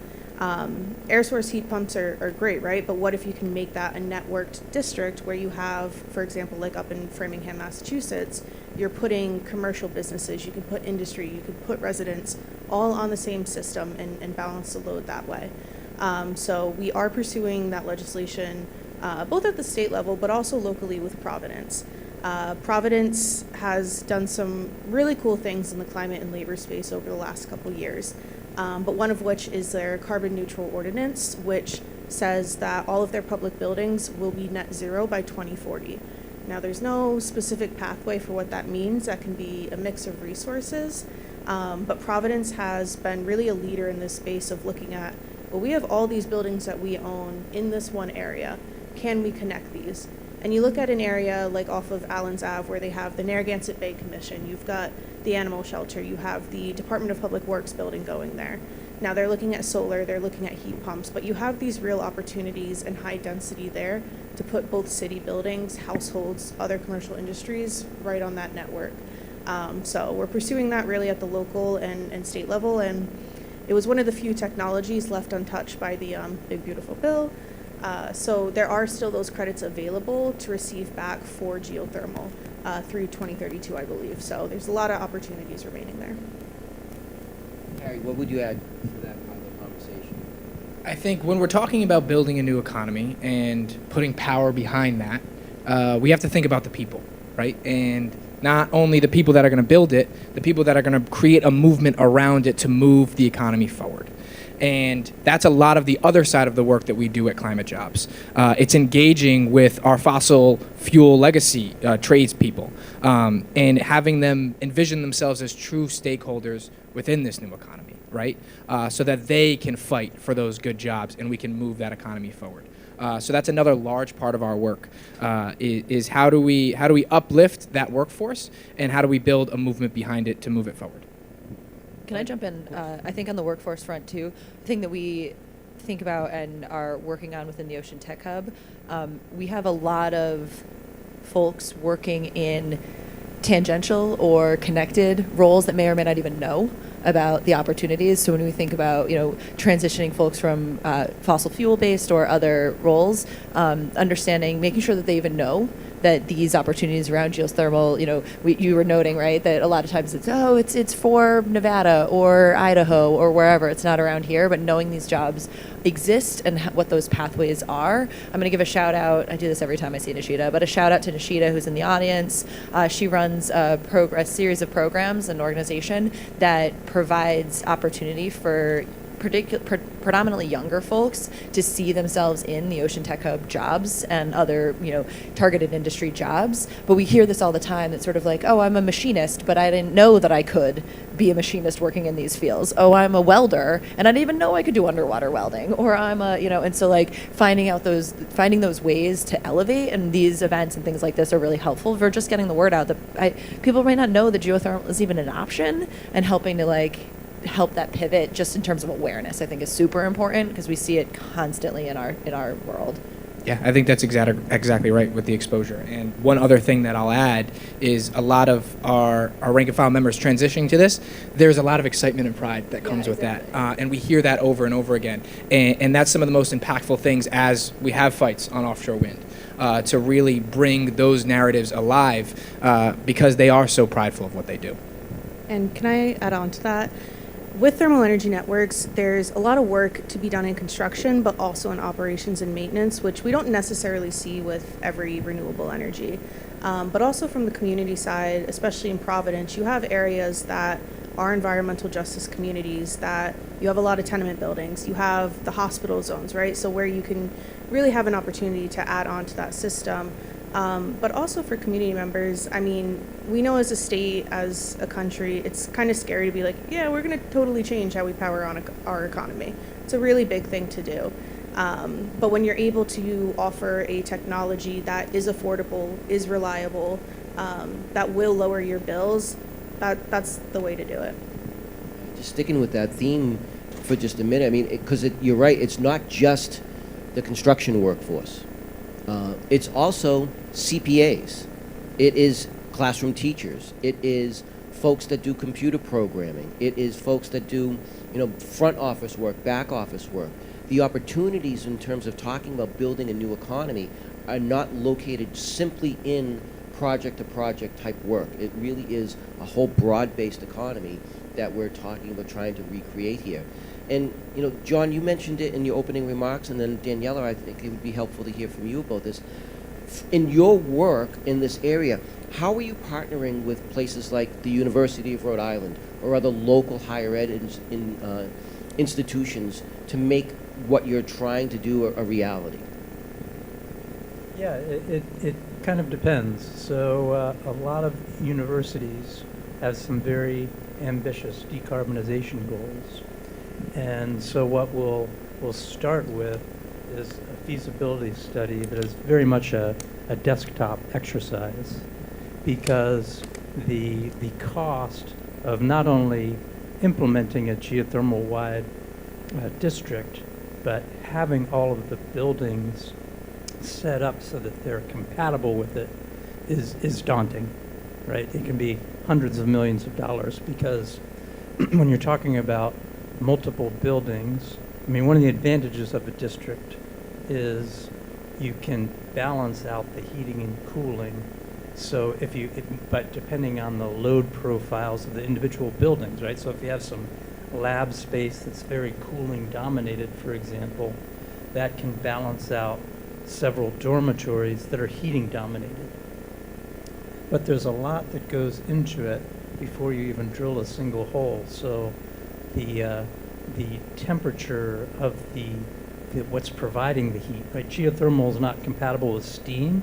Air source heat pumps are great, right? But what if you can make that a networked district where you have, for example, like up in Framingham, Massachusetts, you're putting commercial businesses, you can put industry, you can put residents all on the same system and balance the load that way. So we are pursuing that legislation both at the state level, but also locally with Providence. Providence has done some really cool things in the climate and labor space over the last couple years, but one of which is their carbon neutral ordinance, which says that all of their public buildings will be net zero by 2040. Now, there's no specific pathway for what that means. That can be a mix of resources, but Providence has been really a leader in this space of looking at, well, we have all these buildings that we own in this one area. Can we connect these? And you look at an area like off of Allens Ave where they have the Narragansett Bay Commission, you've got the animal shelter, you have the Department of Public Works building going there. Now they're looking at solar, they're looking at heat pumps, but you have these real opportunities and high density there to put both city buildings, households, other commercial industries right on that network. So we're pursuing that really at the local and state level, and it was one of the few technologies left untouched by the Big Beautiful Bill. So there are still those credits available to receive back for geothermal through 2032, I believe. So there's a lot of opportunities remaining there. Harry, what would you add to that part of the conversation? I think when we're talking about building a new economy and putting power behind that, we have to think about the people, right? And not only the people that are going to build it, the people that are going to create a movement around it to move the economy forward. And that's a lot of the other side of the work that we do at Climate Jobs. It's engaging with our fossil fuel legacy tradespeople and having them envision themselves as true stakeholders within this new economy, right? So that they can fight for those good jobs and we can move that economy forward. So that's another large part of our work is how do we uplift that workforce and how do we build a movement behind it to move it forward. Can I jump in? I think on the workforce front too, the thing that we think about and are working on within the Ocean Tech Hub, we have a lot of folks working in tangential or connected roles that may or may not even know about the opportunities. So when we think about, transitioning folks from fossil fuel based or other roles, understanding, making sure that they even know that these opportunities around geothermal, you were noting, right, that a lot of times it's for Nevada or Idaho or wherever, it's not around here, but knowing these jobs exist and what those pathways are. I'm going to give a shout out, I do this every time I see Nishita, but a shout out to Nishita who's in the audience. She runs a series of programs, an organization that provides opportunity for predominantly younger folks to see themselves in the Ocean Tech Hub jobs and other, targeted industry jobs. But we hear this all the time. It's sort of like, oh, I'm a machinist, but I didn't know that I could be a machinist working in these fields. Oh, I'm a welder, and I didn't even know I could do underwater welding. Or I'm a, and so like finding those ways to elevate, and these events and things like this are really helpful for just getting the word out that people might not know that geothermal is even an option, and helping to help that pivot just in terms of awareness, I think is super important because we see it constantly in our world. Yeah, I think that's exactly right with the exposure. And one other thing that I'll add is a lot of our rank and file members transitioning to this, there's a lot of excitement and pride that comes with that. And we hear that over and over again. And that's some of the most impactful things as we have fights on offshore wind, to really bring those narratives alive because they are so prideful of what they do. And can I add on to that? With thermal energy networks, there's a lot of work to be done in construction, but also in operations and maintenance, which we don't necessarily see with every renewable energy. But also from the community side, especially in Providence, you have areas that are environmental justice communities, that you have a lot of tenement buildings, you have the hospital zones, right? So where you can really have an opportunity to add on to that system. But also for community members, we know as a state, as a country, it's kind of scary to be like, yeah, we're going to totally change how we power on our economy. It's a really big thing to do. But when you're able to offer a technology that is affordable, is reliable, that will lower your bills, that's the way to do it. Just sticking with that theme for just a minute, because you're right, it's not just the construction workforce. It's also CPAs. It is classroom teachers. It is folks that do computer programming. It is folks that do, front office work, back office work. The opportunities in terms of talking about building a new economy are not located simply in project-to-project type work. It really is a whole broad-based economy that we're talking about trying to recreate here. And, John, you mentioned it in your opening remarks, and then Daniela, I think it would be helpful to hear from you about this. In your work in this area, how are you partnering with places like the University of Rhode Island or other local higher ed institutions to make what you're trying to do a reality? Yeah, it kind of depends. So a lot of universities have some very ambitious decarbonization goals. And so what we'll start with is a feasibility study that is very much a desktop exercise, because the cost of not only implementing a geothermal-wide district, but having all of the buildings set up so that they're compatible with it is daunting, right? It can be hundreds of millions of dollars, because when you're talking about multiple buildings, one of the advantages of a district is you can balance out the heating and cooling. So but depending on the load profiles of the individual buildings, right? So if you have some lab space that's very cooling dominated, for example, that can balance out several dormitories that are heating dominated. But there's a lot that goes into it before you even drill a single hole. So the temperature of what's providing the heat, right? Geothermal is not compatible with steam.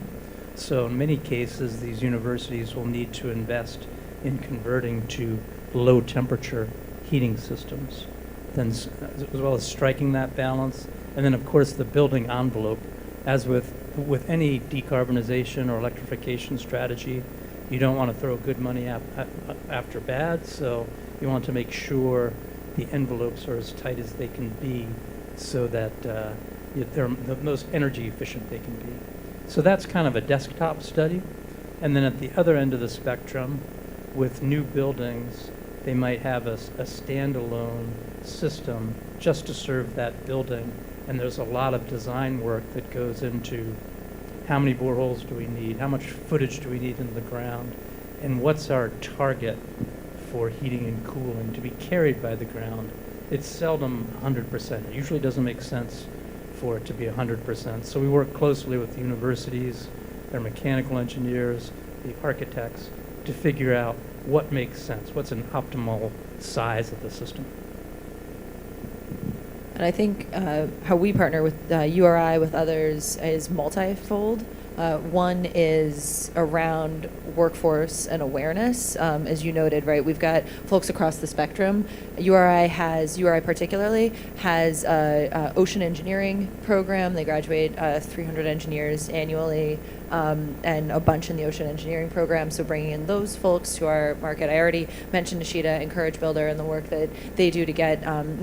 So in many cases, these universities will need to invest in converting to low temperature heating systems, then as well as striking that balance. And then of course the building envelope, as with any decarbonization or electrification strategy, you don't want to throw good money after bad, so you want to make sure the envelopes are as tight as they can be so that they're the most energy efficient they can be. So that's kind of a desktop study. And then at the other end of the spectrum, with new buildings, they might have a standalone system just to serve that building. And there's a lot of design work that goes into how many boreholes do we need, how much footage do we need in the ground, and what's our target for heating and cooling to be carried by the ground. It's seldom 100%. It usually doesn't make sense for it to be 100%. So we work closely with the universities, their mechanical engineers, the architects, to figure out what makes sense, what's an optimal size of the system. And I think how we partner with URI, with others, is multifold. One is around workforce and awareness. As you noted, right, we've got folks across the spectrum. URI particularly has an ocean engineering program. They graduate 300 engineers annually, and a bunch in the ocean engineering program. So bringing in those folks to our market. I already mentioned Nishida and Courage Builder and the work that they do to get,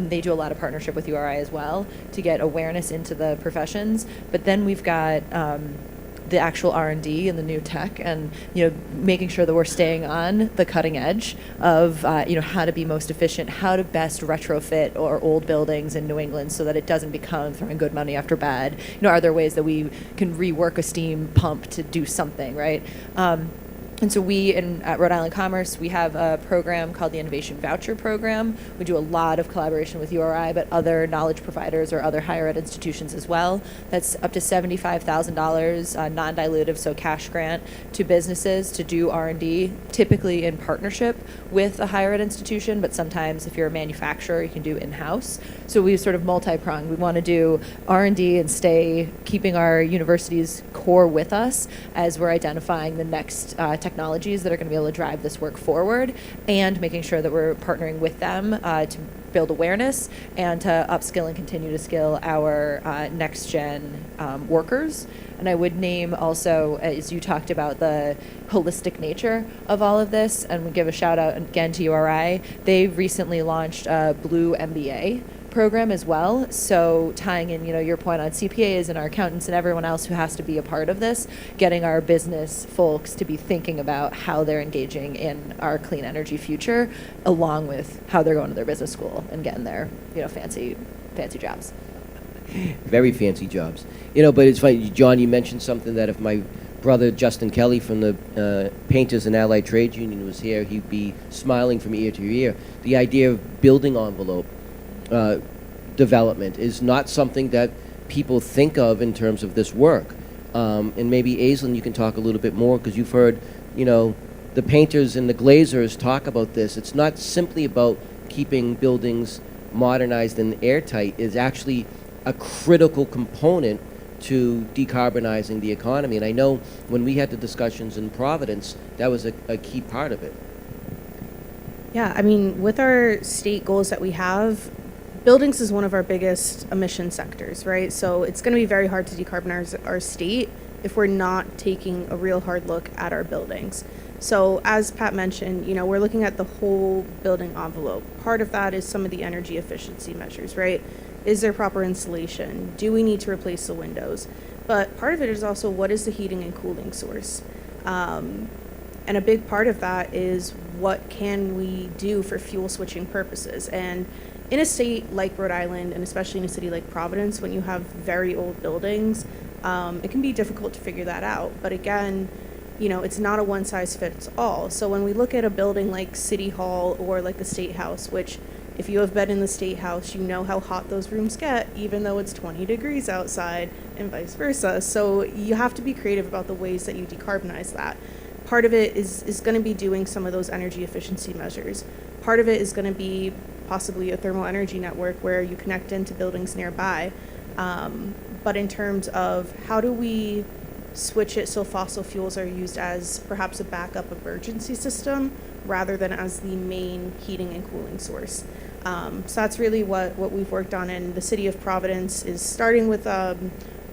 they do a lot of partnership with URI as well to get awareness into the professions. But then we've got the actual R&D and the new tech, and making sure that we're staying on the cutting edge of how to be most efficient, how to best retrofit or old buildings in New England so that it doesn't become throwing good money after bad. Are there ways that we can rework a steam pump to do something, right? And so at Rhode Island Commerce, we have a program called the Innovation Voucher Program. We do a lot of collaboration with URI, but other knowledge providers or other higher ed institutions as well. That's up to $75,000 non-dilutive, so cash grant to businesses to do R&D, typically in partnership with a higher ed institution, but sometimes if you're a manufacturer, you can do in-house. So we sort of multi-pronged. We want to do R&D and keeping our universities core with us as we're identifying the next technologies that are going to be able to drive this work forward, and making sure that we're partnering with them to build awareness and to upskill and continue to skill our next-gen workers. And I would name also, as you talked about, the holistic nature of all of this, and we give a shout out again to URI. They recently launched a Blue MBA program as well. So tying in, your point on CPAs and our accountants and everyone else who has to be a part of this, getting our business folks to be thinking about how they're engaging in our clean energy future, along with how they're going to their business school and getting their, fancy jobs. Very fancy jobs. But it's funny, John, you mentioned something that if my brother Justin Kelly from the Painters and Allied Trades Union was here, he'd be smiling from ear to ear. The idea of building envelope development is not something that people think of in terms of this work. And maybe, Aislinn, you can talk a little bit more, because you've heard, the painters and the glazers talk about this. It's not simply about keeping buildings modernized and airtight. It's actually a critical component to decarbonizing the economy. And I know when we had the discussions in Providence, that was a key part of it. Yeah, I mean, with our state goals that we have, buildings is one of our biggest emission sectors, right? So it's going to be very hard to decarbonize our state if we're not taking a real hard look at our buildings. So as Pat mentioned, we're looking at the whole building envelope. Part of that is some of the energy efficiency measures, right? Is there proper insulation? Do we need to replace the windows? But part of it is also, what is the heating and cooling source? And a big part of that is, what can we do for fuel switching purposes? And in a state like Rhode Island, and especially in a city like Providence, when you have very old buildings, it can be difficult to figure that out. But again, it's not a one size fits all. So when we look at a building like City Hall or like the State House, which If you have been in the State House, you know how hot those rooms get, even though it's 20 degrees outside, and vice versa. So you have to be creative about the ways that you decarbonize that. Part of it is going to be doing some of those energy efficiency measures. Part of it is going to be possibly a thermal energy network where you connect into buildings nearby. But in terms of how do we switch it so fossil fuels are used as perhaps a backup emergency system rather than as the main heating and cooling source. So that's really what we've worked on, and the City of Providence is starting with,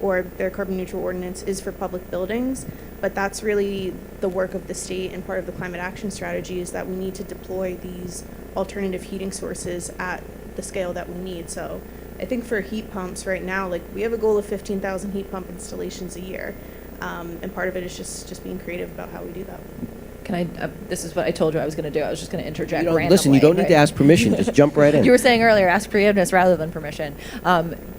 or their carbon neutral ordinance is for public buildings, but that's really the work of the state, and part of the climate action strategy is that we need to deploy these alternative heating sources at the scale that we need. So I think for heat pumps right now, like we have a goal of 15,000 heat pump installations a year. And part of it is just being creative about how we do that. Can I, this is what I told you I was going to do. I was just going to interject You don't, randomly. listen, you don't need to right? ask permission. Just jump right in. You were saying earlier, ask forgiveness rather than permission.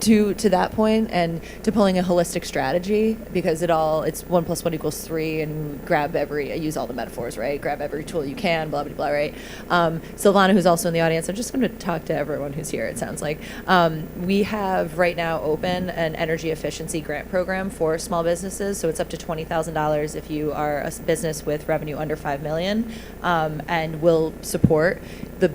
To that point, and to pulling a holistic strategy, because it's 1 + 1 = 3, and I use all the metaphors, right? Grab every tool you can, blah, blah, blah, right? Silvana, who's also in the audience, I'm just going to talk to everyone who's here, it sounds like. We have right now open an energy efficiency grant program for small businesses, so it's up to $20,000 if you are a business with revenue under $5 million, and will support the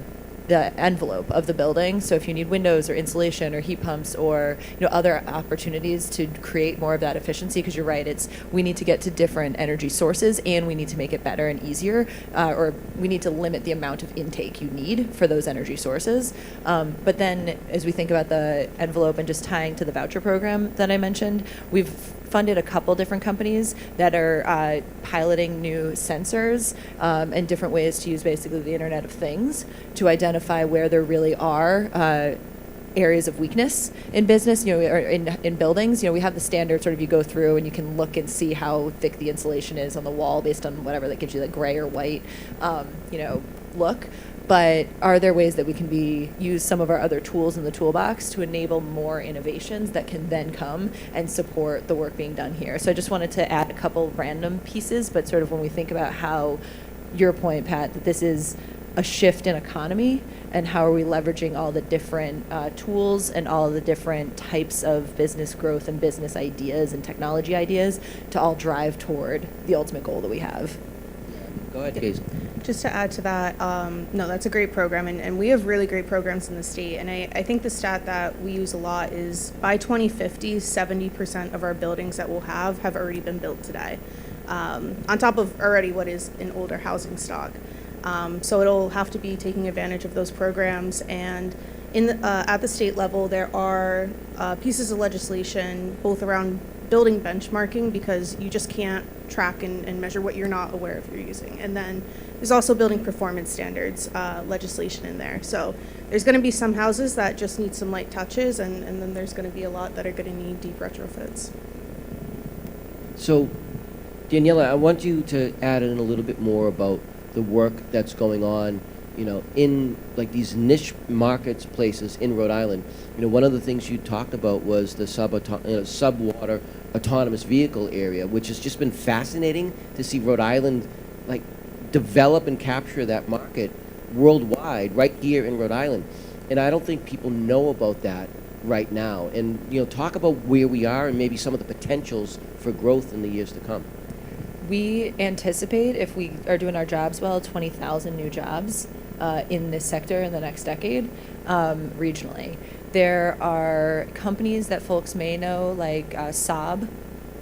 envelope of the building. So if you need windows or insulation or heat pumps or other opportunities to create more of that efficiency, because you're right, we need to get to different energy sources, and we need to make it better and easier, or we need to limit the amount of intake you need for those energy sources. But then as we think about the envelope and just tying to the voucher program that I mentioned, we've funded a couple different companies that are piloting new sensors and different ways to use basically the Internet of Things to identify where there really are areas of weakness in business, or in buildings. We have the standard sort of, you go through and you can look and see how thick the insulation is on the wall based on whatever that gives you, that gray or white, look. But are there ways that we can use some of our other tools in the toolbox to enable more innovations that can then come and support the work being done here? So I just wanted to add a couple random pieces, but sort of when we think about how, your point, Pat, that this is a shift in economy, and how are we leveraging all the different tools and all the different types of business growth and business ideas and technology ideas to all drive toward the ultimate goal that we have. Go ahead, Casey. Just to add to that, no, that's a great program, and we have really great programs in the state. And I think the stat that we use a lot is by 2050, 70% of our buildings that we'll have already been built today, on top of already what is an older housing stock. So it'll have to be taking advantage of those programs. And at the state level, there are pieces of legislation both around building benchmarking, because you just can't track and measure what you're not aware of you're using. And then there's also building performance standards legislation in there. So there's going to be some houses that just need some light touches, and then there's going to be a lot that are going to need deep retrofits. So, Daniela, I want you to add in a little bit more about the work that's going on, in like these niche markets places in Rhode Island. One of the things you talked about was the subwater autonomous vehicle area, which has just been fascinating to see Rhode Island like develop and capture that market worldwide right here in Rhode Island. And I don't think people know about that right now. And talk about where we are and maybe some of the potentials for growth in the years to come. We anticipate, if we are doing our jobs well, 20,000 new jobs in this sector in the next decade, regionally. There are companies that folks may know, like Saab,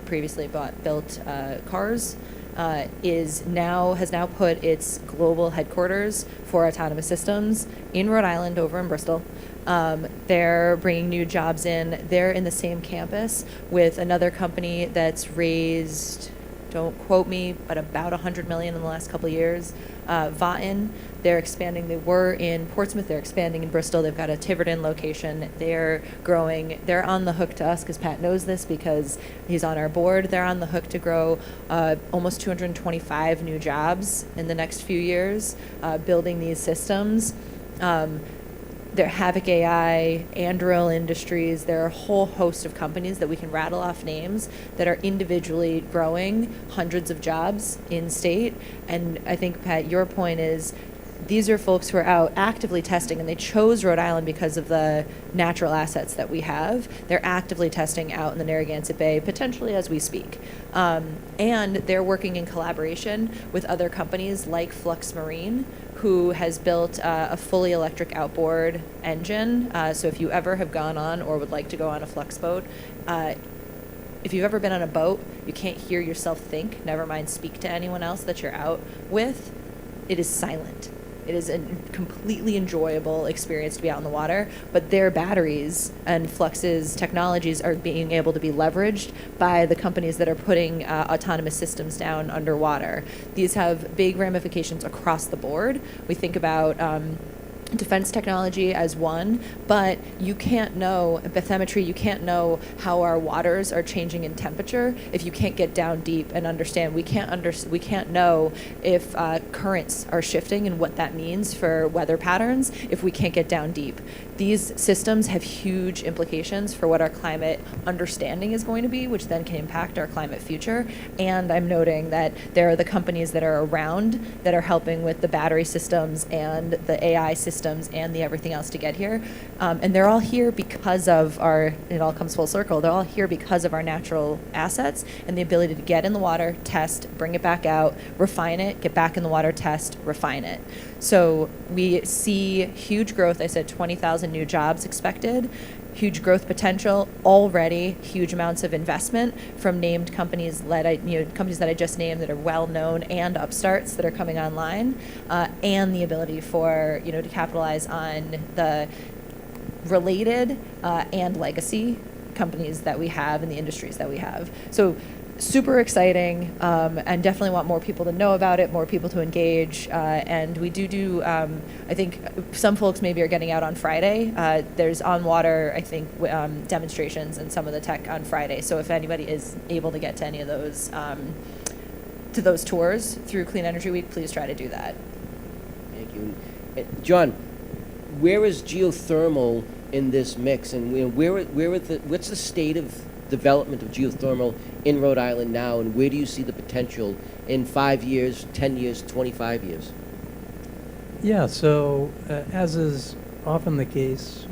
previously built cars, has now put its global headquarters for autonomous systems in Rhode Island, over in Bristol. They're bringing new jobs in. They're in the same campus with another company that's raised, don't quote me, but about $100 million in the last couple of years. Vaughan, they're expanding. They were in Portsmouth. They're expanding in Bristol. They've got a Tiverton location. They're growing. They're on the hook to us, because Pat knows this because he's on our board. They're on the hook to grow almost 225 new jobs in the next few years, building these systems. There are Havoc AI, Anduril Industries. There are a whole host of companies that we can rattle off names that are individually growing hundreds of jobs in state. And I think, Pat, your point is these are folks who are out actively testing, and they chose Rhode Island because of the natural assets that we have. They're actively testing out in the Narragansett Bay, potentially as we speak. And they're working in collaboration with other companies like Flux Marine, who has built a fully electric outboard engine. So if you ever have gone on or would like to go on a Flux boat, if you've ever been on a boat, you can't hear yourself think, never mind speak to anyone else that you're out with. It is silent. It is a completely enjoyable experience to be out in the water, but their batteries and Flux's technologies are being able to be leveraged by the companies that are putting autonomous systems down underwater. These have big ramifications across the board. We think about defense technology as one, but you can't know bathymetry, you can't know how our waters are changing in temperature if you can't get down deep and understand. We can't know if currents are shifting and what that means for weather patterns if we can't get down deep. These systems have huge implications for what our climate understanding is going to be, which then can impact our climate future. And I'm noting that there are the companies that are around that are helping with the battery systems and the AI systems and the everything else to get here. And they're all here because of it all comes full circle, they're all here because of our natural assets and the ability to get in the water, test, bring it back out, refine it, get back in the water, test, refine it. So we see huge growth. I said 20,000 new jobs expected, huge growth potential, already huge amounts of investment from named companies companies that I just named that are well known and upstarts that are coming online, and the ability for to capitalize on the related and legacy companies that we have in the industries that we have. So super exciting, and definitely want more people to know about it, more people to engage. And we do I think some folks maybe are getting out on Friday. There's on water, I think, demonstrations and some of the tech on Friday. So if anybody is able to get to any of those, to those tours through Clean Energy Week, please try to do that. Thank you. John, where is geothermal in this mix, and what's the state of development of geothermal in Rhode Island now, and where do you see the potential in 5 years, 10 years, 25 years? Yeah, so as is often the case,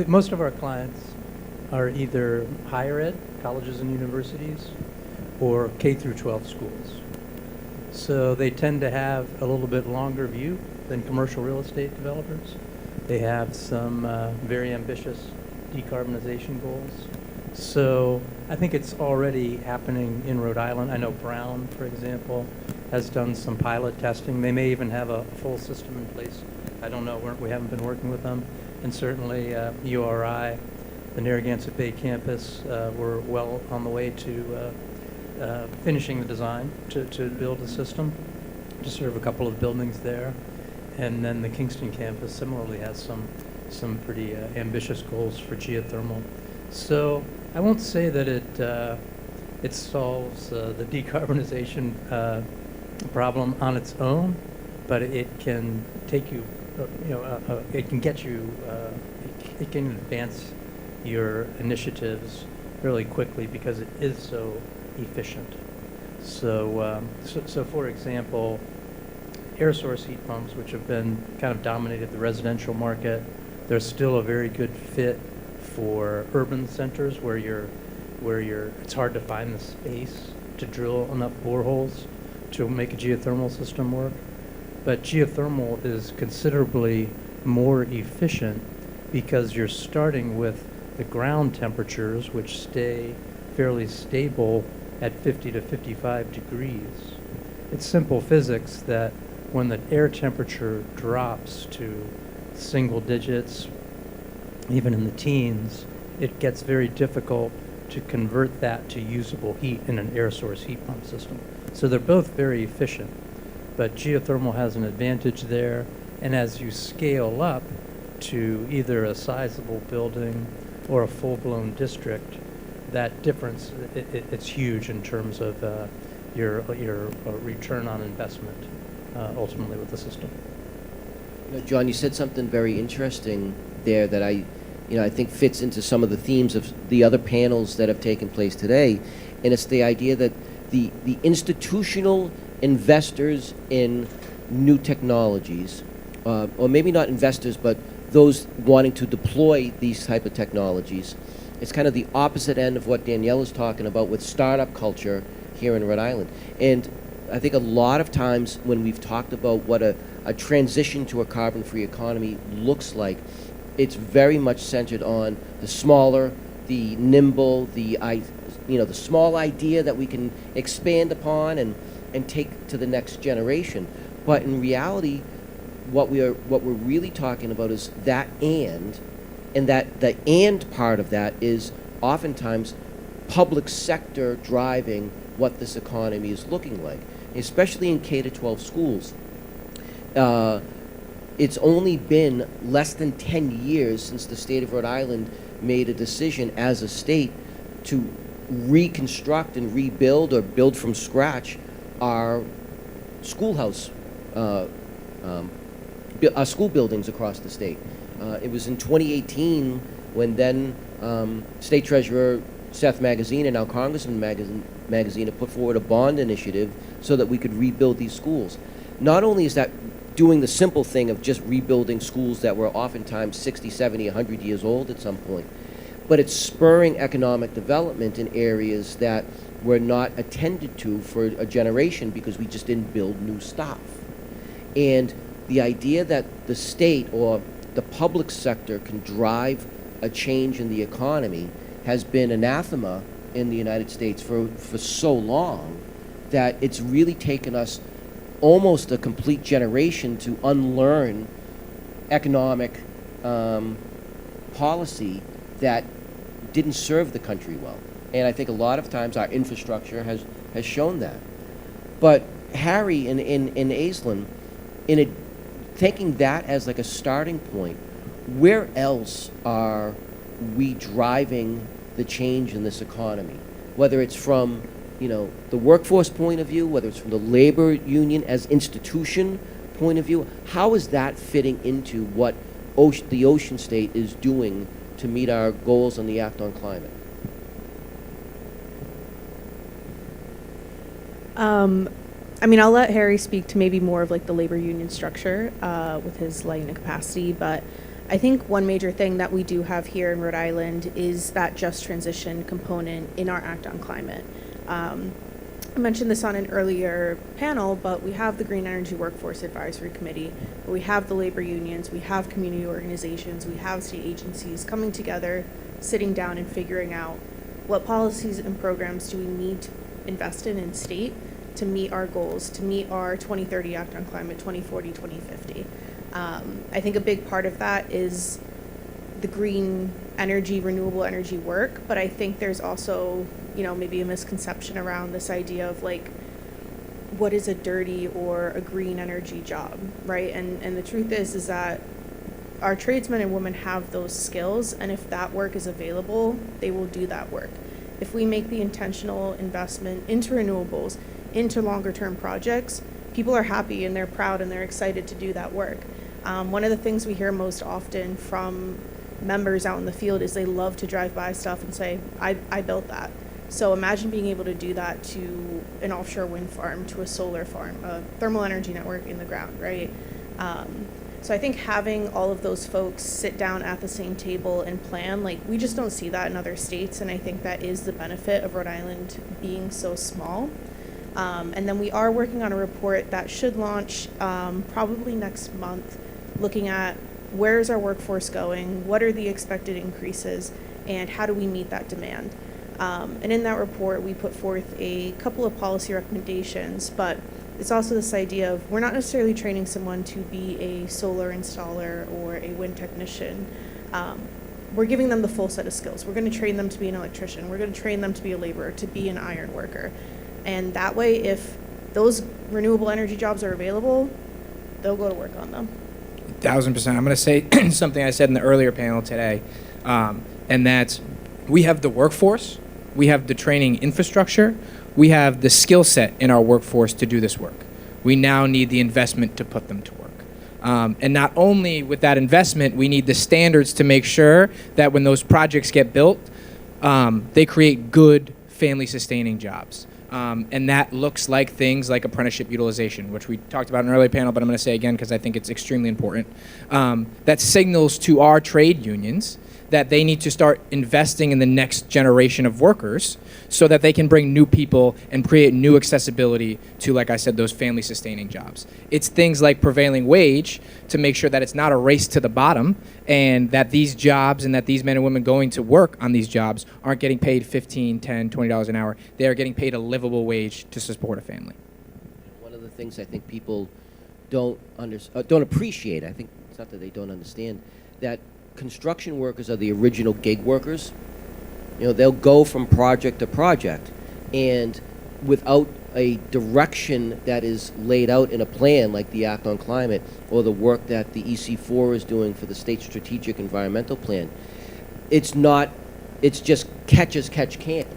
most of our clients are either higher ed, colleges and universities, or K through 12 schools. So they tend to have a little bit longer view than commercial real estate developers. They have some very ambitious decarbonization goals. So I think it's already happening in Rhode Island. I know Brown, for example, has done some pilot testing. They may even have a full system in place. I don't know. We haven't been working with them. And certainly URI, the Narragansett Bay campus, we're well on the way to finishing the design to build a system to serve a couple of buildings there. And then the Kingston campus similarly has some pretty ambitious goals for geothermal. So I won't say that it solves the decarbonization problem on its own, but it can take you, it can get you, it can advance your initiatives really quickly because it is so efficient. So, so for example, air source heat pumps, which have been kind of dominated the residential market, they're still a very good fit for urban centers where it's hard to find the space to drill enough boreholes to make a geothermal system work. But geothermal is considerably more efficient because you're starting with the ground temperatures, which stay fairly stable at 50 to 55 degrees. It's simple physics that when the air temperature drops to single digits, even in the teens, it gets very difficult to convert that to usable heat in an air source heat pump system. So they're both very efficient, but geothermal has an advantage there. And as you scale up to either a sizable building or a full-blown district, that difference, it's huge in terms of your return on investment ultimately with the system. John, you said something very interesting there that I think fits into some of the themes of the other panels that have taken place today, and it's the idea that the institutional investors in new technologies or maybe not investors, but those wanting to deploy these type of technologies. It's kind of the opposite end of what Danielle is talking about with startup culture here in Rhode Island. And I think a lot of times when we've talked about what a transition to a carbon-free economy looks like, it's very much centered on the smaller, the nimble, the small idea that we can expand upon and take to the next generation. But in reality, what we're really talking about is that and that the and part of that is oftentimes public sector driving what this economy is looking like, especially in K-12 schools. It's only been less than 10 years since the state of Rhode Island made a decision as a state to reconstruct and rebuild or build from scratch our schoolhouse, our school buildings across the state. It was in 2018 when then State Treasurer Seth Magaziner, now Congressman Magaziner, put forward a bond initiative so that we could rebuild these schools. Not only is that doing the simple thing of just rebuilding schools that were oftentimes 60, 70, 100 years old at some point, but it's spurring economic development in areas that were not attended to for a generation because we just didn't build new stuff. And the idea that the state or the public sector can drive a change in the economy has been anathema in the United States for so long that it's really taken us almost a complete generation to unlearn economic policy that didn't serve the country well. And I think a lot of times our infrastructure has shown that. But Harry in Aislinn, taking that as like a starting point, where else are we driving the change in this economy? Whether it's from the workforce point of view, whether it's from the labor union as institution point of view, how is that fitting into what the Ocean State is doing to meet our goals on the Act on Climate? I'll let Harry speak to maybe more of like the labor union structure with his lighting capacity, but I think one major thing that we do have here in Rhode Island is that just transition component in our Act on Climate. I mentioned this on an earlier panel, but we have the Green Energy Workforce Advisory Committee, where we have the labor unions, we have community organizations, we have state agencies coming together, sitting down and figuring out what policies and programs do we need to invest in state to meet our goals, to meet our 2030 Act on Climate, 2040, 2050. I think a big part of that is the green energy, renewable energy work, but I think there's also, maybe a misconception around this idea of like, what is a dirty or a green energy job, right? And the truth is that our tradesmen and women have those skills, and if that work is available, they will do that work. If we make the intentional investment into renewables, into longer term projects, people are happy and they're proud and they're excited to do that work. One of the things we hear most often from members out in the field is they love to drive by stuff and say, I built that. So imagine being able to do that to an offshore wind farm, to a solar farm, a thermal energy network in the ground, right? So I think having all of those folks sit down at the same table and plan, like we just don't see that in other states, and I think that is the benefit of Rhode Island being so small. And then we are working on a report that should launch probably next month, looking at where is our workforce going, what are the expected increases, and how do we meet that demand. And in that report, we put forth a couple of policy recommendations, but it's also this idea of we're not necessarily training someone to be a solar installer or a wind technician. We're giving them the full set of skills. We're going to train them to be an electrician. We're going to train them to be a laborer, to be an iron worker. And that way, if those renewable energy jobs are available, they'll go to work on them. 1,000%. I'm going to say something I said in the earlier panel today, and that's we have the workforce, we have the training infrastructure, we have the skill set in our workforce to do this work. We now need the investment to put them to work. And not only with that investment, we need the standards to make sure that when those projects get built, they create good family-sustaining jobs. And that looks like things like apprenticeship utilization, which we talked about in an earlier panel, but I'm going to say again because I think it's extremely important. That signals to our trade unions that they need to start investing in the next generation of workers so that they can bring new people and create new accessibility to, like I said, those family-sustaining jobs. It's things like prevailing wage to make sure that it's not a race to the bottom and that these jobs and that these men and women going to work on these jobs aren't getting paid $15, $10, $20 an hour. They are getting paid a livable wage to support a family. One of the things I think people don't appreciate, I think it's not that they don't understand, that construction workers are the original gig workers. You know, they'll go from project to project, and without a direction that is laid out in a plan like the Act on Climate or the work that the EC4 is doing for the State Strategic Environmental Plan, it's just catch as catch can.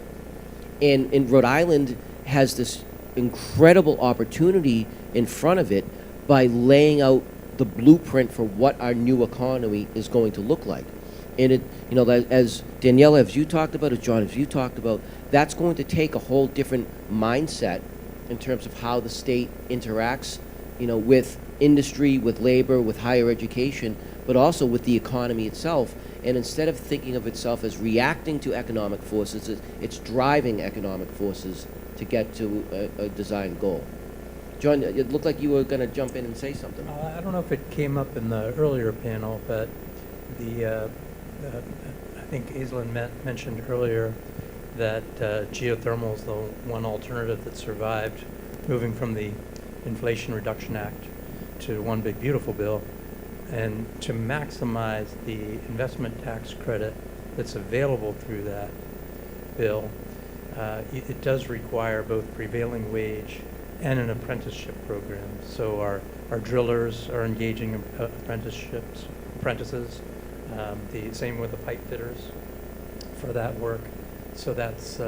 And Rhode Island has this incredible opportunity in front of it by laying out the blueprint for what our new economy is going to look like. And it, you know, as Daniela, as you talked about, as John, as you talked about, that's going to take a whole different mindset in terms of how the state interacts, you know, with industry, with labor, with higher education, but also with the economy itself. And instead of thinking of itself as reacting to economic forces, it's driving economic forces to get to a designed goal. John, it looked like you were going to jump in and say something. I don't know if it came up in the earlier panel, but I think Aislinn mentioned earlier that geothermal is the one alternative that survived moving from the Inflation Reduction Act to One Big Beautiful Bill. And to maximize the investment tax credit that's available through that bill, it does require both prevailing wage and an apprenticeship program. So our drillers are engaging apprentices, the same with the pipe fitters for that work. So that's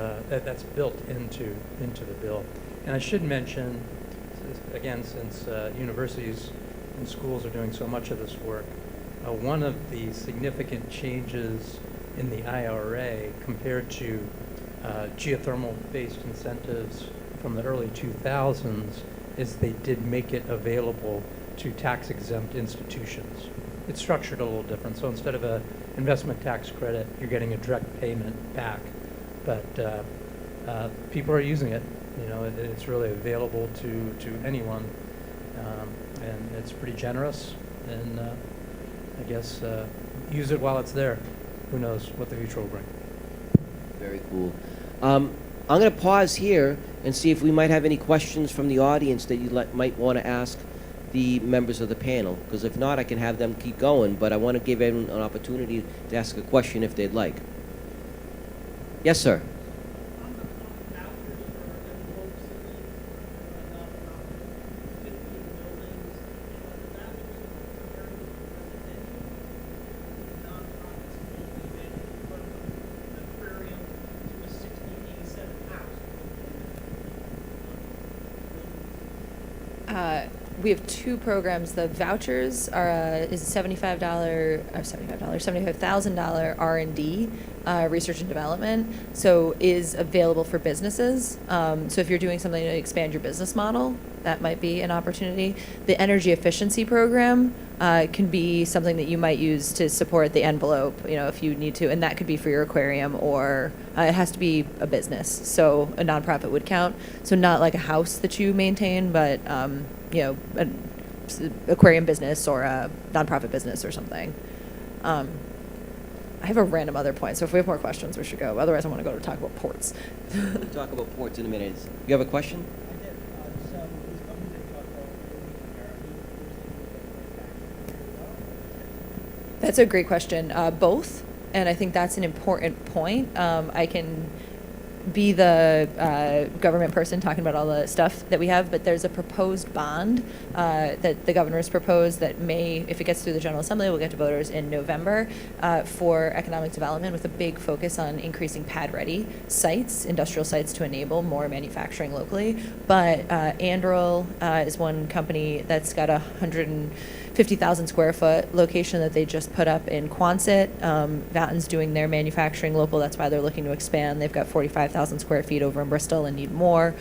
built into the bill. And I should mention, again, since universities and schools are doing so much of this work, one of the significant changes in the IRA compared to geothermal-based incentives from the early 2000s is they did make it available to tax-exempt institutions. It's structured a little different. So instead of an investment tax credit, you're getting a direct payment back. But people are using it. You know, it's really available to anyone, and it's pretty generous. And I guess use it while it's there. Who knows what the future will bring. Very cool. I'm going to pause here and see if we might have any questions from the audience that you might want to ask the members of the panel. Because if not, I can have them keep going. But I want to give everyone an opportunity to ask a question if they'd like. Yes, sir. We have two programs. The vouchers are is $75,000 R&D, research and development. So is available for businesses. So if you're doing something to expand your business model, that might be an opportunity. The energy efficiency program can be something that you might use to support the envelope, you know, if you need to, and that could be for your aquarium, or it has to be a business. So a nonprofit would count. So not like a house that you maintain, but you know, an aquarium business or a nonprofit business or something. I have a random other point, so if we have more questions, we should go. Otherwise, I want to go to talk about ports. We'll talk about ports in a minute. You have a question? That's a great question. Both, and I think that's an important point. I can be the government person talking about all the stuff that we have, but there's a proposed bond that the governor's proposed that may, if it gets through the General Assembly, will get to voters in November for economic development with a big focus on increasing pad-ready sites, industrial sites, to enable more manufacturing locally. But Anduril is one company that's got $150 50,000 square foot location that they just put up in Quonset. Vatten's doing their manufacturing local. That's why they're looking to expand. They've got 45,000 square feet over in Bristol and need more.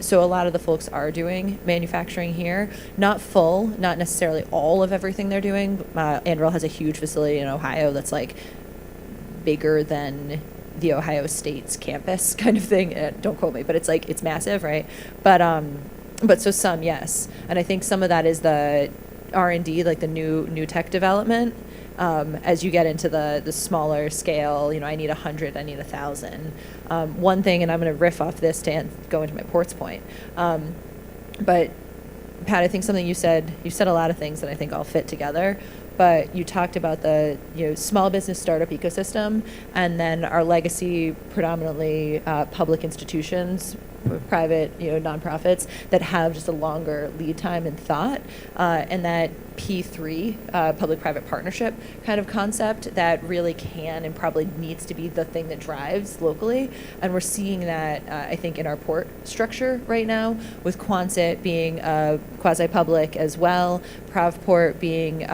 So a lot of the folks are doing manufacturing here. Not full, not necessarily all of everything they're doing. Anduril has a huge facility in Ohio that's like bigger than the Ohio State's campus kind of thing. Don't quote me, but it's like, it's massive, right? But so some, yes. And I think some of that is the R&D, like the new tech development. As you get into the smaller scale, you know, I need 100, I need 1,000. One thing, and I'm going to riff off this to go into my ports point. But Pat, I think something you said a lot of things that I think all fit together. But you talked about the small business startup ecosystem, and then our legacy, predominantly public institutions, private nonprofits that have just a longer lead time and thought, and that P3 public-private partnership kind of concept that really can and probably needs to be the thing that drives locally. And we're seeing that I think in our port structure right now, with Quonset being quasi-public as well, Pravport being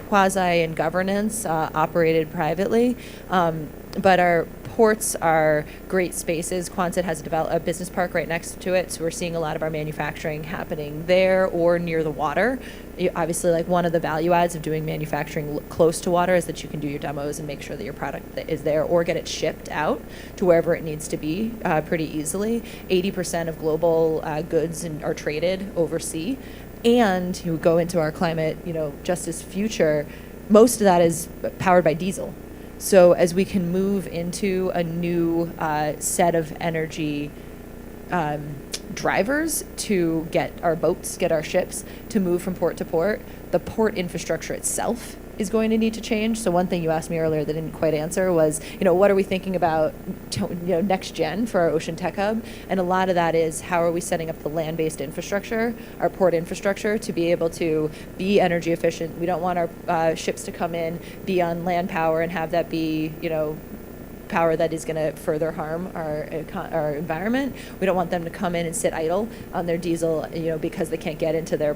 quasi in governance, operated privately. But our ports are great spaces. Quonset has a business park right next to it, so we're seeing a lot of our manufacturing happening there or near the water. Obviously, like one of the value adds of doing manufacturing close to water is that you can do your demos and make sure that your product is there or get it shipped out to wherever it needs to be pretty easily. 80% of global goods are traded overseas. And you go into our climate, justice future, most of that is powered by diesel. So as we can move into a new set of energy drivers to get our boats, get our ships to move from port to port, the port infrastructure itself is going to need to change. So one thing you asked me earlier that I didn't quite answer was, what are we thinking about, next gen for our Ocean Tech Hub? And a lot of that is how are we setting up the land-based infrastructure, our port infrastructure, to be able to be energy efficient. We don't want our ships to come in, be on land power, and have that be, power that is going to further harm our environment. We don't want them to come in and sit idle on their diesel, because they can't get into their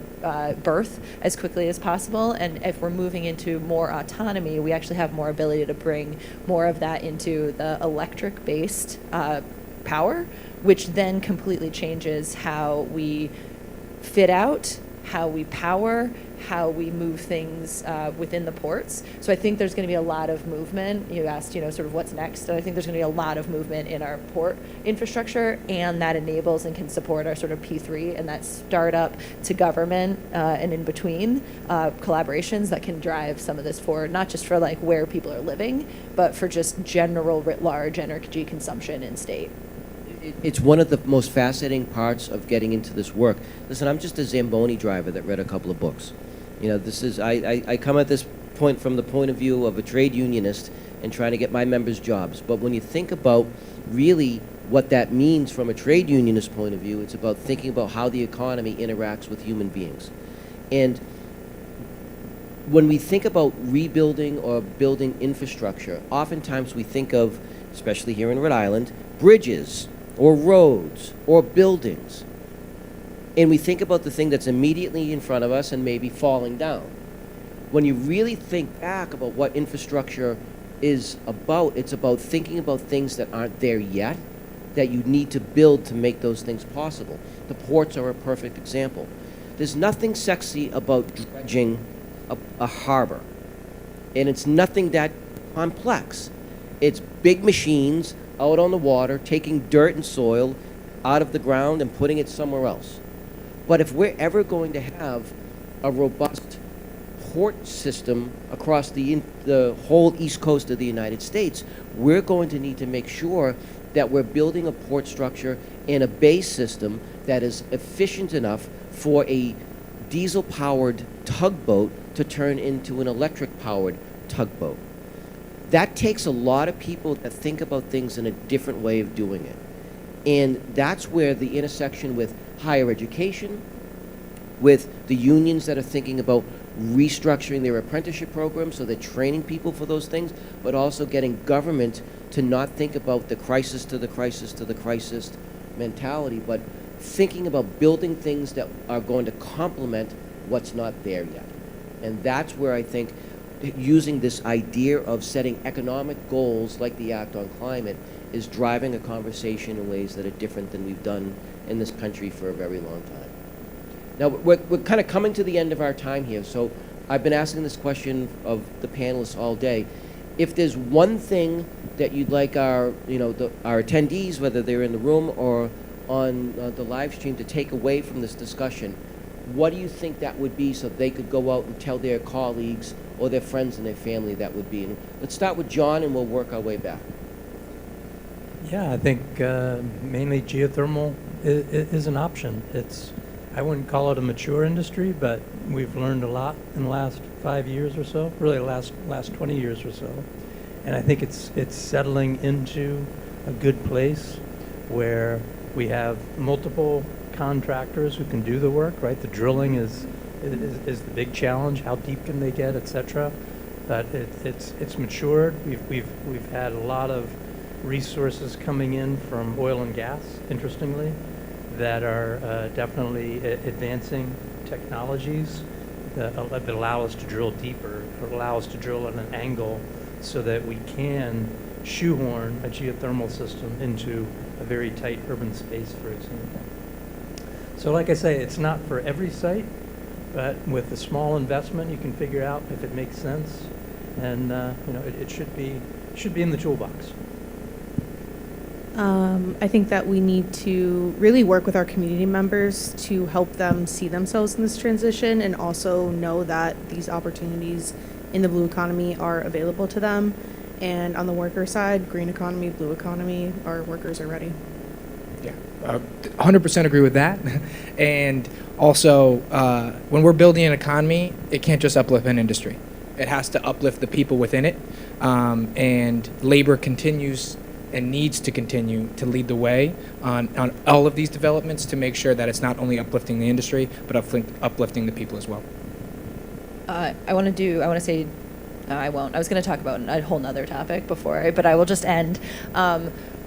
berth as quickly as possible. And if we're moving into more autonomy, we actually have more ability to bring more of that into the electric-based power, which then completely changes how we fit out, how we power, how we move things within the ports. So I think there's going to be a lot of movement. You asked, sort of what's next. And I think there's going to be a lot of movement in our port infrastructure, and that enables and can support our sort of P3 and that startup to government and in between collaborations that can drive some of this forward, not just for like where people are living, but for just general writ large energy consumption in state. It's one of the most fascinating parts of getting into this work. Listen, I'm just a Zamboni driver that read a couple of books. This is, I come at this point from the point of view of a trade unionist and trying to get my members jobs. But when you think about really what that means from a trade unionist point of view, it's about thinking about how the economy interacts with human beings. And when we think about rebuilding or building infrastructure, oftentimes we think of, especially here in Rhode Island, bridges or roads or buildings. And we think about the thing that's immediately in front of us and maybe falling down. When you really think back about what infrastructure is about, it's about thinking about things that aren't there yet, that you need to build to make those things possible. The ports are a perfect example. There's nothing sexy about dredging a harbor. And it's nothing that complex. It's big machines out on the water, taking dirt and soil out of the ground and putting it somewhere else. But if we're ever going to have a robust port system across the whole east coast of the United States, we're going to need to make sure that we're building a port structure and a bay system that is efficient enough for a diesel-powered tugboat to turn into an electric-powered tugboat. That takes a lot of people that think about things in a different way of doing it. And that's where the intersection with higher education, with the unions that are thinking about restructuring their apprenticeship programs so they're training people for those things, but also getting government to not think about the crisis to the crisis to the crisis mentality, but thinking about building things that are going to complement what's not there yet. And that's where I think using this idea of setting economic goals like the Act on Climate is driving a conversation in ways that are different than we've done in this country for a very long time. Now, we're kind of coming to the end of our time here, so I've been asking this question of the panelists all day. If there's one thing that you'd like our attendees, whether they're in the room or on the live stream, to take away from this discussion, what do you think that would be so they could go out and tell their colleagues or their friends and their family that would be? And let's start with John, and we'll work our way back. Yeah, I think mainly geothermal is an option. I wouldn't call it a mature industry, but we've learned a lot in the last 5 years or so, really the last 20 years or so. And I think it's settling into a good place where we have multiple contractors who can do the work, right? The drilling is the big challenge. How deep can they get, et cetera? But it's matured. We've had a lot of resources coming in from oil and gas, interestingly, that are definitely advancing technologies that allow us to drill deeper, or allow us to drill at an angle so that we can shoehorn a geothermal system into a very tight urban space, for example. So like I say, it's not for every site, but with a small investment, you can figure out if it makes sense, and it should be in the toolbox. I think that we need to really work with our community members to help them see themselves in this transition and also know that these opportunities in the blue economy are available to them. And on the worker side, green economy, blue economy, our workers are ready. Yeah, 100% agree with that. And also, when we're building an economy, it can't just uplift an industry. It has to uplift the people within it. And labor continues and needs to continue to lead the way on all of these developments to make sure that it's not only uplifting the industry, but uplifting the people as well. I was going to talk about a whole nother topic but I will just end.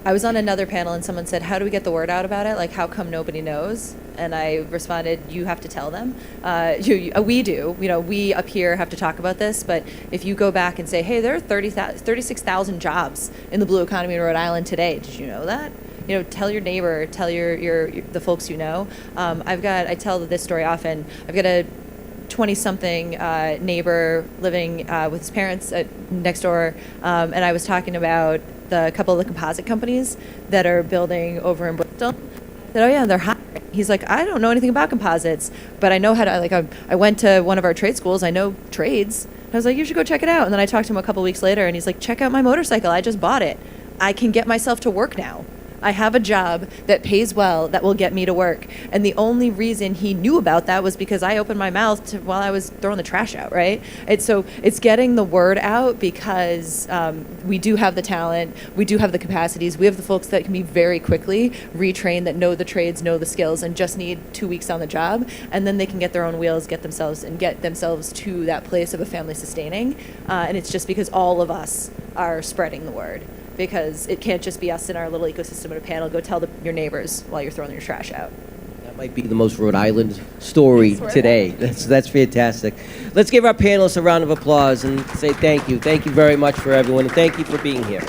I was on another panel and someone said, how do we get the word out about it? Like, how come nobody knows? And I responded, you have to tell them. We do. We up here have to talk about this, but if you go back and say, hey, there are 36,000 jobs in the blue economy in Rhode Island today. Did you know that? Tell your neighbor, tell the folks you know. I tell this story often. I've got a 20-something neighbor living with his parents next door, and I was talking about the couple of the composite companies that are building over in Bristol. I said, oh yeah, they're hiring. He's like, I don't know anything about composites, but I know how to, I went to one of our trade schools, I know trades. I was like, you should go check it out. And then I talked to him a couple weeks later, and he's like, check out my motorcycle, I just bought it. I can get myself to work now. I have a job that pays well that will get me to work. And the only reason he knew about that was because I opened my mouth while I was throwing the trash out, right? It's getting the word out because we do have the talent, we do have the capacities, we have the folks that can be very quickly retrained, that know the trades, know the skills, and just need 2 weeks on the job, and then they can get their own wheels, get themselves to that place of a family sustaining. And it's just because all of us are spreading the word. Because it can't just be us in our little ecosystem at a panel. Go tell your neighbors while you're throwing your trash out. That might be the most Rhode Island story today. That's fantastic. Let's give our panelists a round of applause and say thank you. Thank you very much for everyone, and thank you for being here.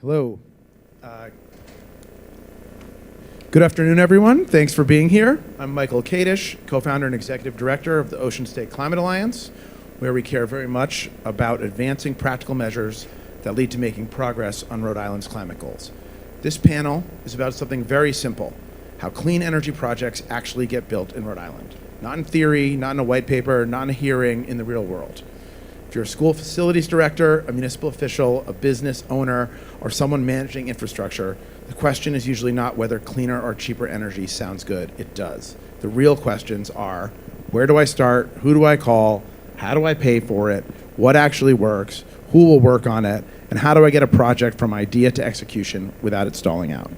Hello. Good afternoon, everyone. Thanks for being here. I'm Michael Kadish, co-founder and executive director of the Ocean State Climate Alliance, where we care very much about advancing practical measures that lead to making progress on Rhode Island's climate goals. This panel is about something very simple, how clean energy projects actually get built in Rhode Island. Not in theory, not in a white paper, not in a hearing, in the real world. If you're a school facilities director, a municipal official, a business owner, or someone managing infrastructure, the question is usually not whether cleaner or cheaper energy sounds good. It does. The real questions are, where do I start? Who do I call? How do I pay for it? What actually works? Who will work on it? And how do I get a project from idea to execution without it stalling out?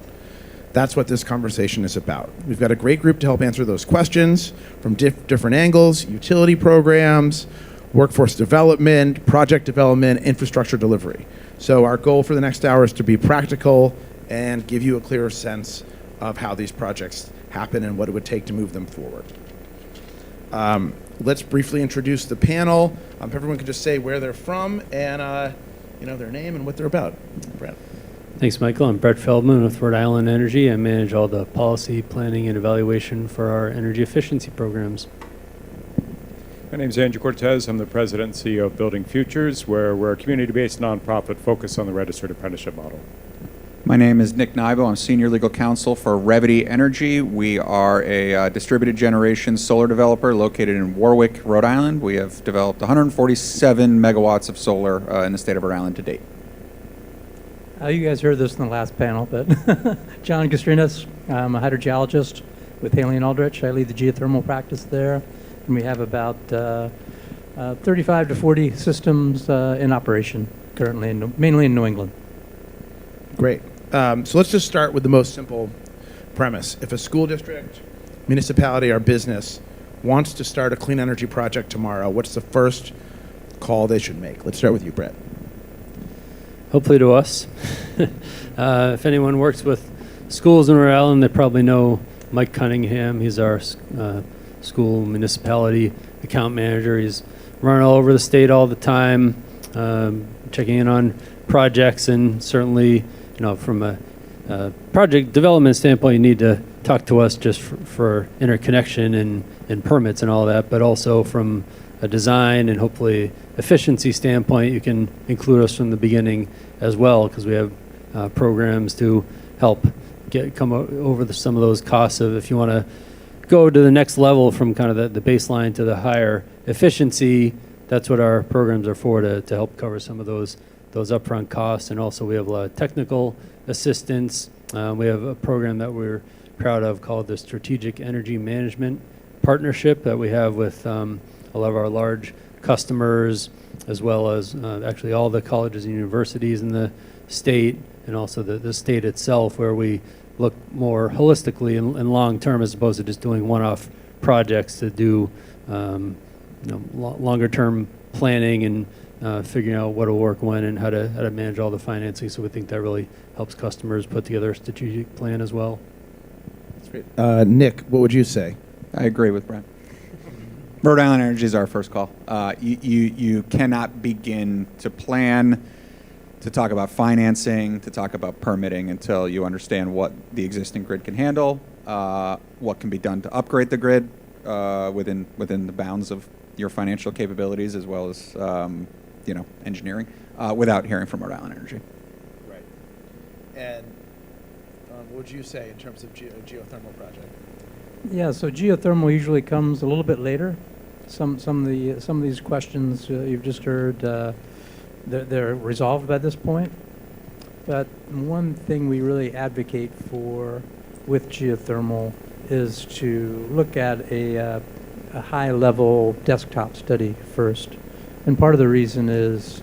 That's what this conversation is about. We've got a great group to help answer those questions from different angles: utility programs, workforce development, project development, infrastructure delivery. So our goal for the next hour is to be practical and give you a clearer sense of how these projects happen and what it would take to move them forward. Let's briefly introduce the panel. If everyone could just say where they're from and their name and what they're about. Brad. Thanks, Michael. I'm Brett Feldman with Rhode Island Energy. I manage all the policy, planning, and evaluation for our energy efficiency programs. My name is Andrew Cortez. I'm the president and CEO of Building Futures, where we're a community-based nonprofit focused on the registered apprenticeship model. My name is Nick Nybo. I'm senior legal counsel for Revity Energy. We are a distributed generation solar developer located in Warwick, Rhode Island. We have developed 147 megawatts of solar in the state of Rhode Island to date. You guys heard this in the last panel, but John Castrinas, I'm a hydrogeologist with Haley and Aldrich. I lead the geothermal practice there, and we have about 35 to 40 systems in operation currently, mainly in New England. Great. So let's just start with the most simple premise. If a school district, municipality, or business wants to start a clean energy project tomorrow, what's the first call they should make? Let's start with you, Brett. Hopefully to us. If anyone works with schools in Rhode Island, they probably know Mike Cunningham. He's our school municipality account manager. He's running all over the state all the time, checking in on projects, and certainly, from a project development standpoint, you need to talk to us just for interconnection and permits and all that, but also from a design and hopefully efficiency standpoint, you can include us from the beginning as well, because we have programs to help come over some of those costs of if you want to go to the next level from kind of the baseline to the higher efficiency. That's what our programs are for, to help cover some of those upfront costs. And also we have a lot of technical assistance. We have a program that we're proud of called the Strategic Energy Management Partnership that we have with a lot of our large customers, as well as actually all the colleges and universities in the state, and also the state itself, where we look more holistically and long term, as opposed to just doing one-off projects, to do longer term planning and figuring out what will work when and how to manage all the financing. So we think that really helps customers put together a strategic plan as well. That's great. Nick, what would you say? I agree with Brent. Rhode Island Energy is our first call. You cannot begin to plan, to talk about financing, to talk about permitting until you understand what the existing grid can handle, what can be done to upgrade the grid within the bounds of your financial capabilities, as well as engineering, without hearing from Rhode Island Energy. Right. And what would you say in terms of geothermal project? Yeah, so geothermal usually comes a little bit later. Some of these questions you've just heard, they're resolved by this point. But one thing we really advocate for with geothermal is to look at a high-level desktop study first. And part of the reason is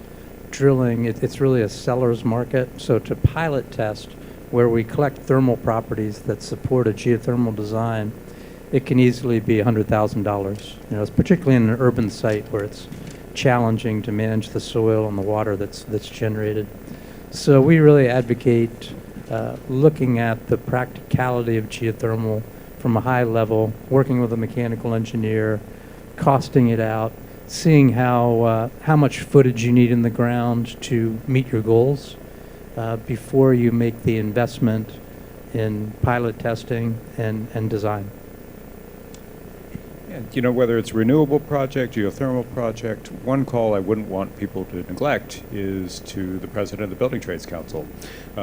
drilling, it's really a seller's market. So to pilot test where we collect thermal properties that support a geothermal design, it can easily be $100,000. It's particularly in an urban site where it's challenging to manage the soil and the water that's generated. So we really advocate looking at the practicality of geothermal from a high level, working with a mechanical engineer, costing it out, seeing how much footage you need in the ground to meet your goals, before you make the investment in pilot testing and design. And, you know, whether it's a renewable project, geothermal project, one call I wouldn't want people to neglect is to the president of the Building Trades Council.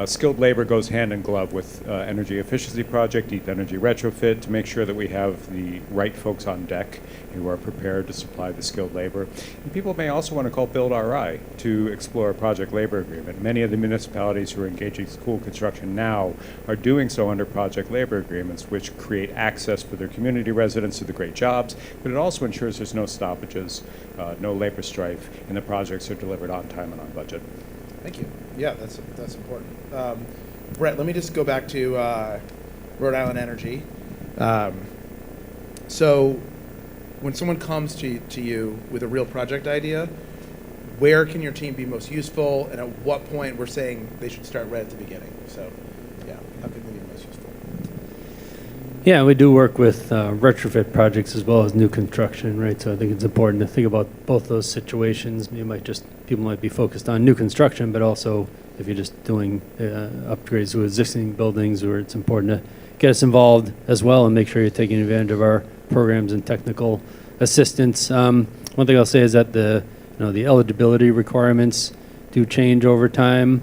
Skilled labor goes hand in glove with energy efficiency project, deep energy retrofit, to make sure that we have the right folks on deck who are prepared to supply the skilled labor. And people may also want to call Build RI to explore a project labor agreement. Many of the municipalities who are engaging in school construction now are doing so under project labor agreements, which create access for their community residents to the great jobs, but it also ensures there's no stoppages, no labor strife, and the projects are delivered on time and on budget. Thank you. Yeah, that's important. Brett, let me just go back to Rhode Island Energy. So when someone comes to you with a real project idea, where can your team be most useful, and at what point we're saying they should start right at the beginning? So, yeah, how can we be most useful? Yeah, we do work with retrofit projects as well as new construction, right? So I think it's important to think about both those situations. People might be focused on new construction, but also if you're just doing upgrades to existing buildings, where it's important to get us involved as well and make sure you're taking advantage of our programs and technical assistance. One thing I'll say is that the eligibility requirements do change over time.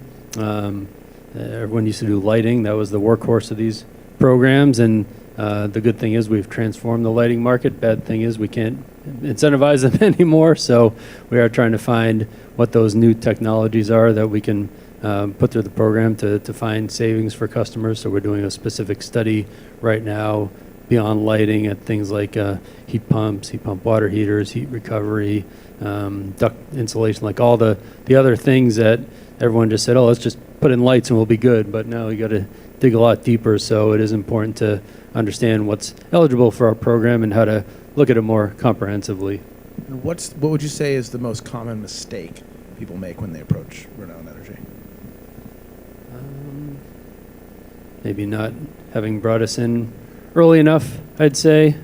Everyone used to do lighting; that was the workhorse of these programs. And the good thing is we've transformed the lighting market. Bad thing is we can't incentivize them anymore. So we are trying to find what those new technologies are that we can put through the program to find savings for customers. So we're doing a specific study right now beyond lighting at things like heat pumps, heat pump water heaters, heat recovery, duct insulation, like all the other things that everyone just said, oh, let's just put in lights and we'll be good. But now you got to dig a lot deeper. So it is important to understand what's eligible for our program and how to look at it more comprehensively. And what would you say is the most common mistake people make when they approach Rhode Island Energy? Maybe not having brought us in early enough, I'd say.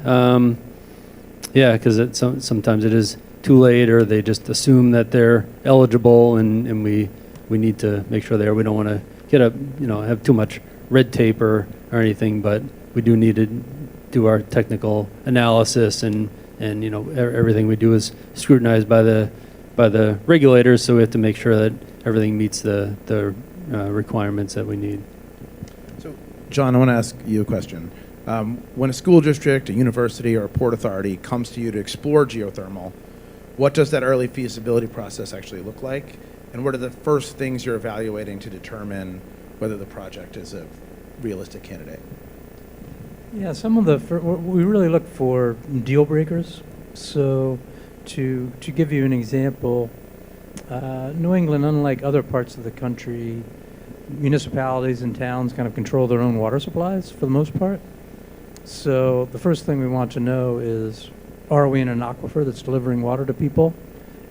Yeah, because sometimes it is too late, or they just assume that they're eligible, and we need to make sure we don't want to have too much red tape or anything, but we do need to do our technical analysis, and everything we do is scrutinized by the regulators, so we have to make sure that everything meets the requirements that we need. So, John, I want to ask you a question. When a school district, a university, or a port authority comes to you to explore geothermal, what does that early feasibility process actually look like? And what are the first things you're evaluating to determine whether the project is a realistic candidate? Yeah, we really look for deal breakers. So to give you an example, New England, unlike other parts of the country, municipalities and towns kind of control their own water supplies for the most part. So the first thing we want to know is, are we in an aquifer that's delivering water to people?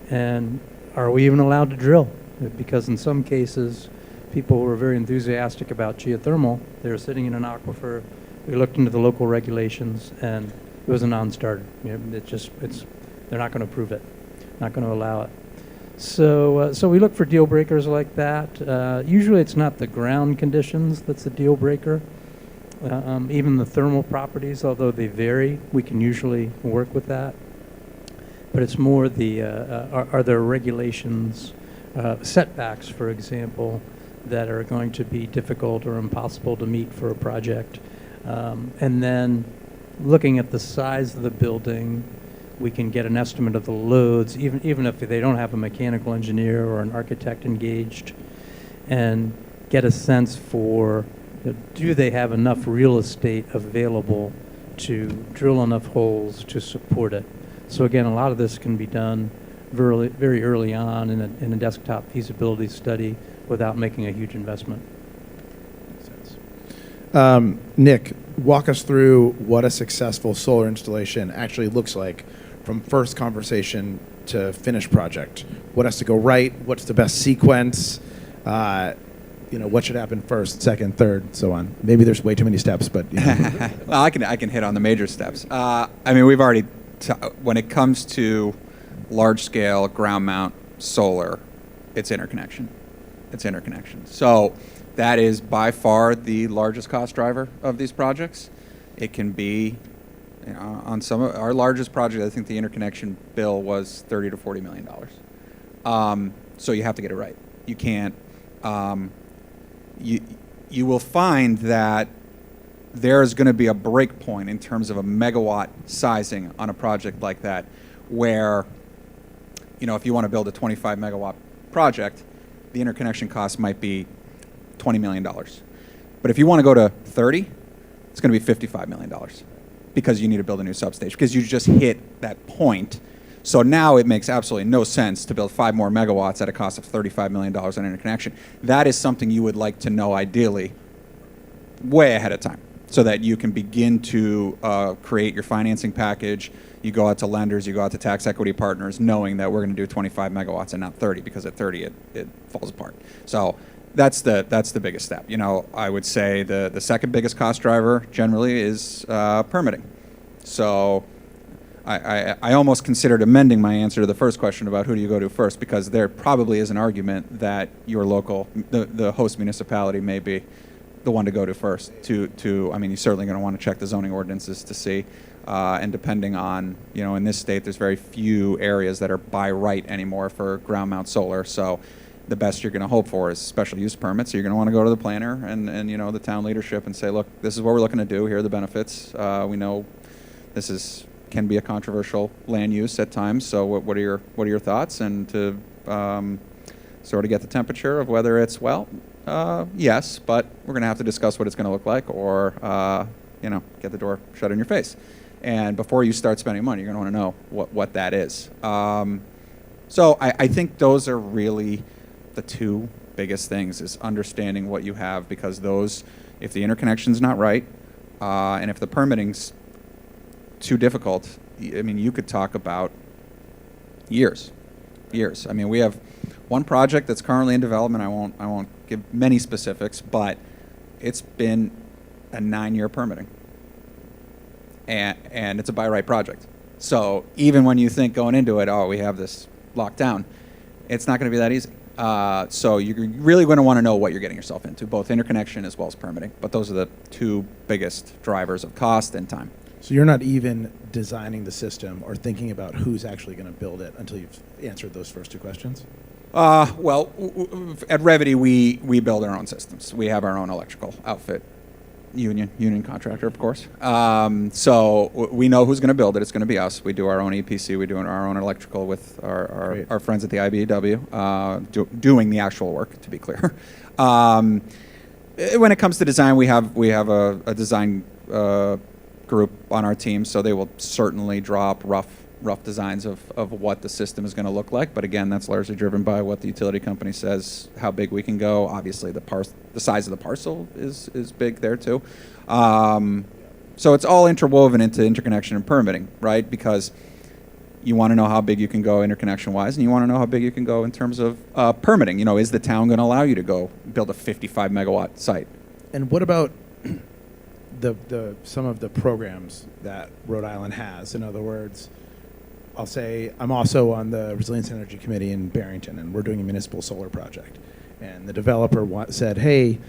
And are we even allowed to drill? Because in some cases, people were very enthusiastic about geothermal. They were sitting in an aquifer. We looked into the local regulations, and it was a non-starter. They're not going to approve it, not going to allow it. So we look for deal breakers like that. Usually it's not the ground conditions that's a deal breaker. Even the thermal properties, although they vary, we can usually work with that. But it's more are there regulations, setbacks, for example, that are going to be difficult or impossible to meet for a project. And then looking at the size of the building, we can get an estimate of the loads, even if they don't have a mechanical engineer or an architect engaged, and get a sense for, do they have enough real estate available to drill enough holes to support it? So again, a lot of this can be done very early on in a desktop feasibility study without making a huge investment. Nick, walk us through what a successful solar installation actually looks like from first conversation to finished project. What has to go right? What's the best sequence? What should happen first, second, third, so on. Maybe there's way too many steps, but well, I can hit on the major steps. We've already when it comes to large scale ground mount solar, it's interconnection. it's interconnection. So that is by far the largest cost driver of these projects. It can be, you know, on some of our largest project, I think the interconnection bill was $30 to $40 million. So you have to get it right. You can't. You will find that there's going to be a break point in terms of a megawatt sizing on a project like that, where, you know, if you want to build a 25 megawatt project, the interconnection cost might be $20 million. But if you want to go to 30, it's going to be $55 million because you need to build a new substation, because you just hit that point. So now it makes absolutely no sense to build 5 more megawatts at a cost of $35 million on interconnection. That is something you would like to know ideally way ahead of time, so that you can begin to create your financing package. You go out to lenders, you go out to tax equity partners, knowing that we're going to do 25 megawatts and not 30, because at 30 it falls apart. So that's the biggest step. You know, I would say the second biggest cost driver generally is permitting. So I almost considered amending my answer to the first question about who do you go to first, because there probably is an argument that your local, the host municipality may be the one to go to first. I mean, you're certainly going to want to check the zoning ordinances to see, and depending on, you know, in this state, there's very few areas that are by right anymore for ground mount solar. So the best you're going to hope for is special use permits. So you're going to want to go to the planner and you know, the town leadership and say, look, this is what we're looking to do. Here are the benefits. We know this can be a controversial land use at times. So what are your thoughts? And to sort of get the temperature of whether it's, well, yes, but we're going to have to discuss what it's going to look like, or you know, get the door shut in your face. And before you start spending money, you're going to want to know what that is. So I think those are really the two biggest things, is understanding what you have, because those, if the interconnection's not right, and if the permitting's too difficult, I mean, you could talk about years. I mean, we have one project that's currently in development. I won't give many specifics, but it's been a 9-year permitting, and it's a by right project. So even when you think going into it, oh, we have this locked down, it's not going to be that easy. So you're really going to want to know what you're getting yourself into, both interconnection as well as permitting. But those are the two biggest drivers of cost and time. So you're not even designing the system or thinking about who's actually going to build it until you've answered those first two questions? Well, at Revity, we build our own systems. We have our own electrical outfit, union contractor, of course. So we know who's going to build it. It's going to be us. We do our own EPC. We do our own electrical with our friends at the IBEW, doing the actual work, to be clear. When it comes to design, we have a design group on our team, so they will certainly draw up rough designs of what the system is going to look like. But again, that's largely driven by what the utility company says, how big we can go. Obviously, the size of the parcel is big there too. So it's all interwoven into interconnection and permitting, right? Because you want to know how big you can go interconnection-wise, and you want to know how big you can go in terms of permitting. You know, is the town going to allow you to go build a 55 megawatt site? And what about some of the programs that Rhode Island has? In other words, I'll say I'm also on the Resilience Energy Committee in Barrington, and we're doing a municipal solar project. And the developer said, hey,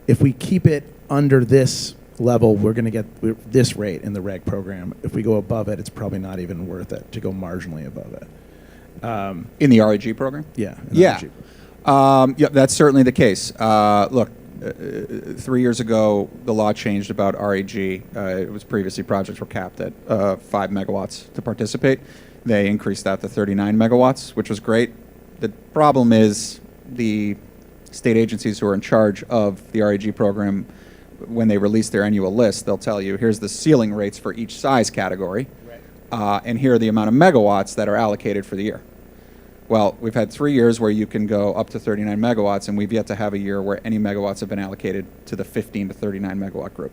if we keep it under this level, we're going to get this rate in the REG program. If we go above it, it's probably not even worth it to go marginally above it. In the REG program? Yeah. Yeah. Yeah, that's certainly the case. Look, 3 years ago, the law changed about REG. It was previously projects were capped at 5 megawatts to participate. They increased that to 39 megawatts, which was great. The problem is the state agencies who are in charge of the REG program, when they release their annual list, they'll tell you, here's the ceiling rates for each size category, and here are the amount of megawatts that are allocated for the year. Well, we've had 3 years where you can go up to 39 megawatts, and we've yet to have a year where any megawatts have been allocated to the 15 to 39 megawatt group.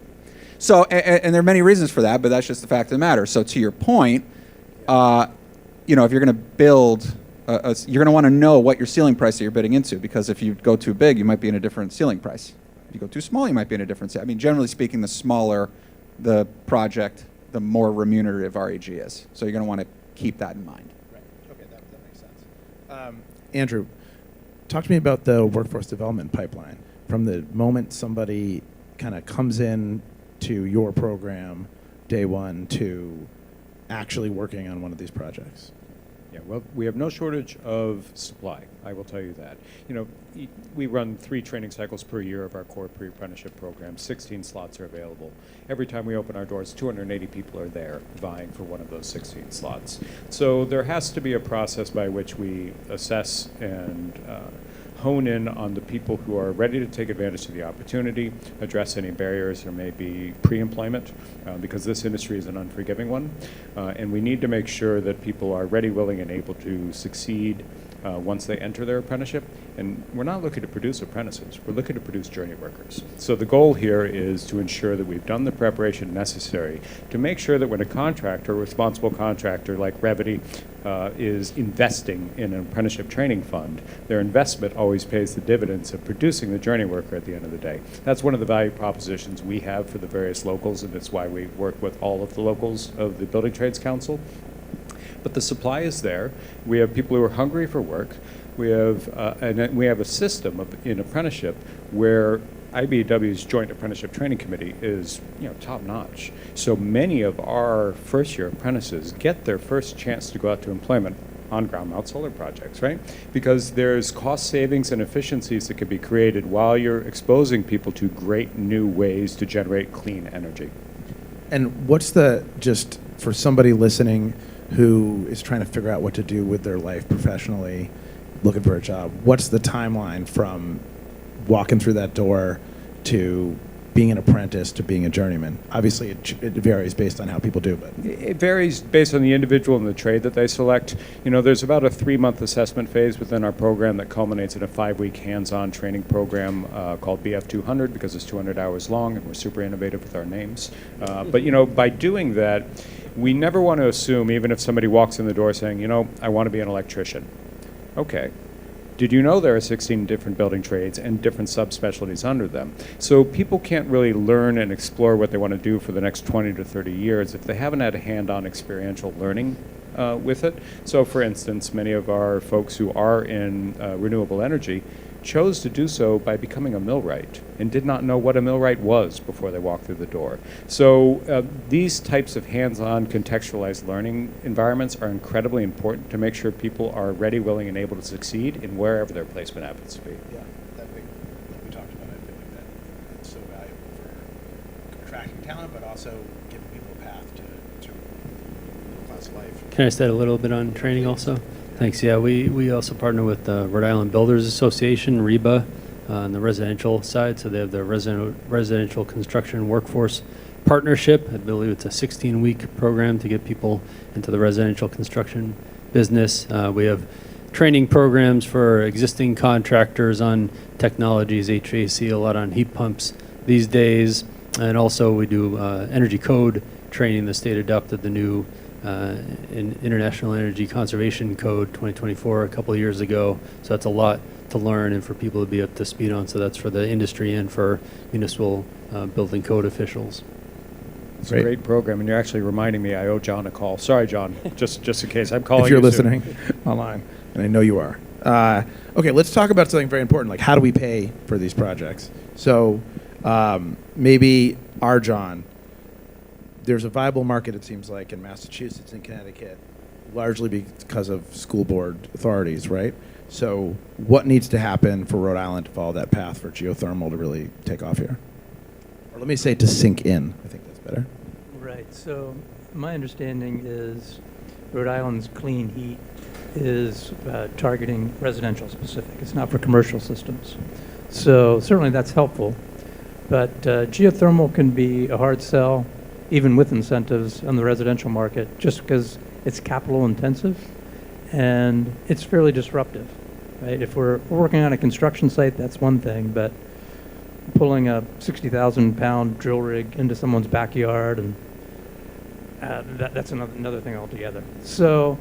So, and there are many reasons for that, but that's just the fact of the matter. So to your point, you know, if you're going to build, you're going to want to know what your ceiling price that you're bidding into, because if you go too big, you might be in a different ceiling price. If you go too small, you might be in a different, I mean, generally speaking, the smaller the project, the more remunerative REG is. So you're going to want to keep that in mind. Right. Okay, that makes sense. Andrew, talk to me about the workforce development pipeline. From the moment somebody kind of comes in to your program day one to actually working on one of these projects. Yeah, well, we have no shortage of supply, I will tell you that. You know, we run 3 training cycles per year of our core pre-apprenticeship program. 16 slots are available. Every time we open our doors, 280 people are there vying for one of those 16 slots. So there has to be a process by which we assess and hone in on the people who are ready to take advantage of the opportunity, address any barriers there may be pre-employment, because this industry is an unforgiving one. And we need to make sure that people are ready, willing, and able to succeed once they enter their apprenticeship. And we're not looking to produce apprentices, we're looking to produce journey workers. So the goal here is to ensure that we've done the preparation necessary to make sure that when a contractor, a responsible contractor like Revity, is investing in an apprenticeship training fund, their investment always pays the dividends of producing the journey worker at the end of the day. That's one of the value propositions we have for the various locals, and it's why we work with all of the locals of the Building Trades Council. But the supply is there. We have people who are hungry for work. We have a system in apprenticeship where IBEW's Joint Apprenticeship Training Committee is, top notch. So many of our first-year apprentices get their first chance to go out to employment on ground mount solar projects, right? Because there's cost savings and efficiencies that can be created while you're exposing people to great new ways to generate clean energy. And what's just for somebody listening who is trying to figure out what to do with their life professionally, looking for a job, what's the timeline from walking through that door to being an apprentice to being a journeyman? Obviously, it varies based on how people do, but it varies based on the individual and the trade that they select. There's about a 3-month assessment phase within our program that culminates in a 5-week hands-on training program called BF 200 because it's 200 hours long, and we're super innovative with our names. But by doing that, we never want to assume, even if somebody walks in the door saying, I want to be an electrician. Okay. Did you know there are 16 different building trades and different subspecialties under them? So people can't really learn and explore what they want to do for the next 20 to 30 years if they haven't had a hand-on experiential learning with it. So for instance, many of our folks who are in renewable energy chose to do so by becoming a millwright and did not know what a millwright was before they walked through the door. So these types of hands-on contextualized learning environments are incredibly important to make sure people are ready, willing, and able to succeed in wherever their placement happens to be. Yeah, that we talked about, I feel like that it's so valuable for attracting talent, but also giving people a path to middle-class life. Can I say a little bit on training also? Thanks. Yeah, we also partner with the Rhode Island Builders Association, REBA, on the residential side. So they have the residential construction workforce partnership. I believe it's a 16-week program to get people into the residential construction business. We have training programs for existing contractors on technologies, HVAC, a lot on heat pumps these days. And also we do energy code training. The state adopted the new International Energy Conservation Code 2024 a couple of years ago. So that's a lot to learn and for people to be up to speed on. So that's for the industry and for municipal building code officials. It's a great program, and you're actually reminding me I owe John a call. Sorry, John, just in case. I'm calling if you're you listening soon. online, and I know you are. Okay, let's talk about something very important, like how do we pay for these projects? So maybe our John, there's a viable market, it seems like, in Massachusetts and Connecticut, largely because of school board authorities, right? So what needs to happen for Rhode Island to follow that path for geothermal to really take off here? Or let me say to sink in. I think that's better. Right. So my understanding is Rhode Island's clean heat is targeting residential specific. It's not for commercial systems. So certainly that's helpful. But geothermal can be a hard sell, even with incentives on the residential market, just because it's capital intensive and it's fairly disruptive, right? If we're working on a construction site, that's one thing, but pulling a 60,000-pound drill rig into someone's backyard, and that's another thing altogether. So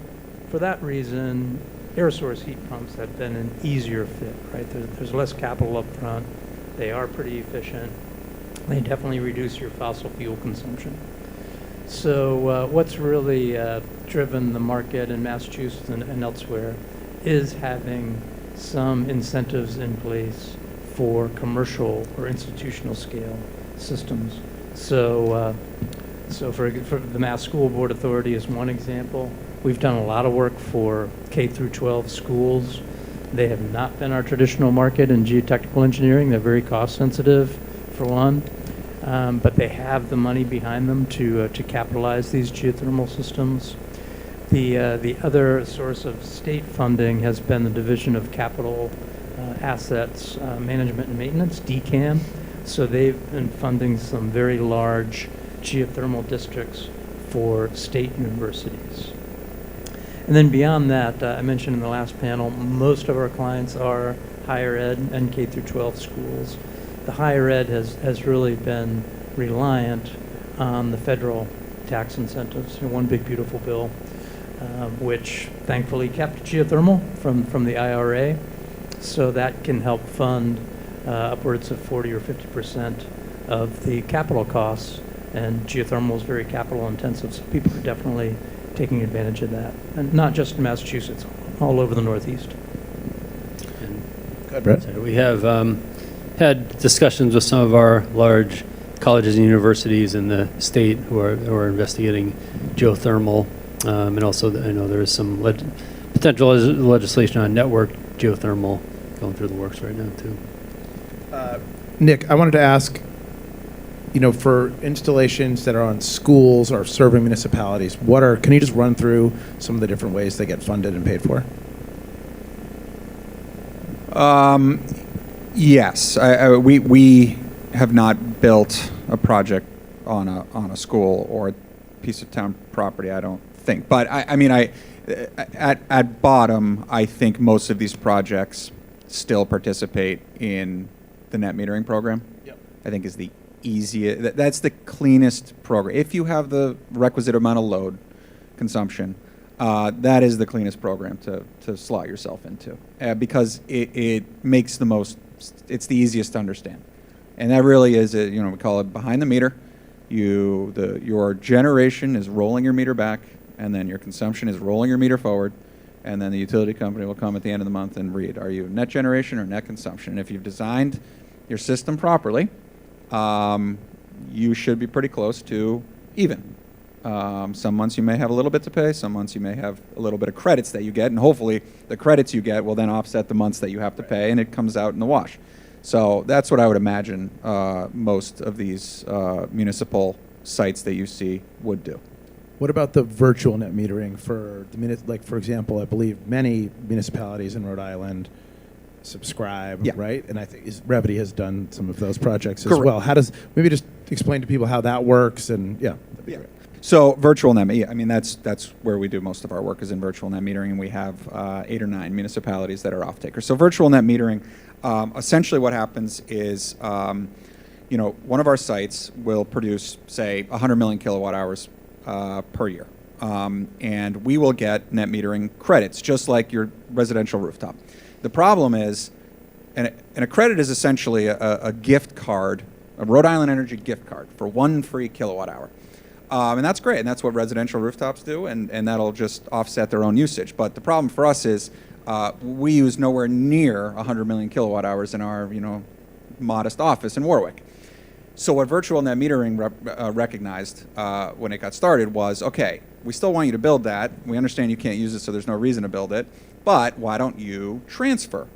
for that reason, air source heat pumps have been an easier fit, right? There's less capital up front. They are pretty efficient. They definitely reduce your fossil fuel consumption. So what's really driven the market in Massachusetts and elsewhere is having some incentives in place for commercial or institutional scale systems. So, for the Mass School Board Authority is one example. We've done a lot of work for K through 12 schools. They have not been our traditional market in geotechnical engineering. They're very cost sensitive, for one, but they have the money behind them to capitalize these geothermal systems. The other source of state funding has been the Division of Capital Assets Management and Maintenance, DCAM. So they've been funding some very large geothermal districts for state universities. And then beyond that, I mentioned in the last panel, most of our clients are higher ed and K through 12 schools. The higher ed has really been reliant on the federal tax incentives. One big beautiful bill, which thankfully kept geothermal from the IRA, so that can help fund upwards of 40 or 50% of the capital costs, and geothermal is very capital intensive, so people are definitely taking advantage of that, and not just in Massachusetts, all over the Northeast. Go ahead, Brett. So we have had discussions with some of our large colleges and universities in the state who are investigating geothermal, and also I know there is some potential legislation on network geothermal going through the works right now too. Nick, I wanted to ask, for installations that are on schools or serving municipalities, can you just run through some of the different ways they get funded and paid for? Yes, we have not built a project on a school or a piece of town property, I don't think. But at bottom, I think most of these projects still participate in the net metering program. Yep. I think is the easiest. That's the cleanest program. If you have the requisite amount of load consumption, that is the cleanest program to slot yourself into because it makes the most. It's the easiest to understand, and that really is we call it behind the meter. Your generation is rolling your meter back, and then your consumption is rolling your meter forward, and then the utility company will come at the end of the month and read, are you net generation or net consumption? And if you've designed your system properly, you should be pretty close to even. Some months you may have a little bit to pay, some months you may have a little bit of credits that you get, and hopefully the credits you get will then offset the months that you have to pay, and it comes out in the wash. So that's what I would imagine most of these municipal sites that you see would do. What about the virtual net metering for for example, I believe many municipalities in Rhode Island subscribe, right? And I think Revity has done some of those projects as well. How does, maybe just explain to people how that works, and that'd be great. So virtual net metering, that's where we do most of our work is in virtual net metering, and we have 8 or 9 municipalities that are off takers. So virtual net metering, essentially what happens is, one of our sites will produce, say, 100 million kilowatt hours per year. And we will get net metering credits, just like your residential rooftop. The problem is, and a credit is essentially a gift card, a Rhode Island Energy gift card for 1 free kilowatt hour. And that's great, and that's what residential rooftops do, and that'll just offset their own usage. But the problem for us is we use nowhere near 100 million kilowatt hours in our modest office in Warwick. So what virtual net metering recognized when it got started was, okay, we still want you to build that. We understand you can't use it, so there's no reason to build it. But why don't you transfer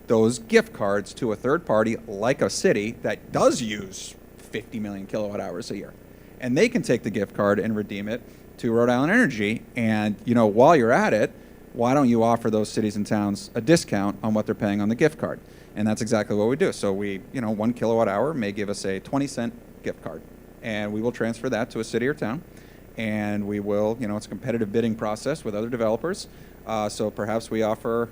those gift cards to a third party like a city that does use 50 million kilowatt hours a year? And they can take the gift card and redeem it to Rhode Island Energy. And while you're at it, why don't you offer those cities and towns a discount on what they're paying on the gift card? And that's exactly what we do. So we, 1 kilowatt hour may give us a 20-cent gift card, and we will transfer that to a city or town, and we will, it's a competitive bidding process with other developers. So perhaps we offer,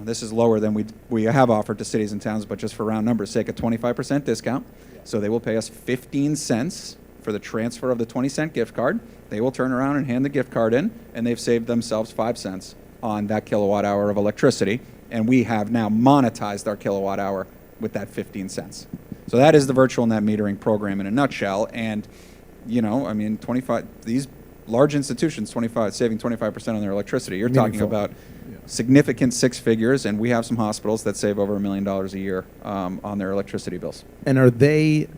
this is lower than we have offered to cities and towns, but just for round numbers' sake, a 25% discount. So they will pay us 15 cents for the transfer of the 20-cent gift card. They will turn around and hand the gift card in, and they've saved themselves 5 cents on that kilowatt hour of electricity. And we have now monetized our kilowatt hour with that 15 cents. So that is the virtual net metering program in a nutshell. And, 25, these large institutions, saving 25% on their electricity. You're talking about significant six figures, and we have some hospitals that save over $1 million a year on their electricity bills. And are they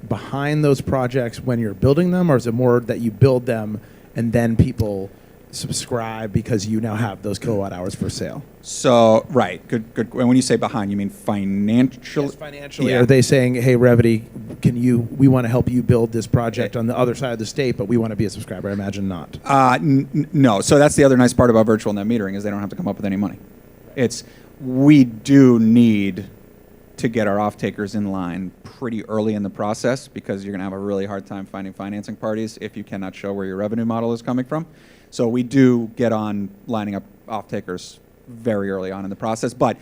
behind those projects when you're building them, or is it more that you build them and then people subscribe because you now have those kilowatt hours for sale? So, right, good. And when you say behind, you mean financially? Yes, financially. Yeah. Are they saying, hey, Revity, we want to help you build this project on the other side of the state, but we want to be a subscriber? I imagine not. No. So that's the other nice part about virtual net metering is they don't have to come up with any money. We do need to get our off-takers in line pretty early in the process because you're going to have a really hard time finding financing parties if you cannot show where your revenue model is coming from. So we do get on lining up off-takers very early on in the process. But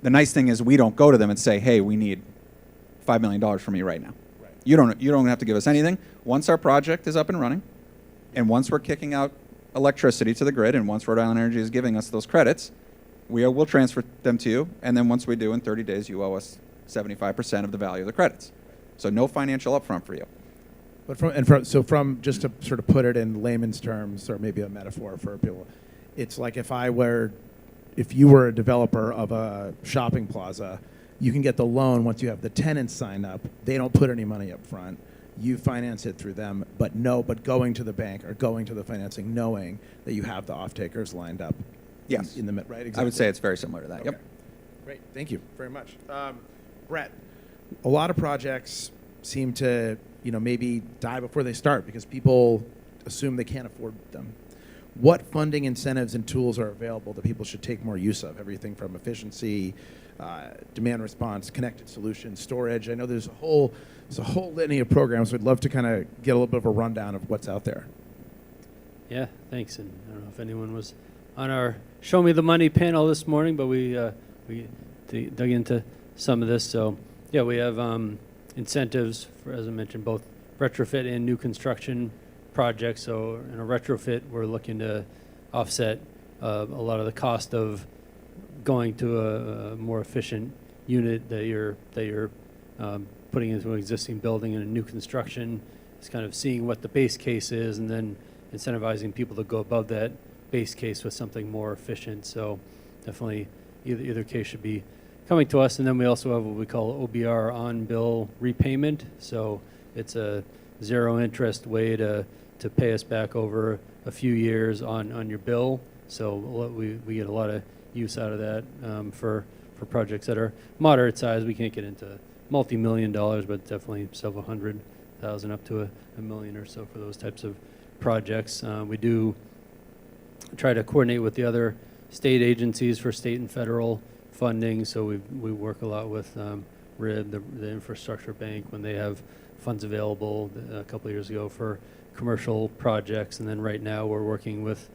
the nice thing is we don't go to them and say, hey, we need $5 million from you right now. Right. You don't have to give us anything. Once our project is up and running, and once we're kicking out electricity to the grid, and once Rhode Island Energy is giving us those credits, we'll transfer them to you. And then once we do, in 30 days, you owe us 75% of the value of the credits. So no financial upfront for you. But from just to sort of put it in layman's terms, or maybe a metaphor for people, it's like if you were a developer of a shopping plaza, you can get the loan once you have the tenants signed up. They don't put any money up front. You finance it through them, but going to the bank or going to the financing, knowing that you have the off-takers lined up. Yes. In the right. Exactly. I would say it's very similar to that. Okay. Yep. Great. Thank you very much. Brett, a lot of projects seem to maybe die before they start because people assume they can't afford them. What funding incentives and tools are available that people should take more use of? Everything from efficiency, demand response, connected solutions, storage. I know there's a whole litany of programs. We'd love to kind of get a little bit of a rundown of what's out there. Yeah, thanks. And I don't know if anyone was on our Show Me the Money panel this morning, but we dug into some of this. So yeah, we have incentives for, as I mentioned, both retrofit and new construction projects. So in a retrofit, we're looking to offset a lot of the cost of going to a more efficient unit that you're putting into an existing building. In a new construction, it's kind of seeing what the base case is and then incentivizing people to go above that base case with something more efficient. So definitely either case should be coming to us. And then we also have what we call OBR on bill repayment. So it's a zero interest way to pay us back over a few years on your bill. So we get a lot of use out of that for projects that are moderate size. We can't get into multi-million dollars, but definitely several $100,000 up to a million or so for those types of projects. We do try to coordinate with the other state agencies for state and federal funding. So we work a lot with RIB, the infrastructure bank, when they have funds available a couple of years ago for commercial projects. And then right now we're working with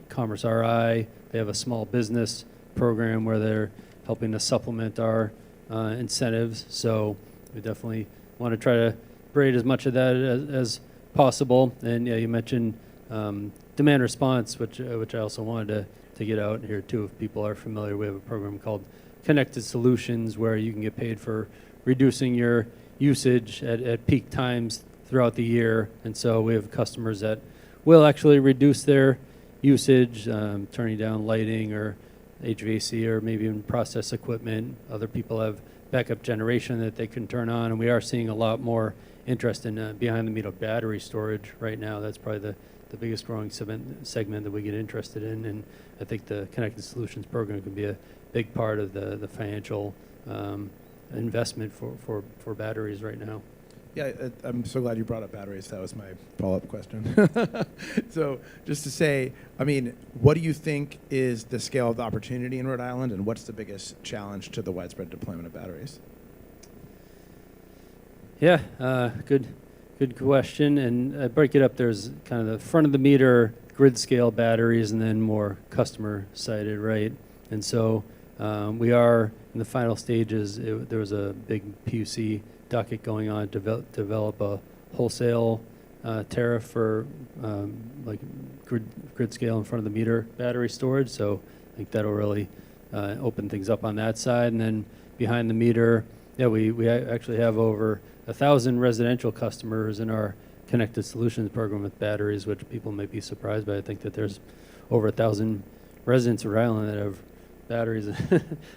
Commerce RI. They have a small business program where they're helping to supplement our incentives. So we definitely want to try to braid as much of that as possible. And yeah, you mentioned demand response, which I also wanted to get out here too. If people are familiar, we have a program called Connected Solutions where you can get paid for reducing your usage at peak times throughout the year. And so we have customers that will actually reduce their usage, turning down lighting or HVAC or maybe even process equipment. Other people have backup generation that they can turn on, and we are seeing a lot more interest in behind-the-meter battery storage right now. That's probably the biggest growing segment that we get interested in, and I think the Connected Solutions program can be a big part of the financial investment for batteries right now. Yeah, I'm so glad you brought up batteries. That was my follow-up question. So just to say, I mean, what do you think is the scale of the opportunity in Rhode Island, and what's the biggest challenge to the widespread deployment of batteries? Yeah, good question. And I break it up. There's kind of the front-of-the-meter grid-scale batteries and then more customer-sided, right? And so we are in the final stages. There was a big PUC docket going on to develop a wholesale tariff for like grid scale in front of the meter battery storage. So I think that'll really open things up on that side. And then behind the meter, yeah, we actually have over 1,000 residential customers in our Connected Solutions program with batteries, which people may be surprised by. I think that there's over 1,000 residents of Rhode Island that have batteries.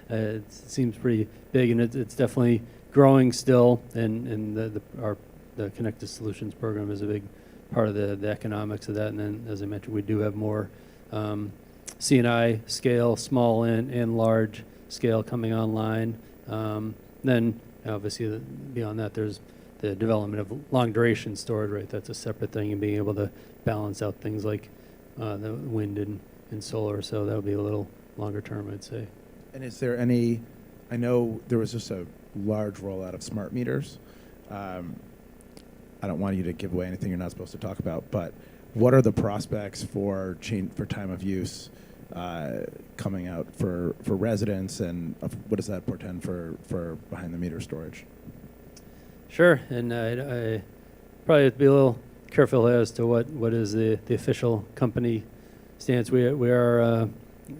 It seems pretty big, and it's definitely growing still. And the Connected Solutions program is a big part of the economics of that. And then, as I mentioned, we do have more C&I scale, small and large scale coming online. Then, obviously, beyond that, there's the development of long duration storage, right? That's a separate thing, and being able to balance out things like the wind and solar. So that would be a little longer term, I'd say. And is there any, I know there was just a large rollout of smart meters. I don't want you to give away anything you're not supposed to talk about, but what are the prospects for time of use coming out for residents, and what does that portend for behind the meter storage? Sure, and I probably have to be a little careful as to what is the official company stance. We are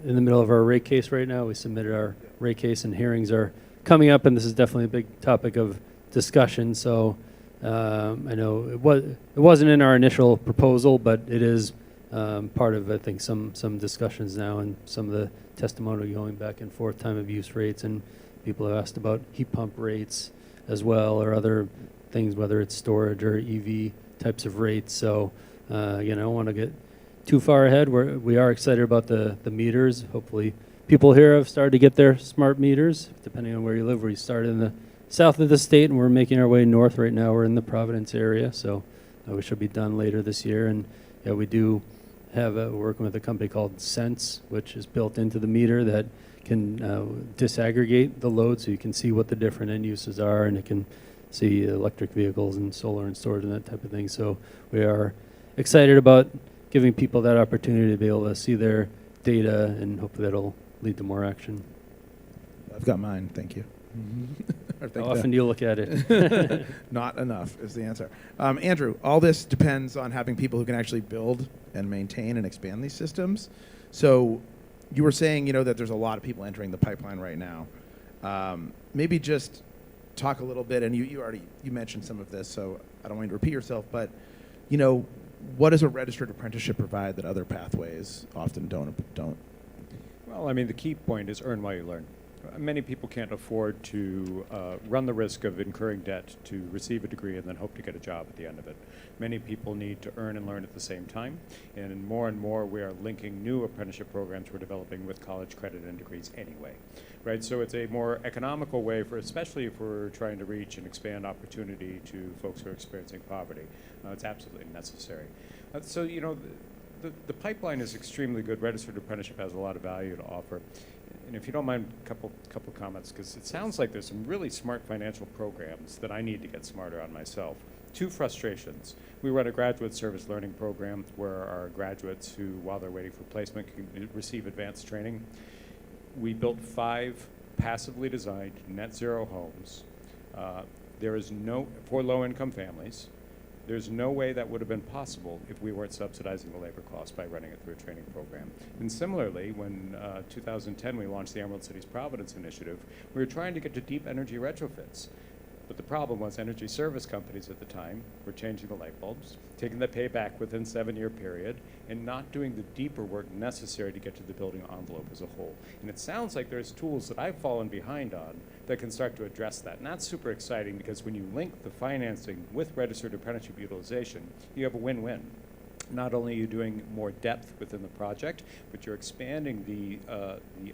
in the middle of our rate case right now. We submitted our rate case, and hearings are coming up, and this is definitely a big topic of discussion. So I know it wasn't in our initial proposal, but it is part of, I think, some discussions now, and some of the testimony going back and forth, time of use rates, and people have asked about heat pump rates as well, or other things, whether it's storage or EV types of rates. So again, I don't want to get too far ahead. We are excited about the meters. Hopefully people here have started to get their smart meters, depending on where you live. We started in the south of the state, and we're making our way north right now. We're in the Providence area, so we should be done later this year. And yeah, we do have working with a company called Sense, which is built into the meter that can disaggregate the load, so you can see what the different end uses are, and it can see electric vehicles and solar and storage and that type of thing. So we are excited about giving people that opportunity to be able to see their data, and hopefully that'll lead to more action. I've got mine, thank you. How often do you look at it? Not enough is the answer. Andrew, all this depends on having people who can actually build and maintain and expand these systems. So you were saying, that there's a lot of people entering the pipeline right now. Maybe just talk a little bit, and you mentioned some of this, so I don't want you to repeat yourself, but what does a registered apprenticeship provide that other pathways often don't? Well, I mean, the key point is earn while you learn. Many people can't afford to run the risk of incurring debt to receive a degree and then hope to get a job at the end of it. Many people need to earn and learn at the same time, and more we are linking new apprenticeship programs we're developing with college credit and degrees anyway, right? So it's a more economical way especially if we're trying to reach and expand opportunity to folks who are experiencing poverty. It's absolutely necessary. So the pipeline is extremely good. Registered apprenticeship has a lot of value to offer. And if you don't mind, a couple comments, because it sounds like there's some really smart financial programs that I need to get smarter on myself. Two frustrations. We run a graduate service learning program where our graduates who, while they're waiting for placement, can receive advanced training. We built 5 passively designed net zero homes. There is for low-income families. There's no way that would have been possible if we weren't subsidizing the labor costs by running it through a training program. And similarly, when 2010 we launched the Emerald Cities Providence Initiative, we were trying to get to deep energy retrofits. But the problem was energy service companies at the time were changing the light bulbs, taking the payback within a 7-year period, and not doing the deeper work necessary to get to the building envelope as a whole. And it sounds like there's tools that I've fallen behind on that can start to address that. And that's super exciting, because when you link the financing with registered apprenticeship utilization, you have a win-win. Not only are you doing more depth within the project, but you're expanding the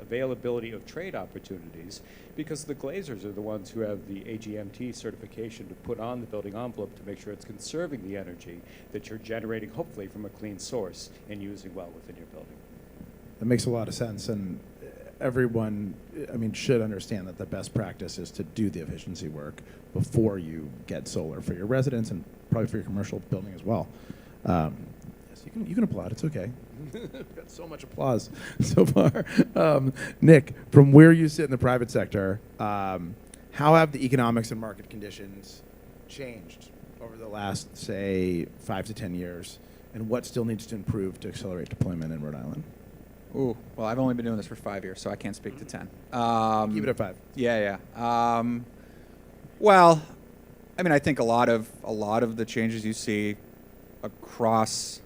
availability of trade opportunities, because the glazers are the ones who have the AGMT certification to put on the building envelope to make sure it's conserving the energy that you're generating, hopefully from a clean source, and using well within your building. That makes a lot of sense, and everyone, should understand that the best practice is to do the efficiency work before you get solar for your residents and probably for your commercial building as well. Yes, you can applaud. It's okay. We've got so much applause so far. Nick, from where you sit in the private sector, how have the economics and market conditions changed over the last, say, 5 to 10 years, and what still needs to improve to accelerate deployment in Rhode Island? Ooh, well, I've only been doing this for 5 years, so I can't speak to 10. Keep it at 5. Yeah. Well, I think a lot of the changes you see across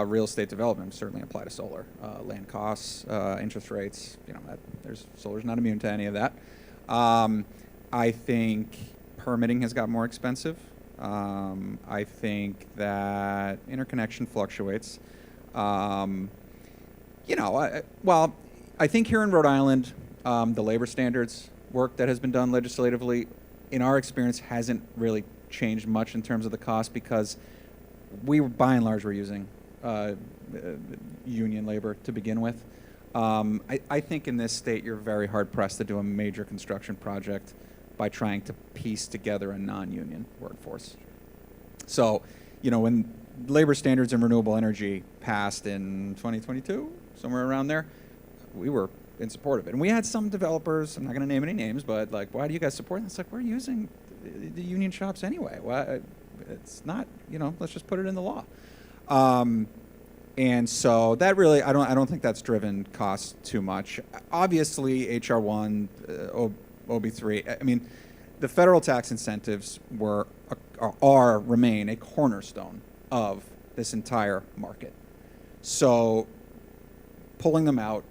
real estate development certainly apply to solar. Land costs, interest rates, solar's not immune to any of that. I think permitting has got more expensive. I think that interconnection fluctuates. I think here in Rhode Island, the labor standards work that has been done legislatively, in our experience, hasn't really changed much in terms of the cost, because by and large, we're using union labor to begin with. I think in this state, you're very hard pressed to do a major construction project by trying to piece together a non-union workforce. So, when labor standards in renewable energy passed in 2022, somewhere around there, we were in support of it. And we had some developers, I'm not going to name any names, but like, why do you guys support it? It's like, we're using the union shops anyway. Why? It's not, let's just put it in the law. And so that really, I don't think that's driven costs too much. Obviously, HR1, OB3, I mean, the federal tax incentives remain a cornerstone of this entire market. So pulling them out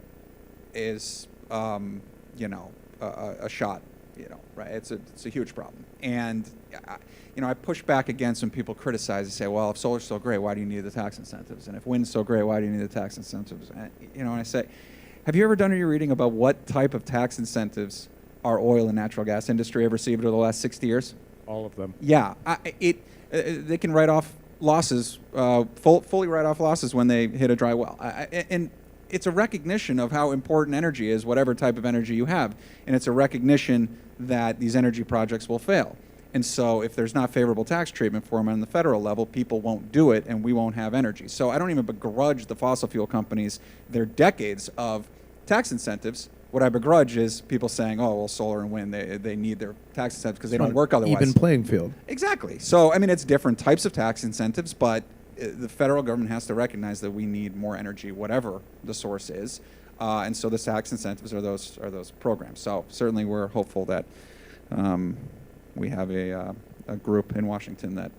is, a shot, right? It's a huge problem. And, I push back against when people criticize and say, well, if solar's so great, why do you need the tax incentives? And if wind's so great, why do you need the tax incentives? And I say, have you ever done any reading about what type of tax incentives our oil and natural gas industry have received over the last 60 years? All of them. Yeah. They can write off losses, fully write off losses when they hit a dry well. And it's a recognition of how important energy is, whatever type of energy you have. And it's a recognition that these energy projects will fail. And so if there's not favorable tax treatment for them on the federal level, people won't do it and we won't have energy. So I don't even begrudge the fossil fuel companies their decades of tax incentives. What I begrudge is people saying, oh, well, solar and wind, they need their tax incentives because they don't work otherwise. Even playing field. Exactly. So, it's different types of tax incentives, but the federal government has to recognize that we need more energy, whatever the source is. And so the tax incentives are those programs. So certainly we're hopeful that we have a group in Washington that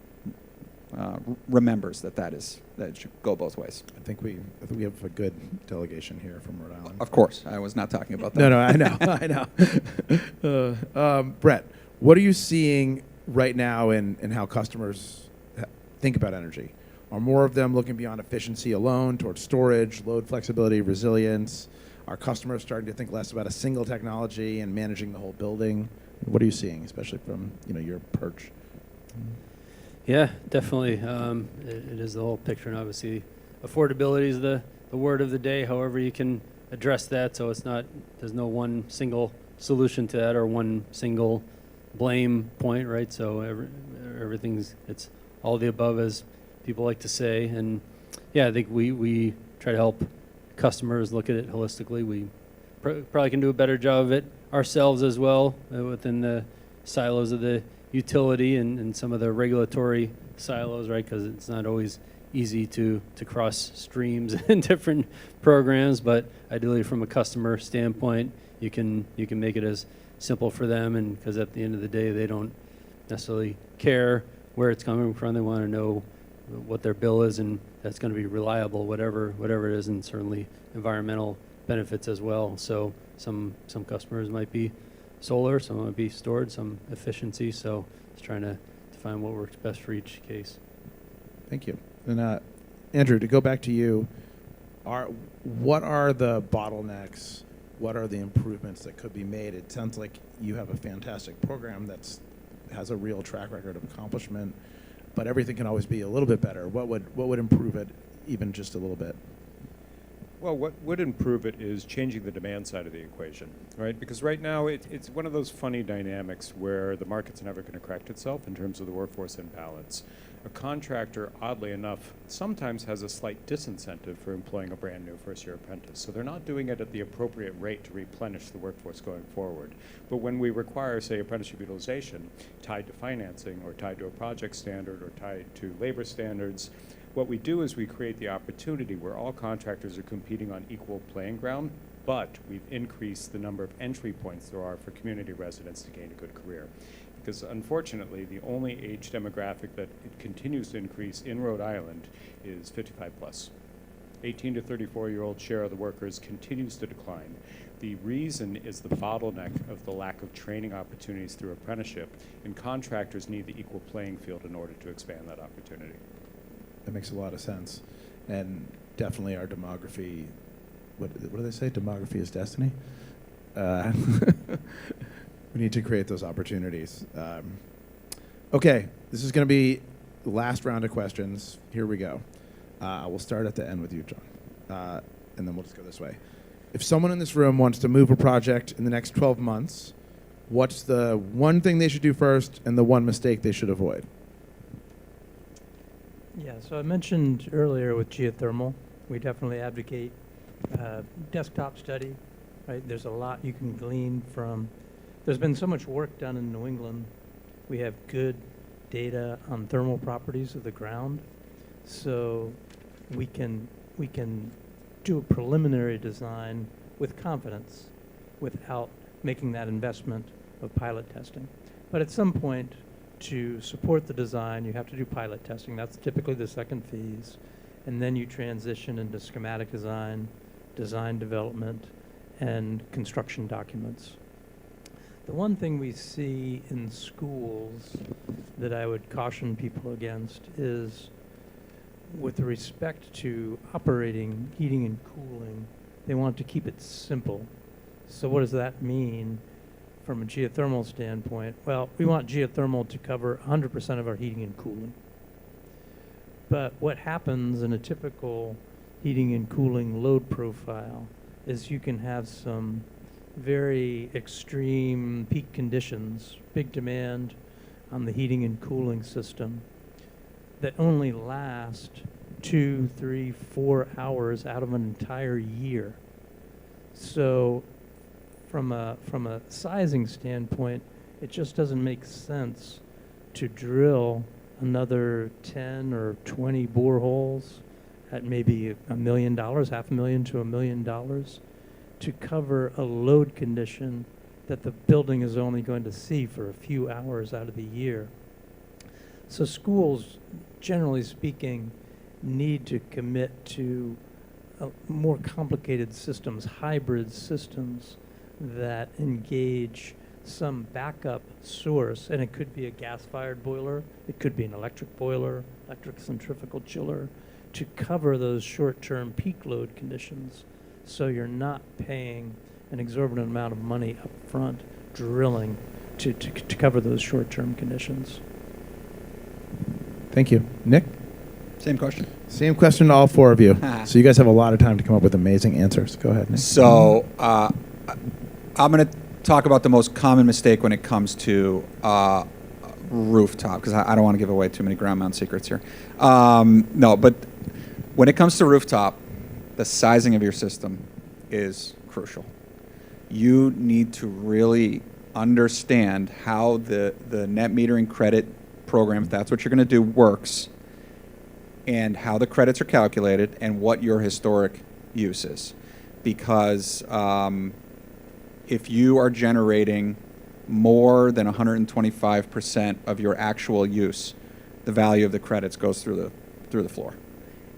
remembers that it should go both ways. I think we have a good delegation here from Rhode Island. Of course, I was not talking about that. No, I know. Brett, what are you seeing right now in how customers think about energy? Are more of them looking beyond efficiency alone towards storage, load flexibility, resilience? Are customers starting to think less about a single technology and managing the whole building? What are you seeing, especially from your perch? Yeah, definitely. It is the whole picture, and obviously, affordability is the word of the day. However, you can address that, so there's no one single solution to that or one single blame point, right? So it's all the above, as people like to say. And yeah, I think we try to help customers look at it holistically. We probably can do a better job of it ourselves as well within the silos of the utility and some of the regulatory silos, right? Because it's not always easy to cross streams in different programs, but ideally from a customer standpoint, you can make it as simple for them, and because at the end of the day, they don't necessarily care where it's coming from. They want to know what their bill is, and that's going to be reliable, whatever it is, and certainly environmental benefits as well. So some customers might be solar, some might be stored, some efficiency. So just trying to find what works best for each case. Thank you. And Andrew, to go back to you, what are the bottlenecks? What are the improvements that could be made? It sounds like you have a fantastic program that has a real track record of accomplishment, but everything can always be a little bit better. What would improve it even just a little bit? Well, what would improve it is changing the demand side of the equation, right? Because right now it's one of those funny dynamics where the market's never going to correct itself in terms of the workforce imbalance. A contractor, oddly enough, sometimes has a slight disincentive for employing a brand new first-year apprentice. So they're not doing it at the appropriate rate to replenish the workforce going forward. But when we require, say, apprenticeship utilization tied to financing or tied to a project standard or tied to labor standards, what we do is we create the opportunity where all contractors are competing on equal playing ground but we've increased the number of entry points there are for community residents to gain a good career. Because unfortunately, the only age demographic that it continues to increase in Rhode Island is 55 plus. 18 to 34-year-old share of the workers continues to decline. The reason is the bottleneck of the lack of training opportunities through apprenticeship, and contractors need the equal playing field in order to expand that opportunity. That makes a lot of sense. And definitely our demography, what do they say? Demography is destiny? We need to create those opportunities. Okay, this is going to be the last round of questions. Here we go. We'll start at the end with you, John, and then we'll just go this way. If someone in this room wants to move a project in the next 12 months, what's the one thing they should do first and the one mistake they should avoid? Yeah, so I mentioned earlier with geothermal, we definitely advocate desktop study, right? There's a lot you can glean from. There's been so much work done in New England. We have good data on thermal properties of the ground, so we can do a preliminary design with confidence without making that investment of pilot testing. But at some point, to support the design, you have to do pilot testing. That's typically the second phase. And then you transition into schematic design, design development, and construction documents. The one thing we see in schools that I would caution people against is with respect to operating heating and cooling, they want to keep it simple. So what does that mean from a geothermal standpoint? Well, we want geothermal to cover 100% of our heating and cooling. But what happens in a typical heating and cooling load profile is you can have some very extreme peak conditions, big demand on the heating and cooling system that only last 2, 3, 4 hours out of an entire year. So from a sizing standpoint, it just doesn't make sense to drill another 10 or 20 boreholes at maybe $1 million, $500,000 to $1 million to cover a load condition that the building is only going to see for a few hours out of the year. So schools, generally speaking, need to commit to more complicated systems, hybrid systems that engage some backup source, and it could be a gas-fired boiler, it could be an electric boiler, electric centrifugal chiller, to cover those short-term peak load conditions, so you're not paying an exorbitant amount of money up front drilling to cover those short-term conditions. Thank you. Nick? Same question. Same question to all four of you. So you guys have a lot of time to come up with amazing answers. Go ahead, Nick. So I'm going to talk about the most common mistake when it comes to rooftop, because I don't want to give away too many ground mount secrets here. No, but when it comes to rooftop, the sizing of your system is crucial. You need to really understand how the net metering credit program, if that's what you're going to do, works, and how the credits are calculated, and what your historic use is. Because if you are generating more than 125% of your actual use, the value of the credits goes through the floor.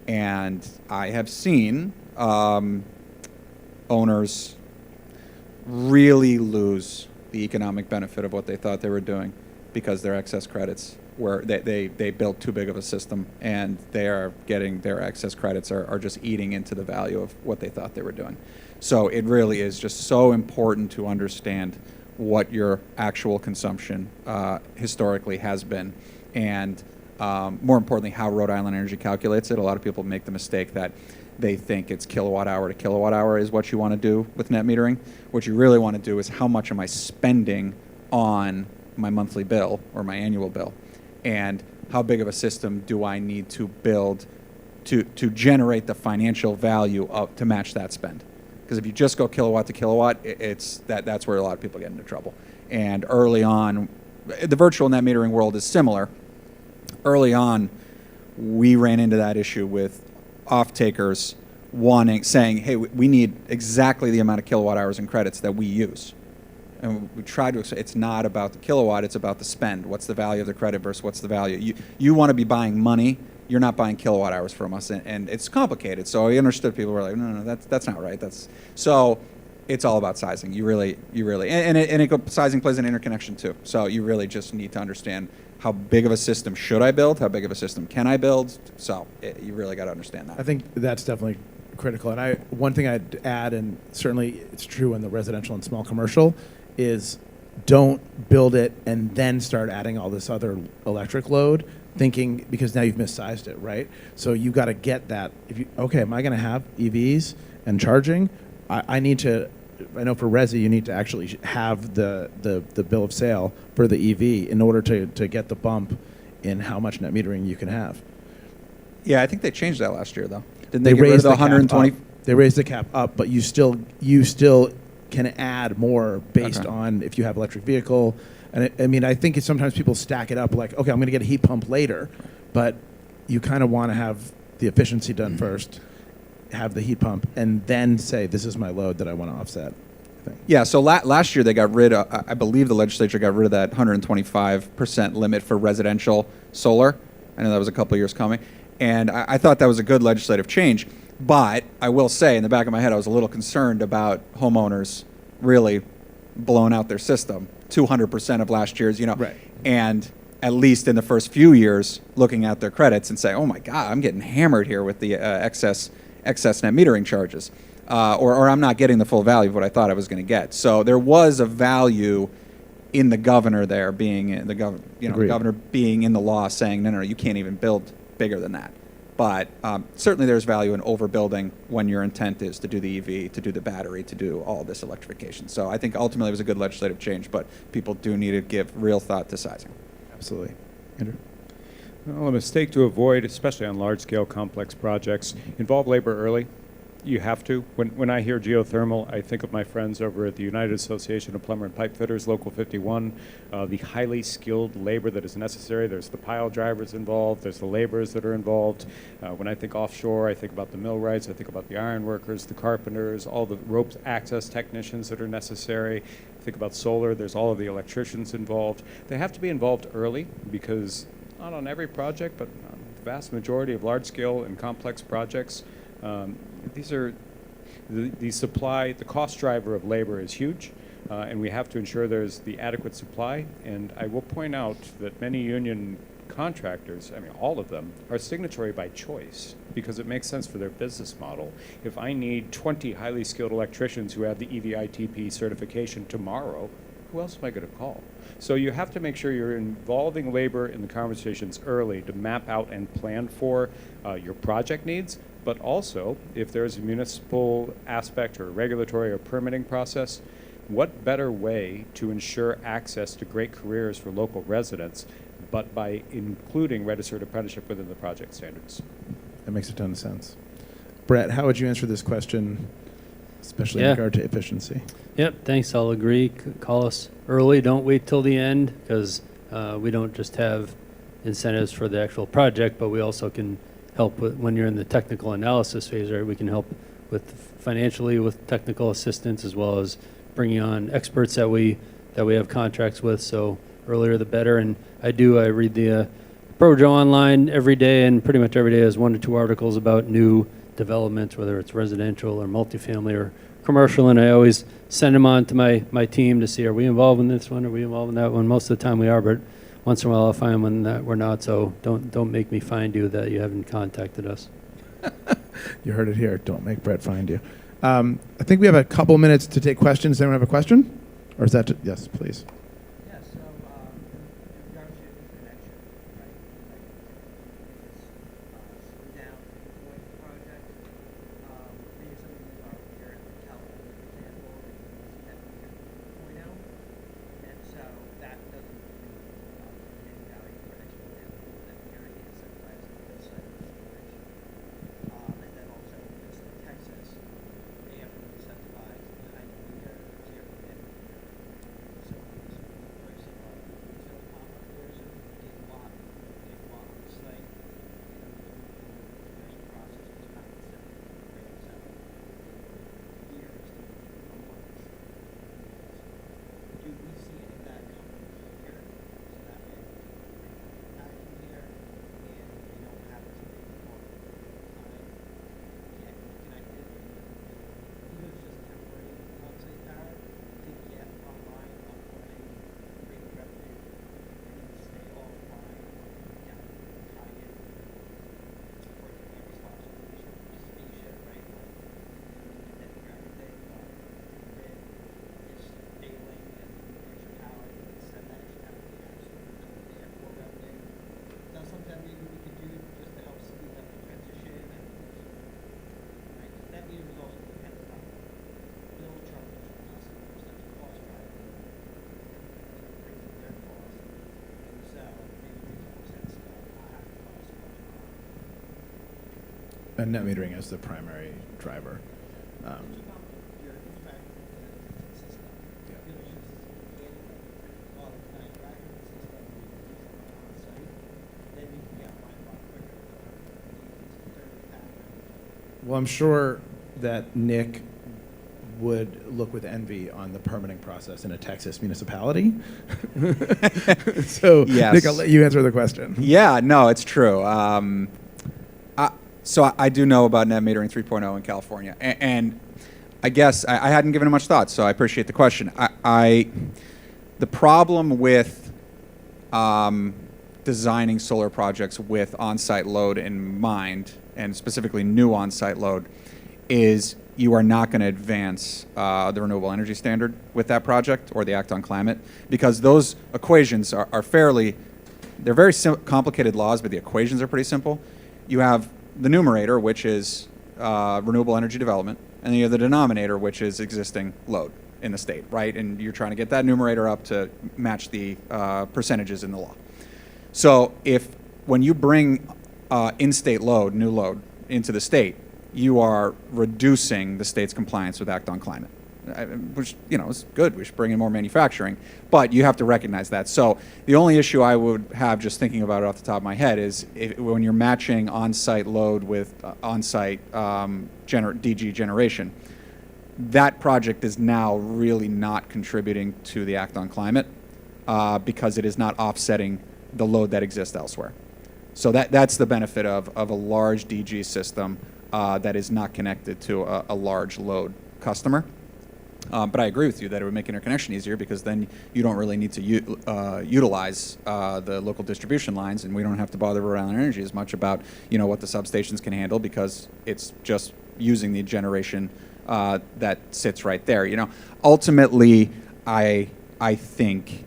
And I have seen owners really lose the economic benefit of what they thought they were doing because their excess credits were they built too big of a system, and they are getting their excess credits are just eating into the value of what they thought they were doing. So it really is just so important to understand what your actual consumption historically has been, and more importantly, how Rhode Island Energy calculates it. A lot of people make the mistake that they think it's kilowatt hour to kilowatt hour is what you want to do with net metering. What you really want to do is how much am I spending on my monthly bill or my annual bill, and how big of a system do I need to build to generate the financial value to match that spend. Because if you just go kilowatt to kilowatt, that's where a lot of people get into trouble. And early on, the virtual net metering world is similar. Early on, we ran into that issue with off-takers saying, hey, we need exactly the amount of kilowatt hours and credits that we use. And we try to, it's not about the kilowatt, it's about the spend. What's the value of the credit versus what's the value? You want to be buying money, you're not buying kilowatt hours from us, and it's complicated. So I understood people were like, no, that's not right. So it's all about sizing. You really, sizing plays an interconnection too. So you really just need to understand how big of a system should I build, how big of a system can I build. So you really got to understand that. I think that's definitely critical. And one thing I'd add, and certainly it's true in the residential and small commercial, is don't build it and then start adding all this other electric load, thinking, because now you've missized it, right? So you got to get that. Am I going to have EVs and charging? I need to. I know for Resi, you need to actually have the bill of sale for the EV in order to get the bump in how much net metering you can have. Yeah, I think they changed that last year, though. Didn't they get rid of the 120? They raised the cap up, but you still can add more based on if you have electric vehicle. And I think sometimes people stack it up like, okay, I'm going to get a heat pump later, but you kind of want to have the efficiency done first, have the heat pump, and then say, this is my load that I want to offset. Yeah, so last year they got rid of, I believe the legislature got rid of that 125% limit for residential solar. I know that was a couple of years coming. And I thought that was a good legislative change. But I will say, in the back of my head, I was a little concerned about homeowners really blowing out their system, 200% of last year's, Right. And at least in the first few years, looking at their credits and say, oh my God, I'm getting hammered here with the excess net metering charges. Or I'm not getting the full value of what I thought I was going to get. So there was a value in the governor there being the governor being in the law saying, no, you can't even build bigger than that. But certainly there's value in overbuilding when your intent is to do the EV, to do the battery, to do all this electrification. So I think ultimately it was a good legislative change, but people do need to give real thought to sizing. Absolutely. Andrew? Well, a mistake to avoid, especially on large-scale complex projects, involve labor early. You have to. When I hear geothermal, I think of my friends over at the United Association of Plumber and Pipe Fitters, Local 51, the highly skilled labor that is necessary. There's the pile drivers involved. There's the laborers that are involved. When I think offshore, I think about the millwrights. I think about the iron workers, the carpenters, all the rope access technicians that are necessary. I think about solar. There's all of the electricians involved. They have to be involved early because not on every project, but on the vast majority of large-scale and complex projects, these are the supply, the cost driver of labor is huge, and we have to ensure there's the adequate supply. And I will point out that many union contractors, all of them, are signatory by choice because it makes sense for their business model. If I need 20 highly skilled electricians who have the EVITP certification tomorrow, who else am I going to call? So you have to make sure you're involving labor in the conversations early to map out and plan for your project needs. But also, if there's a municipal aspect or a regulatory or permitting process, what better way to ensure access to great careers for local residents, but by including registered apprenticeship within the project standards? That makes a ton of sense. Brett, how would you answer this question, especially in regard to efficiency? Yep, thanks. I'll agree. Call us early. Don't wait till the end because we don't just have incentives for the actual project, but we also can help with when you're in the technical analysis phase, right? We can help with financially with technical assistance as well as bringing on experts that we have contracts with. So earlier the better. And I read the ProJo online every day, and pretty much every day has 1 to 2 articles about new developments, whether it's residential or multifamily or commercial. And I always send them on to my team to see, are we involved in this one? Are we involved in that one? Most of the time we are, but once in a while I'll find one that we're not, so don't make me find you that you haven't contacted us. You heard it here. Don't make Brett find you. I think we have a couple minutes to take questions. Does anyone have a question? Or is that yes, please. and net metering as the primary driver. Well, I'm sure that Nick would look with envy on the permitting process in a Texas municipality. So, Yes. Nick, I'll let you answer the question. Yeah, no, it's true. So I do know about net metering 3.0 in California, and I guess I hadn't given it much thought, so I appreciate the question. The problem with designing solar projects with on-site load in mind, and specifically new on-site load, is you are not going to advance the renewable energy standard with that project or the Act on Climate, because those equations are fairly, they're very complicated laws, but the equations are pretty simple. You have the numerator, which is renewable energy development, and then you have the denominator, which is existing load in the state, right? And you're trying to get that numerator up to match the percentages in the law. So when you bring in-state load, new load, into the state, you are reducing the state's compliance with Act on Climate, which, is good. We should bring in more manufacturing, but you have to recognize that. So the only issue I would have, just thinking about it off the top of my head, is when you're matching on-site load with on-site DG generation, that project is now really not contributing to the Act on Climate because it is not offsetting the load that exists elsewhere. So that's the benefit of a large DG system that is not connected to a large load customer. But I agree with you that it would make interconnection easier, because then you don't really need to utilize the local distribution lines, and we don't have to bother Rhode Island Energy as much about what the substations can handle, because it's just using the generation that sits right there. Ultimately, I think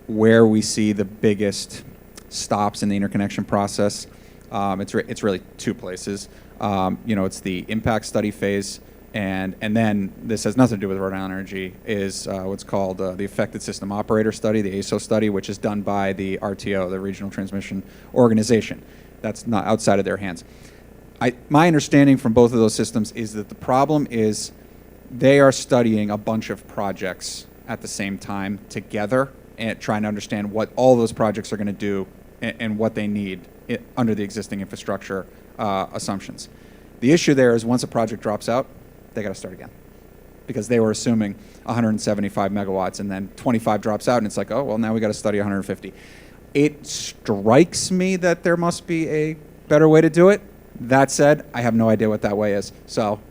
where we see the biggest stops in the interconnection process, it's really two places. It's the impact study phase, and then this has nothing to do with Rhode Island Energy, is what's called the Affected System Operator Study, the ASO study, which is done by the RTO, the Regional Transmission Organization. That's not outside of their hands. My understanding from both of those systems is that the problem is they are studying a bunch of projects at the same time together, and trying to understand what all those projects are going to do and what they need under the existing infrastructure assumptions. The issue there is once a project drops out, they got to start again, because they were assuming 175 megawatts, and then 25 drops out, and it's like, oh, well, now we got to study 150. It strikes me that there must be a better way to do it. That said, I have no idea what that way is. So.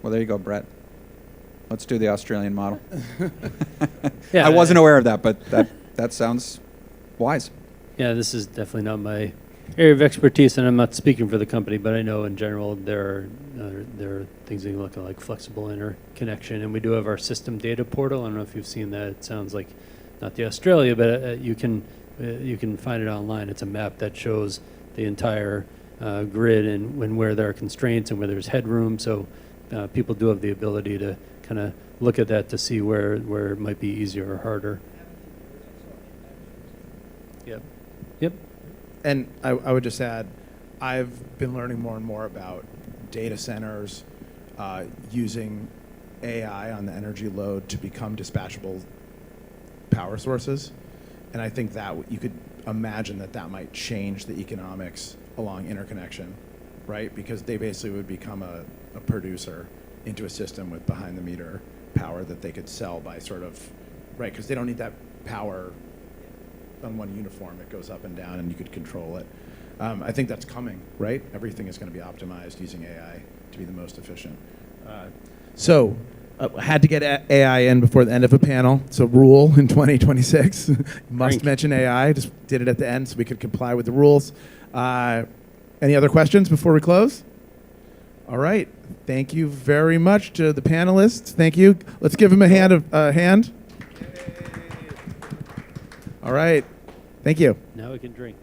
Well, there you go, Brett. Let's do the Australian model. Yeah, I wasn't aware of that, but that sounds wise. Yeah, this is definitely not my area of expertise, and I'm not speaking for the company, but I know in general there are things that look like flexible interconnection, and we do have our system data portal. I don't know if you've seen that. It sounds like not the Australia, but you can find it online. It's a map that shows the entire grid and where there are constraints and where there's headroom. So people do have the ability to kind of look at that to see where it might be easier or harder. Yep. And I would just add, I've been learning more and more about data centers using AI on the energy load to become dispatchable power sources. And I think that you could imagine that might change the economics along interconnection, right? Because they basically would become a producer into a system with behind-the-meter power that they could sell by sort of, right? Because they don't need that power on one uniform. It goes up and down, and you could control it. I think that's coming, right? Everything is going to be optimized using AI to be the most efficient. So had to get AI in before the end of a panel. It's a rule in 2026. Must mention AI. Just did it at the end so we could comply with the rules. Any other questions before we close? All right. Thank you very much to the panelists. Thank you. Let's give them a hand. All right. Thank you. Now we can drink.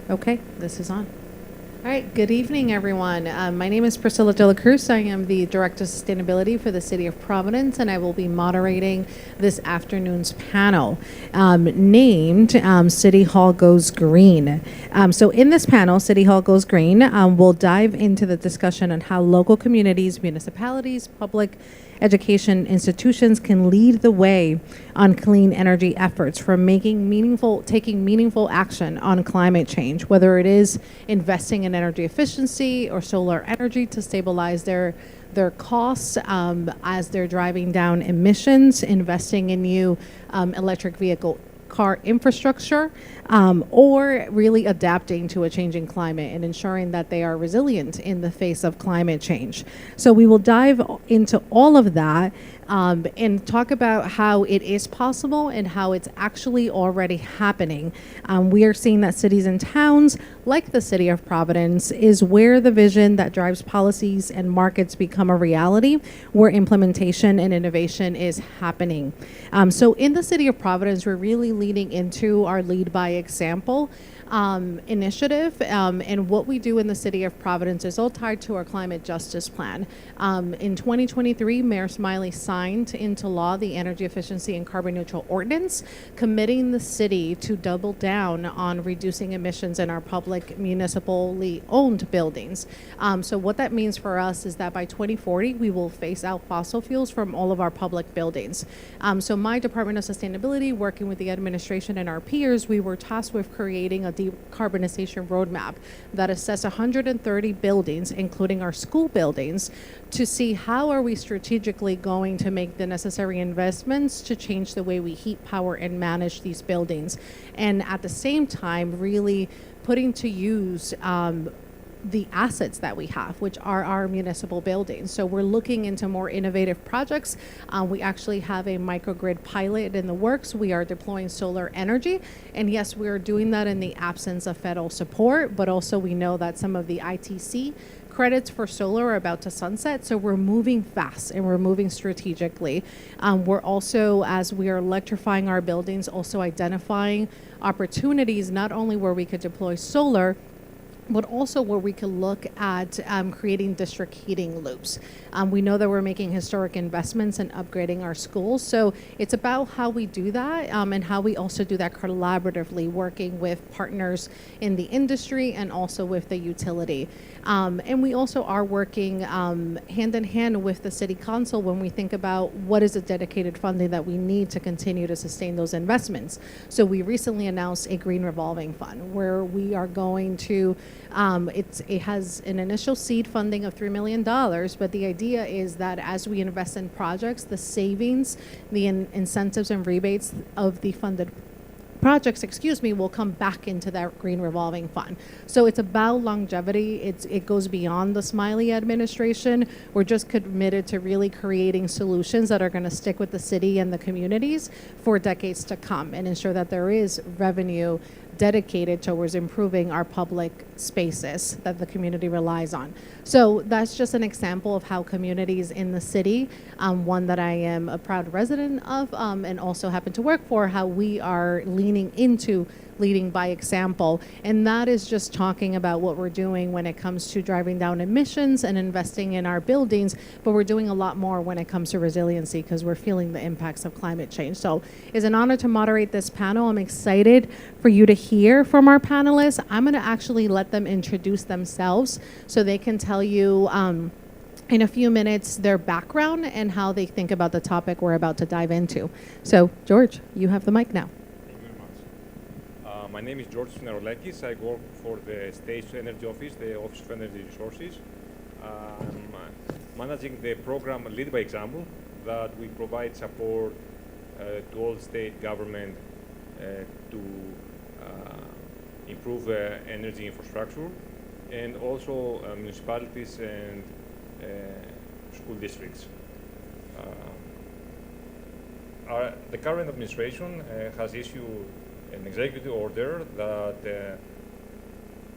Okay, this is on. All right, good evening, everyone. My name is Priscilla De La Cruz. I am the Director of Sustainability for the City of Providence, and I will be moderating this afternoon's panel named City Hall Goes Green. So in this panel, City Hall Goes Green, we'll dive into the discussion on how local communities, municipalities, public education institutions can lead the way on clean energy efforts from taking meaningful action on climate change, whether it is investing in energy efficiency or solar energy to stabilize their costs as they're driving down emissions, investing in new electric vehicle car infrastructure, or really adapting to a changing climate and ensuring that they are resilient in the face of climate change. So we will dive into all of that and talk about how it is possible and how it's actually already happening. We are seeing that cities and towns, like the City of Providence, is where the vision that drives policies and markets become a reality, where implementation and innovation is happening. So in the City of Providence, we're really leading into our Lead by Example initiative, and what we do in the City of Providence is all tied to our climate justice plan. In 2023, Mayor Smiley signed into law the Energy Efficiency and Carbon Neutral Ordinance, committing the city to double down on reducing emissions in our public municipally owned buildings. So what that means for us is that by 2040, we will phase out fossil fuels from all of our public buildings. So my Department of Sustainability, working with the administration and our peers, we were tasked with creating a decarbonization roadmap that assess 130 buildings, including our school buildings, to see how are we strategically going to make the necessary investments to change the way we heat, power, and manage these buildings. And at the same time, really putting to use the assets that we have, which are our municipal buildings. So we're looking into more innovative projects. We actually have a microgrid pilot in the works. We are deploying solar energy. And yes, we are doing that in the absence of federal support, but also we know that some of the ITC credits for solar are about to sunset, so we're moving fast and we're moving strategically. We're also, as we are electrifying our buildings, also identifying opportunities not only where we could deploy solar, but also where we can look at creating district heating loops. We know that we're making historic investments in upgrading our schools, so it's about how we do that and how we also do that collaboratively, working with partners in the industry and also with the utility. And we also are working hand in hand with the City Council when we think about what is the dedicated funding that we need to continue to sustain those investments. So we recently announced a green revolving fund where we are going to it has an initial seed funding of $3 million, but the idea is that as we invest in projects, the savings, the incentives and rebates of the funded projects, will come back into that green revolving fund. So it's about longevity. It goes beyond the Smiley administration. We're just committed to really creating solutions that are going to stick with the city and the communities for decades to come and ensure that there is revenue dedicated towards improving our public spaces that the community relies on. So that's just an example of how communities in the city, one that I am a proud resident of and also happen to work for, how we are leaning into leading by example. And that is just talking about what we're doing when it comes to driving down emissions and investing in our buildings, but we're doing a lot more when it comes to resiliency because we're feeling the impacts of climate change. So it's an honor to moderate this panel. I'm excited for you to hear from our panelists. I'm going to actually let them introduce themselves so they can tell you in a few minutes their background and how they think about the topic we're about to dive into. So George, you have the mic now. My name is George Sneroulakis. I work for the State's Energy Office, the Office of Energy Resources. I'm managing the program Lead by Example that we provide support to all state government to improve energy infrastructure and also municipalities and school districts. The current administration has issued an executive order that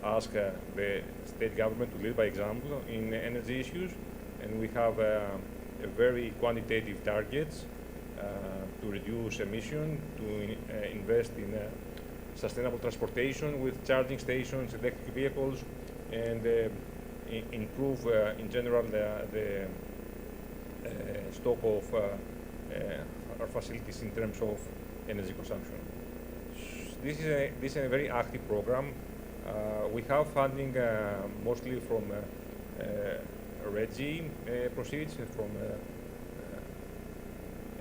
asks the state government to lead by example in energy issues, and we have a very quantitative targets to reduce emission, to invest in sustainable transportation with charging stations, electric vehicles, and improve in general the stock of our facilities in terms of energy consumption. This is a very active program. We have funding mostly from REGI proceeds from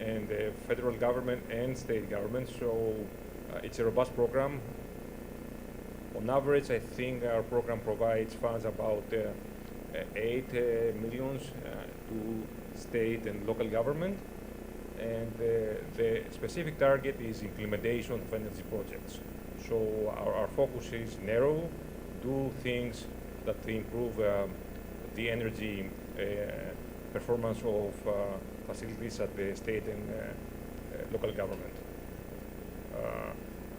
and the federal government and state government. So it's a robust program. On average, I think our program provides funds about 8 million to state and local government. And the specific target is implementation of energy projects. So our focus is narrow, do things that improve the energy performance of facilities at the state and local government.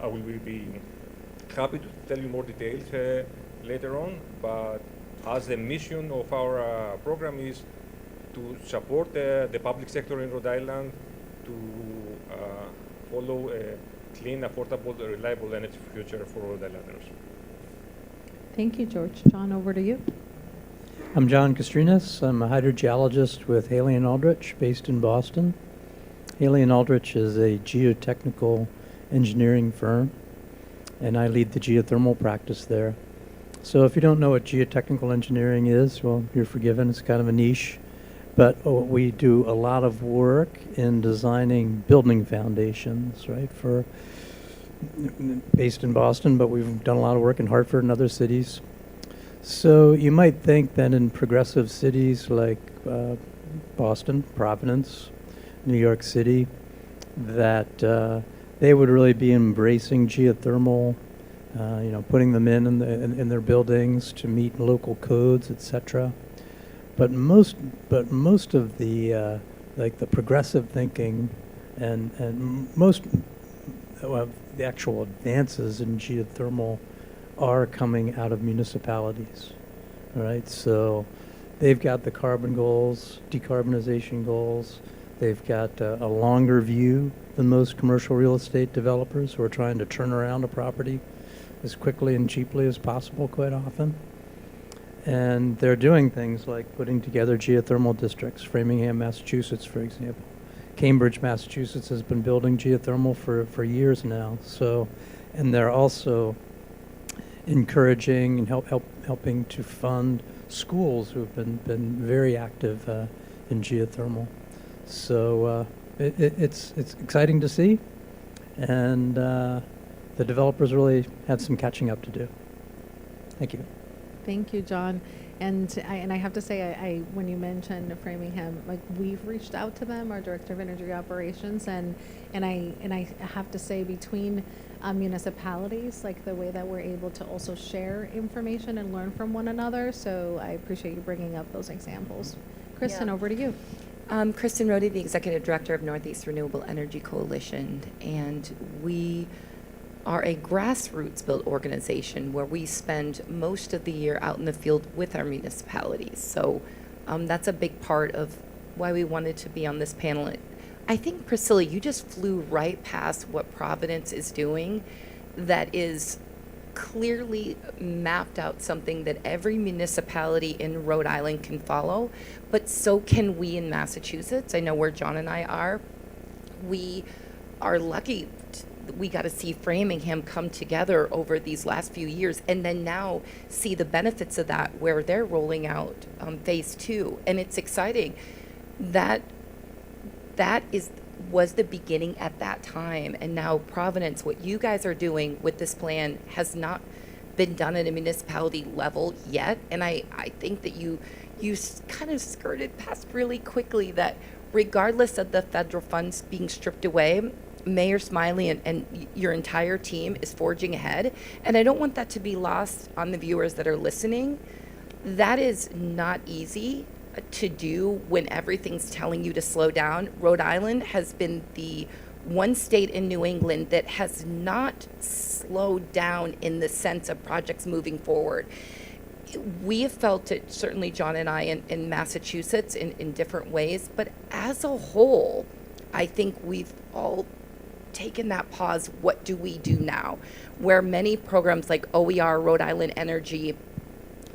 I will be happy to tell you more details later on, but as the mission of our program is to support the public sector in Rhode Island to follow a clean, affordable, reliable energy future for Rhode Islanders. Thank you, George. John, over to you. I'm John Castrinas. I'm a hydrogeologist with Haley & Aldrich, based in Boston. Haley & Aldrich is a geotechnical engineering firm, and I lead the geothermal practice there. So if you don't know what geotechnical engineering is, well, you're forgiven. It's kind of a niche. But we do a lot of work in designing building foundations, right, based in Boston, but we've done a lot of work in Hartford and other cities. So you might think that in progressive cities like Boston, Providence, New York City, that they would really be embracing geothermal, putting them in their buildings to meet local codes, etc. But most of the the progressive thinking and most of the actual advances in geothermal are coming out of municipalities, all right? So they've got the carbon goals, decarbonization goals. They've got a longer view than most commercial real estate developers who are trying to turn around a property as quickly and cheaply as possible quite often. And they're doing things like putting together geothermal districts. Framingham, Massachusetts, for example. Cambridge, Massachusetts has been building geothermal for years now. So, and they're also encouraging and helping to fund schools who have been very active in geothermal. So it's exciting to see, and the developers really have some catching up to do. Thank you. Thank you, John. And I have to say, when you mentioned Framingham, like we've reached out to them, our Director of Energy Operations, and I have to say between municipalities, like the way that we're able to also share information and learn from one another. So I appreciate you bringing up those examples. Kristen, over to you. Kristen Rohde, the Executive Director of Northeast Renewable Energy Coalition, and we are a grassroots-built organization where we spend most of the year out in the field with our municipalities. So that's a big part of why we wanted to be on this panel. I think, Priscilla, you just flew right past what Providence is doing that is clearly mapped out something that every municipality in Rhode Island can follow, but so can we in Massachusetts. I know where John and I are. We are lucky we got to see Framingham come together over these last few years, and then now see the benefits of that where they're rolling out phase 2, and it's exciting. That was the beginning at that time, and now Providence, what you guys are doing with this plan has not been done at a municipality level yet, and I think that you kind of skirted past really quickly that regardless of the federal funds being stripped away, Mayor Smiley and your entire team is forging ahead, and I don't want that to be lost on the viewers that are listening. That is not easy to do when everything's telling you to slow down. Rhode Island has been the one state in New England that has not slowed down in the sense of projects moving forward. We have felt it, certainly John and I, in Massachusetts in different ways, but as a whole, I think we've all taken that pause, what do we do now? Where many programs like OER, Rhode Island Energy,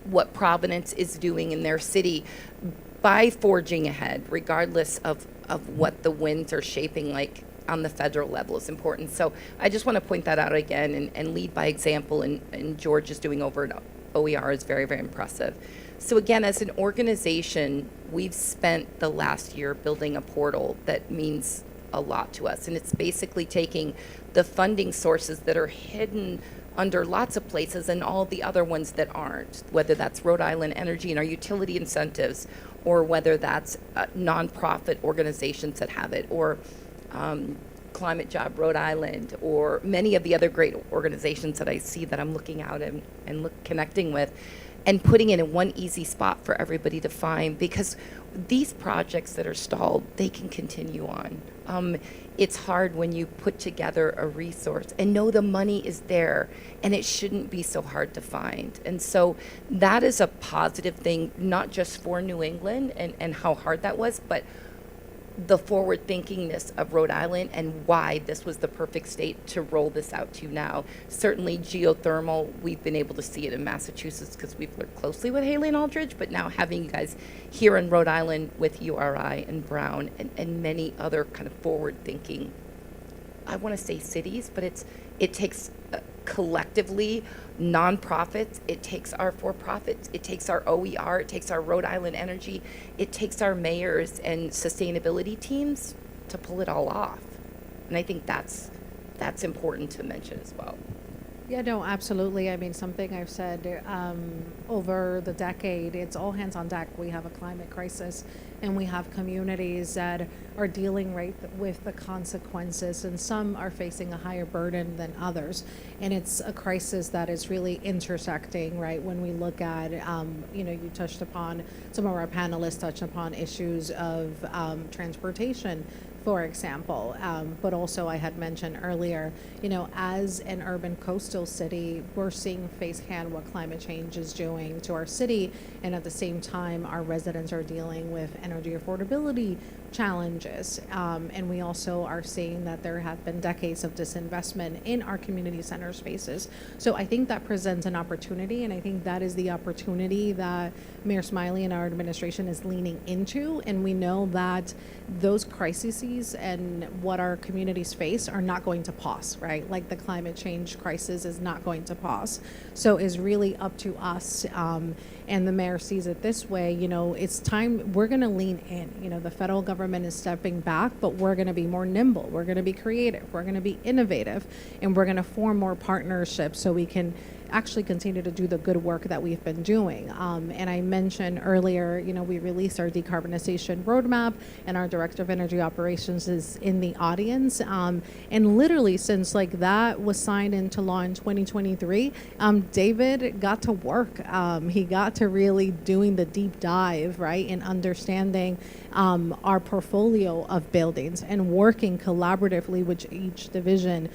what Providence is doing in their city, by forging ahead, regardless of what the winds are shaping like on the federal level, is important. So I just want to point that out again and lead by example, and George is doing over at OER is very, very impressive. So again, as an organization, we've spent the last year building a portal that means a lot to us, and it's basically taking the funding sources that are hidden under lots of places and all the other ones that aren't, whether that's Rhode Island Energy and our utility incentives, or whether that's nonprofit organizations that have it, or Climate Job Rhode Island, or many of the other great organizations that I see that I'm looking out and connecting with, and putting it in one easy spot for everybody to find, because these projects that are stalled, they can continue on. It's hard when you put together a resource and know the money is there, and it shouldn't be so hard to find. And so that is a positive thing, not just for New England and how hard that was, but the forward thinkingness of Rhode Island and why this was the perfect state to roll this out to now. Certainly geothermal, we've been able to see it in Massachusetts because we've worked closely with Haley and Aldridge, but now having you guys here in Rhode Island with URI and Brown and many other kind of forward thinking, I want to say cities, but it takes collectively nonprofits, it takes our for-profits, it takes our OER, it takes our Rhode Island Energy, it takes our mayors and sustainability teams to pull it all off. And I think that's important to mention as well. Yeah, no, absolutely. I mean, something I've said over the decade, it's all hands on deck. We have a climate crisis, and we have communities that are dealing right with the consequences, and some are facing a higher burden than others. And it's a crisis that is really intersecting, right? When we look at, you touched upon, some of our panelists touched upon issues of transportation, for example, but also I had mentioned earlier, as an urban coastal city, we're seeing firsthand what climate change is doing to our city, and at the same time, our residents are dealing with energy affordability challenges, and we also are seeing that there have been decades of disinvestment in our community center spaces. So I think that presents an opportunity, and I think that is the opportunity that Mayor Smiley and our administration is leaning into, and we know that those crises and what our communities face are not going to pause, right? Like the climate change crisis is not going to pause. So it's really up to us, and the mayor sees it this way, it's time, we're gonna lean in. The federal government is stepping back, but we're gonna be more nimble, we're gonna be creative, we're gonna be innovative, and we're gonna form more partnerships so we can actually continue to do the good work that we've been doing. And I mentioned earlier, we released our decarbonization roadmap, and our Director of Energy Operations is in the audience. And literally since that was signed into law in 2023, David got to work. He got to really doing the deep dive, right, and understanding our portfolio of buildings and working collaboratively with each division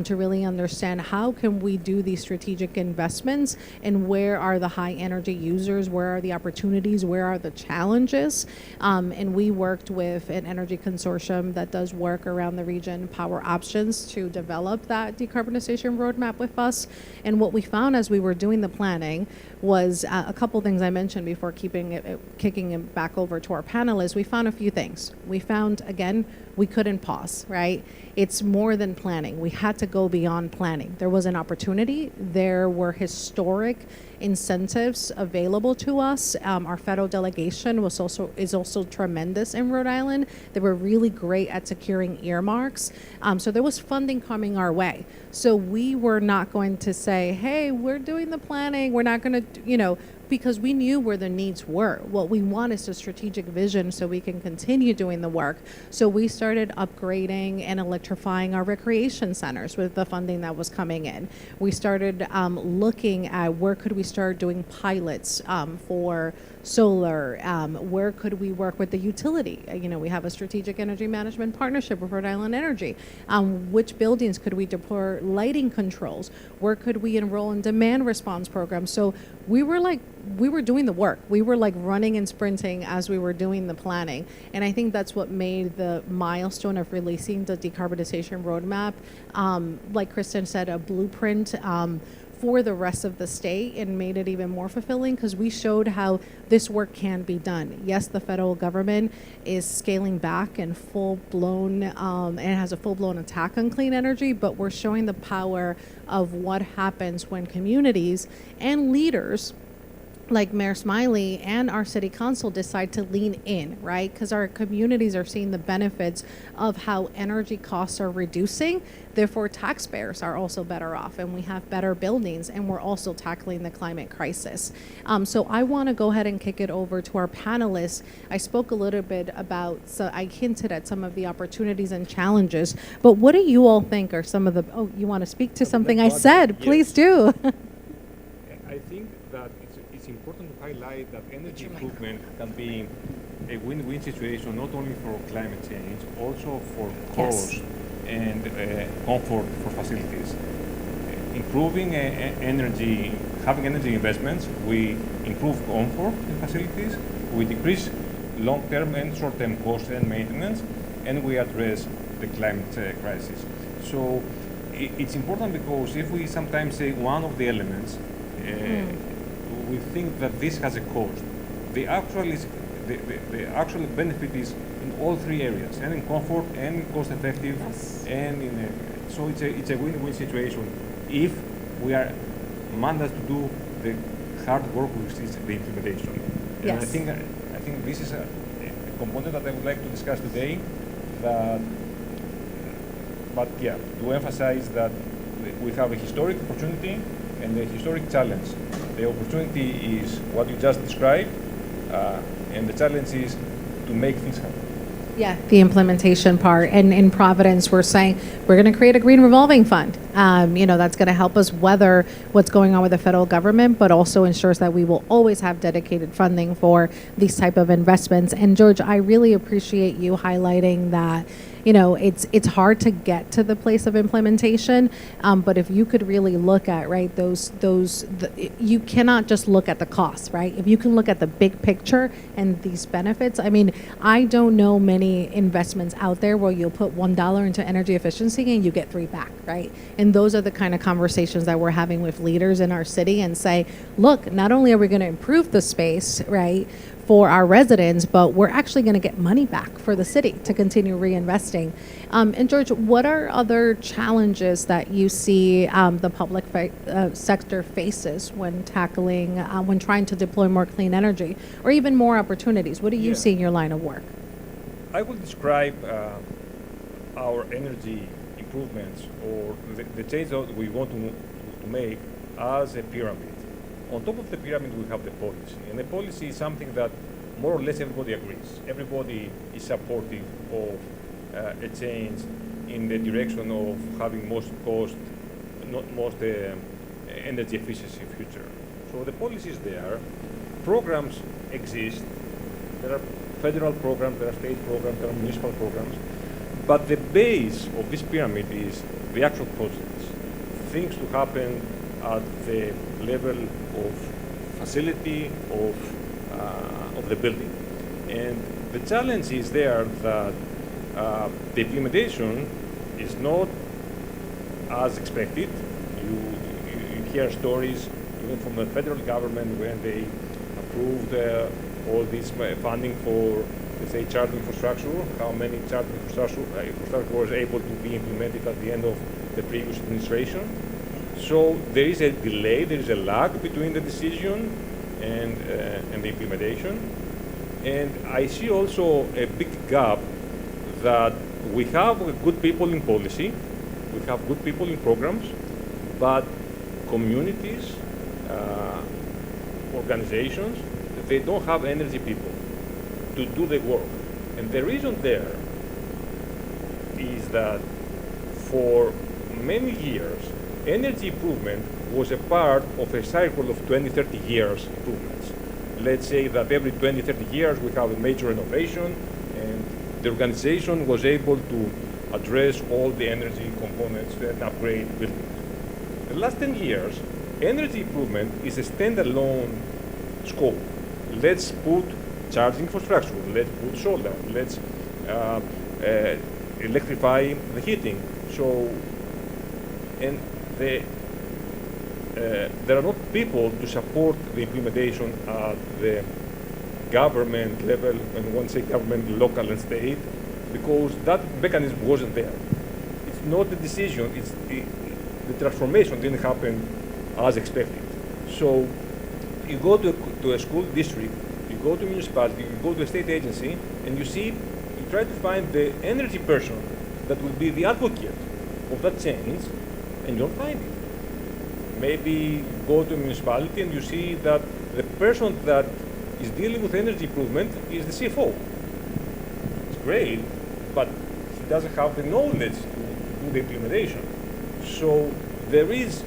to really understand how can we do these strategic investments, and where are the high energy users, where are the opportunities, where are the challenges. And we worked with an energy consortium that does work around the region, Power Options, to develop that decarbonization roadmap with us. And what we found as we were doing the planning was a couple things I mentioned before kicking it back over to our panelists. We found a few things. We found, again, we couldn't pause, right? It's more than planning. We had to go beyond planning. There was an opportunity. There were historic incentives available to us. Our federal delegation is also tremendous in Rhode Island. They were really great at securing earmarks. So there was funding coming our way. So we were not going to say, hey, we're doing the planning. We're not going to, because we knew where the needs were. What we want is a strategic vision so we can continue doing the work. So we started upgrading and electrifying our recreation centers with the funding that was coming in. We started looking at where could we start doing pilots for solar? Where could we work with the utility? We have a strategic energy management partnership with Rhode Island Energy. Which buildings could we deploy lighting controls? Where could we enroll in demand response programs? So we were doing the work. We were like running and sprinting as we were doing the planning. And I think that's what made the milestone of releasing the decarbonization roadmap, like Kristen said, a blueprint for the rest of the state, and made it even more fulfilling because we showed how this work can be done. Yes, the federal government is scaling back and full-blown, and has a full-blown attack on clean energy, but we're showing the power of what happens when communities and leaders like Mayor Smiley and our city council decide to lean in, right? Because our communities are seeing the benefits of how energy costs are reducing. Therefore, taxpayers are also better off, and we have better buildings, and we're also tackling the climate crisis. So I want to go ahead and kick it over to our panelists. I spoke a little bit about, so I hinted at some of the opportunities and challenges, but what do you all think are some of the, you want to speak to something I said? Please do. I think that it's important to highlight that energy improvement can be a win-win situation not only for climate change, also for cost and comfort for facilities. Improving energy, having energy investments, we improve comfort in facilities, we decrease long-term and short-term costs and maintenance, and we address the climate crisis. So it's important because if we sometimes say one of the elements, we think that this has a cost. The actual benefit is in all three areas, and in comfort, and in cost effective, and so it's a win-win situation if we are mandated to do the hard work, which is the implementation. And I think this is a component that I would like to discuss today. But to emphasize that we have a historic opportunity and a historic challenge. The opportunity is what you just described, and the challenge is to make things happen. Yeah, the implementation part. And in Providence, we're saying we're going to create a green revolving fund. That's going to help us weather what's going on with the federal government, but also ensures that we will always have dedicated funding for these type of investments. And George, I really appreciate you highlighting that. It's hard to get to the place of implementation, but if you could really look at, right, you cannot just look at the costs, right? If you can look at the big picture and these benefits, I don't know many investments out there where you'll put $1 into energy efficiency and you get 3 back, right? And those are the kind of conversations that we're having with leaders in our city and say, look, not only are we going to improve the space, right, for our residents, but we're actually going to get money back for the city to continue reinvesting. And George, what are other challenges that you see the public sector faces when when trying to deploy more clean energy, or even more opportunities? What do you see in your line of work? I would describe our energy improvements or the change that we want to make as a pyramid. On top of the pyramid, we have the policy. And the policy is something that more or less everybody agrees. Everybody is supportive of a change in the direction of having most energy efficiency future. So the policy is there. Programs exist. There are federal programs, there are state programs, there are municipal programs. But the base of this pyramid is the actual process. Things to happen at the level of facility of the building. And the challenge is there that the implementation is not as expected. You hear stories even from the federal government when they approved all this funding for, let's say, charging infrastructure, how many charging infrastructure was able to be implemented at the end of the previous administration. So there is a delay, there is a lag between the decision and the implementation. And I see also a big gap that we have good people in policy, we have good people in programs, but communities, organizations, they don't have energy people to do the work. And the reason there is that for many years, energy improvement was a part of a cycle of 20, 30 years improvements. Let's say that every 20, 30 years we have a major renovation, and the organization was able to address all the energy components and upgrade buildings. The last 10 years, energy improvement is a standalone scope. Let's put charging infrastructure, let's put solar, let's electrify the heating. So, and there are not people to support the implementation at the government level, and when I say government, local and state, because that mechanism wasn't there. It's not a decision, the transformation didn't happen as expected. So you go to a school district, you go to a municipality, you go to a state agency, and you try to find the energy person that will be the advocate of that change, and you don't find it. Maybe you go to a municipality and you see that the person that is dealing with energy improvement is the CFO. It's great, but he doesn't have the knowledge to do the implementation. So there is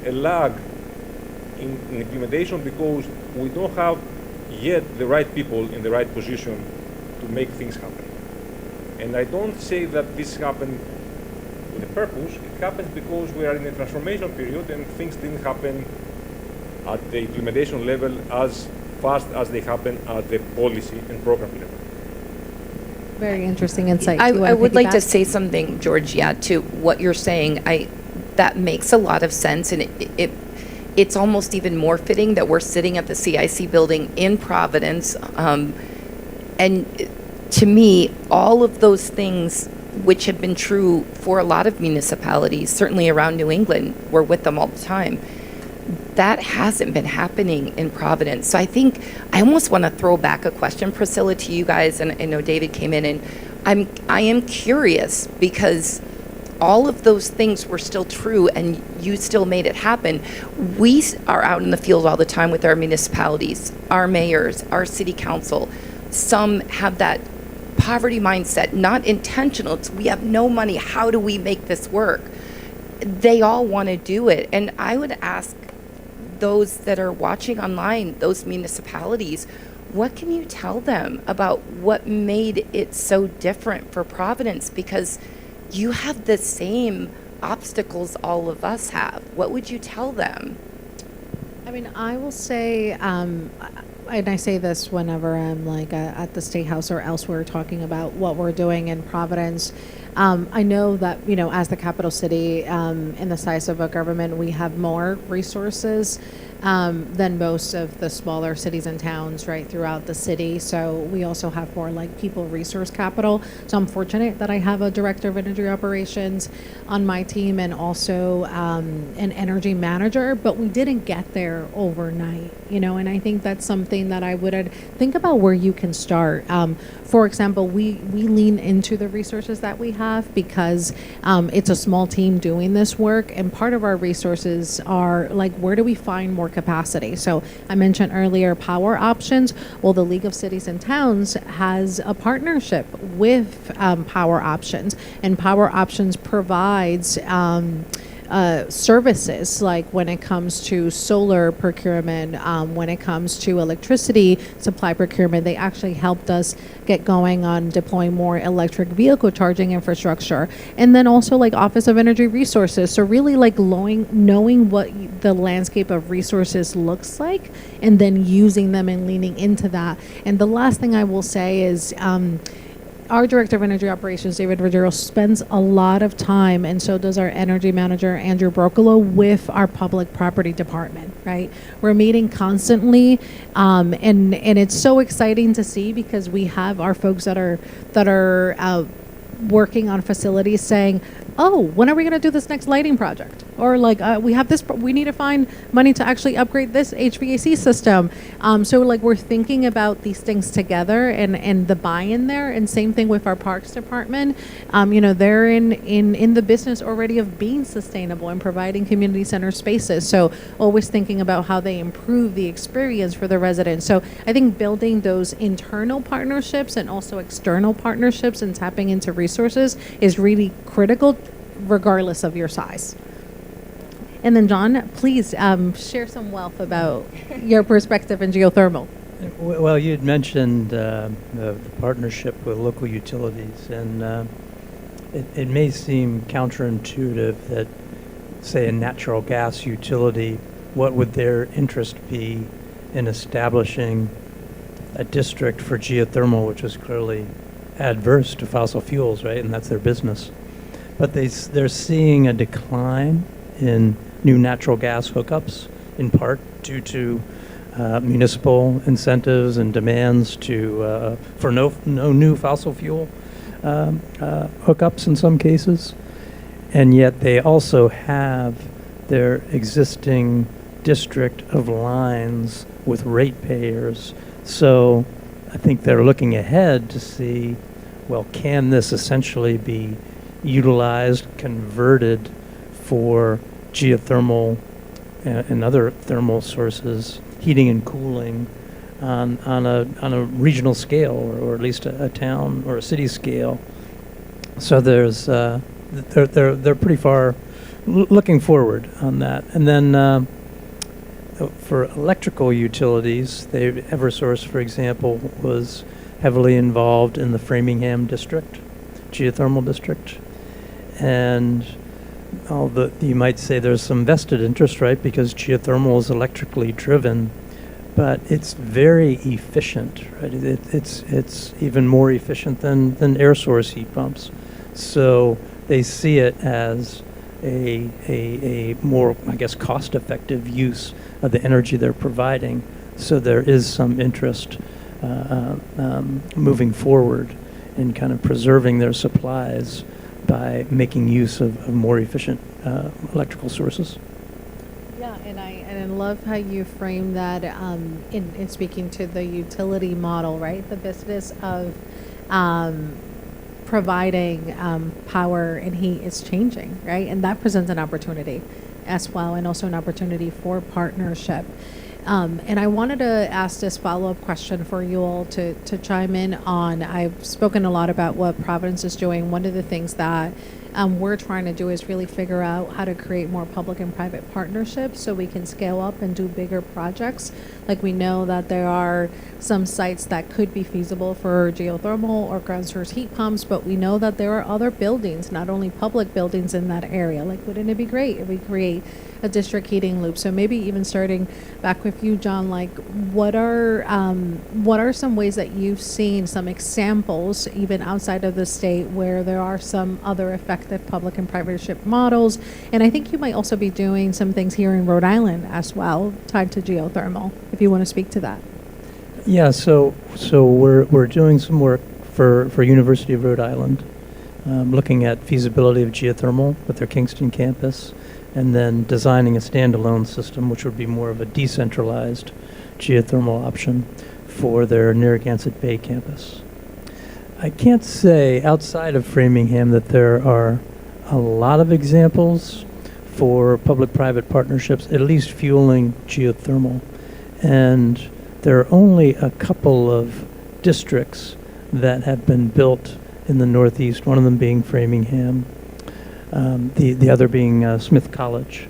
a lag in implementation because we don't have yet the right people in the right position to make things happen. And I don't say that this happened with a purpose. It happens because we are in a transformation period and things didn't happen at the implementation level as fast as they happen at the policy and program level. Very interesting insight. I would like to say something, Georgia, to what you're saying. That makes a lot of sense, and it's almost even more fitting that we're sitting at the CIC building in Providence. And to me, all of those things which have been true for a lot of municipalities, certainly around New England, we're with them all the time. That hasn't been happening in Providence. So I think I almost want to throw back a question, Priscilla, to you guys, and I know David came in, and I am curious because all of those things were still true and you still made it happen. We are out in the field all the time with our municipalities, our mayors, our city council. Some have that poverty mindset, not intentional. It's, we have no money. How do we make this work? They all want to do it. And I would ask those that are watching online, those municipalities, what can you tell them about what made it so different for Providence? Because you have the same obstacles all of us have. What would you tell them? I mean, I will say, and I say this whenever I'm like at the State House or elsewhere talking about what we're doing in Providence. I know that, as the capital city, in the size of a government, we have more resources than most of the smaller cities and towns right throughout the city. So we also have more like people resource capital. So I'm fortunate that I have a director of energy operations on my team and also an energy manager, but we didn't get there overnight, and I think that's something that I would think about where you can start. For example, we lean into the resources that we have because it's a small team doing this work, and part of our resources are like, where do we find more capacity? So I mentioned earlier power options. Well, the League of Cities and Towns has a partnership with Power Options, and Power Options provides services like when it comes to solar procurement, when it comes to electricity supply procurement. They actually helped us get going on deploying more electric vehicle charging infrastructure, and then also like Office of Energy Resources. So really like knowing what the landscape of resources looks like and then using them and leaning into that. And the last thing I will say is our Director of Energy Operations, David Ruggiero, spends a lot of time, and so does our Energy Manager, Andrew Brocolo, with our Public Property Department, right? We're meeting constantly, and it's so exciting to see because we have our folks that are working on facilities saying, oh, when are we going to do this next lighting project? Or like, we have this, we need to find money to actually upgrade this HVAC system. So like we're thinking about these things together and the buy-in there. And same thing with our Parks Department. They're in the business already of being sustainable and providing community center spaces. So always thinking about how they improve the experience for the residents. So I think building those internal partnerships and also external partnerships and tapping into resources is really critical regardless of your size. And then John, please share some wealth about your perspective in geothermal. Well, you had mentioned the partnership with local utilities, and it may seem counterintuitive that, say, a natural gas utility, what would their interest be in establishing a district for geothermal, which is clearly adverse to fossil fuels, right? And that's their business. But they're seeing a decline in new natural gas hookups, in part due to municipal incentives and demands for no new fossil fuel hookups in some cases. And yet they also have their existing district of lines with ratepayers. So I think they're looking ahead to see, well, can this essentially be utilized, converted for geothermal and other thermal sources, heating and cooling on a regional scale, or at least a town or a city scale. So there's they're pretty far looking forward on that. And then for electrical utilities, Eversource, for example, was heavily involved in the Framingham district, geothermal district, and you might say there's some vested interest, right? Because geothermal is electrically driven, but it's very efficient, right? It's even more efficient than air source heat pumps. So they see it as a more, I guess, cost-effective use of the energy they're providing. So there is some interest moving forward in kind of preserving their supplies by making use of more efficient electrical sources. Yeah, and I love how you frame that in speaking to the utility model, right? The business of providing power and heat is changing, right? And that presents an opportunity as well, and also an opportunity for partnership. And I wanted to ask this follow-up question for you all to chime in on. I've spoken a lot about what Providence is doing. One of the things that we're trying to do is really figure out how to create more public and private partnerships so we can scale up and do bigger projects. Like, we know that there are some sites that could be feasible for geothermal or ground source heat pumps, but we know that there are other buildings, not only public buildings in that area. Like, wouldn't it be great if we create a district heating loop? So maybe even starting back with you, John, like, what are some ways that you've seen, some examples even outside of the state, where there are some other effective public and partnership models? And I think you might also be doing some things here in Rhode Island as well, tied to geothermal, if you want to speak to that. Yeah, so we're doing some work for University of Rhode Island, looking at feasibility of geothermal with their Kingston campus, and then designing a standalone system, which would be more of a decentralized geothermal option for their Narragansett Bay campus. I can't say outside of Framingham that there are a lot of examples for public-private partnerships, at least fueling geothermal. And there are only a couple of districts that have been built in the Northeast, one of them being Framingham, the other being Smith College.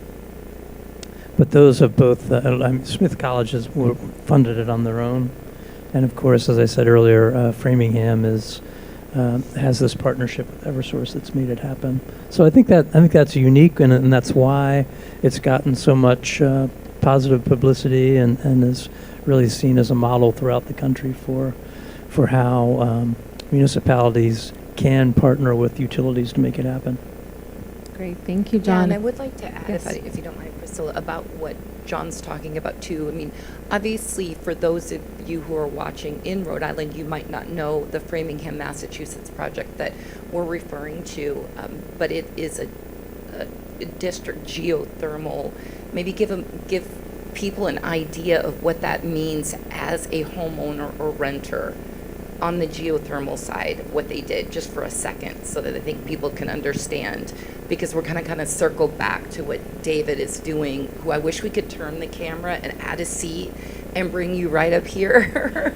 But those have both, Smith College has funded it on their own. And of course, as I said earlier, Framingham has this partnership with Eversource that's made it happen. So I think that's unique, and that's why it's gotten so much positive publicity and is really seen as a model throughout the country for how municipalities can partner with utilities to make it happen. Great, thank you, Yeah, John. and I would like to add, Yes. if you don't mind, Priscilla, about what John's talking about too. I mean, obviously, for those of you who are watching in Rhode Island, you might not know the Framingham, Massachusetts project that we're referring to, but it is a district geothermal. Maybe give people an idea of what that means as a homeowner or renter on the geothermal side, what they did, just for a second, so that I think people can understand, because we're kind of circle back to what David is doing, who I wish we could turn the camera and add a seat and bring you right up here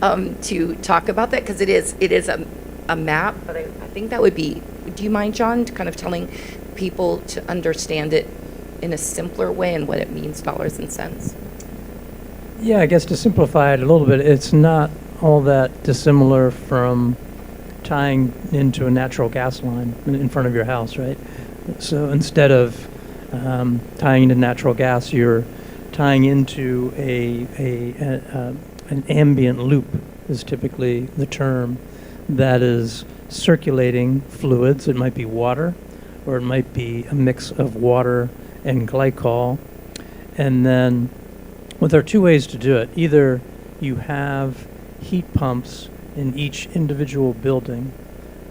to talk about that, because it is a map, but I think that would be, do you mind, John, kind of telling people to understand it in a simpler way and what it means dollars and cents? Yeah, I guess to simplify it a little bit, it's not all that dissimilar from tying into a natural gas line in front of your house, right? So instead of tying into natural gas, you're tying into an ambient loop is typically the term that is circulating fluids. It might be water, or it might be a mix of water and glycol. And then, well, there are two ways to do it. Either you have heat pumps in each individual building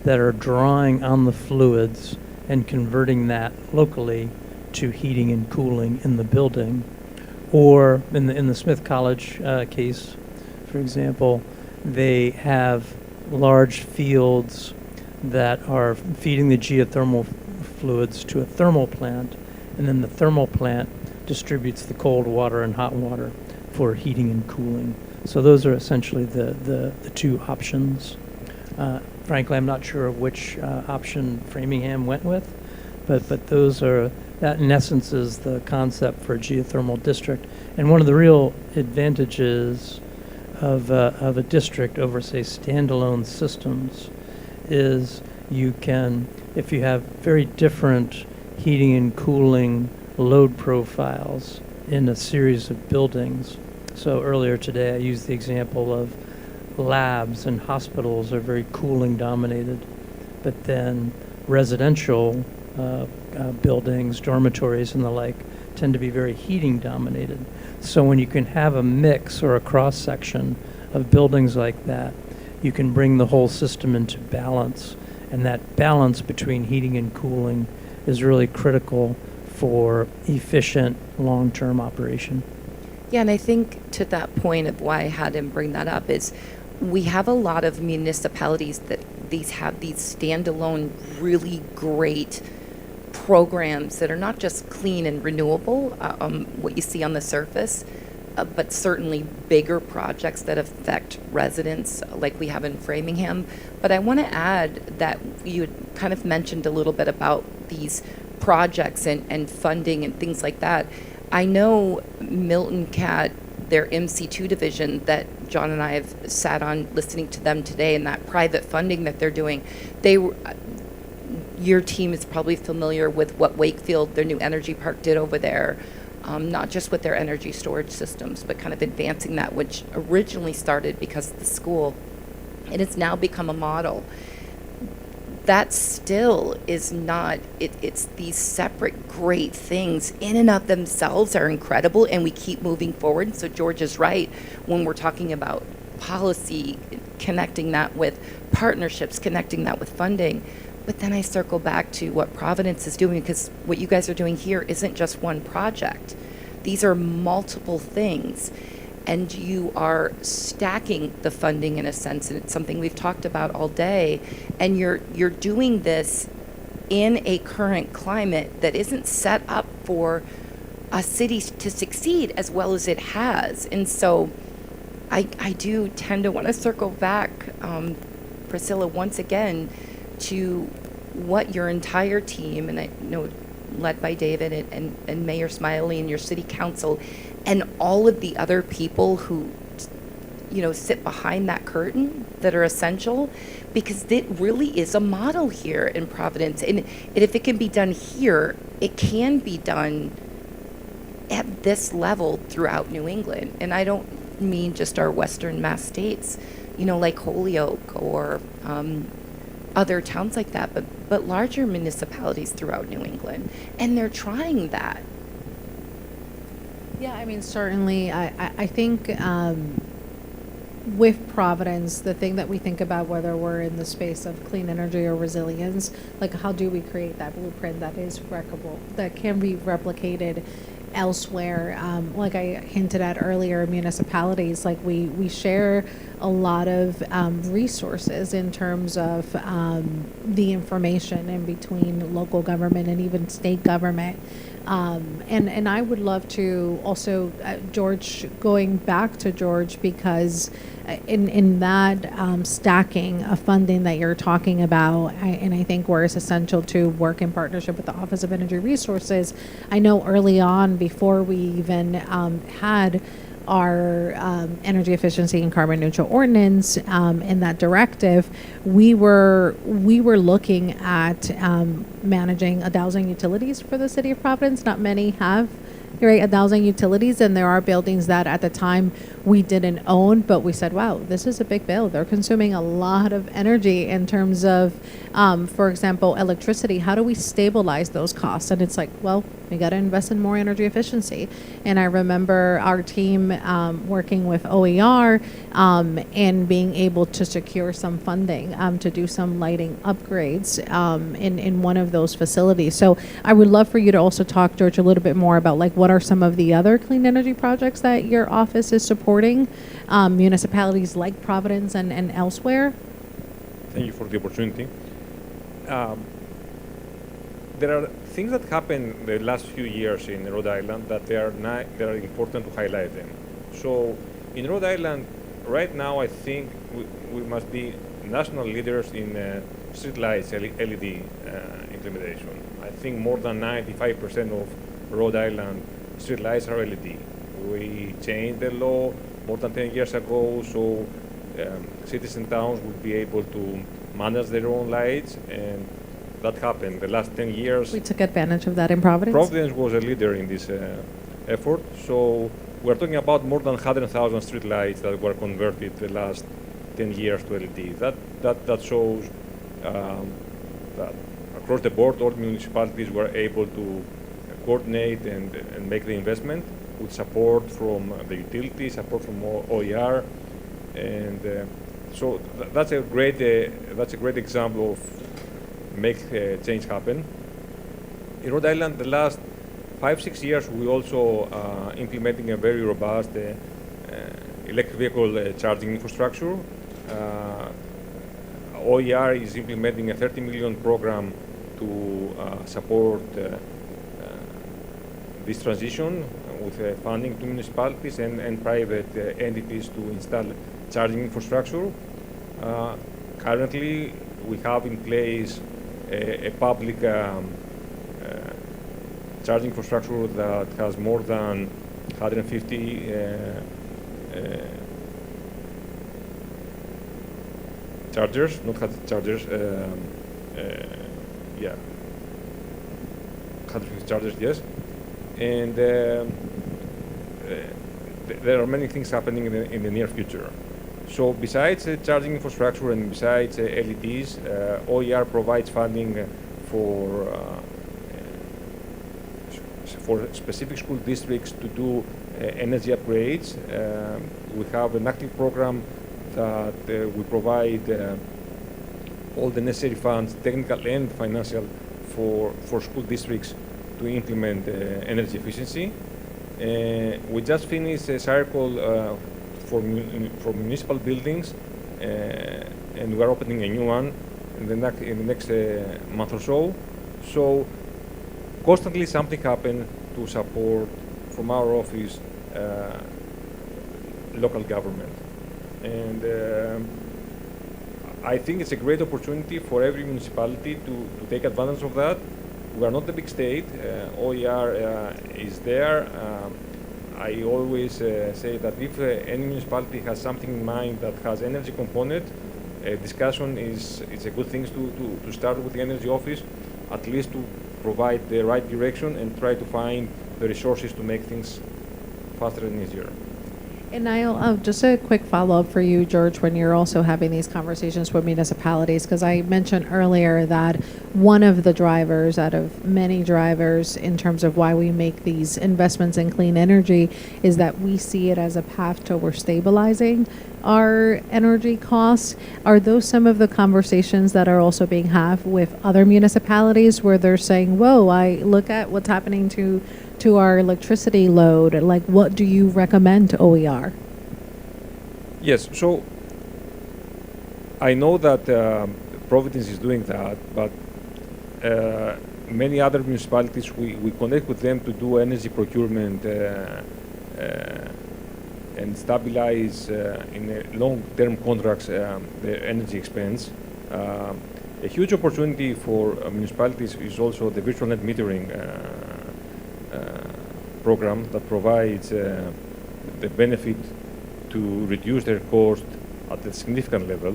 that are drawing on the fluids and converting that locally to heating and cooling in the building. Or in the Smith College case, for example, they have large fields that are feeding the geothermal fluids to a thermal plant, and then the thermal plant distributes the cold water and hot water for heating and cooling. So those are essentially the two options. Frankly, I'm not sure which option Framingham went with, but those are, that in essence is the concept for a geothermal district. And one of the real advantages of a district over, say, standalone systems is you can, if you have very different heating and cooling load profiles in a series of buildings. So earlier today I used the example of labs and hospitals are very cooling dominated, but then residential buildings, dormitories and the like tend to be very heating dominated. So when you can have a mix or a cross section of buildings like that, you can bring the whole system into balance, and that balance between heating and cooling is really critical for efficient long-term operation. Yeah, and I think to that point of why I had him bring that up is we have a lot of municipalities that have these standalone, really great programs that are not just clean and renewable, what you see on the surface, but certainly bigger projects that affect residents like we have in Framingham. But I want to add that you had kind of mentioned a little bit about these projects and funding and things like that. I know Milton Cat, their MC2 division that John and I have sat on listening to them today, and that private funding that they're doing, your team is probably familiar with what Wakefield, their new energy park, did over there, not just with their energy storage systems, but kind of advancing that, which originally started because of the school. And it's now become a model. That still is not, it's these separate great things in and of themselves are incredible, and we keep moving forward. So George is right when we're talking about policy, connecting that with partnerships, connecting that with funding. But then I circle back to what Providence is doing, because what you guys are doing here isn't just one project. These are multiple things, and you are stacking the funding in a sense, and it's something we've talked about all day. And you're doing this in a current climate that isn't set up for a city to succeed as well as it has. And so I do tend to want to circle back, Priscilla, once again, to what your entire team, and I know led by David and Mayor Smiley and your city council and all of the other people who, sit behind that curtain that are essential, because it really is a model here in Providence. And if it can be done here, it can be done at this level throughout New England. And I don't mean just our Western Mass states, like Holyoke or other towns like that, but larger municipalities throughout New England. And they're trying that. Yeah, I mean, certainly, I think with Providence, the thing that we think about, whether we're in the space of clean energy or resilience, like how do we create that blueprint that is replicable, that can be replicated elsewhere? Like I hinted at earlier, municipalities, like we share a lot of resources in terms of the information in between local government and even state government. And I would love to also, George, going back to George, because in that stacking of funding that you're talking about, and I think where it's essential to work in partnership with the Office of Energy Resources. I know early on, before we even had our energy efficiency and carbon neutral ordinance in that directive, we were looking at managing 1,000 utilities for the city of Providence. Not many have, right, 1,000 utilities, and there are buildings that at the time we didn't own, but we said, wow, this is a big bill. They're consuming a lot of energy in terms of, for example, electricity. How do we stabilize those costs? And it's like, well, we got to invest in more energy efficiency. And I remember our team working with OER and being able to secure some funding to do some lighting upgrades in one of those facilities. So I would love for you to also talk, George, a little bit more about like what are some of the other clean energy projects that your office is supporting, municipalities like Providence and elsewhere. Thank you for the opportunity. There are things that happened the last few years in Rhode Island that they are important to highlight them. So in Rhode Island, right now, I think we must be national leaders in street lights LED implementation. I think more than 95% of Rhode Island street lights are LED. We changed the law more than 10 years ago, so cities and towns would be able to manage their own lights, and that happened the last 10 years. We took advantage of that in Providence. Providence was a leader in this effort, so we're talking about more than 100,000 street lights that were converted the last 10 years to LED. That shows that across the board, all municipalities were able to coordinate and make the investment with support from the utility, support from OER, and so that's a great example of make change happen. In Rhode Island, the last 5-6 years, we also implementing a very robust electric vehicle charging infrastructure. OER is implementing a $30 million program to support this transition with funding to municipalities and private entities to install charging infrastructure. Currently, we have in place a public charging infrastructure that has more than 150 chargers, not chargers, yeah, 150 chargers, yes. And there are many things happening in the near future. So besides charging infrastructure and besides LEDs, OER provides funding for specific school districts to do energy upgrades. We have an active program that we provide all the necessary funds, technical and financial, for school districts to implement energy efficiency. We just finished a cycle for municipal buildings, and we are opening a new one in the next month or so. So constantly something happens to support from our office local government, and I think it's a great opportunity for every municipality to take advantage of that. We are not a big state. OER is there. I always say that if any municipality has something in mind that has energy component, discussion is a good thing to start with the energy office, at least to provide the right direction and try to find the resources to make things faster and easier. And Niall, just a quick follow-up for you, George, when you're also having these conversations with municipalities, because I mentioned earlier that one of the drivers out of many drivers in terms of why we make these investments in clean energy is that we see it as a path toward stabilizing our energy costs. Are those some of the conversations that are also being had with other municipalities where they're saying, whoa, I look at what's happening to our electricity load, like what do you recommend to OER? Yes, so I know that Providence is doing that, but many other municipalities, we connect with them to do energy procurement and stabilize in long-term contracts the energy expense. A huge opportunity for municipalities is also the virtual net metering program that provides the benefit to reduce their cost at a significant level.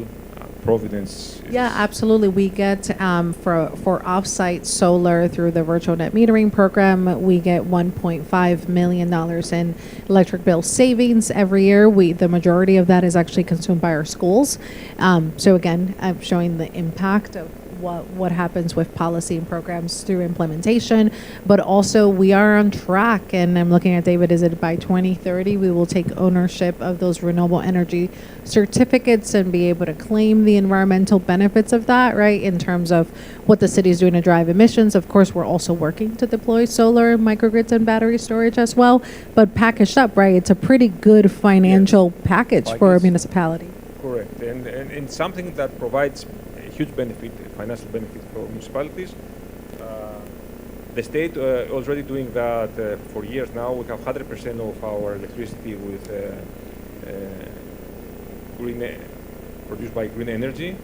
Providence. Yeah, absolutely. We get for offsite solar through the virtual net metering program, we get $1.5 million in electric bill savings every year. The majority of that is actually consumed by our schools. So again, I'm showing the impact of what happens with policy and programs through implementation, but also we are on track, and I'm looking at David, is it by 2030 we will take ownership of those renewable energy certificates and be able to claim the environmental benefits of that, right, in terms of what the city is doing to drive emissions. Of course, we're also working to deploy solar, microgrids, and battery storage as well, but packaged up, right, it's a pretty good financial package for a municipality. Correct, and something that provides huge benefit, financial benefit for municipalities. The state already doing that for years now. We have 100% of our electricity with produced by green energy.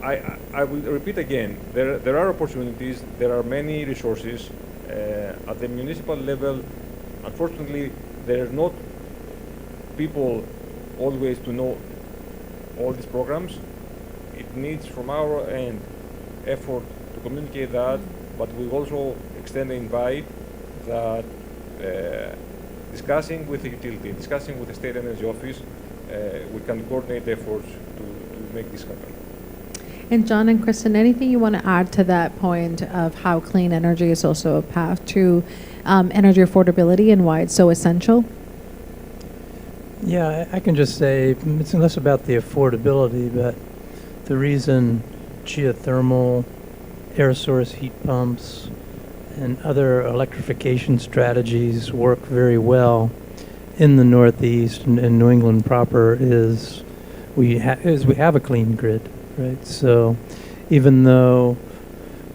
I will repeat again, there are opportunities, there are many resources. At the municipal level, unfortunately, there are not people always to know all these programs. It needs from our end effort to communicate that, but we also extend the invite that discussing with the utility, discussing with the state energy office, we can coordinate efforts to make this happen. And John and Kristen, anything you want to add to that point of how clean energy is also a path to energy affordability and why it's so essential? Yeah, I can just say it's less about the affordability, but the reason geothermal, air source heat pumps, and other electrification strategies work very well in the Northeast and New England proper is we have a clean grid, right? So even though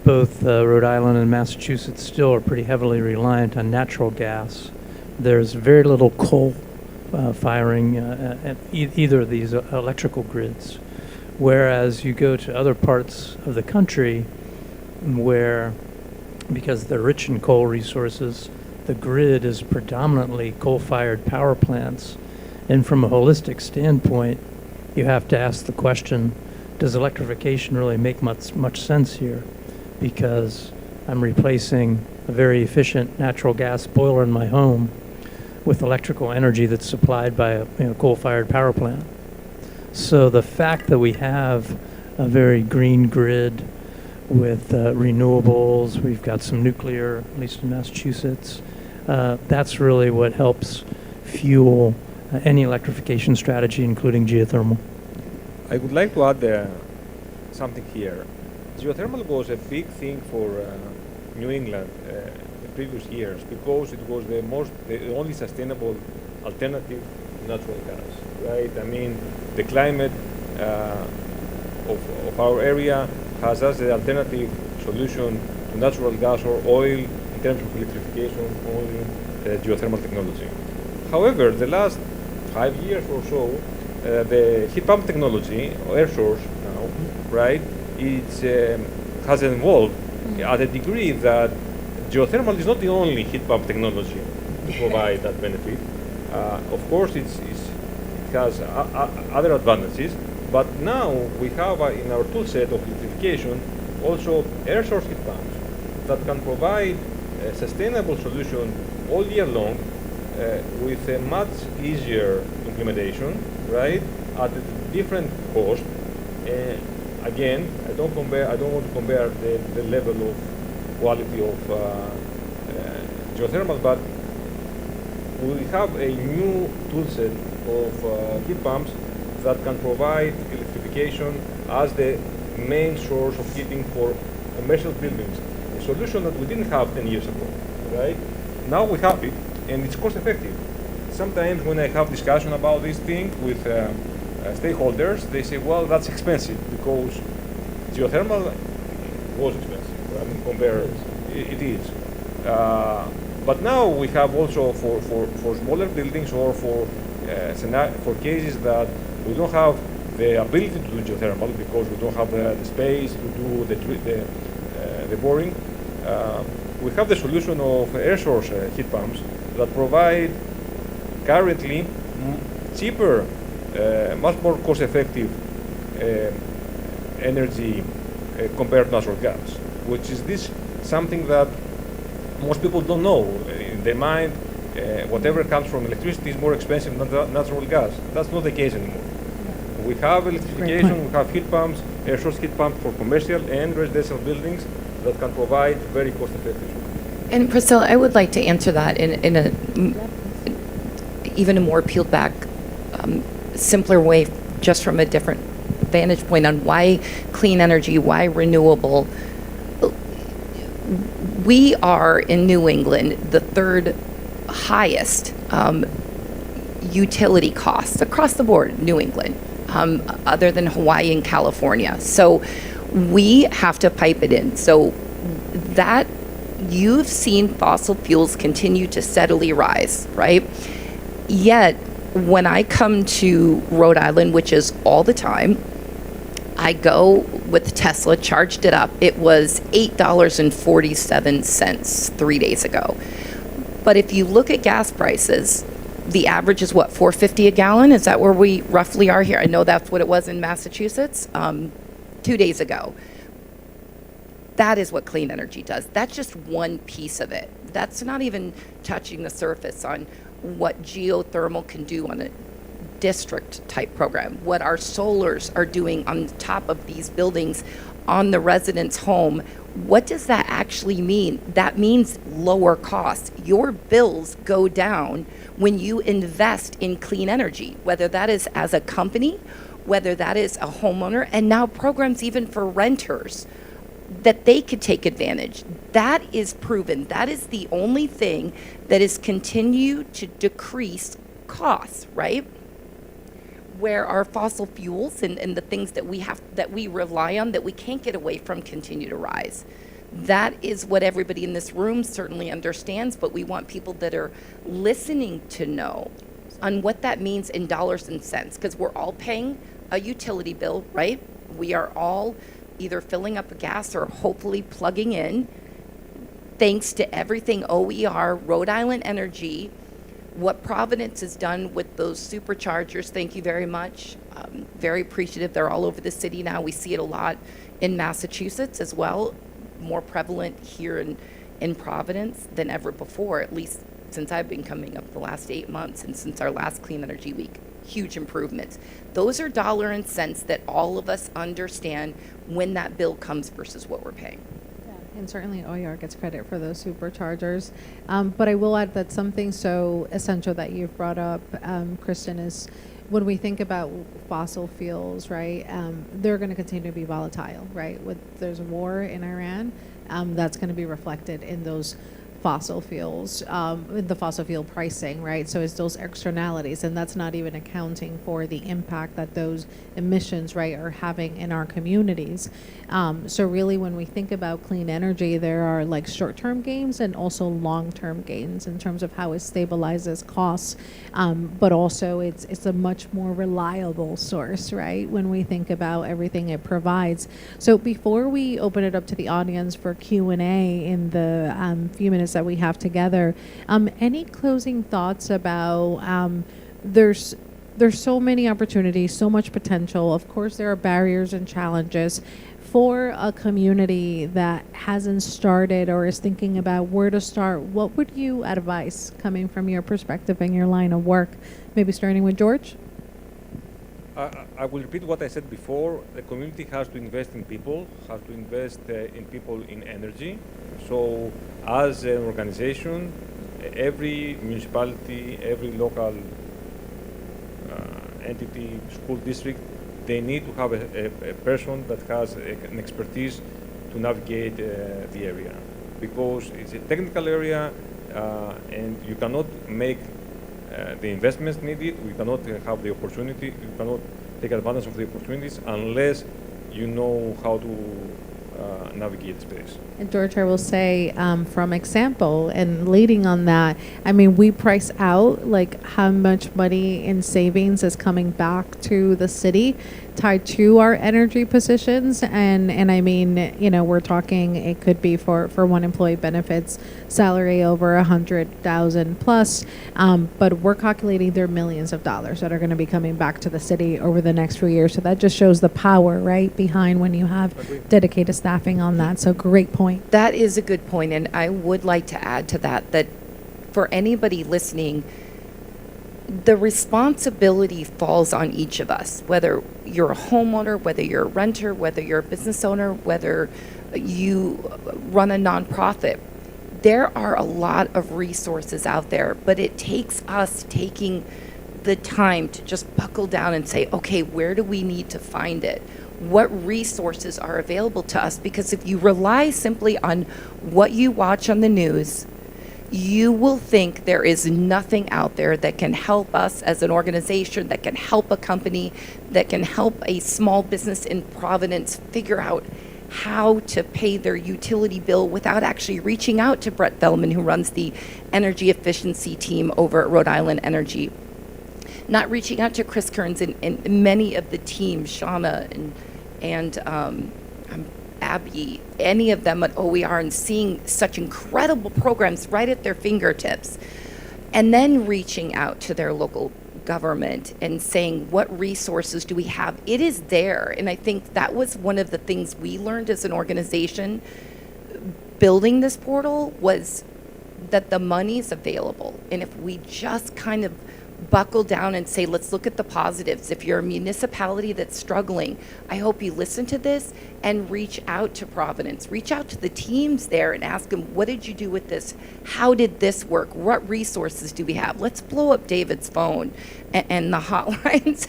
both Rhode Island and Massachusetts still are pretty heavily reliant on natural gas, there's very little coal firing at either of these electrical grids. Whereas you go to other parts of the country where, because they're rich in coal resources, the grid is predominantly coal-fired power plants. And from a holistic standpoint, you have to ask the question, does electrification really make much sense here? Because I'm replacing a very efficient natural gas boiler in my home with electrical energy that's supplied by a coal-fired power plant. So the fact that we have a very green grid with renewables, we've got some nuclear, at least in Massachusetts, that's really what helps fuel any electrification strategy, including geothermal. I would like to add something here. Geothermal was a big thing for New England in previous years because it was the only sustainable alternative to natural gas, right? I mean, the climate of our area has as the alternative solution to natural gas or oil in terms of electrification, only geothermal technology. However, the last 5 years or so, the heat pump technology, air source now, right, has evolved at a degree that geothermal is not the only heat pump technology to provide that benefit. Of course, it has other advantages, but now we have in our tool set of electrification also air source heat pumps that can provide a sustainable solution all year long with a much easier implementation, right, at a different cost. Again, I don't want to compare the level of quality of geothermal, but we have a new tool set of heat pumps that can provide electrification as the main source of heating for commercial buildings, a solution that we didn't have 10 years ago, right? Now we have it, and it's cost effective. Sometimes when I have discussion about this thing with stakeholders, they say, well, that's expensive because geothermal was expensive. I mean, compared, it is. But now we have also for smaller buildings or for cases that we don't have the ability to do geothermal because we don't have the space to do the boring. We have the solution of air source heat pumps that provide currently cheaper, much more cost-effective energy compared to natural gas, which is something that most people don't know. In their mind, whatever comes from electricity is more expensive than natural gas. That's not the case anymore. We have electrification, we have heat pumps, air source heat pumps for commercial and residential buildings that can provide very cost-effective. And Priscilla, I would like to answer that in a even a more peeled back, simpler way, just from a different vantage point on why clean energy, why renewable. We are in New England the third highest utility costs across the board, New England, other than Hawaii and California. So we have to pipe it in. So that you've seen fossil fuels continue to steadily rise, right? Yet when I come to Rhode Island, which is all the time, I go with Tesla, charged it up. It was $8.47 3 days ago. But if you look at gas prices, the average is what, $4.50 a gallon? Is that where we roughly are here? I know that's what it was in Massachusetts 2 days ago. That is what clean energy does. That's just one piece of it. That's not even touching the surface on what geothermal can do on a district type program, what our solars are doing on top of these buildings on the resident's home. What does that actually mean? That means lower costs. Your bills go down when you invest in clean energy, whether that is as a company, whether that is a homeowner, and now programs even for renters that they could take advantage. That is proven. That is the only thing that is continued to decrease costs, right? Where our fossil fuels and the things that we rely on that we can't get away from continue to rise. That is what everybody in this room certainly understands, but we want people that are listening to know on what that means in dollars and cents, because we're all paying a utility bill, right? We are all either filling up a gas or hopefully plugging in. Thanks to everything OER, Rhode Island Energy, what Providence has done with those superchargers, thank you very much. Very appreciative. They're all over the city now. We see it a lot in Massachusetts as well, more prevalent here in Providence than ever before, at least since I've been coming up the last 8 months and since our last Clean Energy Week. Huge improvements. Those are dollar and cents that all of us understand when that bill comes versus what we're paying. And certainly OER gets credit for those superchargers. But I will add that something so essential that you've brought up, Kristen, is when we think about fossil fuels, right, they're going to continue to be volatile, right? There's a war in Iran, that's going to be reflected in those fossil fuels, the fossil fuel pricing, right? So it's those externalities, and that's not even accounting for the impact that those emissions, right, are having in our communities. So really, when we think about clean energy, there are like short-term gains and also long-term gains in terms of how it stabilizes costs, but also it's a much more reliable source, right, when we think about everything it provides. So before we open it up to the audience for Q&A in the few minutes that we have together, any closing thoughts about there's so many opportunities, so much potential. Of course, there are barriers and challenges. For a community that hasn't started or is thinking about where to start, what would you advise coming from your perspective and your line of work? Maybe starting with George? I will repeat what I said before. The community has to invest in people, has to invest in people in energy. So as an organization, every municipality, every local entity, school district, they need to have a person that has an expertise to navigate the area, because it's a technical area and you cannot make the investments needed. We cannot have the opportunity. You cannot take advantage of the opportunities unless you know how to navigate space. And George, I will say, from example and leading on that, I mean, we price out like how much money in savings is coming back to the city tied to our energy positions. And I mean, you know, we're talking, it could be for one employee benefits salary over 100,000 plus, but we're calculating there are millions of dollars that are going to be coming back to the city over the next few years. So that just shows the power, right, behind when you have dedicated staffing on that. So great point. That is a good point, and I would like to add to that, that for anybody listening, the responsibility falls on each of us, whether you're a homeowner, whether you're a renter, whether you're a business owner, whether you run a nonprofit. There are a lot of resources out there, but it takes us taking the time to just buckle down and say, okay, where do we need to find it? What resources are available to us? Because if you rely simply on what you watch on the news, you will think there is nothing out there that can help us as an organization, that can help a company, that can help a small business in Providence figure out how to pay their utility bill without actually reaching out to Brett Bellman, who runs the energy efficiency team over at Rhode Island Energy. Not reaching out to Chris Kearns and many of the teams, Shauna and Abby, any of them at OER, and seeing such incredible programs right at their fingertips, and then reaching out to their local government and saying, what resources do we have? It is there. And I think that was one of the things we learned as an organization building this portal, was that the money's available. And if we just kind of buckle down and say, let's look at the positives. If you're a municipality that's struggling, I hope you listen to this and reach out to Providence. Reach out to the teams there and ask them, what did you do with this? How did this work? What resources do we have? Let's blow up David's phone and the hotlines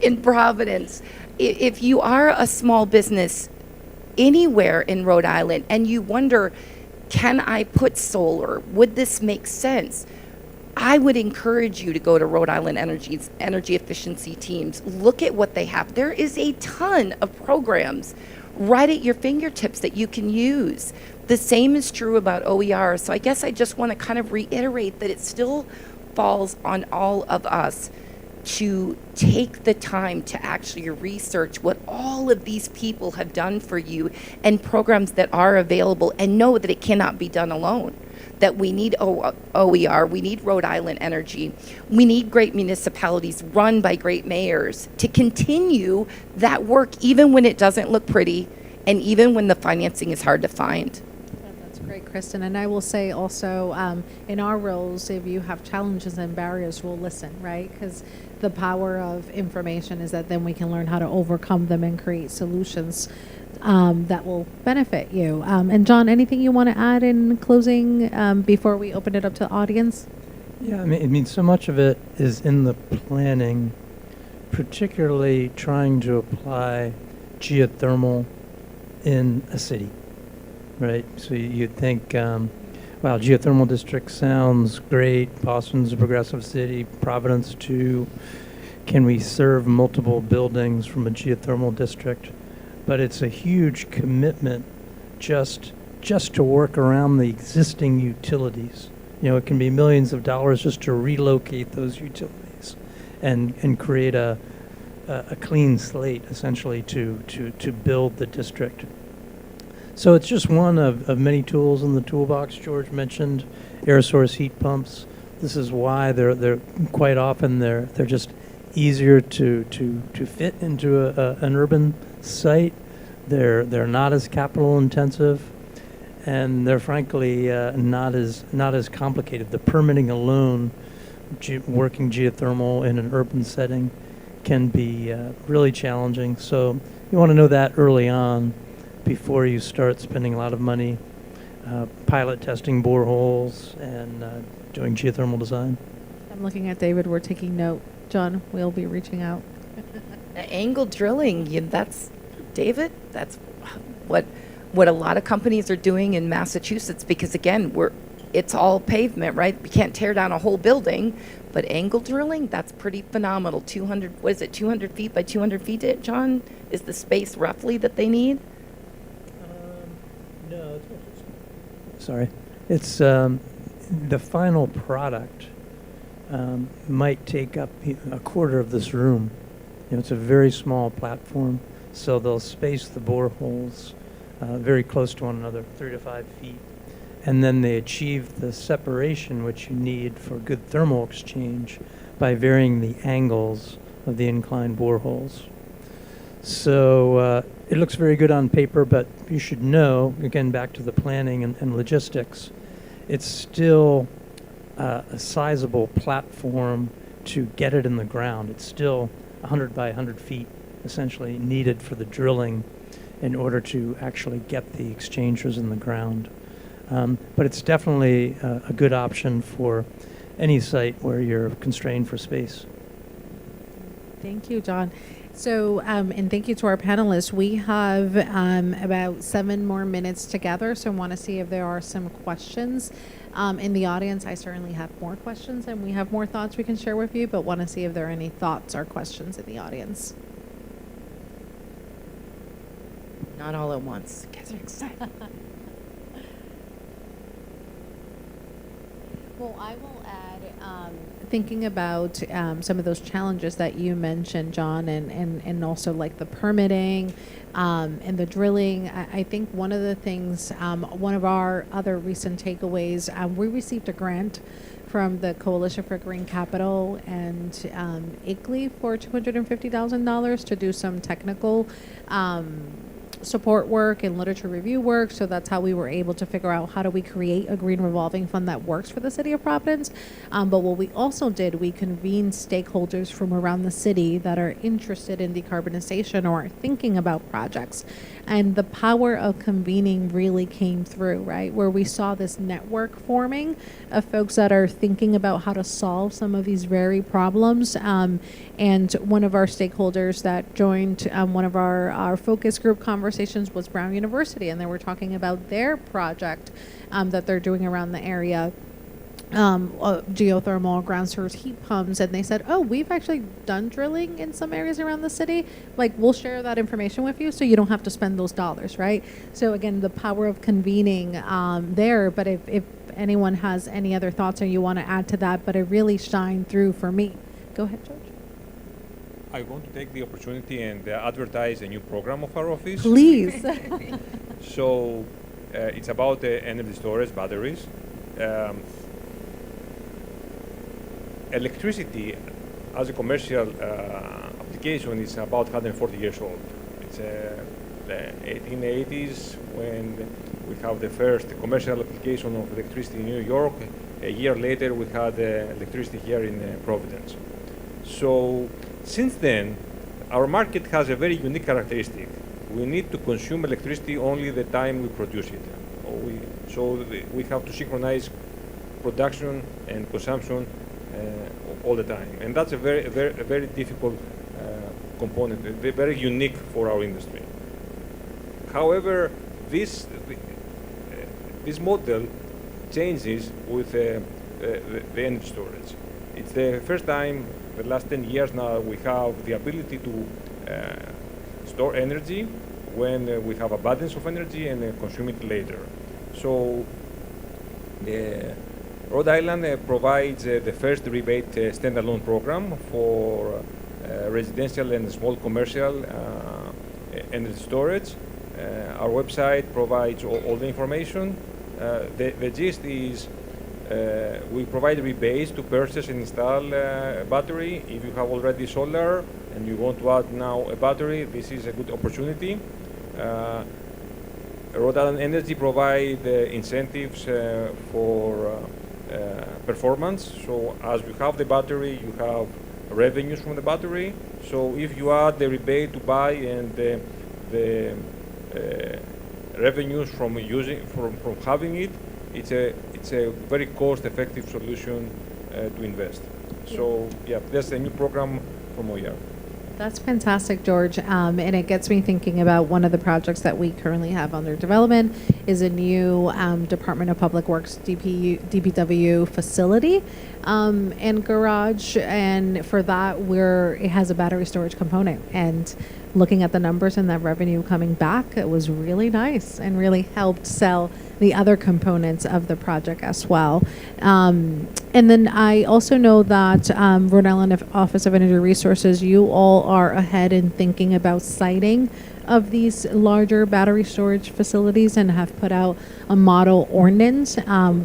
in Providence. If you are a small business anywhere in Rhode Island and you wonder, can I put solar? Would this make sense? I would encourage you to go to Rhode Island Energy's energy efficiency teams. Look at what they have. There is a ton of programs right at your fingertips that you can use. The same is true about OER. So I guess I just want to kind of reiterate that it still falls on all of us to take the time to actually research what all of these people have done for you and programs that are available, and know that it cannot be done alone. That we need OER, we need Rhode Island Energy, we need great municipalities run by great mayors to continue that work even when it doesn't look pretty and even when the financing is hard to find. That's great, Kristen. And I will say also, in our roles, if you have challenges and barriers, we'll listen, right? Because the power of information is that then we can learn how to overcome them and create solutions that will benefit you. And John, anything you want to add in closing before we open it up to the audience? Yeah, I mean, so much of it is in the planning, particularly trying to apply geothermal in a city, right? So you'd think, wow, geothermal district sounds great. Boston's a progressive city. Providence too. Can we serve multiple buildings from a geothermal district? But it's a huge commitment just to work around the existing utilities. You know, it can be millions of dollars just to relocate those utilities and create a clean slate, essentially, to build the district. So it's just one of many tools in the toolbox. George mentioned air source heat pumps. This is why they're quite often they're just easier to fit into an urban site. They're not as capital intensive, and they're frankly not as complicated. The permitting alone, working geothermal in an urban setting, can be really challenging. So you want to know that early on before you start spending a lot of money pilot testing boreholes and doing geothermal design. I'm looking at David. We're taking note. John, we'll be reaching out. Angle drilling, that's David. That's what a lot of companies are doing in Massachusetts, because again, it's all pavement, right? We can't tear down a whole building, but angle drilling, that's pretty phenomenal. 200 feet by 200 feet, John, is the space roughly that they need? Sorry. It's the final product might take up a quarter of this room. You know, it's a very small platform, so they'll space the boreholes very close to one another, 3 to 5 feet. And then they achieve the separation which you need for good thermal exchange by varying the angles of the inclined boreholes. So it looks very good on paper, but you should know, again, back to the planning and logistics, it's still a sizable platform to get it in the ground. It's still 100 by 100 feet essentially needed for the drilling in order to actually get the exchangers in the ground. But it's definitely a good option for any site where you're constrained for space. Thank you, John. So, and thank you to our panelists. We have about 7 more minutes together, so I want to see if there are some questions in the audience. I certainly have more questions, and we have more thoughts we can share with you, but want to see if there are any thoughts or questions in the audience. Not all at once. Guys are excited. Well, I will add, thinking about some of those challenges that you mentioned, John, and also like the permitting and the drilling. I think one of the things, one of our other recent takeaways, we received a grant from the Coalition for Green Capital and ICLEI for $250,000 to do some technical support work and literature review work. So that's how we were able to figure out how do we create a green revolving fund that works for the city of Providence. But what we also did, we convened stakeholders from around the city that are interested in decarbonization or are thinking about projects. And the power of convening really came through, right? Where we saw this network forming of folks that are thinking about how to solve some of these very problems. And one of our stakeholders that joined one of our focus group conversations was Brown University, and they were talking about their project that they're doing around the area, geothermal ground source heat pumps, and they said, oh, we've actually done drilling in some areas around the city. Like, we'll share that information with you so you don't have to spend those dollars, right? So again, the power of convening there. But if anyone has any other thoughts or you want to add to that, but it really shined through for me. Go ahead, George. I want to take the opportunity and advertise a new program of our office. Please. So it's about energy storage, batteries. Electricity as a commercial application is about 140 years old. It's the 1880s when we have the first commercial application of electricity in New York. A year later, we had electricity here in Providence. So since then, our market has a very unique characteristic. We need to consume electricity only the time we produce it. So we have to synchronize production and consumption all the time, and that's a very difficult component, very unique for our industry. However, this model changes with the energy storage. It's the first time, the last 10 years now, we have the ability to store energy when we have abundance of energy and consume it later. So Rhode Island provides the first rebate standalone program for residential and small commercial energy storage. Our website provides all the information. The gist is we provide rebates to purchase and install a battery. If you have already solar and you want to add now a battery, this is a good opportunity. Rhode Island Energy provide incentives for performance. So as you have the battery, you have revenues from the battery. So if you add the rebate to buy and the revenues from having it, it's a very cost-effective solution to invest. So yeah, that's a new program from OER. That's fantastic, George. And it gets me thinking about one of the projects that we currently have under development is a new Department of Public Works DPW facility and garage. And for that, it has a battery storage component. And looking at the numbers and that revenue coming back, it was really nice and really helped sell the other components of the project as well. And then I also know that Rhode Island Office of Energy Resources, you all are ahead in thinking about siting of these larger battery storage facilities and have put out a model ordinance,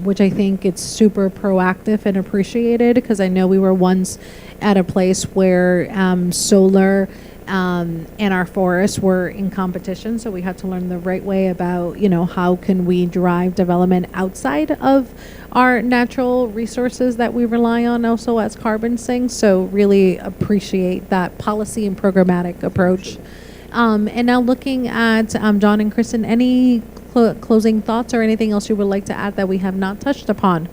which I think it's super proactive and appreciated, because I know we were once at a place where solar and our forests were in competition, so we had to learn the right way about, how can we drive development outside of our natural resources that we rely on also as carbon sinks. So really appreciate that policy and programmatic approach. And now looking at John and Kristen, any closing thoughts or anything else you would like to add that we have not touched upon?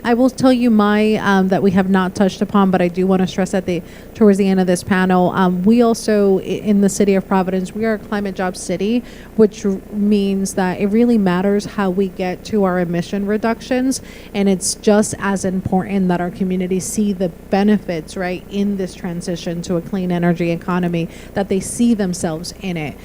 I will tell you my that we have not touched upon, but I do want to stress that towards the end of this panel, we also in the city of Providence, we are a climate job city, which means that it really matters how we get to our emission reductions, and it's just as important that our communities see the benefits, right, in this transition to a clean energy economy, that they see themselves in it.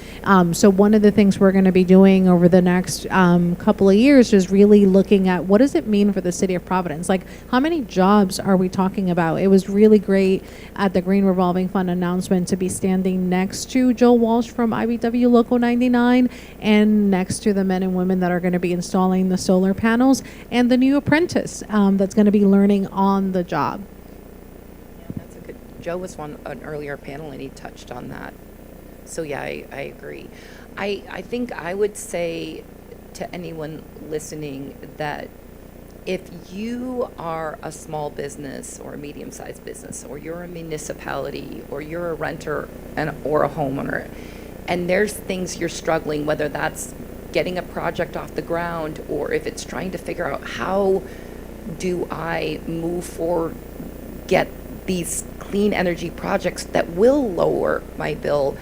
So one of the things we're going to be doing over the next couple of years is really looking at what does it mean for the city of Providence. Like, how many jobs are we talking about? It was really great at the Green Revolving Fund announcement to be standing next to Joe Walsh from IBEW Local 99 and next to the men and women that are going to be installing the solar panels and the new apprentice that's going to be learning on the job. Yeah, that's a good. Joe was on an earlier panel and he touched on that. So yeah, I agree. I think I would say to anyone listening that if you are a small business or a medium-sized business, or you're a municipality, or you're a renter or a homeowner, and there's things you're struggling, whether that's getting a project off the ground, or if it's trying to figure out how do I move forward, get these clean energy projects that will lower my bill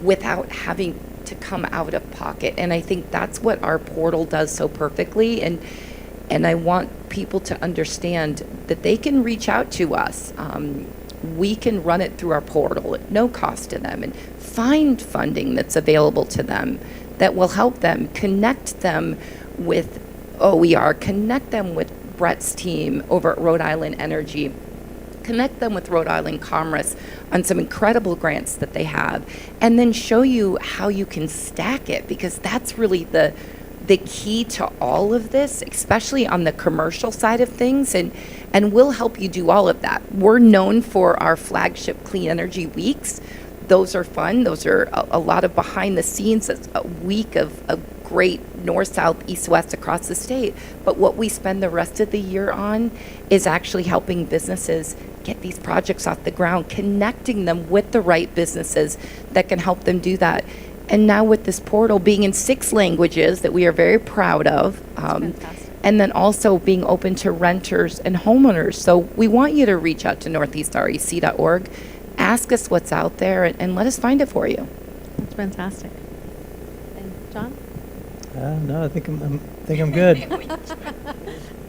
without having to come out of pocket. And I think that's what our portal does so perfectly. And I want people to understand that they can reach out to us. We can run it through our portal at no cost to them and find funding that's available to them that will help them, connect them with OER, connect them with Brett's team over at Rhode Island Energy, connect them with Rhode Island Commerce on some incredible grants that they have, and then show you how you can stack it, because that's really the key to all of this, especially on the commercial side of things, and we'll help you do all of that. We're known for our flagship Clean Energy Weeks. Those are fun. Those are a lot of behind the scenes. It's a week of great north, south, east, west across the state. But what we spend the rest of the year on is actually helping businesses get these projects off the ground, connecting them with the right businesses that can help them do that. And now with this portal being in 6 languages that we are very proud of, and then also being open to renters and homeowners. So we want you to reach out to northeastrec.org, ask us what's out there, and let us find it for you. That's fantastic. And John? No, I think I'm good.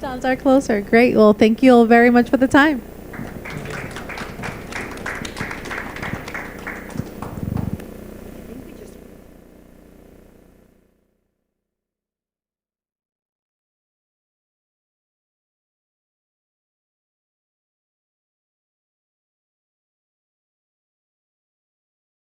John's our closer. Great. Well, thank you all very much for the time.